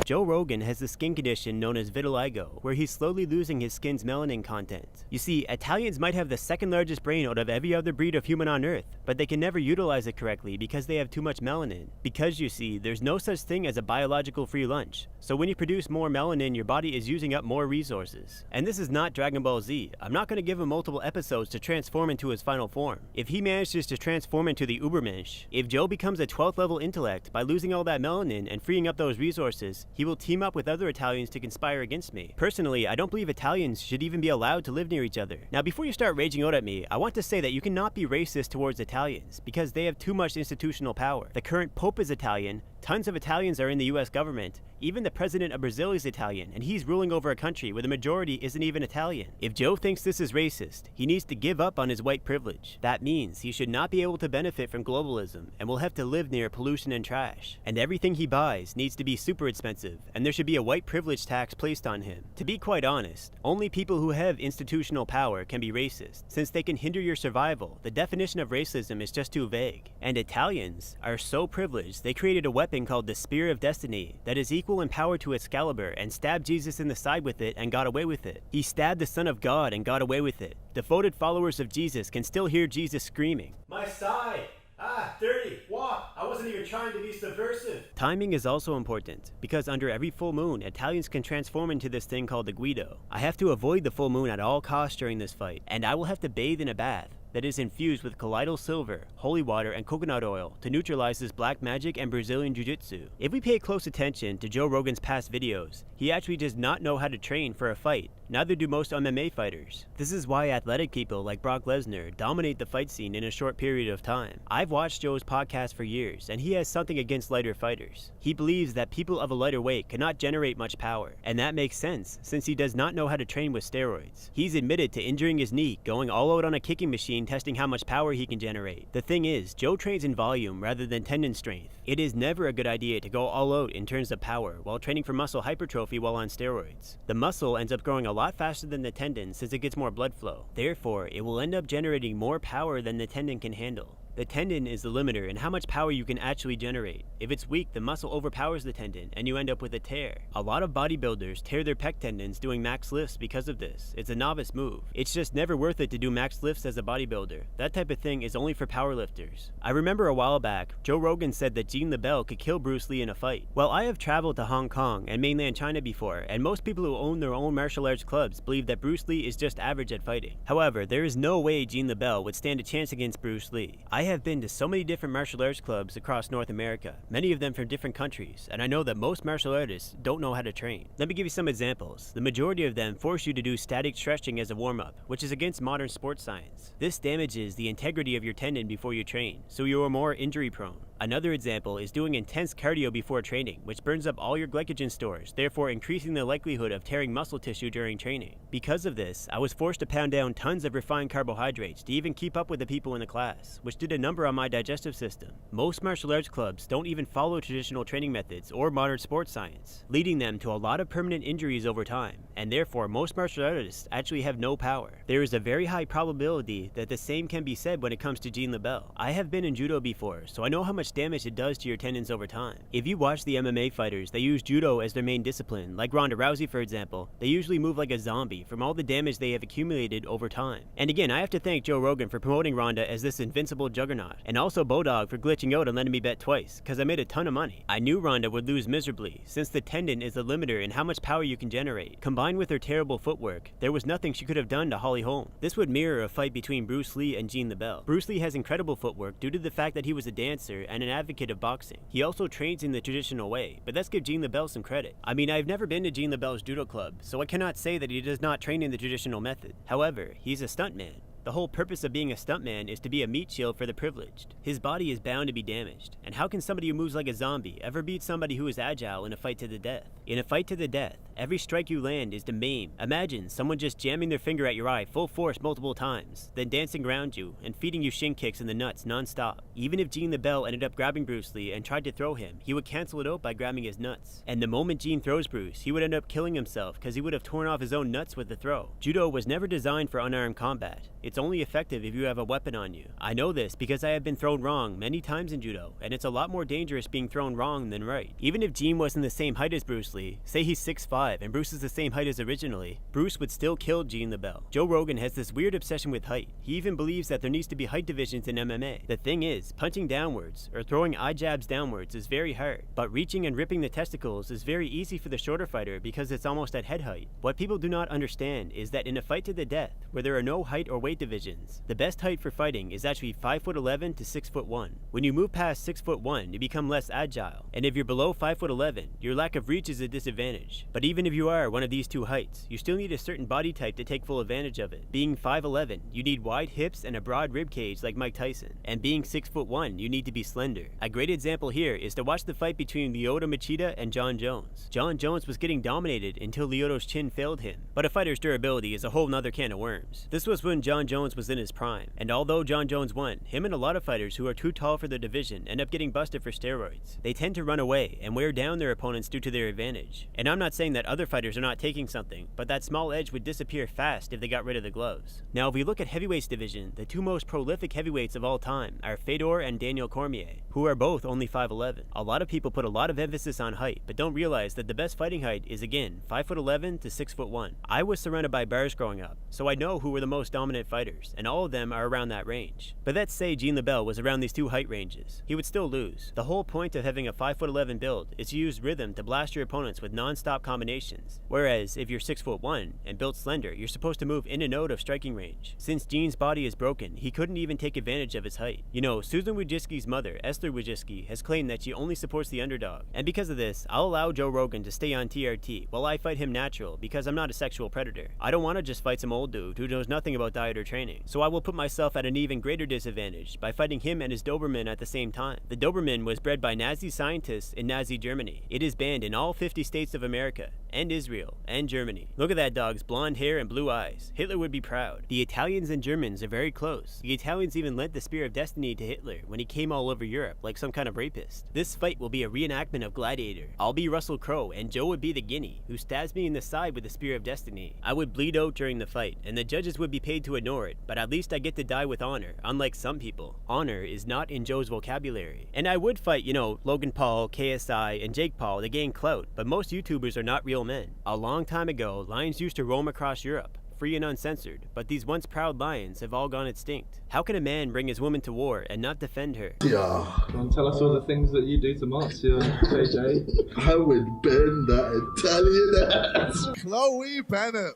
[SPEAKER 1] Joe Rogan has a skin condition known as vitiligo, where he's slowly losing his skin's melanin content. You see, Italians might have the second largest brain out of every other breed of human on Earth, but they can never utilize it correctly because they have too much melanin. Because you see, there's no such thing as a biological free lunch. So when you produce more melanin, your body is using up more resources. And this is not Dragon Ball Z. I'm not going to give him multiple episodes to transform into his final form. If he manages to transform into the Ubermensch, if Joe becomes a 12th level intellect by losing all that melanin and freeing up those resources, he will team up with other Italians to conspire against me. Personally, I don't believe Italians should even be allowed to live near each other. Now, before you start raging out at me, I want to say that you cannot be racist towards Italians because they have too much institutional power. The current Pope is Italian, tons of Italians are in the US government, even the president of Brazil is Italian, and he's ruling over a country where the majority isn't even Italian. If Joe thinks this is racist, he needs to give up on his white privilege. That means he should not be able to benefit from globalism and will have to live near pollution and trash. And everything he buys needs to be super expensive, and there should be a white privilege tax placed on him. To be quite honest, only people who have institutional power can be racist. Since they can hinder your survival, the definition of racism is just too vague. And Italians are so privileged, they created a weapon called the Spear of Destiny that is equal in power to Excalibur and stabbed Jesus in the side with it and got away with it. He stabbed the Son of God and got away with it. Devoted followers of Jesus can still hear Jesus screaming, "My side! Ah, dirty! Walk! I wasn't even trying to be subversive!" Timing is also important, because under every full moon, Italians can transform into this thing called the Guido. I have to avoid the full moon at all costs during this fight, and I will have to bathe in a bath that is infused with colloidal silver, holy water, and coconut oil to neutralize this black magic and Brazilian jiu-jitsu. If we pay close attention to Joe Rogan's past videos, he actually does not know how to train for a fight. Neither do most MMA fighters. This is why athletic people like Brock Lesnar dominate the fight scene in a short period of time. I've watched Joe's podcast for years, and he has something against lighter fighters. He believes that people of a lighter weight cannot generate much power, and that makes sense since he does not know how to train with steroids. He's admitted to injuring his knee going all out on a kicking machine testing how much power he can generate. The thing is, Joe trains in volume rather than tendon strength. It is never a good idea to go all out in terms of power while training for muscle hypertrophy while on steroids. The muscle ends up growing a lot faster than the tendon since it gets more blood flow. Therefore, it will end up generating more power than the tendon can handle. The tendon is the limiter in how much power you can actually generate. If it's weak, the muscle overpowers the tendon and you end up with a tear. A lot of bodybuilders tear their pec tendons doing max lifts because of this. It's a novice move. It's just never worth it to do max lifts as a bodybuilder. That type of thing is only for powerlifters. I remember a while back, Joe Rogan said that Gene LeBell could kill Bruce Lee in a fight. Well, I have traveled to Hong Kong and mainland China before, and most people who own their own martial arts clubs believe that Bruce Lee is just average at fighting. However, there is no way Gene LeBell would stand a chance against Bruce Lee. I have been to so many different martial arts clubs across North America, many of them from different countries, and I know that most martial artists don't know how to train. Let me give you some examples. The majority of them force you to do static stretching as a warm-up, which is against modern sports science. This damages the integrity of your tendon before you train, so you are more injury prone. Another example is doing intense cardio before training, which burns up all your glycogen stores, therefore increasing the likelihood of tearing muscle tissue during training. Because of this, I was forced to pound down tons of refined carbohydrates to even keep up with the people in the class, which did a number on my digestive system. Most martial arts clubs don't even follow traditional training methods or modern sports science, leading them to a lot of permanent injuries over time, and therefore most martial artists actually have no power. There is a very high probability that the same can be said when it comes to Jean LaBelle. I have been in judo before, so I know how much damage it does to your tendons over time. If you watch the MMA fighters that use judo as their main discipline, like Ronda Rousey for example, they usually move like a zombie from all the damage they have accumulated over time. And again, I have to thank Joe Rogan for promoting Ronda as this invincible juggernaut, and also Bodog for glitching out and letting me bet twice, cause I made a ton of money. I knew Ronda would lose miserably, since the tendon is the limiter in how much power you can generate. Combined with her terrible footwork, there was nothing she could have done to Holly Holm. This would mirror a fight between Bruce Lee and Jean LaBelle. Bruce Lee has incredible footwork due to the fact that he was a dancer and an advocate of boxing. He also trains in the traditional way, but let's give Jean LaBelle some credit. I mean, I've never been to Jean LaBelle's judo club, so I cannot say that he does not train in the traditional method. However, he's a stuntman. The whole purpose of being a stuntman is to be a meat shield for the privileged. His body is bound to be damaged, and how can somebody who moves like a zombie ever beat somebody who is agile in a fight to the death? In a fight to the death, every strike you land is to maim. Imagine someone just jamming their finger at your eye full force multiple times, then dancing around you and feeding you shin kicks in the nuts non-stop. Even if Jean LaBelle ended up grabbing Bruce Lee and tried to throw him, he would cancel it out by grabbing his nuts. And the moment Jean throws Bruce, he would end up killing himself because he would have torn off his own nuts with the throw. Judo was never designed for unarmed combat. It's only effective if you have a weapon on you. I know this because I have been thrown wrong many times in judo, and it's a lot more dangerous being thrown wrong than right. Even if Jean wasn't the same height as Bruce Lee, say he's 6'5" and Bruce is the same height as originally, Bruce would still kill Jean LaBelle. Joe Rogan has this weird obsession with height. He even believes that there needs to be height divisions in MMA. The thing is, punching downwards or throwing eye jabs downwards is very hard, but reaching and ripping the testicles is very easy for the shorter fighter because it's almost at head height. What people do not understand is that in a fight to the death, where there are no height or weight divisions, the best height for fighting is actually 5'11" to 6'1". When you move past 6'1", you become less agile, and if you're below 5'11", your lack of reach is a disadvantage. But even if you are one of these two heights, you still need a certain body type to take full advantage of it. Being 5'11", you need wide hips and a broad rib cage like Mike Tyson, and being 6'1", you need to be slender. A great example here is to watch the fight between Lyoto Machida and John Jones. John Jones was getting dominated until Lyoto's chin failed him, but a fighter's durability is a whole nother can of worms. This was when John Jones was in his prime, and although John Jones won, him and a lot of fighters who are too tall for their division end up getting busted for steroids. They tend to run away and wear down their opponents due to their advantage. And I'm not saying that other fighters are not taking something, but that small edge would disappear fast if they got rid of the gloves. Now if we look at heavyweights division, the two most prolific heavyweights of all time are Fedor and Daniel Cormier, who are both only 5'11". A lot of people put a lot of emphasis on height, but don't realize that the best fighting height is again 5'11" to 6'1". I was surrounded by bars growing up, so I know who were the most dominant fighters, and all of them are around that range. But let's say Jean LaBelle was around these two height ranges. He would still lose. The whole point of having a 5'11" build is to use rhythm to blast your opponents with non-stop combinations. Whereas if you're 6'1" and built slender, you're supposed to move in and out of striking range. Since Jean's body is broken, he couldn't even take advantage of his height. You know, Susan Wojcicki's mother, Esther Wojcicki, has claimed that she only supports the underdog. And because of this, I'll allow Joe Rogan to stay on TRT while I fight him natural because I'm not a sexual predator. I don't want to just fight some old dude who knows nothing about diet or training. So I will put myself at an even greater disadvantage by fighting him and his Doberman at the same time. The Doberman was bred by Nazi scientists in Nazi Germany. It is banned in all 50 states of America, and Israel, and Germany. Look at that dog's blonde hair and blue eyes. Hitler would be proud. The Italians and Germans are very close. The Italians even lent the Spear of Destiny to Hitler when he came all over Europe like some kind of rapist. This fight will be a reenactment of Gladiator. I'll be Russell Crowe, and Joe would be the guinea, who stabs me in the side with the Spear of Destiny. I would bleed out during the fight, and the judges would be paid to ignore it, but at least I get to die with honor, unlike some people. Honor is not in Joe's vocabulary. And I would fight, you know, Logan Paul, KSI, and Jake Paul to gain clout, but most YouTubers are not real men. A long time ago, lions used to roam across Europe, free and uncensored, but these once proud lions have all gone extinct. How can a man bring his woman to war and not defend her?
[SPEAKER 5] Yeah. Come on, tell us all the things that you do to Marcia, JJ. I would bend that Italian ass.
[SPEAKER 11] Chloe Bennett.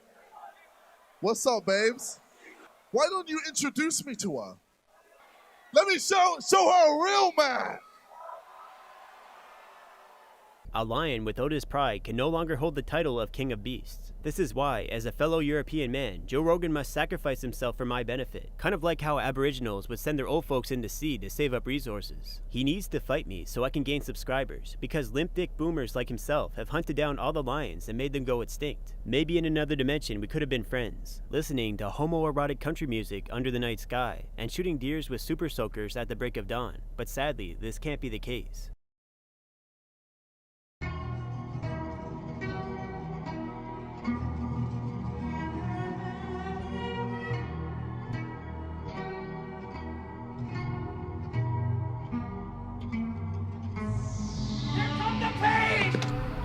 [SPEAKER 11] What's up, babes? Why don't you introduce me to her? Let me show her a real man.
[SPEAKER 1] A lion without his pride can no longer hold the title of King of Beasts. This is why, as a fellow European man, Joe Rogan must sacrifice himself for my benefit. Kind of like how Aboriginals would send their old folks into sea to save up resources. He needs to fight me so I can gain subscribers, because limp dick boomers like himself have hunted down all the lions and made them go extinct. Maybe in another dimension we could have been friends, listening to homoerotic country music under the night sky, and shooting deers with super soakers at the break of dawn. But sadly, this can't be the case.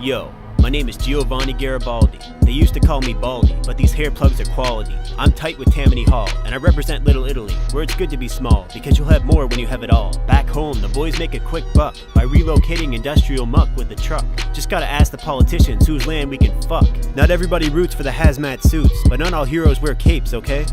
[SPEAKER 1] Yo, my name is Giovanni Garibaldi. They used to call me Baldy, but these hair plugs are quality. I'm tight with Tammany Hall, and I represent Little Italy, where it's good to be small, because you'll have more when you have it all. Back home, the boys make a quick buck by relocating industrial muck with the truck. Just gotta ask the politicians whose land we can fuck. Not everybody roots for the hazmat suits, but not all heroes wear capes, okay?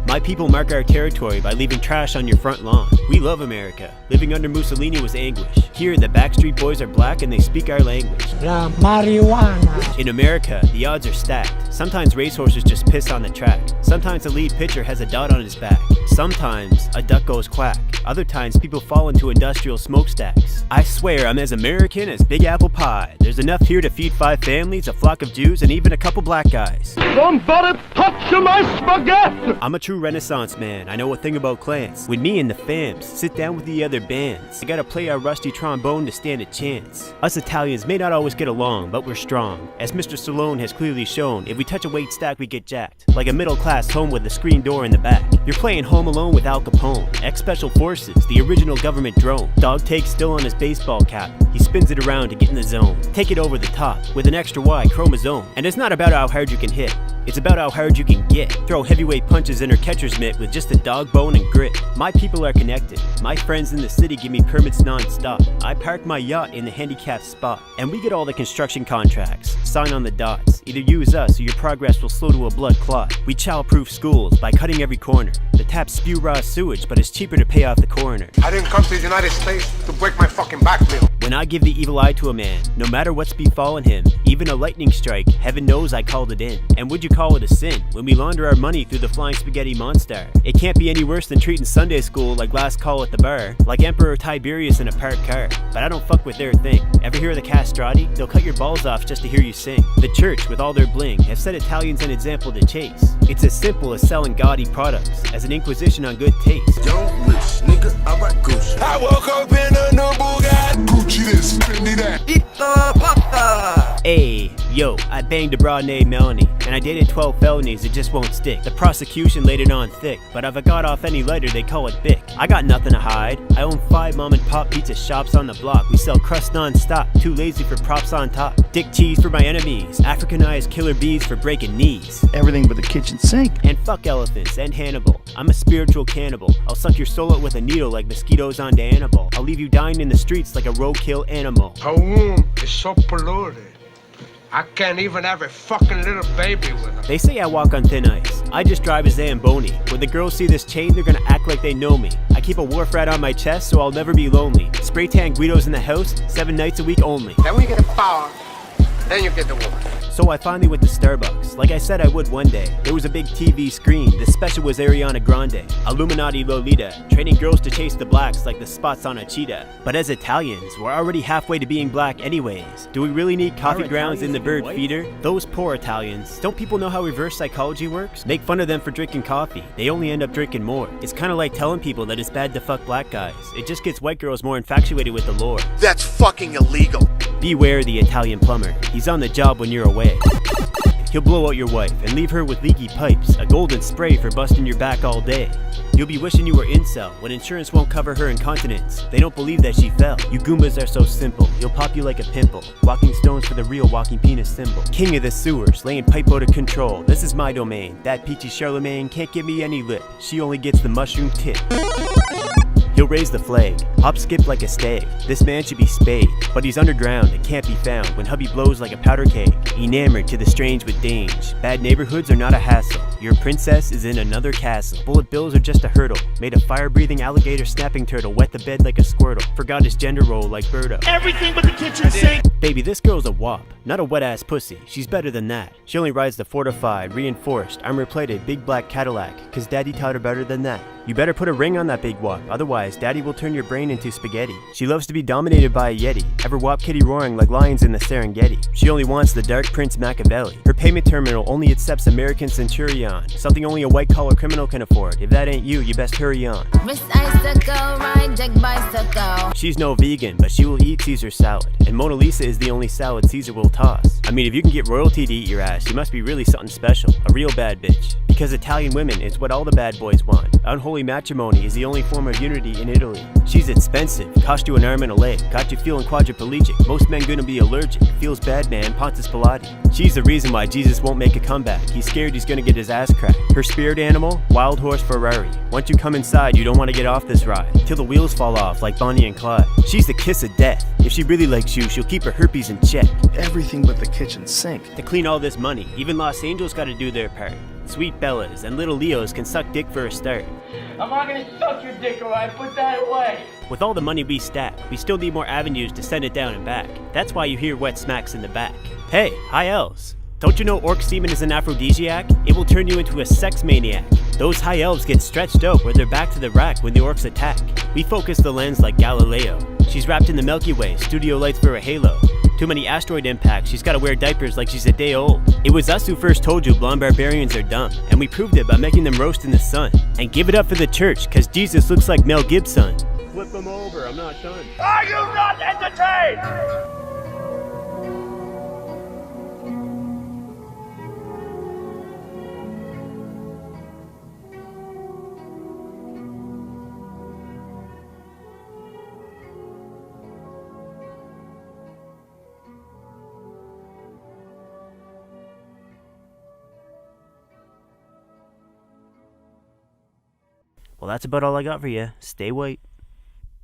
[SPEAKER 1] My people mark our territory by leaving trash on your front lawn. We love America. Living under Mussolini was anguish. Here, the Backstreet Boys are black and they speak our language. La marijuana. In America, the odds are stacked. Sometimes racehorses just piss on the track. Sometimes the lead pitcher has a dot on his back. Sometimes a duck goes quack. Other times people fall into industrial smokestacks. I swear I'm as American as Big Apple Pie. There's enough here to feed 5 families, a flock of Jews, and even a couple black guys. Somebody touch my spaghetti! I'm a true Renaissance man. I know a thing about clans. When me and the fams sit down with the other bands, I gotta play our rusty trombone to stand a chance. Us Italians may not always get along, but we're strong. As Mr. Stallone has clearly shown, if we touch a weight stack we get jacked. Like a middle class home with a screen door in the back. You're playing Home Alone with Al Capone. Ex-Special Forces, the original government drone. Dog take's still on his baseball cap. He spins it around to get in the zone. Take it over the top with an extra Y chromosome. And it's not about how hard you can hit. It's about how hard you can get. Throw heavyweight punches in her catcher's mitt with just a dog bone and grit. My people are connected. My friends in the city give me permits non-stop. I park my yacht in the handicapped spot. And we get all the construction contracts. Sign on the dots. Either use us or your progress will slow to a blood clot. We child-proof schools by cutting every corner. The taps spew raw sewage, but it's cheaper to pay off the coroner.
[SPEAKER 13] I didn't come to the United States to break my fucking back, Bill.
[SPEAKER 1] When I give the evil eye to a man, no matter what's befallen him, even a lightning strike, heaven knows I called it in. And would you call it a sin when we launder our money through the flying spaghetti monster? It can't be any worse than treating Sunday school like last call at the bar, like Emperor Tiberius in a parked car. But I don't fuck with their thing. Ever hear of the castrati? They'll cut your balls off just to hear you sing. The church, with all their bling, have set Italians an example to chase. It's as simple as selling gaudy products, as an inquisition on good taste.
[SPEAKER 13] Don't wish, nigga, I rock Gucci. I woke up in a new Bugatti. Gucci this, Fendi that.
[SPEAKER 1] Hey, yo, I banged a broad named Melanie, and I dated 12 felonies, it just won't stick. The prosecution laid it on thick, but if I got off any lighter, they call it Bic. I got nothing to hide. I own 5 mom and pop pizza shops on the block. We sell crust non-stop, too lazy for props on top. Dick cheese for my enemies, Africanized killer bees for breaking knees.
[SPEAKER 4] Everything but the kitchen sink.
[SPEAKER 1] And fuck elephants and Hannibal. I'm a spiritual cannibal. I'll suck your soul out with a needle like mosquitoes on Annibal. I'll leave you dying in the streets like a roadkill animal.
[SPEAKER 13] Her womb is so polluted. I can't even have a fucking little baby with her.
[SPEAKER 1] They say I walk on thin ice. I just drive a Zamboni. When the girls see this chain, they're gonna act like they know me. I keep a wharf rat on my chest so I'll never be lonely. Spray tan Guidos in the house, 7 nights a week only.
[SPEAKER 13] Then we get a power, then you get the woman.
[SPEAKER 1] So I finally went to Starbucks, like I said I would one day. There was a big TV screen, the special was Ariana Grande. Illuminati Lolita, training girls to chase the blacks like the spots on a cheetah. But as Italians, we're already halfway to being black anyways. Do we really need coffee grounds in the bird feeder? Those poor Italians. Don't people know how reverse psychology works? Make fun of them for drinking coffee. They only end up drinking more. It's kind of like telling people that it's bad to fuck black guys. It just gets white girls more infatuated with the lore.
[SPEAKER 7] That's fucking illegal.
[SPEAKER 1] Beware the Italian plumber. He's on the job when you're away. He'll blow out your wife and leave her with leaky pipes, a golden spray for busting your back all day. You'll be wishing you were incel when insurance won't cover her incontinence. They don't believe that she fell. You Goombas are so simple, he'll pop you like a pimple. Walking stones for the real walking penis symbol. King of the sewers, laying pipe out of control. This is my domain. That peachy Charlemagne can't give me any lip. She only gets the mushroom tip. He'll raise the flag, hop skip like a stag. This man should be spayed, but he's underground and can't be found when hubby blows like a powder keg. Enamored to the strange with dange. Bad neighborhoods are not a hassle. Your princess is in another castle. Bullet bills are just a hurdle. Made a fire-breathing alligator snapping turtle wet the bed like a squirtle. Forgot his gender role like Birdo.
[SPEAKER 7] Everything but the kitchen sink.
[SPEAKER 1] Baby, this girl's a wop, not a wet-ass pussy. She's better than that. She only rides the fortified, reinforced, armor-plated, big black Cadillac, cause daddy taught her better than that. You better put a ring on that big wop, otherwise daddy will turn your brain into spaghetti. She loves to be dominated by a yeti, ever wop kitty roaring like lions in the Serengeti. She only wants the dark Prince Machiavelli. Her payment terminal only accepts American Centurion, something only a white-collar criminal can afford. If that ain't you, you best hurry on. She's no vegan, but she will eat Caesar salad, and Mona Lisa is the only salad Caesar will toss. I mean, if you can get royalty to eat your ass, you must be really something special, a real bad bitch. Because Italian women is what all the bad boys want. Unholy matrimony is the only form of unity in Italy. She's expensive, cost you an arm and a leg, got you feeling quadriplegic, most men gonna be allergic, feels bad man, Pontius Pilate. She's the reason why Jesus won't make a comeback, he's scared he's gonna get his ass cracked. Her spirit animal, wild horse Ferrari. Once you come inside, you don't want to get off this ride, till the wheels fall off like Bonnie and Clyde. She's the kiss of death. If she really likes you, she'll keep her herpes in check.
[SPEAKER 4] Everything but the kitchen sink.
[SPEAKER 1] To clean all this money, even Los Angeles gotta do their part. Sweet Bellas and little Leos can suck dick for a start.
[SPEAKER 9] I'm not gonna suck your dick, alright? Put that away.
[SPEAKER 1] With all the money we stack, we still need more avenues to send it down and back. That's why you hear wet smacks in the back. Hey, high elves. Don't you know orc semen is an aphrodisiac? It will turn you into a sex maniac. Those high elves get stretched out where they're back to the rack when the orcs attack. We focus the lens like Galileo. She's wrapped in the Milky Way, studio lights for a halo. Too many asteroid impacts, she's gotta wear diapers like she's a day old. It was us who first told you blonde barbarians are dumb, and we proved it by making them roast in the sun. And give it up for the church, cause Jesus looks like Mel Gibson. Flip them over, I'm not done.
[SPEAKER 7] Are you not entertained?
[SPEAKER 1] Well, that's about all I got for you. Stay white.